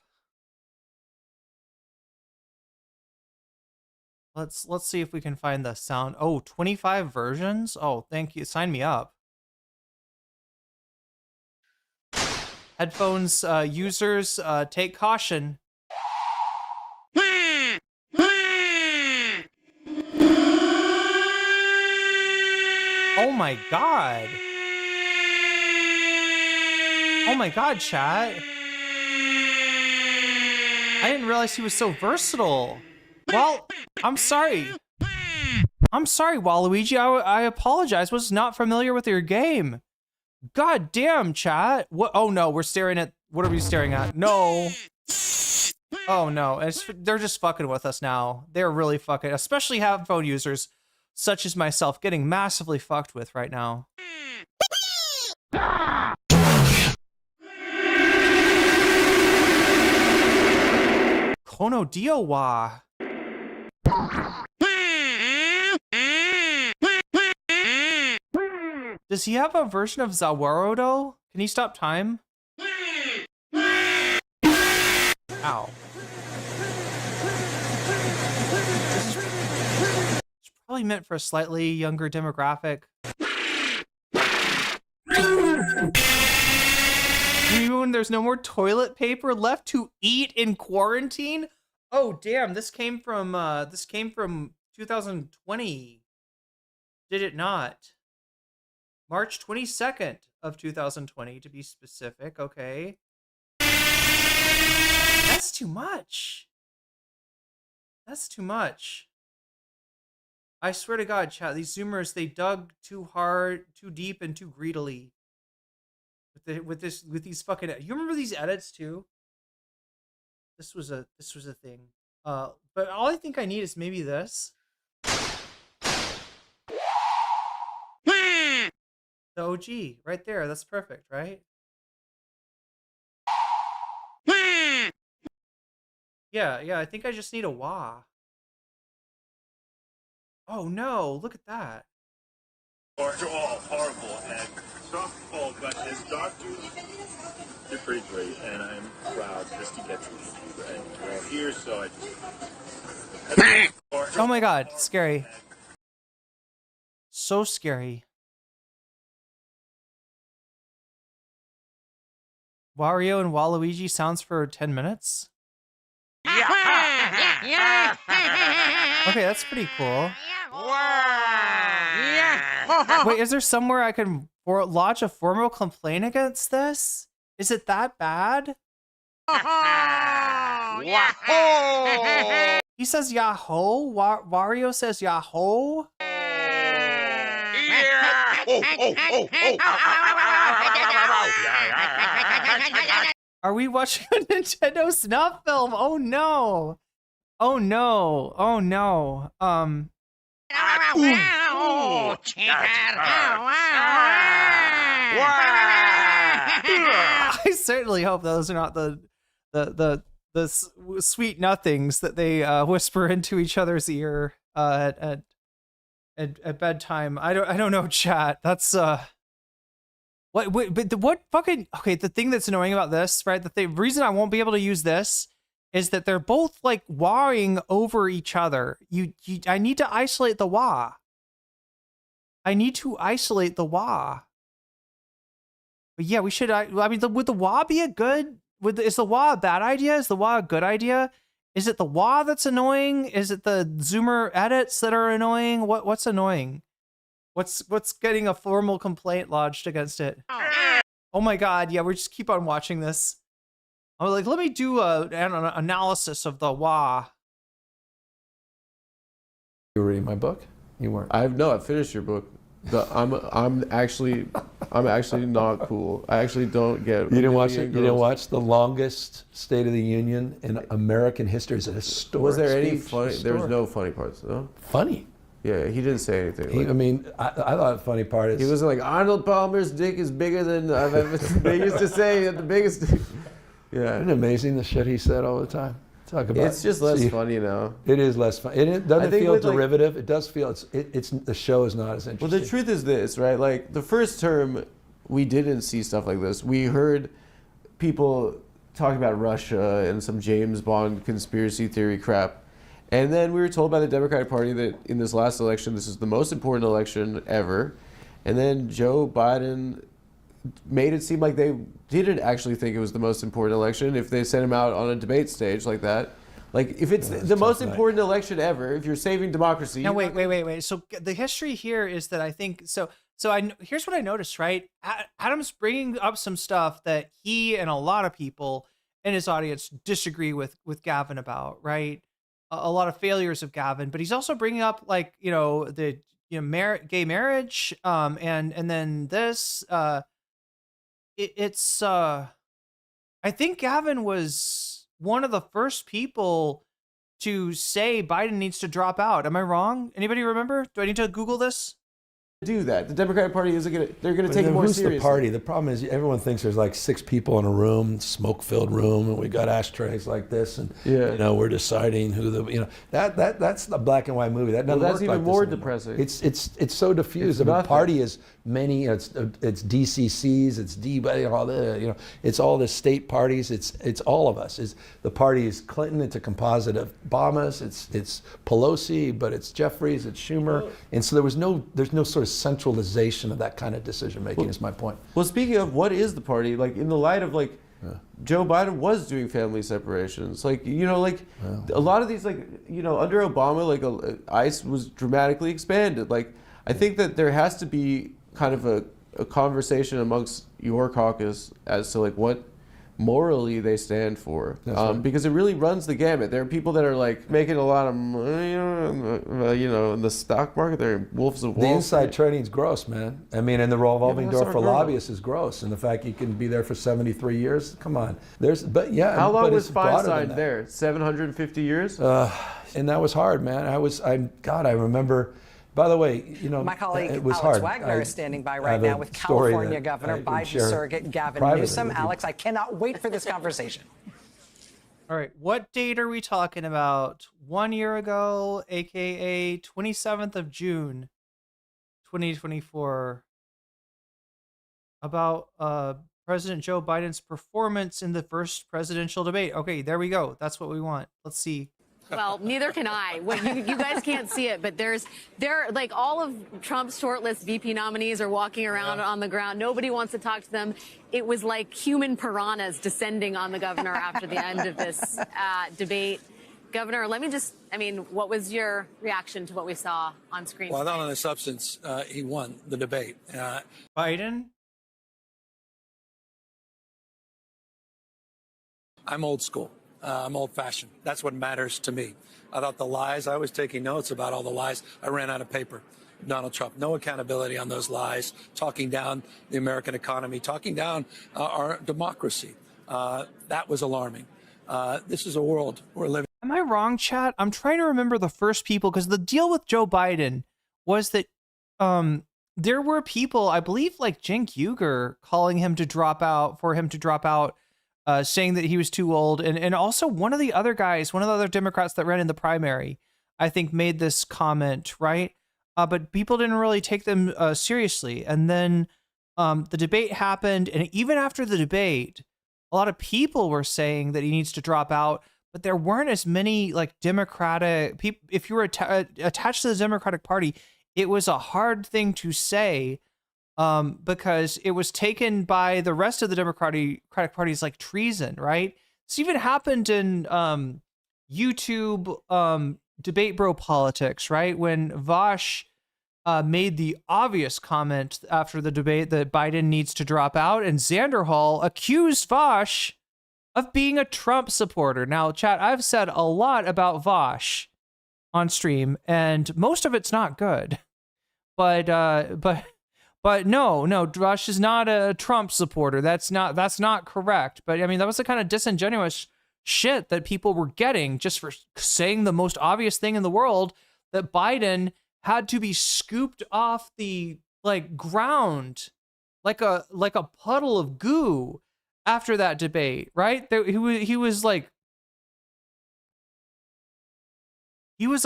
[SPEAKER 2] Let's see if we can find the sound. Oh, 25 versions? Oh, thank you. Sign me up. Headphones users, take caution. Oh my god. Oh my god, chat. I didn't realize he was so versatile. Well, I'm sorry. I'm sorry, Waluigi. I apologize. Was not familiar with your game. God damn, chat. What? Oh no, we're staring at. What are we staring at? No. Oh no, they're just fucking with us now. They're really fucking, especially headphone users, such as myself, getting massively fucked with right now. Kono Diowa. Does he have a version of Zawarodo? Can he stop time? Ow. It's probably meant for a slightly younger demographic. Even there's no more toilet paper left to eat in quarantine? Oh damn, this came from 2020. Did it not? March 22nd of 2020 to be specific. Okay. That's too much. That's too much. I swear to God, chat, these Zoomers, they dug too hard, too deep, and too greedily. With these fucking, you remember these edits too? This was a thing. But all I think I need is maybe this. The OG, right there. That's perfect, right? Yeah, I think I just need a wah. Oh no, look at that.
[SPEAKER 9] Are all horrible and softball, but as doctors, you're pretty great, and I'm proud just to get to meet you. And you're all here, so I.
[SPEAKER 2] Oh my God, scary. So scary. Wario and Waluigi sounds for 10 minutes? Okay, that's pretty cool. Wait, is there somewhere I can lodge a formal complaint against this? Is it that bad? He says Yahoo? Wario says Yahoo? Are we watching a Nintendo snuff film? Oh no! Oh no! Oh no! I certainly hope those are not the sweet nothings that they whisper into each other's ear at bedtime. I don't know, chat. That's what fucking okay. The thing that's annoying about this, right? The reason I won't be able to use this is that they're both like wahing over each other. I need to isolate the wah. I need to isolate the wah. But yeah, we should. I mean, would the wah be a good? Is the wah a bad idea? Is the wah a good idea? Is it the wah that's annoying? Is it the Zoomer edits that are annoying? What's annoying? What's getting a formal complaint lodged against it? Oh my God! Yeah, we just keep on watching this. I'm like, let me do an analysis of the wah.
[SPEAKER 4] You were reading my book? You weren't.
[SPEAKER 7] I finished your book. I'm actually not cool. I actually don't get.
[SPEAKER 4] You didn't watch it. You didn't watch the longest State of the Union in American history. It's a historic.
[SPEAKER 7] Was there any
[SPEAKER 4] speech.
[SPEAKER 7] funny? There was no funny parts, though.
[SPEAKER 4] Funny.
[SPEAKER 7] Yeah, he didn't say anything.
[SPEAKER 4] I mean, I thought the funny part is
[SPEAKER 7] he wasn't like Arnold Palmer's dick is bigger than I've ever. They used to say that the biggest. Yeah.
[SPEAKER 4] Isn't it amazing the shit he said all the time? Talk about.
[SPEAKER 7] It's just less funny now.
[SPEAKER 4] It is less fun. It doesn't feel derivative. It does feel it's the show is not as interesting.
[SPEAKER 7] Well, the truth is this, right? Like the first term, we didn't see stuff like this. We heard people talk about Russia and some James Bond conspiracy theory crap. And then we were told by the Democratic Party that in this last election, this is the most important election ever. And then Joe Biden made it seem like they didn't actually think it was the most important election if they sent him out on a debate stage like that. Like, if it's the most important election ever, if you're saving democracy...
[SPEAKER 2] Now, wait. So the history here is that I think... So here's what I noticed, right? Adam's bringing up some stuff that he and a lot of people in his audience disagree with Gavin about, right? A lot of failures of Gavin, but he's also bringing up, like, the gay marriage, and then this... I think Gavin was one of the first people to say Biden needs to drop out. Am I wrong? Anybody remember? Do I need to Google this?
[SPEAKER 7] Do that. The Democratic Party isn't going to, they're going to take it more seriously.
[SPEAKER 4] Who's the party? The problem is everyone thinks there's like 6 people in a room, smoke-filled room, and we got ashtrays like this, and we're deciding who that's the black and white movie. That doesn't
[SPEAKER 7] that's
[SPEAKER 4] work
[SPEAKER 7] even
[SPEAKER 4] like
[SPEAKER 7] more
[SPEAKER 4] this
[SPEAKER 7] depressing.
[SPEAKER 4] It's so diffused. The party is many. It's DCCs. It's it's all the state parties. It's all of us. The party is Clinton. It's a composite of Obamas. It's Pelosi, but it's Jeffries. It's Schumer, and so there's no sort of centralization of that kind of decision making. Is my point.
[SPEAKER 7] Well, speaking of what is the party, like in the light of Joe Biden was doing family separations, a lot of these under Obama ICE was dramatically expanded. I think that there has to be kind of a a conversation amongst your caucus as to like what morally they stand for, because it really runs the gamut. There are people that are like making a lot of money, in the stock market. They're wolves of Wall Street.
[SPEAKER 4] The inside trading is gross, man. I mean, and the revolving door for lobbyists is gross, and the fact you can be there for 73 years. Come on,
[SPEAKER 7] How long was Feinstein there? 750 years.
[SPEAKER 4] And that was hard, man. I remember. By the way,
[SPEAKER 10] my colleague
[SPEAKER 4] it was
[SPEAKER 10] Alex
[SPEAKER 4] hard.
[SPEAKER 10] Wagner is standing by right now with California Governor Biden surrogate Gavin Newsom. Alex, I cannot wait for this conversation.
[SPEAKER 2] All right, what date are we talking about? 1 year ago, aka 27th of June, 2024. About President Joe Biden's performance in the first presidential debate. Okay, there we go. That's what we want. Let's see.
[SPEAKER 11] Well, neither can I. Well, you guys can't see it, but there like all of Trump's shortlist VP nominees are walking around on the ground. Nobody wants to talk to them. It was like human piranhas descending on the governor after the end of this debate. Governor, what was your reaction to what we saw on screen?
[SPEAKER 8] Well, not on the substance. He won the debate.
[SPEAKER 2] Biden?
[SPEAKER 8] I'm old school. I'm old-fashioned. That's what matters to me. I thought the lies, I was taking notes about all the lies. I ran out of paper. Donald Trump, no accountability on those lies, talking down the American economy, talking down our democracy. That was alarming. This is a world we're living.
[SPEAKER 2] Am I wrong, chat? I'm trying to remember the first people, because the deal with Joe Biden was that there were people, I believe like Cenk Uygur, calling him to drop out, saying that he was too old. And also one of the other Democrats that ran in the primary, I think, made this comment, right? But people didn't really take them seriously. And then the debate happened. And even after the debate, a lot of people were saying that he needs to drop out. But there weren't as many like Democratic people. If you were attached to the Democratic Party, it was a hard thing to say. Because it was taken by the rest of the Democratic Party as like treason, right? This even happened in YouTube debate bro politics, right? When Vosh made the obvious comment after the debate that Biden needs to drop out, and Xanderhall accused Vosh of being a Trump supporter. Now, chat, I've said a lot about Vosh on stream, and most of it's not good, but no, Vosh is not a Trump supporter. That's not correct. But I mean, that was the kind of disingenuous shit that people were getting just for saying the most obvious thing in the world, that Biden had to be scooped off the ground like a puddle of goo after that debate, right? He was a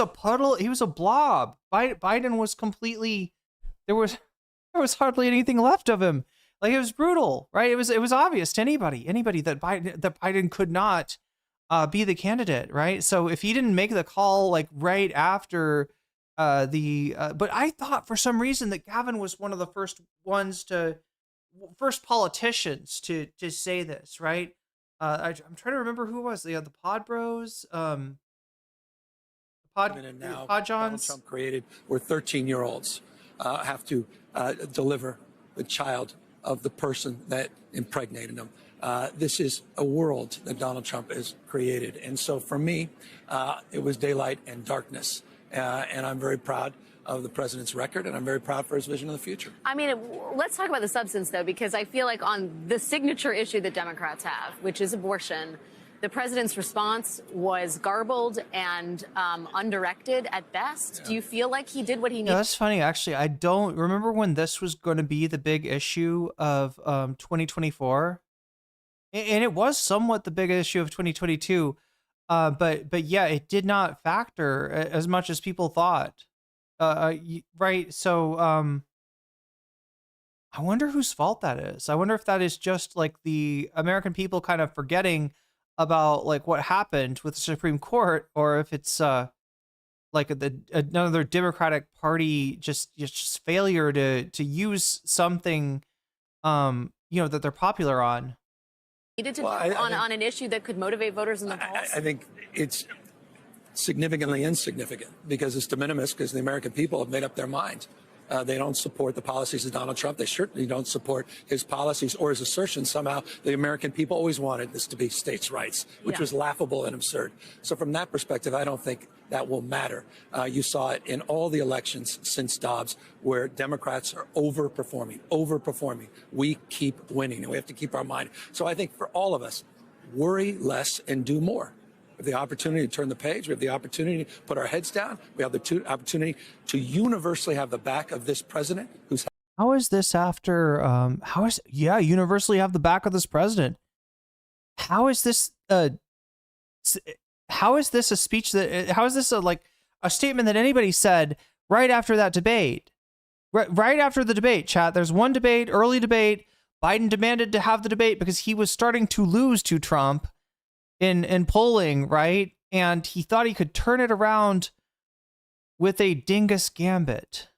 [SPEAKER 2] puddle. He was a blob. Biden was completely. There was hardly anything left of him. Like, it was brutal, right? It was obvious to anybody that Biden could not be the candidate, right? So if he didn't make the call like right after but I thought for some reason that Gavin was one of the first politicians to say this, right? I'm trying to remember who it was. The Pod Bros, Pod Johns.
[SPEAKER 8] Donald Trump created, where 13-year-olds have to deliver the child of the person that impregnated them. This is a world that Donald Trump has created. And so for me, it was daylight and darkness. And I'm very proud of the president's record, and I'm very proud for his vision of the future.
[SPEAKER 11] I mean, let's talk about the substance, though, because I feel like on the signature issue that Democrats have, which is abortion, the president's response was garbled and undirected at best. Yeah. Do you feel like he did what he needed?
[SPEAKER 2] Yeah, that's funny, actually. I don't remember when this was going to be the big issue of 2024. And it was somewhat the big issue of 2022. But yeah, it did not factor as much as people thought. Right. So I wonder whose fault that is. I wonder if that is just like the American people kind of forgetting about like what happened with the Supreme Court, or if it's like another Democratic Party just failure to use something that they're popular on.
[SPEAKER 11] Needed to on an issue that could motivate voters in the polls?
[SPEAKER 8] I think it's significantly insignificant because it's de minimis, because the American people have made up their mind. They don't support the policies of Donald Trump. They certainly don't support his policies or his assertion somehow the American people always wanted this to be states' rights, which was laughable and absurd. So from that perspective, I don't think that will matter. You saw it in all the elections since Dobbs, where Democrats are overperforming. We keep winning, and we have to keep our mind. So I think for all of us, worry less and do more. We have the opportunity to turn the page. We have the opportunity to put our heads down. We have the opportunity to universally have the back of this president who's...
[SPEAKER 2] How is this after, universally have the back of this president? How is this a speech how is this a statement that anybody said right after that debate? Right after the debate, chat, there's one debate, early debate. Biden demanded to have the debate because he was starting to lose to Trump in polling, right? And he thought he could turn it around with a dingus gambit.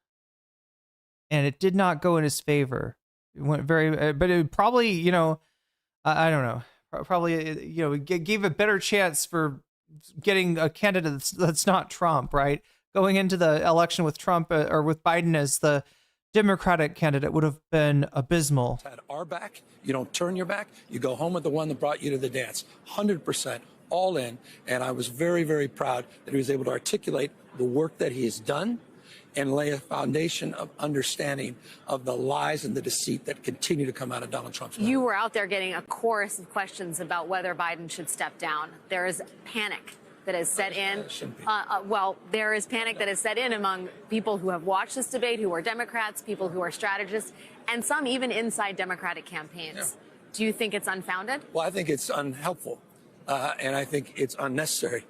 [SPEAKER 2] And it did not go in his favor. It went but it probably, I don't know, probably, gave a better chance for getting a candidate that's not Trump, right? Going into the election with Trump or with Biden as the Democratic candidate would have been abysmal.
[SPEAKER 8] Had our back. You don't turn your back. You go home with the one that brought you to the dance. 100% all in. And I was very, very proud that he was able to articulate the work that he has done and lay a foundation of understanding of the lies and the deceit that continue to come out of Donald Trump's mouth.
[SPEAKER 11] You were out there getting a chorus of questions about whether Biden should step down. There is panic that has set in. There is panic that has set in among people who have watched this debate, who are Democrats, people who are strategists, and some even inside Democratic campaigns. Yeah. Do you think it's unfounded?
[SPEAKER 8] Well, I think it's unhelpful, and I think it's unnecessary.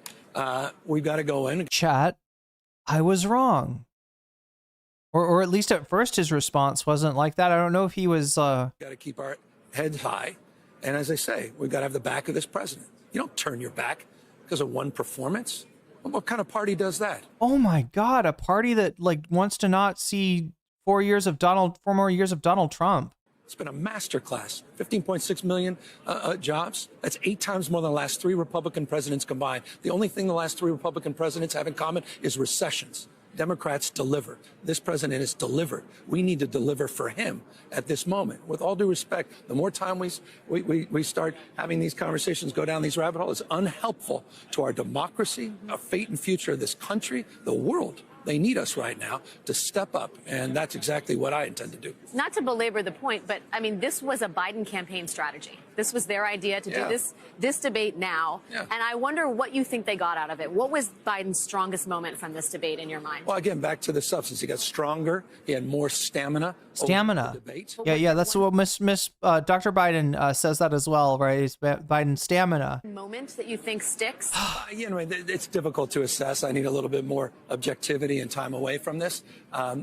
[SPEAKER 8] We've got to go in.
[SPEAKER 2] Chat, I was wrong. Or at least at first his response wasn't like that. I don't know if he was...
[SPEAKER 8] Got to keep our heads high. And as I say, we've got to have the back of this president. You don't turn your back because of one performance. What kind of party does that?
[SPEAKER 2] Oh my God, a party that wants to not see 4 more years of Donald Trump.
[SPEAKER 8] It's been a masterclass. 15.6 million jobs. That's 8 times more than the last 3 Republican presidents combined. The only thing the last 3 Republican presidents have in common is recessions. Democrats deliver. This president has delivered. We need to deliver for him at this moment. With all due respect, the more time we start having these conversations, go down these rabbit holes, it's unhelpful to our democracy, our fate and future of this country, the world. They need us right now to step up, and that's exactly what I intend to do.
[SPEAKER 11] Not to belabor the point, but I mean, this was a Biden campaign strategy. This was their idea to do this debate now. Yeah. And I wonder what you think they got out of it. What was Biden's strongest moment from this debate in your mind?
[SPEAKER 8] Well, again, back to the substance. He got stronger. He had more stamina.
[SPEAKER 2] Debate. Yeah. That's what Dr. Biden says that as well, right? It's Biden's stamina.
[SPEAKER 11] Moment that you think sticks?
[SPEAKER 8] It's difficult to assess. I need a little bit more objectivity and time away from this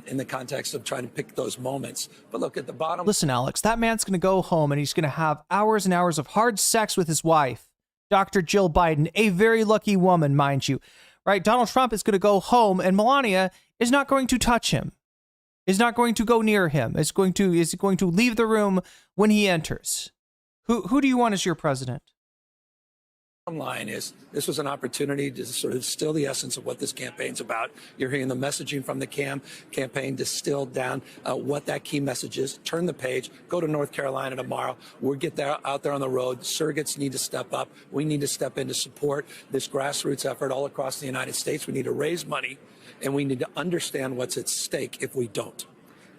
[SPEAKER 8] in the context of trying to pick those moments. But look at the bottom.
[SPEAKER 2] Listen, Alex, that man's going to go home and he's going to have hours and hours of hard sex with his wife, Dr. Jill Biden, a very lucky woman, mind you, right? Donald Trump is going to go home and Melania is not going to touch him, is not going to go near him, is going to leave the room when he enters. Who do you want as your president?
[SPEAKER 8] Bottom line is this was an opportunity to sort of distill the essence of what this campaign's about. You're hearing the messaging from the campaign distilled down what that key message is. Turn the page. Go to North Carolina tomorrow. We'll get out there on the road. Surrogates need to step up. We need to step in to support this grassroots effort all across the United States. We need to raise money, and we need to understand what's at stake if we don't.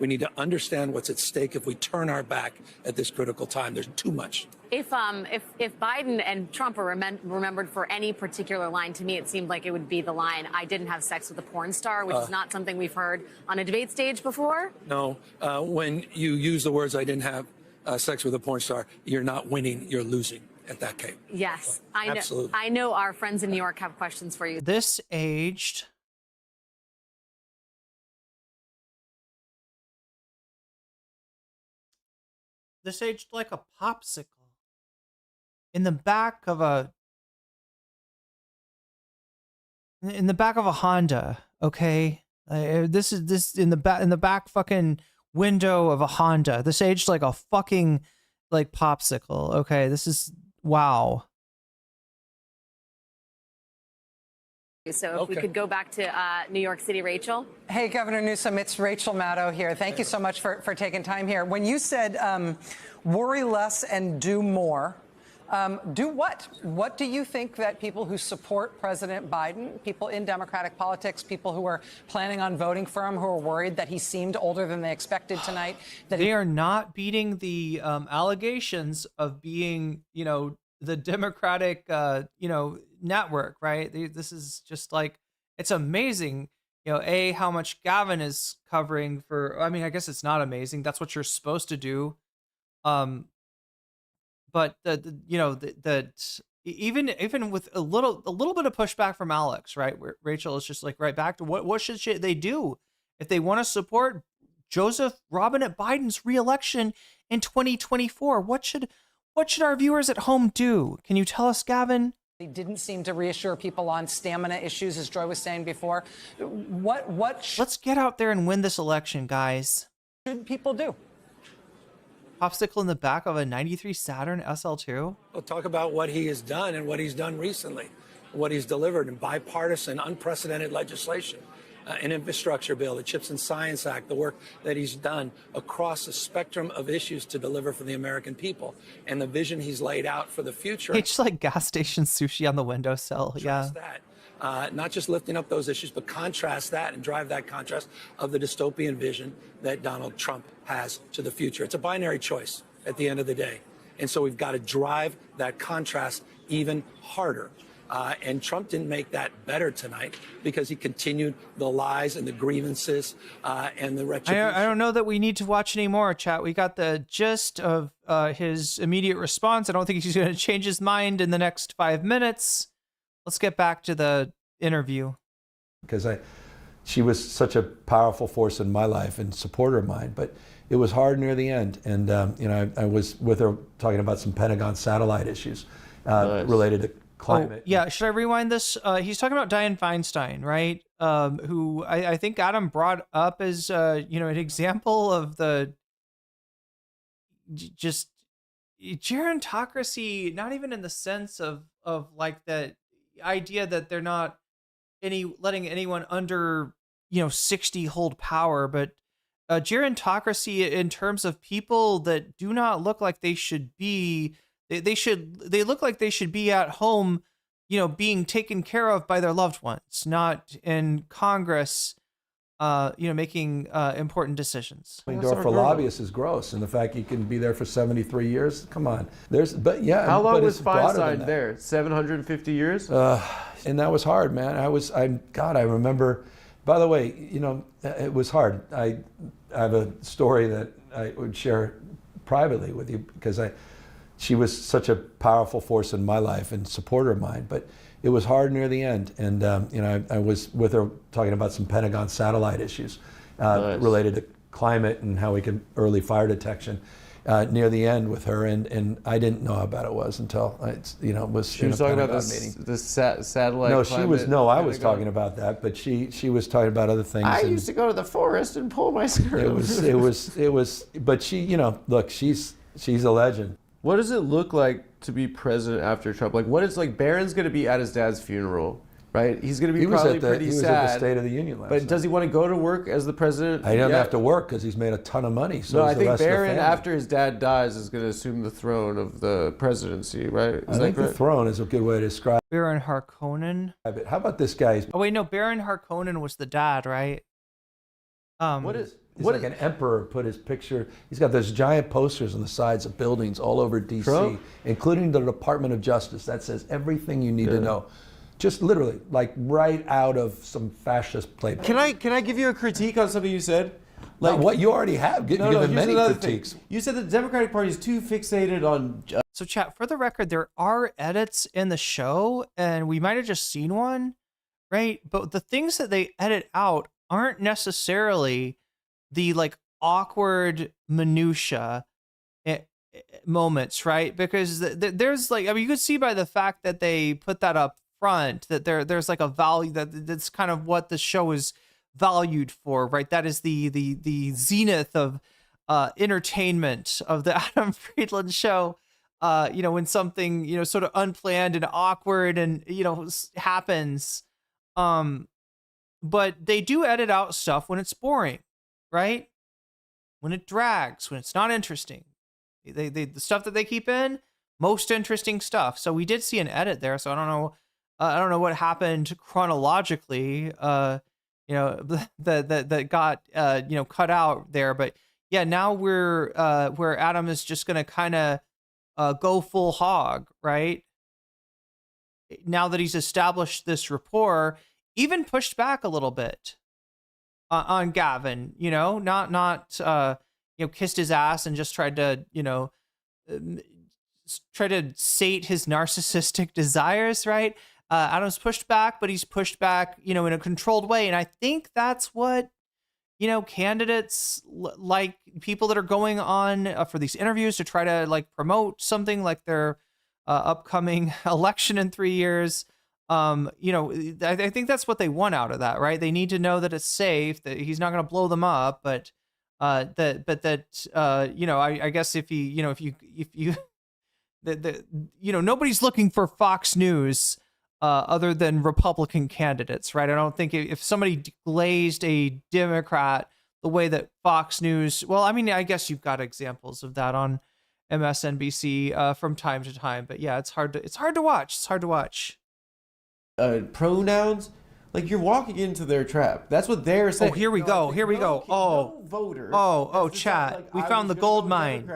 [SPEAKER 8] We need to understand what's at stake if we turn our back at this critical time. There's too much.
[SPEAKER 11] If Biden and Trump are remembered for any particular line, to me it seemed like it would be the line, "I didn't have sex with a porn star," which is not something we've heard on a debate stage before.
[SPEAKER 8] No, when you use the words "I didn't have sex with a porn star," you're not winning, you're losing at that game.
[SPEAKER 11] Yes,
[SPEAKER 8] Absolutely.
[SPEAKER 11] I know our friends in New York have questions for you.
[SPEAKER 2] This aged like a popsicle in the back of a Honda. Okay, this is in the back fucking window of a Honda. This aged like a fucking popsicle. Okay, this is wow.
[SPEAKER 11] So if we could go back to New York City, Rachel.
[SPEAKER 10] Hey, Governor Newsom, it's Rachel Maddow here. Thank you so much for taking time here. When you said worry less and do more, do what? What do you think that people who support President Biden, people in Democratic politics, people who are planning on voting for him, who are worried that he seemed older than they expected tonight, that
[SPEAKER 2] they are not beating the allegations of being, the Democratic, network, right? This is just like, it's amazing, how much Gavin is covering for, I mean, I guess it's not amazing. That's what you're supposed to do. But even with a little bit of pushback from Alex, right? Where Rachel is just like, right back to what should they do if they want to support Joseph Robinette Biden's reelection in 2024? What should our viewers at home do? Can you tell us, Gavin?
[SPEAKER 10] he didn't seem to reassure people on stamina issues, as Joy was saying before.
[SPEAKER 2] Let's get out there and win this election, guys.
[SPEAKER 10] Should people do?
[SPEAKER 2] Popsicle in the back of a 93 Saturn SL2.
[SPEAKER 8] We'll talk about what he has done and what he's done recently, what he's delivered in bipartisan, unprecedented legislation, an infrastructure bill, the CHIPS and Science Act, the work that he's done across a spectrum of issues to deliver for the American people, and the vision he's laid out for the future.
[SPEAKER 2] It's like gas station sushi on the windowsill. Yeah.
[SPEAKER 8] Not just lifting up those issues, but contrast that and drive that contrast of the dystopian vision that Donald Trump has to the future. It's a binary choice at the end of the day. And so we've got to drive that contrast even harder. And Trump didn't make that better tonight because he continued the lies and the grievances and the retribution.
[SPEAKER 2] I don't know that we need to watch any more, chat. We got the gist of his immediate response. I don't think he's going to change his mind in the next 5 minutes. Let's get back to the interview.
[SPEAKER 4] Because she was such a powerful force in my life and supporter of mine, but it was hard near the end. And, I was with her talking about some Pentagon satellite issues related to climate.
[SPEAKER 2] Oh, yeah, should I rewind this? He's talking about Dianne Feinstein, right? Who I think Adam brought up as, an example of the just gerontocracy, not even in the sense of like the idea that they're not letting anyone under 60 hold power, but gerontocracy in terms of people that do not look like they should be. They look like they should be at home, being taken care of by their loved ones, not in Congress, making important decisions.
[SPEAKER 4] Door for lobbyists is gross, and the fact he can be there for 73 years. Come on,
[SPEAKER 7] How long was Feinstein there? 750 years.
[SPEAKER 4] And that was hard, man. I remember. By the way, it was hard. I have a story that I would share privately with you because she was such a powerful force in my life and supporter of mine, but it was hard near the end. And, I was with her talking about some Pentagon satellite issues related to climate and how we can early fire detection near the end with her. And I didn't know how bad it was until, it was
[SPEAKER 7] She was talking about the satellite
[SPEAKER 4] No, I was talking about that, but she was talking about other things.
[SPEAKER 7] I used to go to the forest and pull my skirt.
[SPEAKER 4] It was, but she, look, she's a legend.
[SPEAKER 7] What does it look like to be president after Trump? Like, what is Barron's going to be at his dad's funeral, right? He's going to be probably pretty sad.
[SPEAKER 4] He was at the State of the Union last night.
[SPEAKER 7] But does he want to go to work as the president?
[SPEAKER 4] He doesn't have to work because he's made a ton of money. So
[SPEAKER 7] no, I think Barron, after his dad dies, is going to assume the throne of the presidency, right?
[SPEAKER 4] I think the throne is a good way to describe it.
[SPEAKER 2] Baron Harkonnen.
[SPEAKER 4] How about this guy?
[SPEAKER 2] Oh wait, no, Baron Harkonnen was the dad, right?
[SPEAKER 4] He's like an emperor. Put his picture. He's got those giant posters on the sides of buildings all over D.C.,
[SPEAKER 7] Trump?
[SPEAKER 4] including the Department of Justice. That says everything you need to know. Just literally, like right out of some fascist playbook.
[SPEAKER 7] Can I give you a critique on something you said?
[SPEAKER 4] Like what you already have. Given many critiques.
[SPEAKER 7] You said the Democratic Party is too fixated on.
[SPEAKER 2] So, chat, for the record, there are edits in the show, and we might have just seen one, right? But the things that they edit out aren't necessarily the awkward minutia moments, right? Because there's you could see by the fact that they put that up front that there's a value that's kind of what the show is valued for, right? That is the zenith of entertainment of the Adam Friedland show. When something sort of unplanned and awkward and happens. But they do edit out stuff when it's boring, right? When it drags, when it's not interesting. The stuff that they keep in, most interesting stuff. So we did see an edit there. So I don't know what happened chronologically. That got cut out there. But yeah, now we're where Adam is just gonna kind of go full hog, right? Now that he's established this rapport, even pushed back a little bit on Gavin, not kissed his ass and just tried to, try to sate his narcissistic desires, right? Adam's pushed back, but he's pushed back, in a controlled way. And I think that's what, candidates like people that are going on for these interviews to try to like promote something like their upcoming election in 3 years. I think that's what they want out of that, right? They need to know that it's safe, that he's not going to blow them up, but I guess if nobody's looking for Fox News other than Republican candidates, right? I don't think if somebody glazed a Democrat the way that Fox News, well, I mean, I guess you've got examples of that on MSNBC from time to time, but yeah, it's hard to watch.
[SPEAKER 7] Pronouns, like you're walking into their trap. That's what they're saying.
[SPEAKER 2] Oh, here we go.
[SPEAKER 7] No voter.
[SPEAKER 2] Chat.
[SPEAKER 7] Like,
[SPEAKER 2] we found the gold mine.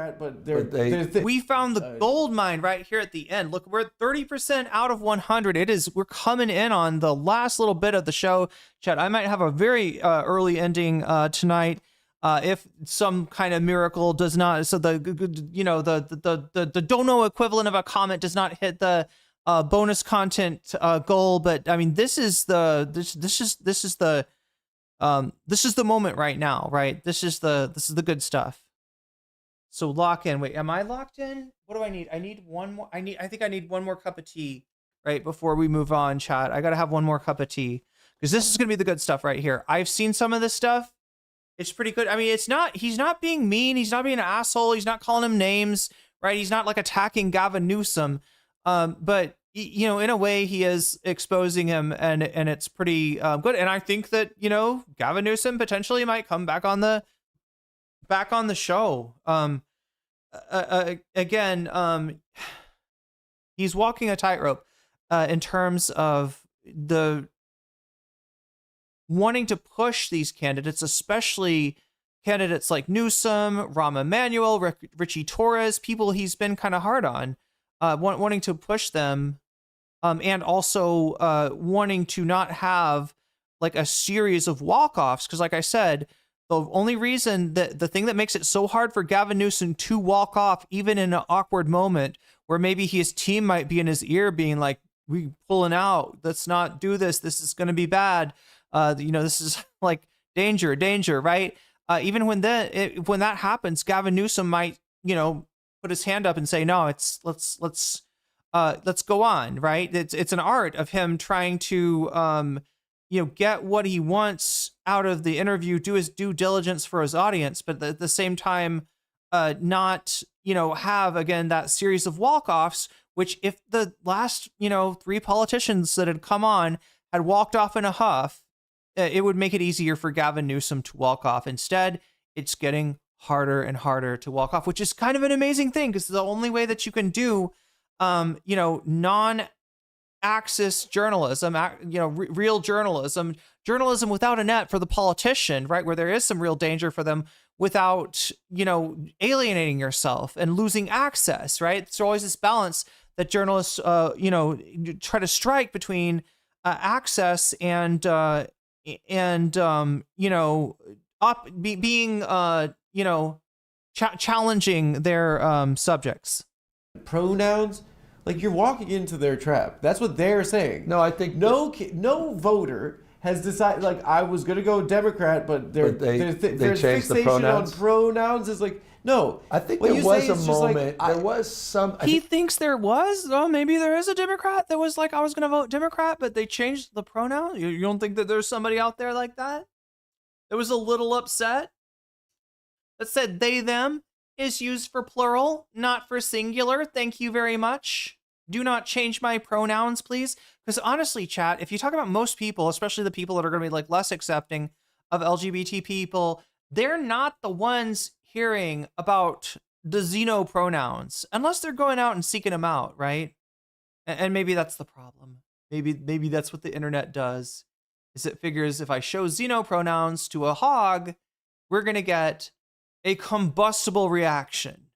[SPEAKER 2] We found the gold mine right here at the end. Look, we're 30% out of 100. We're coming in on the last little bit of the show. Chat, I might have a very early ending tonight. If some kind of miracle does not, so the dono equivalent of a comment does not hit the bonus content goal, but I mean, this is the moment right now, right? This is the good stuff. So lock in. Wait, am I locked in? What do I need? I need one more. I think I need one more cup of tea, right, before we move on, chat. I gotta have one more cup of tea because this is gonna be the good stuff right here. I've seen some of this stuff. It's pretty good. I mean, he's not being mean. He's not being an asshole. He's not calling him names, right? He's not like attacking Gavin Newsom. But in a way he is exposing him and it's pretty good. And I think that, Gavin Newsom potentially might come back on the show. Again, he's walking a tightrope in terms of the wanting to push these candidates, especially candidates like Newsom, Rahm Emanuel, Richie Torres, people he's been kind of hard on. Wanting to push them, and also wanting to not have like a series of walk-offs. Because like I said, the only reason that the thing that makes it so hard for Gavin Newsom to walk off, even in an awkward moment where maybe his team might be in his ear being like, we pulling out, let's not do this. This is going to be bad. This is like danger, right? Even when that happens, Gavin Newsom might, put his hand up and say, no, let's go on, right? It's an art of him trying to, get what he wants out of the interview, do his due diligence for his audience, but at the same time, not, have again, that series of walk-offs, which if the last, 3 politicians that had come on had walked off in a huff, it would make it easier for Gavin Newsom to walk off. Instead, it's getting harder and harder to walk off, which is kind of an amazing thing because the only way that you can do, non-axis journalism, real journalism without a net for the politician, right, where there is some real danger for them without, alienating yourself and losing access, right? There's always this balance that journalists, try to strike between access and challenging their subjects.
[SPEAKER 7] Pronouns, like you're walking into their trap. That's what they're saying.
[SPEAKER 4] No, I think
[SPEAKER 7] no voter has decided. Like I was gonna go Democrat, but their
[SPEAKER 4] changed the
[SPEAKER 7] fixation
[SPEAKER 4] pronouns.
[SPEAKER 7] on pronouns is like no.
[SPEAKER 4] I think there was a moment. There was some.
[SPEAKER 2] He thinks there was. Oh, maybe there is a Democrat that was like, I was going to vote Democrat, but they changed the pronoun. You don't think that there's somebody out there like that? That was a little upset. That said they, them is used for plural, not for singular. Thank you very much. do not change my pronouns, please. Because honestly, chat, if you talk about most people, especially the people that are going to be like less accepting of LGBT people, they're not the ones hearing about the xeno pronouns unless they're going out and seeking them out, right? And maybe that's the problem. Maybe that's what the internet does, is it figures if I show xeno pronouns to a hog, we're gonna get a combustible reaction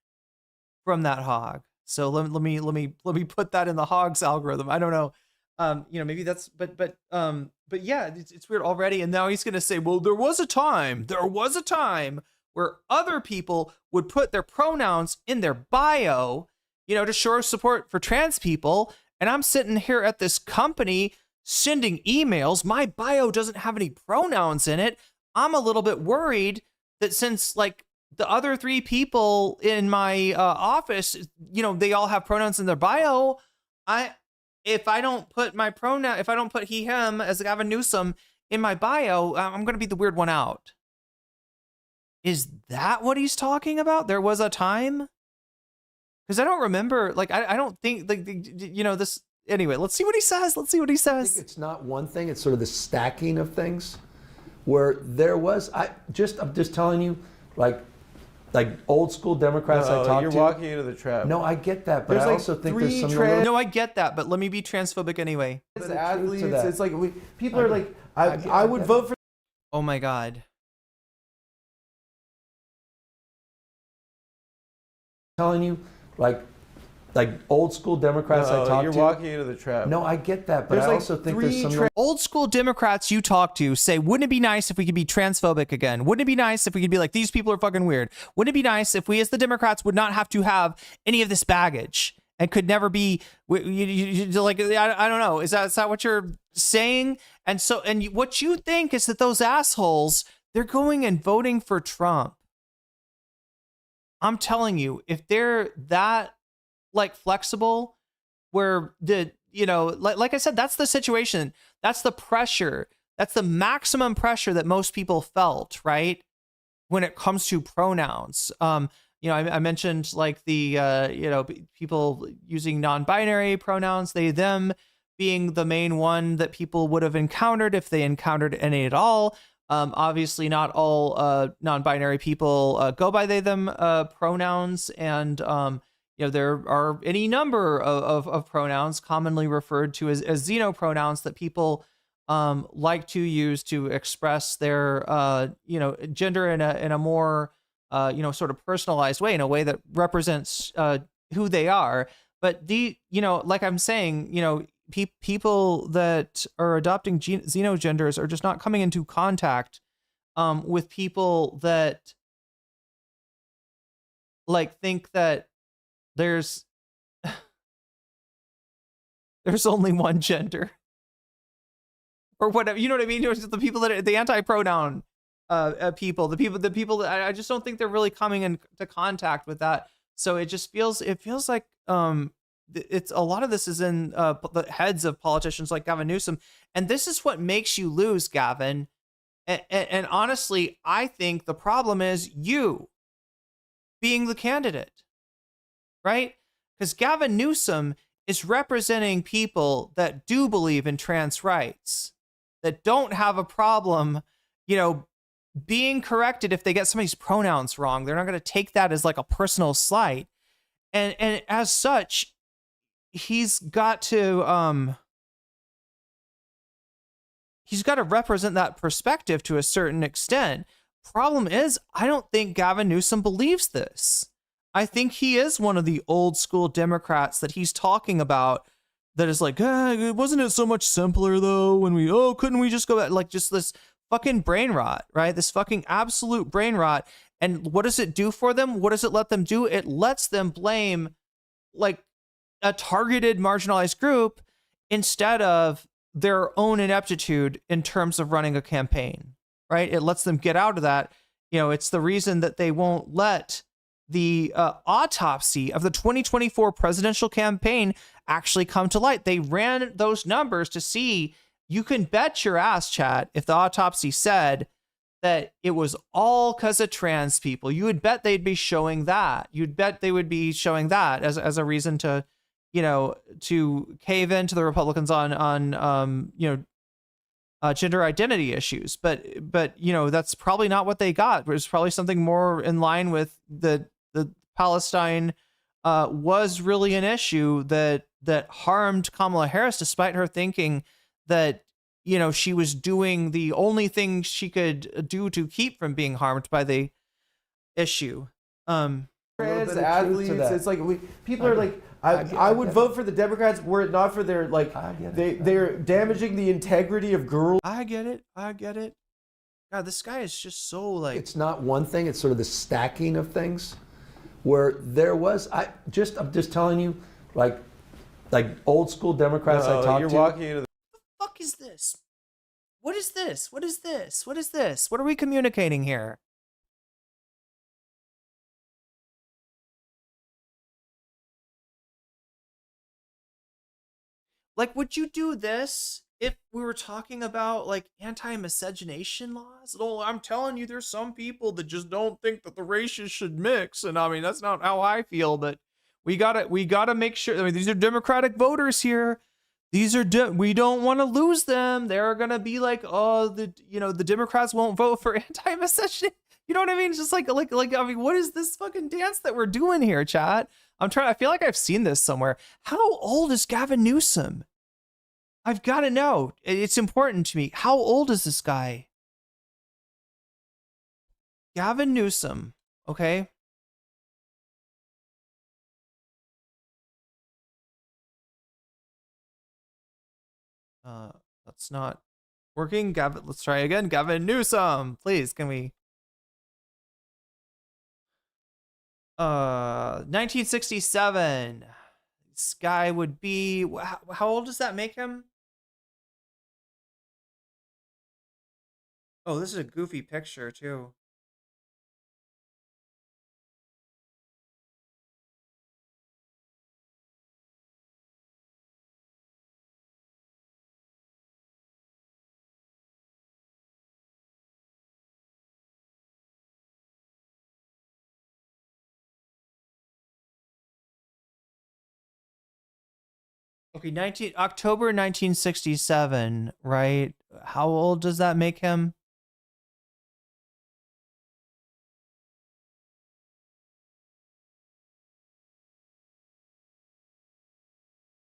[SPEAKER 2] from that hog. So let me put that in the hog's algorithm. I don't know. Maybe that's but yeah, it's weird already. And now he's gonna say, well, there was a time where other people would put their pronouns in their bio, to show support for trans people. And I'm sitting here at this company sending emails. My bio doesn't have any pronouns in it. I'm a little bit worried that since like the other 3 people in my office, they all have pronouns in their bio. If I don't put he, him as Gavin Newsom in my bio, I'm going to be the weird one out. Is that what he's talking about? There was a time? Because I don't remember, like, I don't think, like, this. Anyway, let's see what he says.
[SPEAKER 4] I think it's not one thing. It's sort of the stacking of things where there was, I'm just telling you, like old school Democrats I talked to.
[SPEAKER 7] You're walking into the trap.
[SPEAKER 4] No, I get that, but I also think there's some.
[SPEAKER 2] No, I get that, but let me be transphobic anyway.
[SPEAKER 7] It's athletes. It's like people are like, I would vote for.
[SPEAKER 2] Oh my God.
[SPEAKER 4] Telling you, like old school Democrats I talked to.
[SPEAKER 7] You're walking into the trap.
[SPEAKER 4] No, I get that, but I also think there's some.
[SPEAKER 2] Old school Democrats you talk to say, wouldn't it be nice if we could be transphobic again? Wouldn't it be nice if we could be like, these people are fucking weird? Wouldn't it be nice if we as the Democrats would not have to have any of this baggage and could never be, like, I don't know. Is that what you're saying? And what you think is that those assholes, they're going and voting for Trump. I'm telling you, if they're that like flexible, where like I said, that's the situation, that's the pressure, that's the maximum pressure that most people felt, right? When it comes to pronouns, I mentioned like the people using non-binary pronouns, they, them being the main one that people would have encountered if they encountered any at all. Obviously, not all non-binary people go by they, them pronouns, and there are any number of pronouns commonly referred to as xeno pronouns that people like to use to express their gender in a more sort of personalized way, in a way that represents who they are. But like I'm saying, people that are adopting xenogenders are just not coming into contact with people that like think that there's only one gender or whatever, you know what I mean? The people that are the anti-pronoun people, the people that I just don't think they're really coming into contact with that. So it feels like it's a lot of this is in the heads of politicians like Gavin Newsom, and this is what makes you lose, Gavin. And honestly, I think the problem is you being the candidate, right? Because Gavin Newsom is representing people that do believe in trans rights, that don't have a problem, being corrected if they get somebody's pronouns wrong. They're not going to take that as like a personal slight, and as such, he's got to represent that perspective to a certain extent. Problem is, I don't think Gavin Newsom believes this. I think he is one of the old school Democrats that he's talking about that is like, wasn't it so much simpler though when couldn't we just go back? Like, just this fucking brain rot, right? This fucking absolute brain rot. And what does it do for them? What does it let them do? It lets them blame like a targeted marginalized group instead of their own ineptitude in terms of running a campaign, right? It lets them get out of that. It's the reason that they won't let the autopsy of the 2024 presidential campaign actually come to light. They ran those numbers to see, you can bet your ass, chat, if the autopsy said that it was all because of trans people, you would bet they'd be showing that. You'd bet they would be showing that as a reason to to cave into the Republicans on gender identity issues. But that's probably not what they got. It was probably something more in line with the Palestine was really an issue that harmed Kamala Harris, despite her thinking that she was doing the only thing she could do to keep from being harmed by the issue.
[SPEAKER 7] Trans athletes, it's like people are like, I would vote for the Democrats were it not for their they're damaging the integrity of girls.
[SPEAKER 2] I get it. God, this guy is just so like.
[SPEAKER 4] It's not one thing. It's sort of the stacking of things, where there was. I'm just telling you, like old school Democrats I talked to.
[SPEAKER 7] You're walking into the.
[SPEAKER 2] What the fuck is this? What is this? What is this? What is this? What are we communicating here? Like, would you do this if we were talking about like anti-miscegenation laws? Oh, I'm telling you, there's some people that just don't think that the races should mix, and I mean that's not how I feel. But we gotta make sure. I mean, these are Democratic voters here. These are we don't want to lose them. They're gonna be like, oh, the Democrats won't vote for anti-miscegenation. You know what I mean? It's just like I mean, what is this fucking dance that we're doing here, chat? I feel like I've seen this somewhere. How old is Gavin Newsom? I've got to know. It's important to me. How old is this guy? Gavin Newsom. Okay. That's not working. Gavin, let's try again. Gavin Newsom, please. Can we? 1967. This guy would be. How old does that make him? Oh, this is a goofy picture too. Okay, October 1967, right? How old does that make him?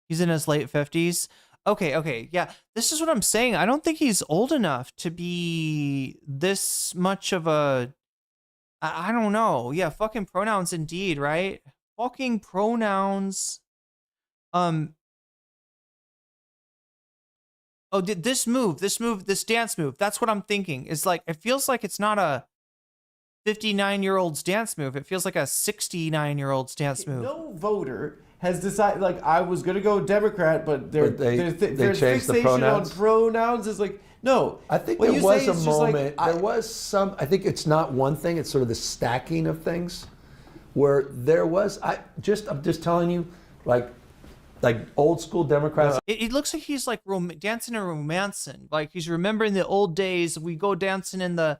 [SPEAKER 2] He's in his late 50s. Okay, yeah. This is what I'm saying. I don't think he's old enough to be this much of a... I don't know. Yeah, fucking pronouns indeed, right? Fucking pronouns. Oh, this dance move, that's what I'm thinking. Is like, it feels like it's not a 59-year-old's dance move. It feels like a 69-year-old's dance move.
[SPEAKER 7] No voter has decided, like, I was going to go Democrat, but their
[SPEAKER 4] changed the
[SPEAKER 7] fixation
[SPEAKER 4] pronouns?
[SPEAKER 7] on pronouns is like, no.
[SPEAKER 4] I think there was a moment, there was some, I think it's not one thing, it's sort of the stacking of things, where there was, I'm just telling you, like old school Democrats.
[SPEAKER 2] It looks like he's like dancing and romancing. Like he's remembering the old days. We go dancing in the,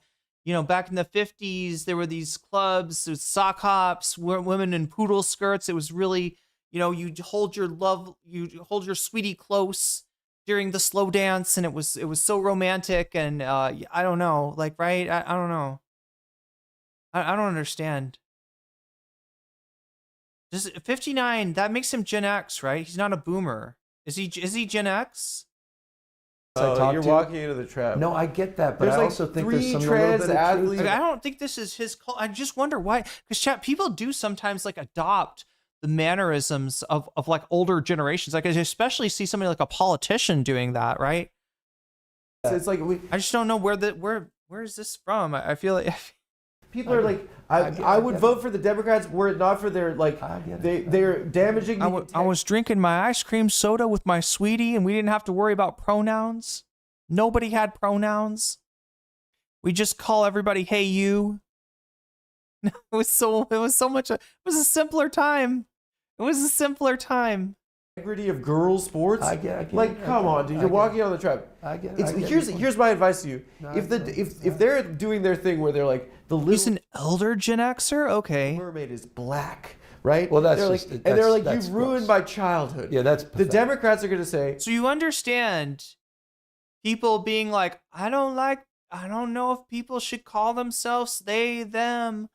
[SPEAKER 2] back in the 50s, there were these clubs with sock hops, women in poodle skirts. It was really, you'd hold your sweetie close during the slow dance. And it was so romantic. And I don't know, like, right? I don't know. I don't understand. Does 59, that makes him Gen X, right? He's not a boomer. Is he Gen X?
[SPEAKER 7] You're walking into the trap.
[SPEAKER 4] No, I get that, but
[SPEAKER 7] there's
[SPEAKER 4] I also think there's some trans
[SPEAKER 7] athletes.
[SPEAKER 2] I don't think this is his call. I just wonder why, because chat, people do sometimes like adopt the mannerisms of like older generations. Like I especially see somebody like a politician doing that, right?
[SPEAKER 7] It's like
[SPEAKER 2] I just don't know where is this from? I feel like
[SPEAKER 7] people are like, I would vote for the Democrats were it not for their they're damaging.
[SPEAKER 2] I was drinking my ice cream soda with my sweetie, and we didn't have to worry about pronouns. Nobody had pronouns. We just call everybody "Hey you." It was a simpler time. It was a simpler time.
[SPEAKER 7] Integrity of girls' sports.
[SPEAKER 4] I get
[SPEAKER 7] come on, dude. You're walking on the trap.
[SPEAKER 4] I get it.
[SPEAKER 7] Here's my advice to you.
[SPEAKER 4] No,
[SPEAKER 7] if they're doing their thing where they're like
[SPEAKER 2] He's an elder Gen Xer, okay.
[SPEAKER 7] Mermaid is black, right?
[SPEAKER 4] Well, that's
[SPEAKER 7] they're
[SPEAKER 4] just-
[SPEAKER 7] like,
[SPEAKER 4] that's-
[SPEAKER 7] and they're like,
[SPEAKER 4] that's
[SPEAKER 7] you've ruined
[SPEAKER 4] gross.
[SPEAKER 7] my childhood.
[SPEAKER 4] Yeah, that's
[SPEAKER 7] the
[SPEAKER 4] pathetic.
[SPEAKER 7] Democrats are going to say.
[SPEAKER 2] So you understand people being like, I don't know if people should call themselves they, them.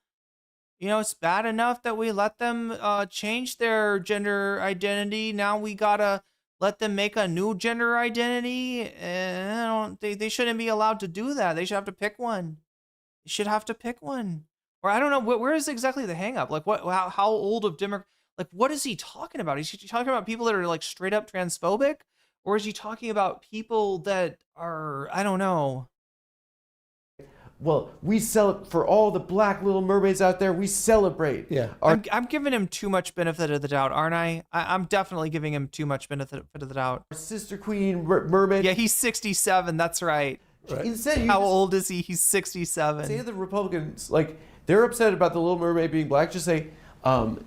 [SPEAKER 2] You know, it's bad enough that we let them change their gender identity. Now we gotta let them make a new gender identity. And they shouldn't be allowed to do that. They should have to pick one. They should have to pick one. Or I don't know, where is exactly the hang up? Like how old of like what is he talking about? Is he talking about people that are like straight up transphobic? Or is he talking about people that are, I don't know.
[SPEAKER 7] Well, we celebrate for all the black Little Mermaids out there. We celebrate.
[SPEAKER 4] Yeah.
[SPEAKER 2] I'm giving him too much benefit of the doubt, aren't I? I'm definitely giving him too much benefit of the doubt.
[SPEAKER 7] Our sister queen mermaid.
[SPEAKER 2] Yeah, he's 67. That's right.
[SPEAKER 7] Instead, you
[SPEAKER 2] How
[SPEAKER 7] just
[SPEAKER 2] old is he? He's 67.
[SPEAKER 7] say to the Republicans, like, they're upset about the Little Mermaid being black. Just say, pardon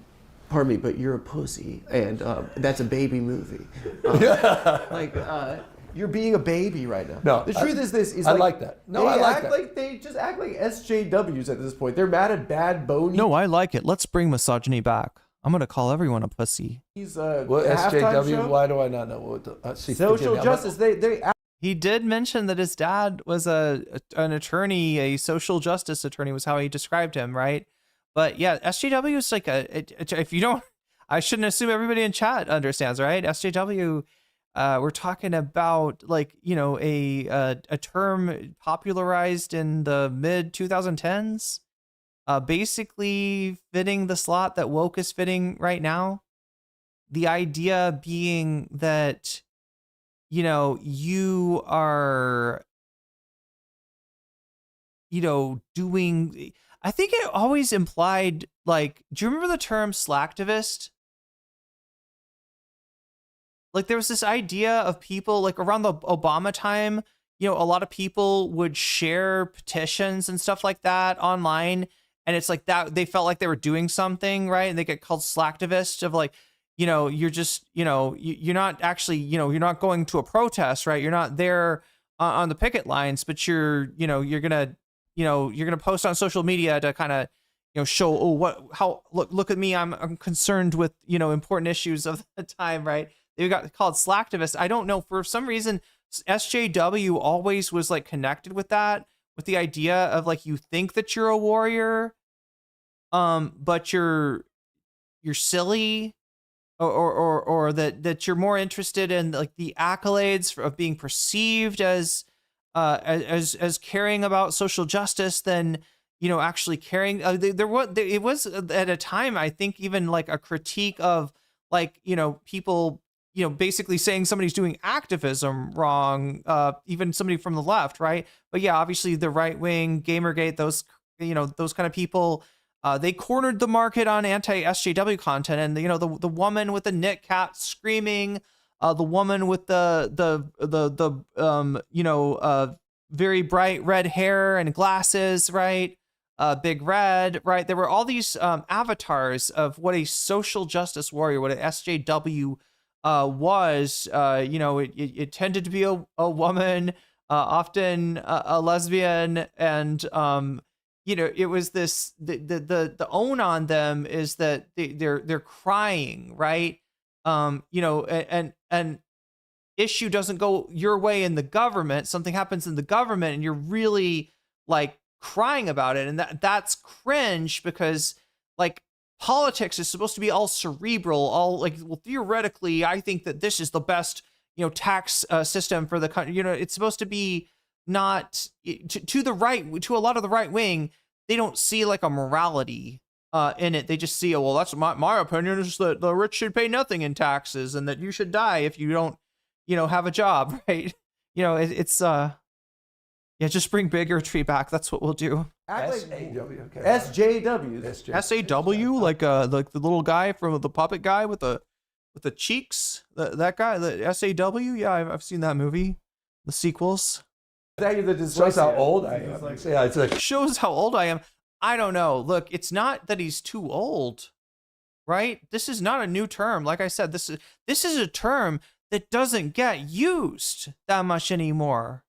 [SPEAKER 7] me, but you're a pussy, and that's a baby movie. You're being a baby right now.
[SPEAKER 4] No,
[SPEAKER 7] the truth is this:
[SPEAKER 4] I like that. No, I like that.
[SPEAKER 7] They just act like SJWs at this point. They're mad at Bad Bunny.
[SPEAKER 2] No, I like it. Let's bring misogyny back. I'm gonna call everyone a pussy.
[SPEAKER 7] He's
[SPEAKER 4] What
[SPEAKER 7] halftime
[SPEAKER 4] SJW?
[SPEAKER 7] show?
[SPEAKER 4] Why do I not know what the
[SPEAKER 7] Social justice. They
[SPEAKER 2] He did mention that his dad was an attorney, a social justice attorney, was how he described him, right? But yeah, SJW is like if you don't, I shouldn't assume everybody in chat understands, right? SJW. We're talking about like, you know, a term popularized in the mid 2010s, basically fitting the slot that woke is fitting right now. The idea being that, you know, you are, you know, doing, I think it always implied, like, do you remember the term slacktivist? Like there was this idea of people like around the Obama time, you know, a lot of people would share petitions and stuff like that online. And it's like that they felt like they were doing something, right? And they get called slacktivists of like, you know, you're just, you know, you're not actually, you know, you're not going to a protest, right? You're not there on the picket lines, but you're, you know, you're going to post on social media to kind of, you know, show, look at me. I'm concerned with, you know, important issues of the time, right? They got called slacktivists. I don't know, for some reason, SJW always was like connected with that, with the idea of like you think that you're a warrior, but you're silly, or that you're more interested in like the accolades of being perceived as caring about social justice than, you know, actually caring. It was at a time, I think, even like a critique of like, you know, people, you know, basically saying somebody's doing activism wrong, even somebody from the left, right? But yeah, obviously the right wing, Gamergate, those, you know, those kind of people, they cornered the market on anti-SJW content, and you know, the woman with the knit cap screaming, the woman with the very bright red hair and glasses, right? Big Red, right? There were all these avatars of what a social justice warrior, what an SJW was. You know, it tended to be a woman, often a lesbian, and you know, it was this the own on them is that they're crying, right? You know, and issue doesn't go your way in the government, something happens in the government, and you're really like crying about it, and that's cringe, because like politics is supposed to be all cerebral, all like, well, theoretically, I think that this is the best, you know, tax system for the country. You know, it's supposed to be not to the right, to a lot of the right wing. They don't see like a morality in it. They just see, oh, well, that's my opinion is that the rich should pay nothing in taxes and that you should die if you don't, you know, have a job, right? You know, it's yeah, just bring bigotry back. That's what we'll do.
[SPEAKER 7] SJW,
[SPEAKER 2] SAW, like the little guy from the puppet guy with the cheeks. That guy, the SAW. Yeah, I've seen that movie. The sequels.
[SPEAKER 4] Shows how old I am. Yeah, it's like
[SPEAKER 2] shows how old I am. I don't know. Look, it's not that he's too old, right? This is not a new term. Like I said, this is a term that doesn't get used that much anymore.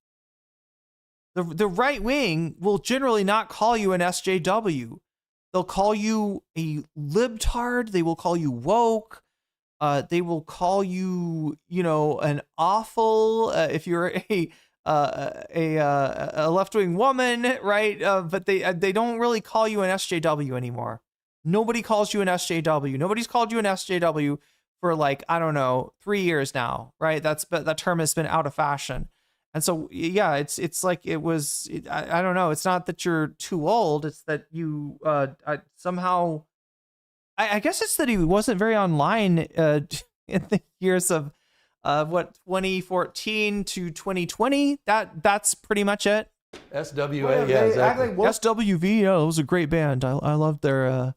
[SPEAKER 2] The right wing will generally not call you an SJW. They'll call you a libtard. They will call you woke. They will call you, you know, an awful if you're a left-wing woman, right? But they don't really call you an SJW anymore. Nobody calls you an SJW. Nobody's called you an SJW for like, I don't know, 3 years now, right? That term has been out of fashion. And so, yeah, it's like I don't know. It's not that you're too old. It's that you somehow, I guess it's that he wasn't very online in the years of 2014 to 2020. That's pretty much it.
[SPEAKER 4] SWA, yeah, exactly.
[SPEAKER 2] SWV, yeah, it was a great band. I loved their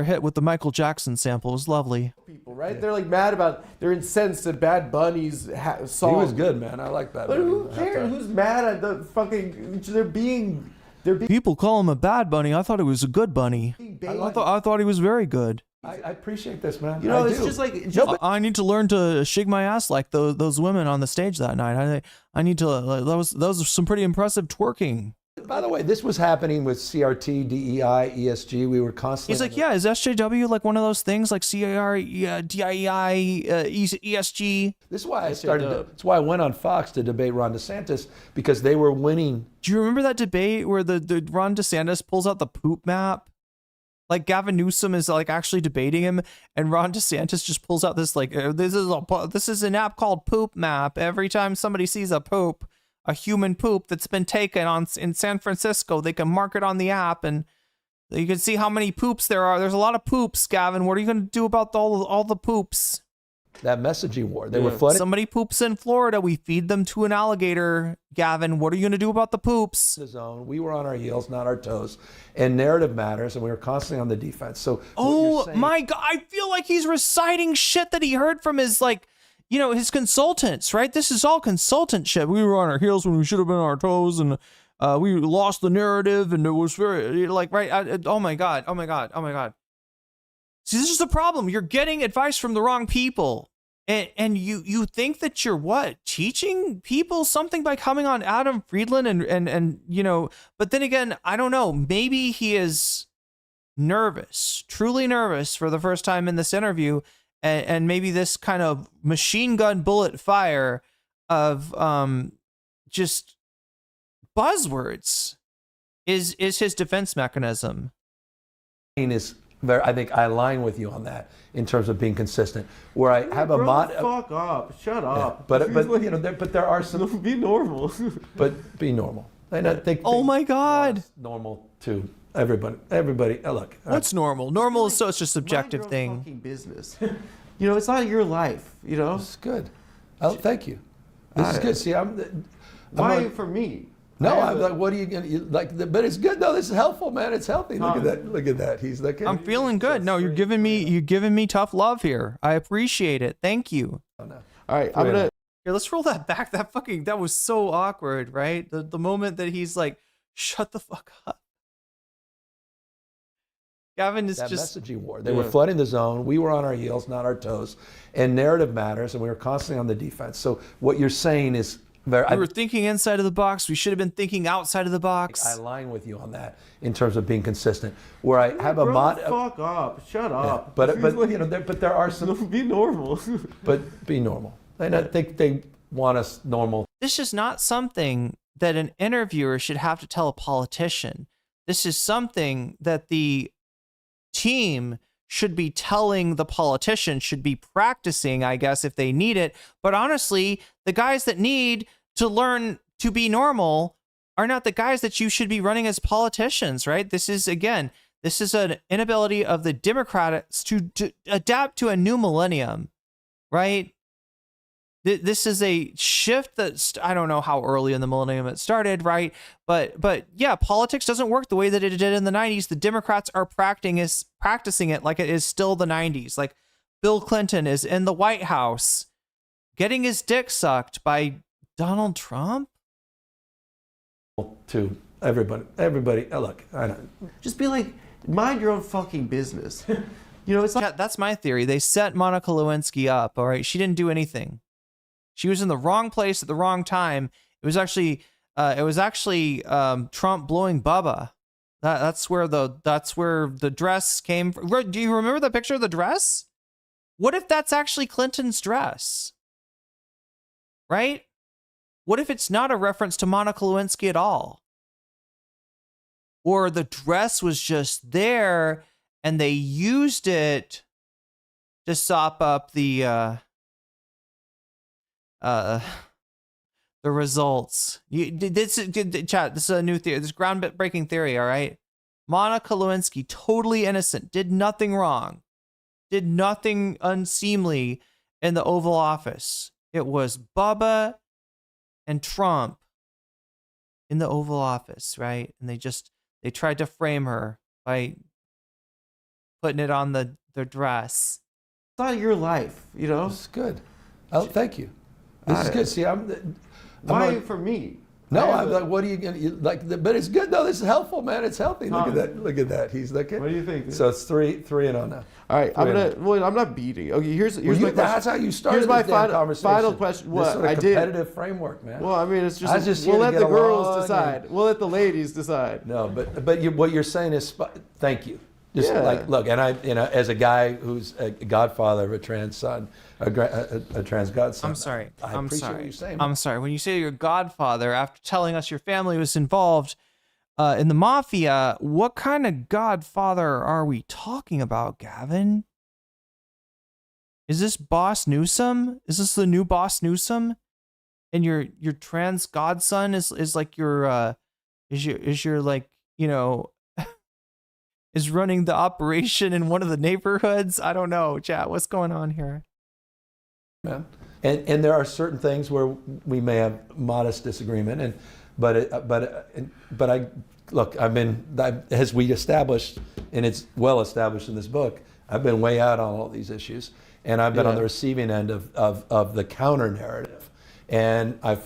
[SPEAKER 2] hit with the Michael Jackson sample. It was lovely.
[SPEAKER 7] People, right? Yeah. They're like mad about, they're incensed at Bad Bunny's song.
[SPEAKER 4] He was good, man. I like Bad Bunny.
[SPEAKER 7] But who cares? Who's mad at the fucking, they're being
[SPEAKER 2] People call him a bad bunny. I thought it was a good bunny. I thought he was very good.
[SPEAKER 4] I appreciate this, man.
[SPEAKER 7] You know, it's just like
[SPEAKER 2] I need to learn to shake my ass like those women on the stage that night. I need to. That was some pretty impressive twerking.
[SPEAKER 4] By the way, this was happening with CRT, DEI, ESG. We were constantly.
[SPEAKER 2] He's like, yeah, is SJW like one of those things like CAR, DIEI, ESG?
[SPEAKER 4] This is why I started. That's why I went on Fox to debate Ron DeSantis, because they were winning.
[SPEAKER 2] Do you remember that debate where the Ron DeSantis pulls out the poop map? Like Gavin Newsom is like actually debating him, and Ron DeSantis just pulls out this like this is an app called Poop Map. Every time somebody sees a human poop that's been taken in San Francisco, they can mark it on the app, and you can see how many poops there are. There's a lot of poops, Gavin. What are you going to do about all the poops?
[SPEAKER 4] That messaging war. They were flooding.
[SPEAKER 2] Somebody poops in Florida. We feed them to an alligator. Gavin, what are you going to do about the poops?
[SPEAKER 4] The zone. We were on our heels, not our toes. And narrative matters, and we were constantly on the defense. So,
[SPEAKER 2] my God, I feel like he's reciting shit that he heard from his his consultants, right? This is all consultant shit. We were on our heels when we should have been on our toes, and we lost the narrative, and it was very right. Oh my God. See, this is the problem. You're getting advice from the wrong people. And you think that you're teaching people something by coming on Adam Friedland and but then again, I don't know, maybe he is nervous, truly nervous for the first time in this interview, and maybe this kind of machine gun bullet fire of just buzzwords is his defense mechanism.
[SPEAKER 4] I think I align with you on that in terms of being consistent. Where I have
[SPEAKER 7] fuck up, shut up.
[SPEAKER 4] Yeah, but there are some.
[SPEAKER 7] Be normal.
[SPEAKER 4] But be normal. And I think.
[SPEAKER 2] Oh my God.
[SPEAKER 4] Normal to everybody. Everybody. Look.
[SPEAKER 2] What's normal? Normal is such a subjective thing.
[SPEAKER 7] Fucking business. It's not your life.
[SPEAKER 4] It's good. Thank you. This is good. See,
[SPEAKER 7] why for me?
[SPEAKER 4] No, I'm like, what are you gonna like? But it's good though. This is helpful, man. It's healthy. Look at that. Look at that. He's like.
[SPEAKER 2] I'm feeling good. No, you're giving me tough love here. I appreciate it. Thank you.
[SPEAKER 4] Oh, no.
[SPEAKER 7] All right, I'm gonna.
[SPEAKER 2] Here, let's roll that back. That was so awkward, right? The moment that he's like, shut the fuck up. Gavin is just
[SPEAKER 4] messaging war. They were flooding the zone. We were on our heels, not our toes. And narrative matters, and we were constantly on the defense. So what you're saying is.
[SPEAKER 2] We were thinking inside of the box. We should have been thinking outside of the box.
[SPEAKER 4] I align with you on that in terms of being consistent. Where I have
[SPEAKER 7] fuck up, shut up.
[SPEAKER 4] Yeah, but there are some.
[SPEAKER 7] Be normal.
[SPEAKER 4] But be normal. And I think they want us normal.
[SPEAKER 2] This is not something that an interviewer should have to tell a politician. This is something that the team should be telling the politician, should be practicing, I guess, if they need it. But honestly, the guys that need to learn to be normal are not the guys that you should be running as politicians, right? This is an inability of the Democrats to adapt to a new millennium, right? This is a shift that's, I don't know how early in the millennium it started, right? But yeah, politics doesn't work the way that it did in the 90s. The Democrats are practicing it like it is still the 90s. Like Bill Clinton is in the White House getting his dick sucked by Donald Trump.
[SPEAKER 4] To everybody. Look, I don't.
[SPEAKER 7] Just be like, mind your own fucking business. It's like,
[SPEAKER 2] that's my theory. They set Monica Lewinsky up. All right, she didn't do anything. She was in the wrong place at the wrong time. It was actually Trump blowing Bubba That's where the dress came from. Do you remember the picture of the dress? What if that's actually Clinton's dress? Right? What if it's not a reference to Monica Lewinsky at all? Or the dress was just there and they used it to sop up the results. Chat, this is a new theory. This is groundbreaking theory, all right? Monica Lewinsky, totally innocent, did nothing wrong, did nothing unseemly in the Oval Office. It was Bubba and Trump in the Oval Office, right? And they tried to frame her by putting it on their dress.
[SPEAKER 7] It's not your life, you know?
[SPEAKER 4] It's good. Oh, thank you. This is good. See,
[SPEAKER 7] why for me?
[SPEAKER 4] No, I'm like, what are you gonna like? But it's good though. This is helpful, man. It's healthy. Look at that. Look at that. He's looking.
[SPEAKER 7] What do you think?
[SPEAKER 4] So it's 3-0 now.
[SPEAKER 7] All right, I'm not beating. Okay, here's my question.
[SPEAKER 4] That's how you started.
[SPEAKER 7] Here's my
[SPEAKER 4] this damn conversation.
[SPEAKER 7] final question. What
[SPEAKER 4] this sort of
[SPEAKER 7] I
[SPEAKER 4] competitive
[SPEAKER 7] did.
[SPEAKER 4] framework, man.
[SPEAKER 7] Well, I mean, it's just
[SPEAKER 4] we'll
[SPEAKER 7] let the girls decide. We'll let the ladies decide.
[SPEAKER 4] No, but what you're saying is thank you. Just look, and I, as a guy who's a godfather of a trans son, a trans godson.
[SPEAKER 2] I'm sorry.
[SPEAKER 4] I appreciate what you're saying.
[SPEAKER 2] I'm sorry. When you say your godfather, after telling us your family was involved in the mafia, what kind of godfather are we talking about, Gavin? Is this Boss Newsom? Is this the new Boss Newsom? And your trans godson is like your like, is running the operation in one of the neighborhoods? I don't know, chat. What's going on here?
[SPEAKER 4] Yeah. And there are certain things where we may have modest disagreement, but I look. As we established, and it's well established in this book, I've been way out on all these issues, and I've been on the receiving end of the counter narrative, and
[SPEAKER 2] I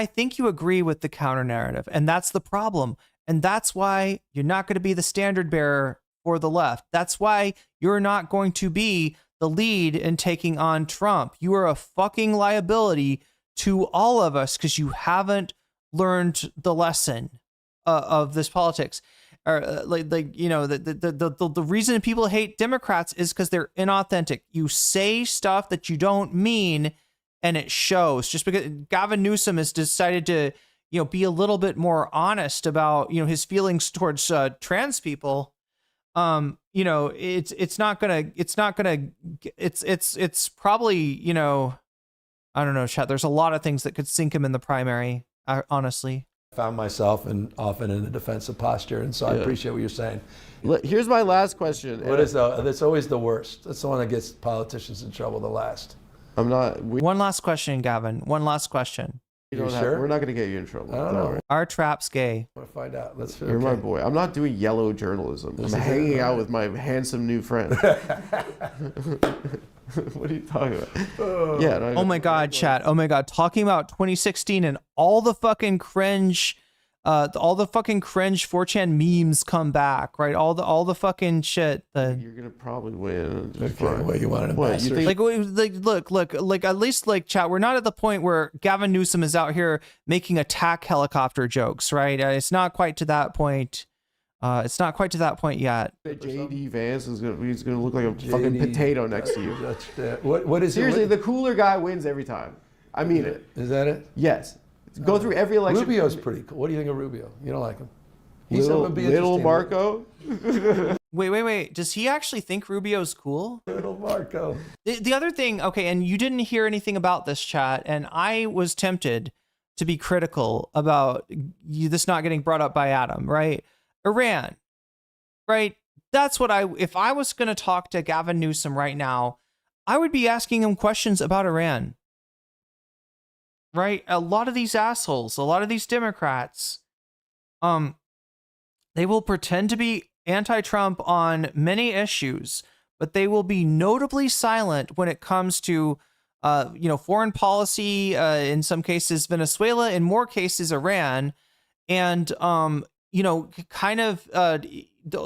[SPEAKER 2] think you agree with the counter narrative, and that's the problem. And that's why you're not going to be the standard bearer for the left. That's why you're not going to be the lead in taking on Trump. You are a fucking liability to all of us because you haven't learned the lesson of this politics. Or the reason people hate Democrats is because they're inauthentic. You say stuff that you don't mean, and it shows. Just because Gavin Newsom has decided to be a little bit more honest about, his feelings towards trans people. It's probably, I don't know, chat. There's a lot of things that could sink him in the primary, honestly.
[SPEAKER 4] I found myself often in a defensive posture, and so I appreciate what you're saying.
[SPEAKER 7] Here's my last question.
[SPEAKER 4] What is that's always the worst. That's the one that gets politicians in trouble the last.
[SPEAKER 2] One last question, Gavin. One last question.
[SPEAKER 4] Sure?
[SPEAKER 7] We're not going to get you in trouble.
[SPEAKER 4] I don't know.
[SPEAKER 2] Are traps gay?
[SPEAKER 4] I want to find out.
[SPEAKER 7] You're my boy. I'm not doing yellow journalism. I'm hanging out with my handsome new friend. What are you talking about?
[SPEAKER 2] Oh my God, chat. Oh my God. Talking about 2016 and all the fucking cringe 4chan memes come back, right? All the fucking shit.
[SPEAKER 7] You're gonna probably win.
[SPEAKER 4] Okay, well, you want to
[SPEAKER 7] what, you think?
[SPEAKER 2] Look, at least chat. We're not at the point where Gavin Newsom is out here making attack helicopter jokes, right? It's not quite to that point. It's not quite to that point yet.
[SPEAKER 7] JD Vance he's gonna look like a fucking potato next to you.
[SPEAKER 4] What is
[SPEAKER 7] seriously? The cooler guy wins every time. I mean it.
[SPEAKER 4] Is that it?
[SPEAKER 7] Yes. Go through every election.
[SPEAKER 4] Rubio's pretty cool. What do you think of Rubio? You don't like him? He's
[SPEAKER 7] little Marco.
[SPEAKER 2] Wait. Does he actually think Rubio's cool?
[SPEAKER 4] Little Marco.
[SPEAKER 2] The other thing, okay, and you didn't hear anything about this, chat, and I was tempted to be critical about this not getting brought up by Adam, right? Iran, right? That's what if I was going to talk to Gavin Newsom right now, I would be asking him questions about Iran. Right? A lot of these assholes, a lot of these Democrats, they will pretend to be anti-Trump on many issues, but they will be notably silent when it comes to, foreign policy, in some cases, Venezuela, in more cases, Iran. And, the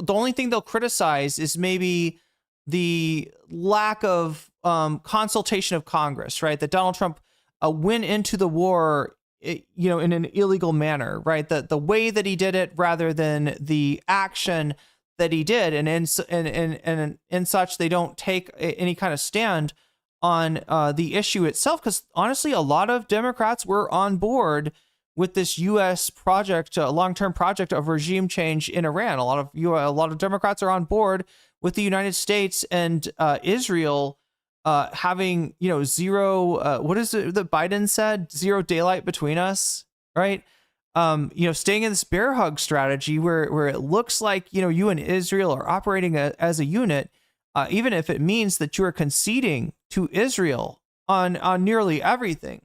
[SPEAKER 2] only thing they'll criticize is maybe the lack of consultation of Congress, right? That Donald Trump went into the war in an illegal manner, right? The way that he did it rather than the action that he did. And in such, they don't take any kind of stand on the issue itself. Because honestly, a lot of Democrats were on board with this U.S. project, a long-term project of regime change in Iran. A lot of Democrats are on board with the United States and Israel having, zero. What is it that Biden said? Zero daylight between us, right? Staying in this bear hug strategy where it looks like you and Israel are operating as a unit, even if it means that you are conceding to Israel on nearly everything.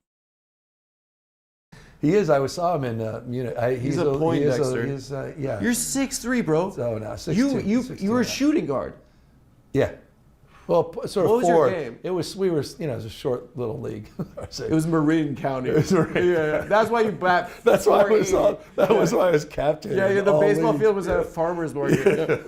[SPEAKER 4] He is. I saw him in Munich.
[SPEAKER 7] He's a Poindexter.
[SPEAKER 4] Yeah.
[SPEAKER 7] You're 6'3", bro.
[SPEAKER 4] So now 6'2".
[SPEAKER 7] You were a shooting guard.
[SPEAKER 4] Yeah. Well, sort of
[SPEAKER 7] what was
[SPEAKER 4] forward.
[SPEAKER 7] Your game?
[SPEAKER 4] It was. We were. It was a short little league.
[SPEAKER 7] It was Marin County.
[SPEAKER 4] It was Marin.
[SPEAKER 7] Yeah. That's why you bat.
[SPEAKER 4] That's why I was on. That was why I was captain.
[SPEAKER 7] Yeah. The baseball field was at a farmer's market.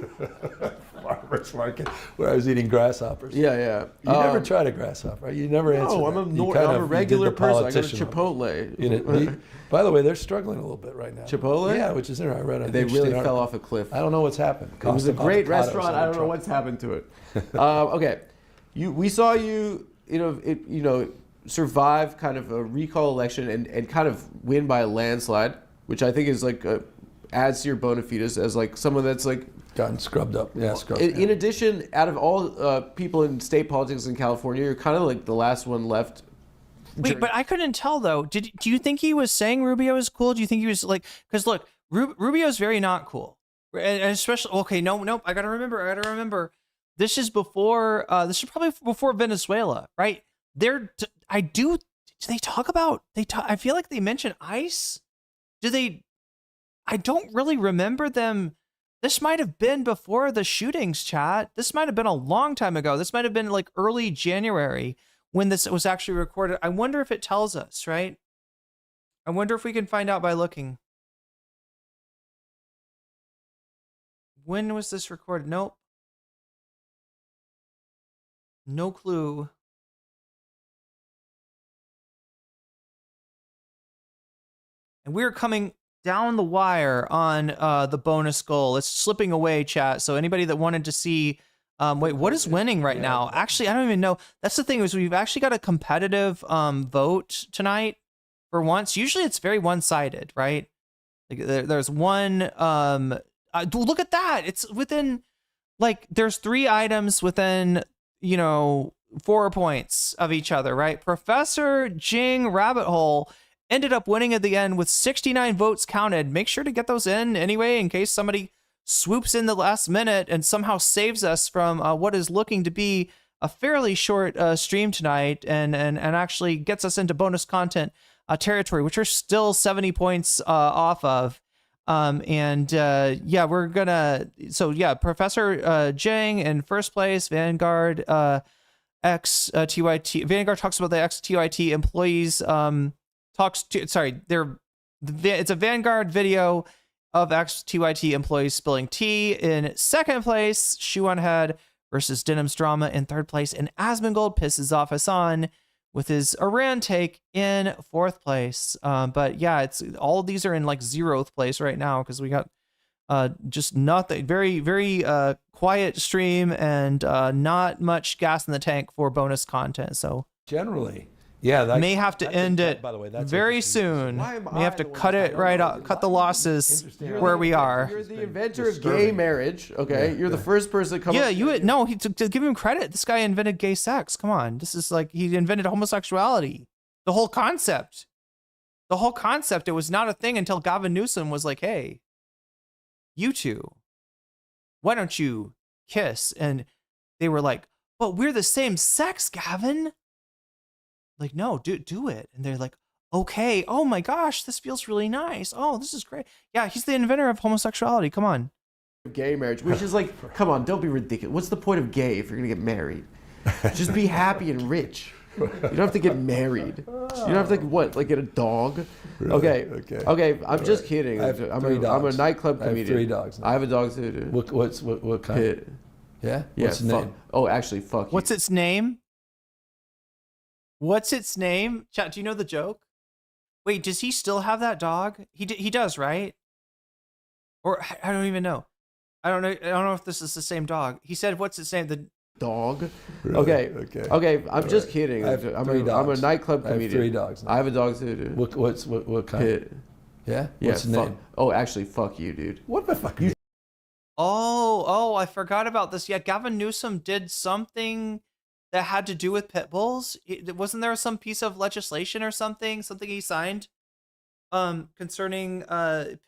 [SPEAKER 4] Farmer's market where I was eating grasshoppers.
[SPEAKER 7] Yeah.
[SPEAKER 4] You never tried a grasshopper, right? You never answered.
[SPEAKER 7] No, I'm a regular person. I go to Chipotle.
[SPEAKER 4] By the way, they're struggling a little bit right now.
[SPEAKER 7] Chipotle?
[SPEAKER 4] Yeah, which is interesting. I read
[SPEAKER 7] They really fell off a cliff.
[SPEAKER 4] I don't know what's happened.
[SPEAKER 7] It was a great restaurant. I don't know what's happened to it. Okay, we saw you, survive kind of a recall election and kind of win by a landslide, which I think is like adds to your bona fides as like someone that's like
[SPEAKER 4] gotten scrubbed up. Yeah, scrubbed.
[SPEAKER 7] In addition, out of all people in state politics in California, you're kind of like the last one left.
[SPEAKER 2] Wait, but I couldn't tell though. Do you think he was saying Rubio is cool? Do you think he was like? Because look, Rubio's very not cool, and especially nope. I gotta remember. This is before. This is probably before Venezuela, right? Do they talk about? I feel like they mention ICE. Do they? I don't really remember them. This might have been before the shootings, chat. This might have been a long time ago. This might have been like early January when this was actually recorded. I wonder if it tells us, right? I wonder if we can find out by looking. When was this recorded? Nope. No clue. And we're coming down the wire on the bonus goal. It's slipping away, chat. So anybody that wanted to see, wait, what is winning right now? Actually, I don't even know. That's the thing, is we've actually got a competitive vote tonight for once. Usually it's very one-sided, right? Like there's one. Look at that. It's within, like, there's 3 items within, 4 points of each other, right? Professor Jing Rabbit Hole ended up winning at the end with 69 votes counted. Make sure to get those in anyway, in case somebody swoops in the last minute and somehow saves us from what is looking to be a fairly short stream tonight, and actually gets us into bonus content territory, which are still 70 points off of. We're gonna. So yeah, Professor Jing in first place. Vanguard XTYT. Vanguard talks about the XTYT employees. It's a Vanguard video of XTYT employees spilling tea. In second place, Shoe on Head versus Denim's Drama. In third place, and Asmongold pisses off Hassan with his Iran take in fourth place. But yeah, it's all of these are in like 0th place right now because we got just nothing. Very, very quiet stream and not much gas in the tank for bonus content. So
[SPEAKER 4] generally. Yeah,
[SPEAKER 2] may have to end it very soon. May have to cut it right off, cut the losses where we are.
[SPEAKER 7] You're the inventor of gay marriage, okay? You're the first person to come.
[SPEAKER 2] Yeah, to give him credit, this guy invented gay sex. Come on, this is like he invented homosexuality. The whole concept. It was not a thing until Gavin Newsom was like, "Hey, you two, why don't you kiss?" And they were like, "But we're the same sex, Gavin." Like, no, do it. And they're like, okay, oh my gosh, this feels really nice. Oh, this is great. Yeah, he's the inventor of homosexuality. Come on.
[SPEAKER 7] Gay marriage, which is like, come on, don't be ridiculous. What's the point of gay if you're going to get married? Just be happy and rich. You don't have to get married. You don't have to, get a dog?
[SPEAKER 4] Really?
[SPEAKER 7] Okay, I'm just kidding. I'm a nightclub comedian.
[SPEAKER 4] I have 3 dogs now.
[SPEAKER 7] I have a dog too, dude.
[SPEAKER 4] What kind?
[SPEAKER 7] Pit.
[SPEAKER 4] Yeah?
[SPEAKER 7] Yeah,
[SPEAKER 4] What's its name?
[SPEAKER 7] Oh, actually, fuck you.
[SPEAKER 2] What's its name? What's its name? Chat, do you know the joke? Wait, does he still have that dog? He does, right? Or I don't even know. I don't know. I don't know if this is the same dog. He said, "What's its name?" The
[SPEAKER 7] dog.
[SPEAKER 4] Really?
[SPEAKER 7] Okay. I'm just kidding.
[SPEAKER 4] I have
[SPEAKER 7] I'm
[SPEAKER 4] three
[SPEAKER 7] a
[SPEAKER 4] dogs.
[SPEAKER 7] nightclub
[SPEAKER 4] I have
[SPEAKER 7] comedian.
[SPEAKER 4] 3 dogs now.
[SPEAKER 7] I have a dog too, dude.
[SPEAKER 4] What kind?
[SPEAKER 7] Pit.
[SPEAKER 4] Yeah.
[SPEAKER 7] Yeah.
[SPEAKER 4] What's the name?
[SPEAKER 7] Oh, actually, fuck you, dude.
[SPEAKER 4] What the fuck?
[SPEAKER 2] Oh, I forgot about this. Yeah, Gavin Newsom did something that had to do with pit bulls. Wasn't there some piece of legislation or something he signed concerning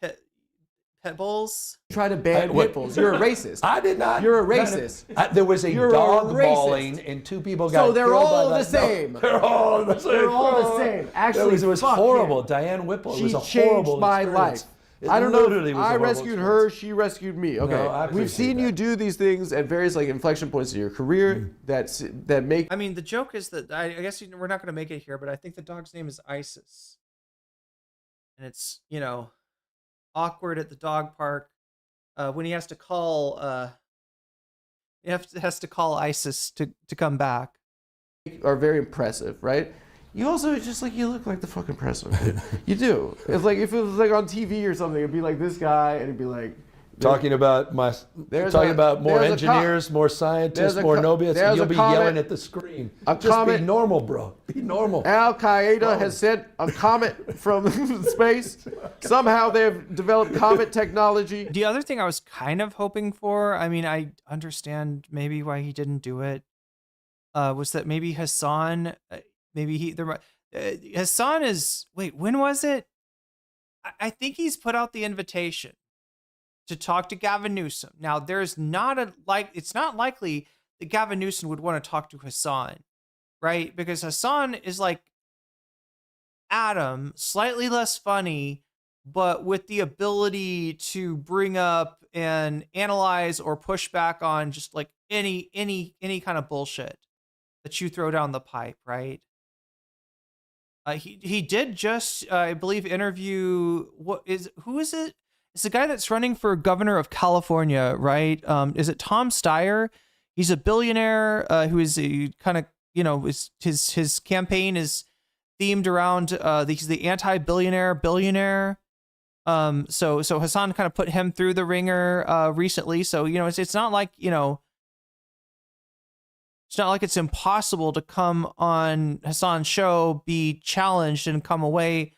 [SPEAKER 2] pit bulls?
[SPEAKER 7] Try to ban pit bulls. You're a racist.
[SPEAKER 4] I did not.
[SPEAKER 7] You're a racist.
[SPEAKER 4] There was a
[SPEAKER 7] You're
[SPEAKER 4] dog
[SPEAKER 7] a racist.
[SPEAKER 4] mauling and 2 people got
[SPEAKER 7] So they're
[SPEAKER 4] killed
[SPEAKER 7] all
[SPEAKER 4] by
[SPEAKER 7] the
[SPEAKER 4] that.
[SPEAKER 7] same.
[SPEAKER 4] No, they're all the same.
[SPEAKER 7] They're all the same. Actually,
[SPEAKER 4] it was
[SPEAKER 7] fuck
[SPEAKER 4] horrible.
[SPEAKER 7] him.
[SPEAKER 4] Diane Whipple. It
[SPEAKER 7] She
[SPEAKER 4] was a
[SPEAKER 7] changed
[SPEAKER 4] horrible
[SPEAKER 7] my
[SPEAKER 4] experience.
[SPEAKER 7] life.
[SPEAKER 4] It
[SPEAKER 7] I don't know.
[SPEAKER 4] literally was a
[SPEAKER 7] I
[SPEAKER 4] horrible
[SPEAKER 7] rescued
[SPEAKER 4] experience.
[SPEAKER 7] her. She rescued me. Okay.
[SPEAKER 4] No, I
[SPEAKER 7] We've
[SPEAKER 4] appreciate
[SPEAKER 7] seen you
[SPEAKER 4] that.
[SPEAKER 7] do these things at various like inflection points in your career that make.
[SPEAKER 2] I mean, the joke is that I guess we're not going to make it here, but I think the dog's name is Isis, and it's awkward at the dog park when he has to call has to call Isis to come back.
[SPEAKER 7] Are very impressive, right? You also just like you look like the fucking president. Dude. You do. It's like if it was like on TV or something, it'd be like this guy, and it'd be like
[SPEAKER 4] Talking about more engineers, more scientists, more Nobiats, and you'll be yelling at the screen. Just be normal, bro. Be normal.
[SPEAKER 7] Al Qaeda has sent a comet from space. Somehow they've developed comet technology.
[SPEAKER 2] The other thing I was kind of hoping for, I mean, I understand maybe why he didn't do it, was that maybe Hassan, Hassan is, wait, when was it? I think he's put out the invitation to talk to Gavin Newsom. Now, it's not likely that Gavin Newsom would want to talk to Hassan, right? Because Hassan is like Adam, slightly less funny, but with the ability to bring up and analyze or push back on just like any kind of bullshit that you throw down the pipe, right? He did just, I believe, interview who is it? It's the guy that's running for governor of California, right? Is it Tom Steyer? He's a billionaire who is a kind of, his campaign is themed around he's the anti-billionaire. So Hassan kind of put him through the ringer recently. So it's not like it's not like it's impossible to come on Hassan's show, be challenged, and come away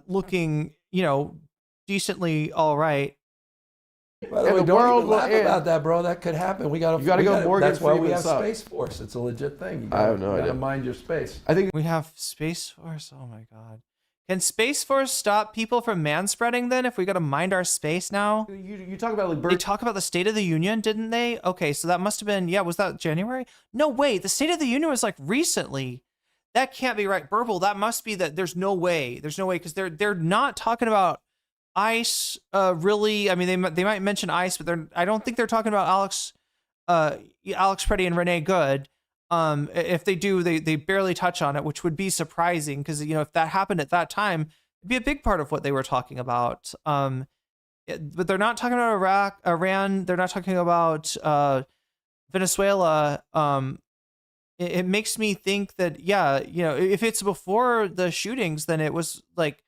[SPEAKER 2] looking decently all right.
[SPEAKER 4] By the way, don't even laugh about that, bro. That could happen. You gotta go Morgan. That's why we have Space Force. It's a legit thing.
[SPEAKER 7] I have no idea.
[SPEAKER 4] You gotta mind your space.
[SPEAKER 7] I think
[SPEAKER 2] we have Space Force. Oh my god. Can Space Force stop people from manspreading then if we gotta mind our space now?
[SPEAKER 7] You talk about like
[SPEAKER 2] they talk about the State of the Union, didn't they? Okay, so that must have been, was that January? No, wait, the State of the Union was like recently. That can't be right. Burble, that must be that there's no way, because they're not talking about ICE really. I mean, they might mention ICE, but I don't think they're talking about Alex Preddy and Renee Good. If they do, they barely touch on it, which would be surprising because if that happened at that time, it'd be a big part of what they were talking about. But they're not talking about Iran. They're not talking about Venezuela. It makes me think that if it's before the shootings, then it was like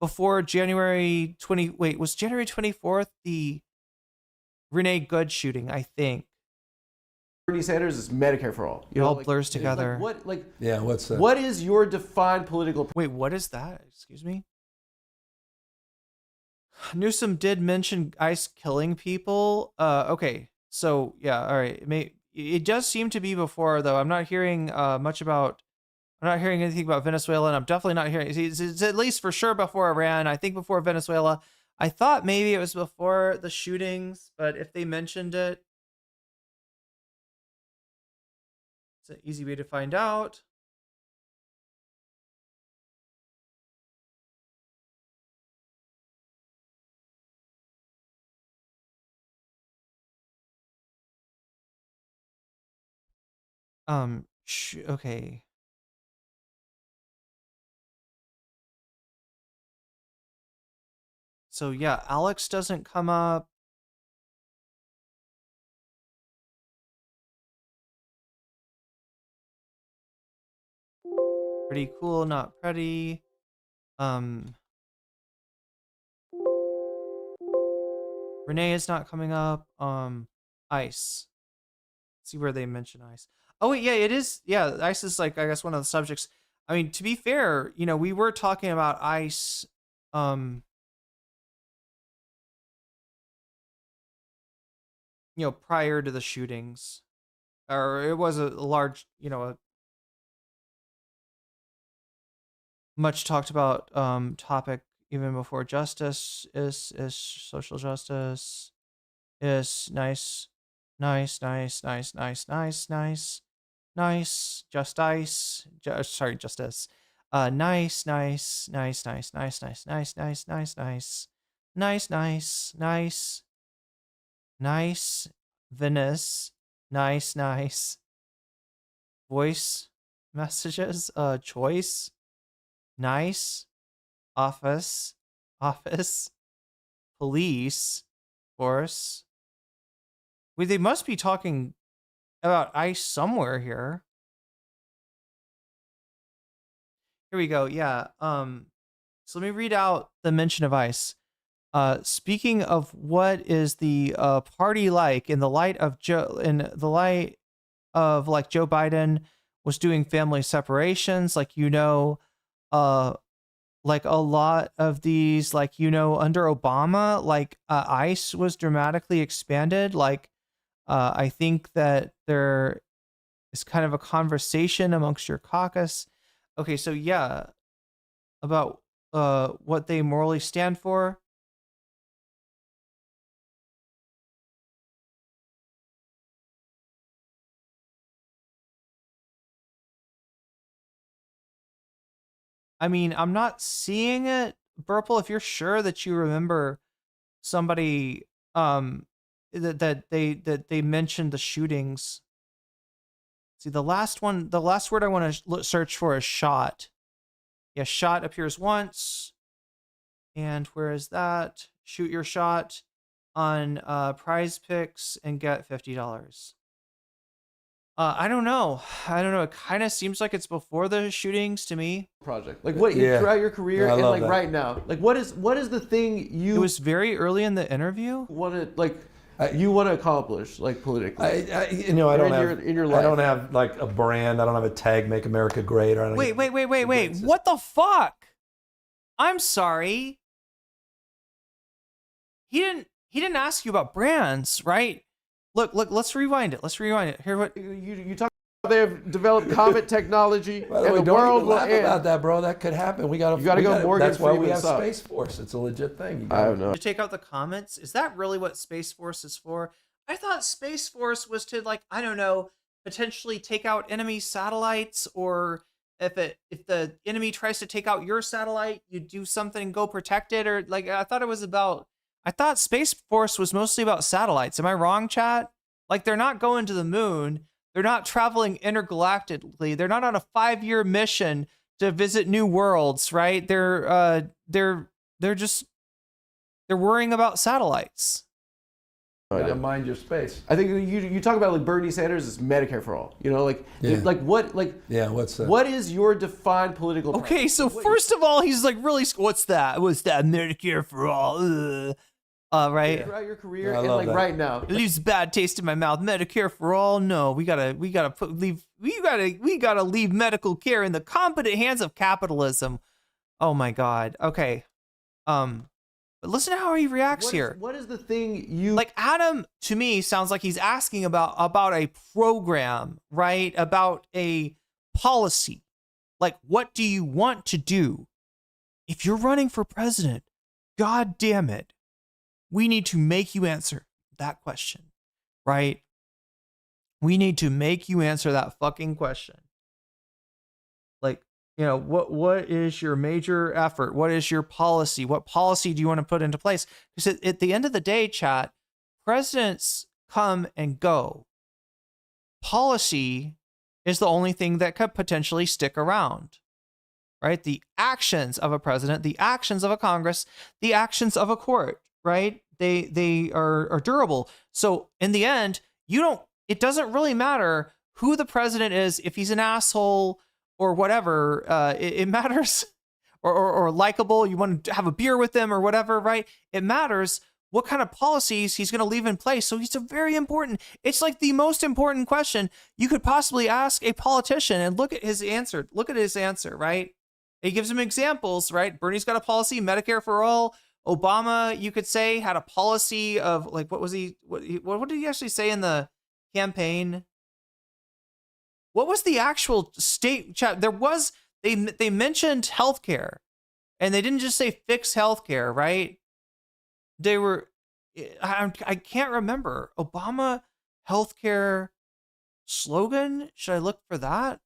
[SPEAKER 2] before January 20. Wait, was January 24th the Renee Good shooting? I think.
[SPEAKER 7] Bernie Sanders is Medicare for all.
[SPEAKER 2] It all blurs together.
[SPEAKER 4] What's that?
[SPEAKER 7] What is your defined political?
[SPEAKER 2] Wait, what is that? Excuse me. Newsom did mention ICE killing people. Okay, so all right. It does seem to be before though. I'm not hearing much about. I'm not hearing anything about Venezuela, and I'm definitely not hearing. It's at least for sure before Iran. I think before Venezuela. I thought maybe it was before the shootings, but if they mentioned it. It's an easy way to find out. Okay. So Alex doesn't come up. Pretty cool, not pretty. Renee is not coming up. ICE. Let's see where they mention ICE. Oh wait, yeah, it is. Yeah, ICE is like, I guess, one of the subjects. I mean, to be fair, you know, we were talking about ICE. You know, prior to the shootings, or it was a large, you know, a much talked about topic even before. Justice is social justice is nice justice sorry justice nice Venice nice voice messages choice nice office police force. Wait, they must be talking about ICE somewhere here. Here we go. Yeah. So let me read out the mention of ICE. Speaking of what is the party like in the light of Joe Biden was doing family separations, like, you know, like a lot of these, like, you know, under Obama, like ICE was dramatically expanded. Like, I think that there is kind of a conversation amongst your caucus. Okay, so yeah, about what they morally stand for. I mean, I'm not seeing it. Burple, if you're sure that you remember somebody that they mentioned the shootings. See, the last word I want to search for is shot. Yeah, shot appears once. And where is that? Shoot your shot on Prize Picks and get $50. I don't know. It kind of seems like it's before the shootings to me.
[SPEAKER 7] Project, like what throughout your career and like right now, like what is the thing you?
[SPEAKER 2] It was very early in the interview.
[SPEAKER 7] You want to accomplish, like, politically.
[SPEAKER 4] I don't have in your life. I don't have like a brand. I don't have a tag, "Make America Great." Or
[SPEAKER 2] wait. What the fuck? I'm sorry. He didn't ask you about brands, right? Look, let's rewind it. Here, what
[SPEAKER 7] you talk about? They have developed comment technology,
[SPEAKER 4] By the way,
[SPEAKER 7] and the
[SPEAKER 4] don't
[SPEAKER 7] world
[SPEAKER 4] even
[SPEAKER 7] will
[SPEAKER 4] laugh
[SPEAKER 7] end.
[SPEAKER 4] about that, bro. That could happen. You gotta go Morgan. That's why we have Space Force. It's a legit thing.
[SPEAKER 7] I don't know.
[SPEAKER 2] To take out the comments, is that really what Space Force is for? I thought Space Force was to, like, I don't know, potentially take out enemy satellites, or if the enemy tries to take out your satellite, you do something and go protect it, or like I thought Space Force was mostly about satellites. Am I wrong, chat? Like, they're not going to the moon. They're not traveling intergalactically. They're not on a 5-year mission to visit new worlds, right? They're worrying about satellites.
[SPEAKER 4] You gotta mind your space.
[SPEAKER 7] I think you talk about, like, Bernie Sanders is Medicare for all. You know, like, what's that? What is your defined political?
[SPEAKER 2] Okay, so first of all, he's like, really, what's that? What's that? Medicare for all? Right.
[SPEAKER 7] Throughout your career and like right now,
[SPEAKER 2] it leaves a bad taste in my mouth. Medicare for all? No, we gotta leave medical care in the competent hands of capitalism. Oh my God. Okay. But listen to how he reacts here.
[SPEAKER 7] What is the thing you
[SPEAKER 2] like? Adam, to me, sounds like he's asking about a program, right? About a policy. Like, what do you want to do? If you're running for president, God damn it, we need to make you answer that question, right? We need to make you answer that fucking question. Like, you know, what is your major effort? What is your policy? What policy do you want to put into place? Because at the end of the day, chat, presidents come and go. Policy is the only thing that could potentially stick around, right? The actions of a president, the actions of a Congress, the actions of a court, right? They are durable. So in the end, it doesn't really matter who the president is, if he's an asshole or whatever. It matters or likable. You want to have a beer with him or whatever, right? It matters what kind of policies he's going to leave in place. So he's a very important. It's like the most important question you could possibly ask a politician. And look at his answer. Look at his answer, right? He gives him examples, right? Bernie's got a policy, Medicare for all. Obama, you could say, had a policy of like, what did he actually say in the campaign? What was the actual state chat? There was, they mentioned healthcare, and they didn't just say fix healthcare, right? They were, I can't remember. Obama healthcare slogan? Should I look for that?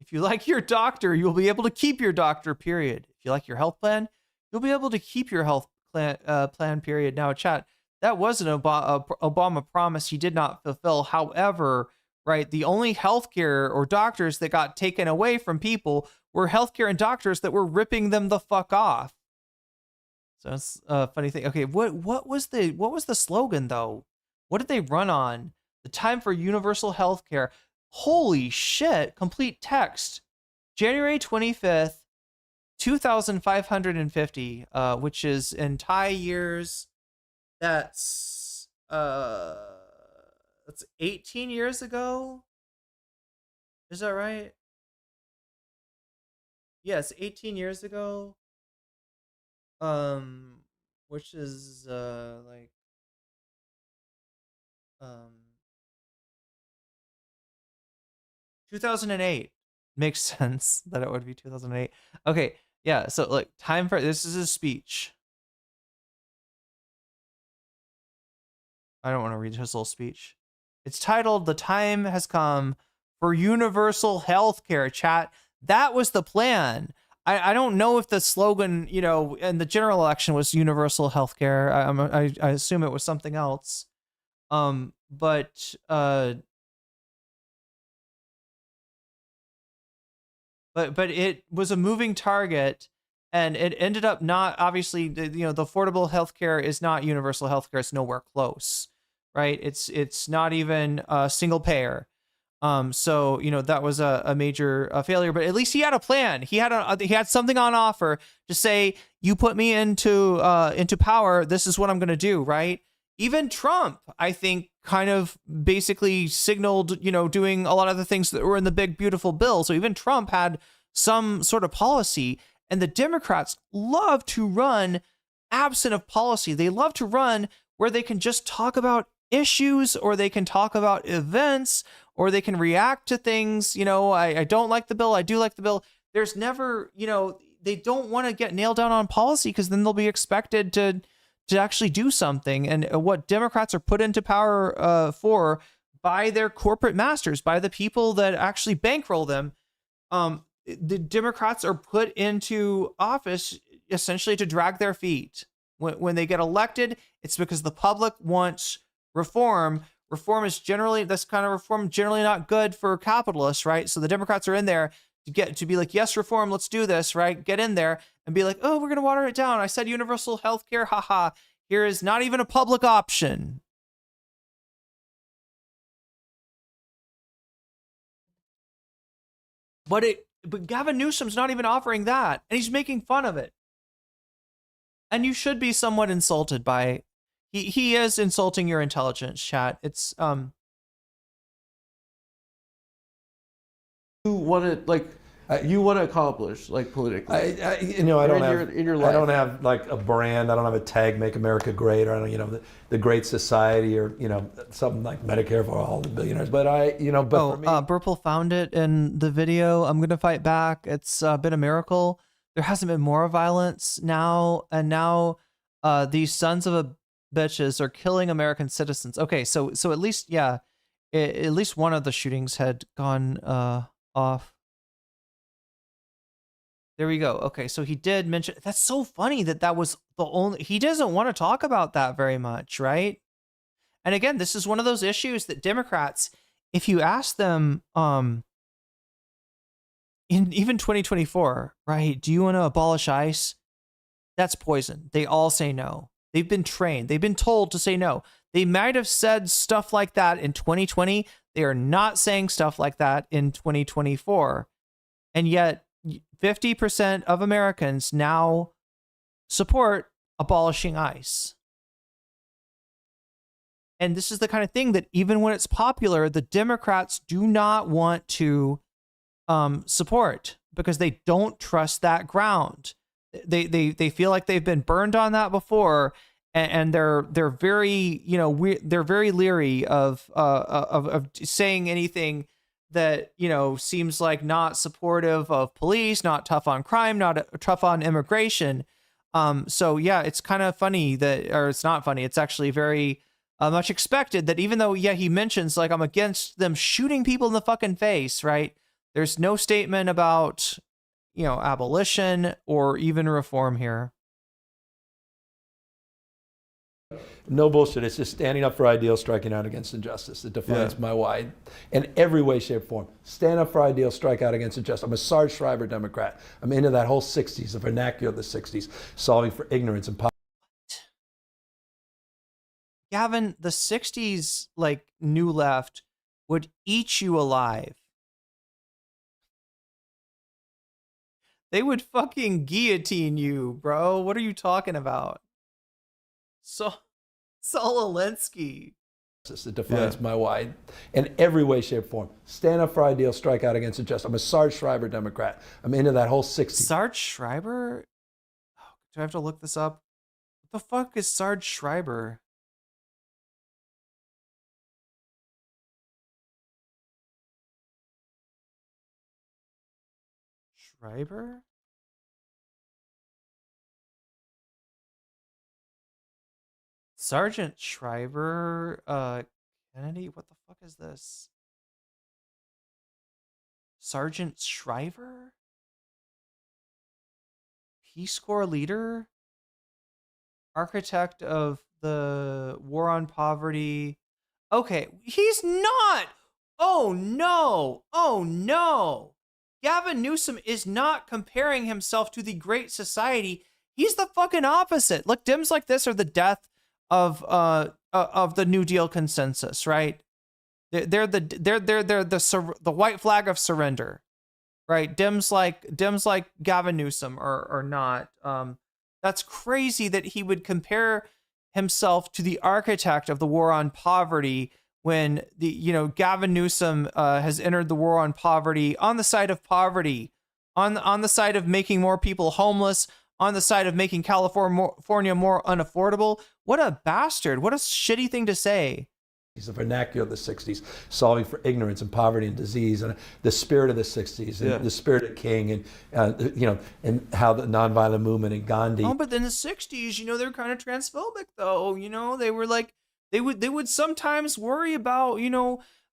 [SPEAKER 2] If you like your doctor, you'll be able to keep your doctor, period. If you like your health plan, you'll be able to keep your health plan, period. Now, chat, that was an Obama promise he did not fulfill. However, right, the only healthcare or doctors that got taken away from people were healthcare and doctors that were ripping them the fuck off. So it's a funny thing. Okay, what was the slogan though? What did they run on? The time for universal healthcare. Holy shit! Complete text. January 25th, 2,550, which is in Thai years. That's 18 years ago. Is that right? Yes, 18 years ago. Which is 2008. Makes sense that it would be 2008. Okay, yeah, so like time for this is a speech. I don't want to read his whole speech. It's titled "The Time Has Come for Universal Healthcare." Chat. That was the plan. I don't know if the slogan, you know, in the general election was universal healthcare. I assume it was something else. But it was a moving target, and it ended up not, obviously, the affordable healthcare is not universal healthcare. It's nowhere close, right? It's not even single payer. So that was a major failure, but at least he had a plan. He had something on offer to say, you put me into power, this is what I'm going to do, right? Even Trump, I think, kind of basically signaled, doing a lot of the things that were in the big, beautiful bill. So even Trump had some sort of policy, and the Democrats love to run absent of policy. They love to run where they can just talk about issues, or they can talk about events, or they can react to things. I don't like the bill. I do like the bill. There's never, they don't want to get nailed down on policy, because then they'll be expected to actually do something. And what Democrats are put into power for by their corporate masters, by the people that actually bankroll them, the Democrats are put into office essentially to drag their feet. When they get elected, it's because the public wants reform. Reform is generally, this kind of reform generally not good for capitalists, right? So the Democrats are in there to be like, yes, reform, let's do this, right? Get in there and be like, oh, we're going to water it down. I said universal health care, haha. Here is not even a public option. But Gavin Newsom's not even offering that, and he's making fun of it. And you should be somewhat insulted by, he is insulting your intelligence, chat. It's
[SPEAKER 7] you want to accomplish politically.
[SPEAKER 4] I don't have
[SPEAKER 7] in your life.
[SPEAKER 4] I don't have a brand. I don't have a tag, "Make America Great," or I don't, the Great Society, or something like Medicare for all the billionaires. But for me,
[SPEAKER 2] Burple found it in the video. I'm gonna fight back. It's been a miracle. There hasn't been more violence now, and now these sons of a bitches are killing American citizens. Okay, so at least at least one of the shootings had gone off. There we go. Okay, so he did mention, that's so funny that was the only, he doesn't want to talk about that very much, right? And again, this is one of those issues that Democrats, if you ask them, in even 2024, right? Do you want to abolish ICE? That's poison. They all say no. They've been trained. They've been told to say no. They might have said stuff like that in 2020. They are not saying stuff like that in 2024. And yet 50% of Americans now support abolishing ICE. And this is the kind of thing that even when it's popular, the Democrats do not want to support because they don't trust that ground. They feel like they've been burned on that before, and they're very they're very leery of saying anything that seems like not supportive of police, not tough on crime, not tough on immigration. So yeah, it's kind of funny that, or it's not funny. It's actually very much expected that even though he mentions like I'm against them shooting people in the fucking face, right? There's no statement about abolition or even reform here.
[SPEAKER 4] No bullshit. It's just standing up for ideals, striking out against injustice. It defines my why in every way, shape, form. Stand up for ideals, strike out against injustice. I'm a Sarge Schreiber Democrat. I'm into that whole 60s, the vernacular of the 60s, solving for ignorance and poverty.
[SPEAKER 2] Gavin, the 60s, like New Left, would eat you alive. They would fucking guillotine you, bro. What are you talking about? Saul Alinsky.
[SPEAKER 4] It defines my why in every way, shape, form. Stand up for ideals, strike out against injustice. I'm a Sarge Schreiber Democrat. I'm into that whole 60s.
[SPEAKER 2] Sarge Schreiber? Oh, do I have to look this up? What the fuck is Sarge Schreiber? Schreiber? Sergeant Schreiber, Kennedy? What the fuck is this? Sergeant Schreiber? Peace Corps leader? Architect of the War on Poverty. Okay, he's not! Oh no! Oh no! Gavin Newsom is not comparing himself to the Great Society. He's the fucking opposite. Look, Dems like this are the death of the New Deal consensus, right? They're the white flag of surrender, right? Dems like Gavin Newsom are not. That's crazy that he would compare himself to the architect of the war on poverty when Gavin Newsom has entered the war on poverty on the side of poverty, on the side of making more people homeless, on the side of making California more unaffordable. What a bastard. What a shitty thing to say.
[SPEAKER 4] The vernacular of the 60s, solving for ignorance and poverty and disease, and the spirit of the 60s, and the spirit of King, and and how the nonviolent movement and Gandhi.
[SPEAKER 2] Oh, but in the 60s, they're kind of transphobic though. They were like, they would sometimes worry about,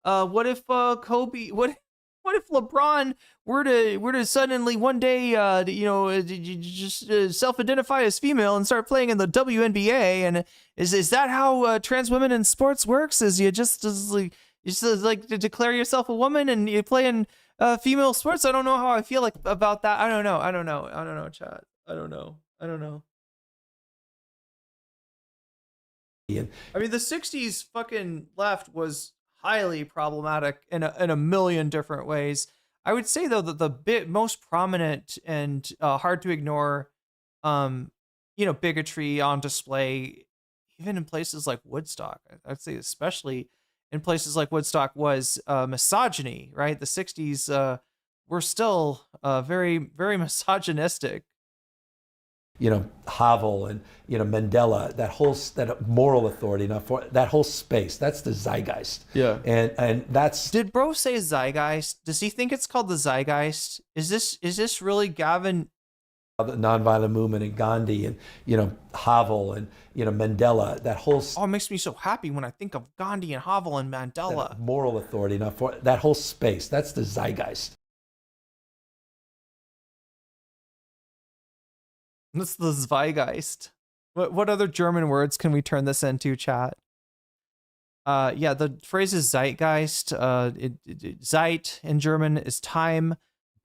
[SPEAKER 2] what if Kobe, what if LeBron were to suddenly one day, just self-identify as female and start playing in the WNBA? And is that how trans women in sports works? Is you just to declare yourself a woman and you play in female sports? I don't know how I feel like about that. I don't know, chat. I don't know. I mean, the 60s fucking left was highly problematic in a million different ways. I would say though that the most prominent and hard to ignore, bigotry on display, even in places like Woodstock, I'd say especially in places like Woodstock, was misogyny. Right, the 60s were still very, very misogynistic.
[SPEAKER 4] Havel and Mandela, that moral authority, that whole space, that's the zeitgeist.
[SPEAKER 7] Yeah.
[SPEAKER 4] And that's.
[SPEAKER 2] Did bro say zeitgeist? Does he think it's called the zeitgeist? Is this really Gavin?
[SPEAKER 4] The nonviolent movement and Gandhi and Havel and Mandela, that whole.
[SPEAKER 2] Oh, it makes me so happy when I think of Gandhi and Havel and Mandela.
[SPEAKER 4] That moral authority, that whole space, that's the zeitgeist.
[SPEAKER 2] That's the Zweiggeist. What other German words can we turn this into, chat? Yeah, the phrase is Zeitgeist. Zeit in German is time.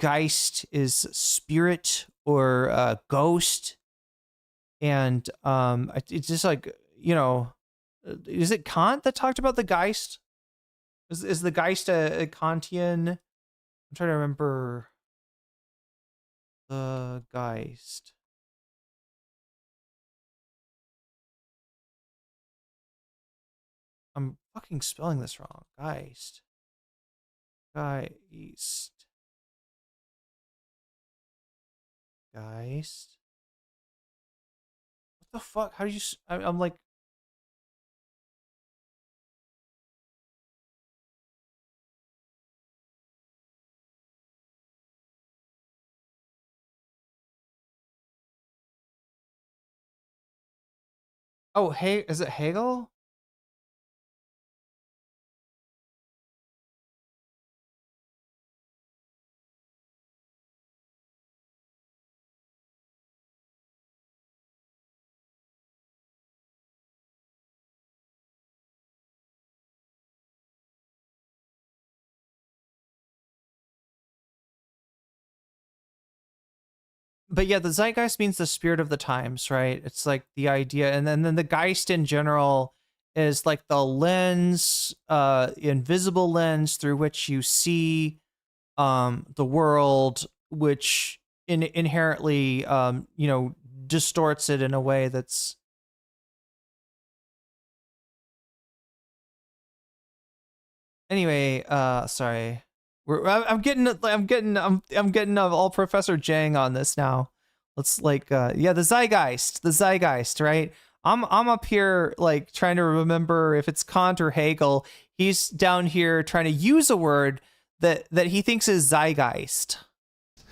[SPEAKER 2] Geist is spirit or ghost. And it's just like, is it Kant that talked about the Geist? Is the Geist a Kantian? I'm trying to remember the Geist. I'm fucking spelling this wrong. Geist. Geist. Geist. What the fuck? How do you... I'm like... Oh, hey, is it Hegel? But yeah, the zeitgeist means the spirit of the times, right? It's like the idea, and then the Geist in general is like the lens, invisible lens through which you see the world, which inherently distorts it in a way that's... Anyway, sorry. I'm getting all Professor Jang on this now. Let's the zeitgeist, right? I'm up here like trying to remember if it's Kant or Hegel. He's down here trying to use a word that he thinks is zeitgeist.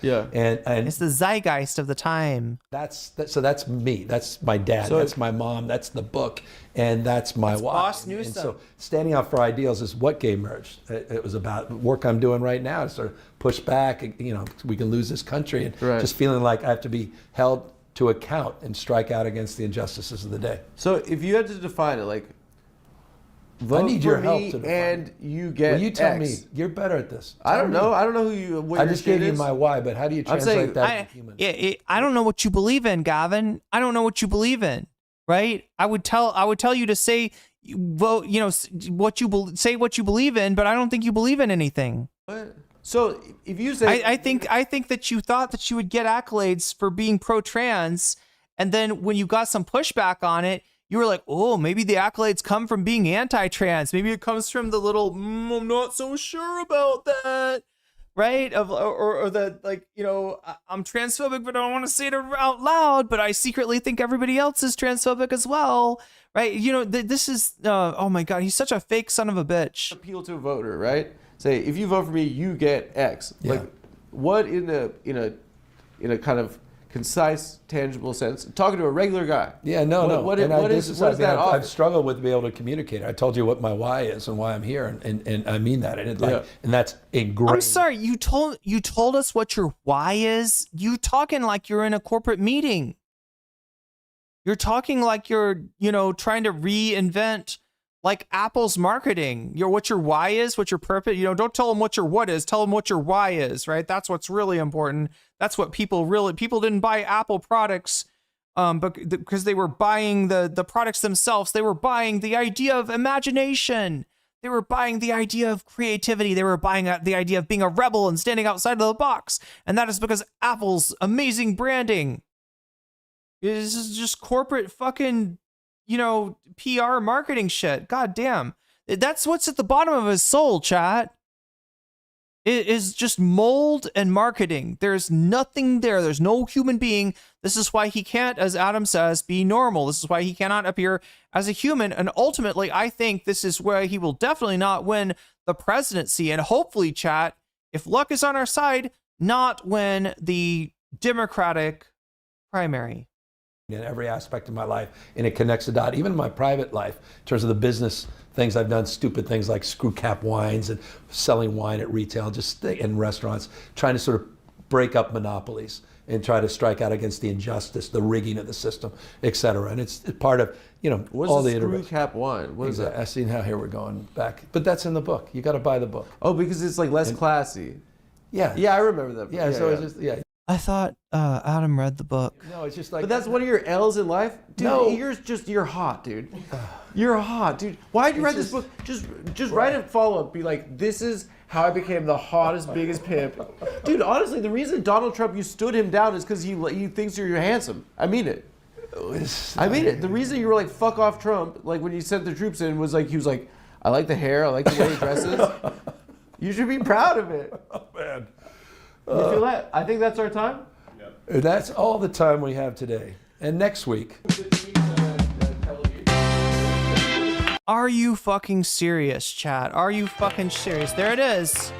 [SPEAKER 7] Yeah,
[SPEAKER 4] and
[SPEAKER 2] it's the zeitgeist of the time.
[SPEAKER 4] That's me. That's my dad.
[SPEAKER 7] So
[SPEAKER 4] that's my mom. That's the book, and that's my wife.
[SPEAKER 2] Boss
[SPEAKER 4] And
[SPEAKER 2] Newsom.
[SPEAKER 4] so standing up for ideals is what Gay merged. It was about work I'm doing right now to sort of push back. We can lose this country, and just feeling like I have to be held to account and strike out against the injustices of the day.
[SPEAKER 7] So if you had to define it, like, vote
[SPEAKER 4] I need
[SPEAKER 7] for
[SPEAKER 4] your
[SPEAKER 7] me
[SPEAKER 4] help to define
[SPEAKER 7] and
[SPEAKER 4] it.
[SPEAKER 7] you get
[SPEAKER 4] Well, you tell
[SPEAKER 7] X.
[SPEAKER 4] me. You're better at this.
[SPEAKER 7] I don't
[SPEAKER 4] Tell
[SPEAKER 7] know.
[SPEAKER 4] me.
[SPEAKER 7] I don't know who you. What
[SPEAKER 4] I
[SPEAKER 7] your
[SPEAKER 4] just gave
[SPEAKER 7] shit
[SPEAKER 4] you
[SPEAKER 7] is.
[SPEAKER 4] my why, but how do you translate that to human?
[SPEAKER 2] I don't know what you believe in, Gavin. I don't know what you believe in, right? I would tell you to say, vote, say what you believe in, but I don't think you believe in anything.
[SPEAKER 7] What? So if you say,
[SPEAKER 2] I think that you thought that you would get accolades for being pro-trans, and then when you got some pushback on it, you were like, oh, maybe the accolades come from being anti-trans. Maybe it comes from the little, I'm not so sure about that, right? Or the, I'm transphobic, but I don't want to say it out loud, but I secretly think everybody else is transphobic as well, right? This is, oh my God, he's such a fake son of a bitch.
[SPEAKER 7] appeal to a voter, right? Say, if you vote for me, you get X.
[SPEAKER 4] Yeah.
[SPEAKER 7] Like, what in a kind of concise, tangible sense, talking to a regular guy.
[SPEAKER 4] Yeah, no.
[SPEAKER 7] What
[SPEAKER 4] And
[SPEAKER 7] is that
[SPEAKER 4] I've
[SPEAKER 7] offer?
[SPEAKER 4] struggled with being able to communicate. I told you what my why is and why I'm here, and I mean that. And and that's ingrained.
[SPEAKER 2] I'm sorry, you told us what your why is. You talking like you're in a corporate meeting. You're talking like you're, trying to reinvent like Apple's marketing. What your why is, what your purpose. Don't tell them what your what is. Tell them what your why is, right? That's what's really important. That's what people didn't buy Apple products because they were buying the products themselves. They were buying the idea of imagination. They were buying the idea of creativity. They were buying the idea of being a rebel and standing outside of the box. And that is because Apple's amazing branding. This is just corporate fucking, PR marketing shit. God damn. That's what's at the bottom of his soul, chat. It is just mold and marketing. There's nothing there. There's no human being. This is why he can't, as Adam says, be normal. This is why he cannot appear as a human. And ultimately, I think this is where he will definitely not win the presidency. And hopefully, chat, if luck is on our side, not win the Democratic primary.
[SPEAKER 4] In every aspect of my life, and it connects the dot, even in my private life, in terms of the business things I've done, stupid things like screw cap wines and selling wine at retail, just in restaurants, trying to sort of break up monopolies and try to strike out against the injustice, the rigging of the system, et cetera. And it's part of,
[SPEAKER 7] What's
[SPEAKER 4] all
[SPEAKER 7] the
[SPEAKER 4] the
[SPEAKER 7] screw
[SPEAKER 4] iterations.
[SPEAKER 7] cap wine? What is that?
[SPEAKER 4] I see how here we're going back, but that's in the book. You got to buy the book.
[SPEAKER 7] Oh, because it's like less classy.
[SPEAKER 4] Yeah.
[SPEAKER 7] Yeah, I remember that.
[SPEAKER 4] Yeah. So it's just
[SPEAKER 2] I thought Adam read the book.
[SPEAKER 4] No, it's just like.
[SPEAKER 7] But that's one of your L's in life, dude.
[SPEAKER 4] No.
[SPEAKER 7] You're hot, dude. You're hot, dude. Why did you write this book? Just write a follow-up. Be like, this is how I became the hottest, biggest pimp. Dude, honestly, the reason Donald Trump, you stood him down is because he thinks you're handsome. I mean it. I mean it. The reason you were like, fuck off Trump, like when you sent the troops in, was like, he was like, I like the hair, I like the way he dresses. You should be proud of it.
[SPEAKER 4] Oh, man.
[SPEAKER 7] You feel that? I think that's our time.
[SPEAKER 4] That's all the time we have today. And next week.
[SPEAKER 2] Are you fucking serious, chat? Are you fucking serious? There it is.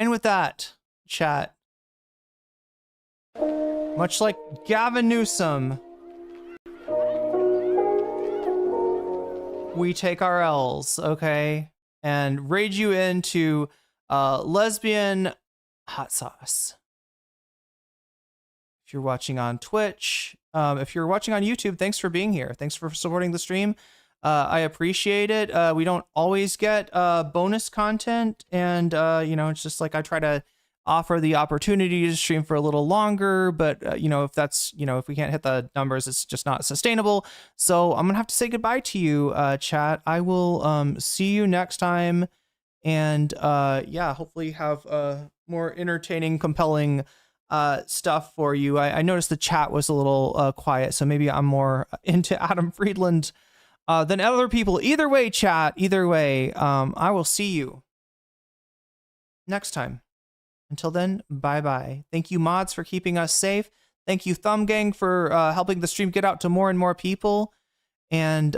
[SPEAKER 2] And with that, chat, much like Gavin Newsom, we take our L's, okay? And raid you into lesbian hot sauce. If you're watching on Twitch, if you're watching on YouTube, thanks for being here. Thanks for supporting the stream. I appreciate it. We don't always get bonus content, and you know, it's just like I try to offer the opportunity to stream for a little longer, but you know, if that's, you know, if we can't hit the numbers, it's just not sustainable. So I'm gonna have to say goodbye to you, chat. I will see you next time, and yeah, hopefully have more entertaining, compelling stuff for you. I noticed the chat was a little quiet, so maybe I'm more into Adam Friedland than other people. Either way, chat, either way, I will see you next time. Until then, bye-bye. Thank you, mods, for keeping us safe. Thank you, Thumb Gang, for helping the stream get out to more and more people. And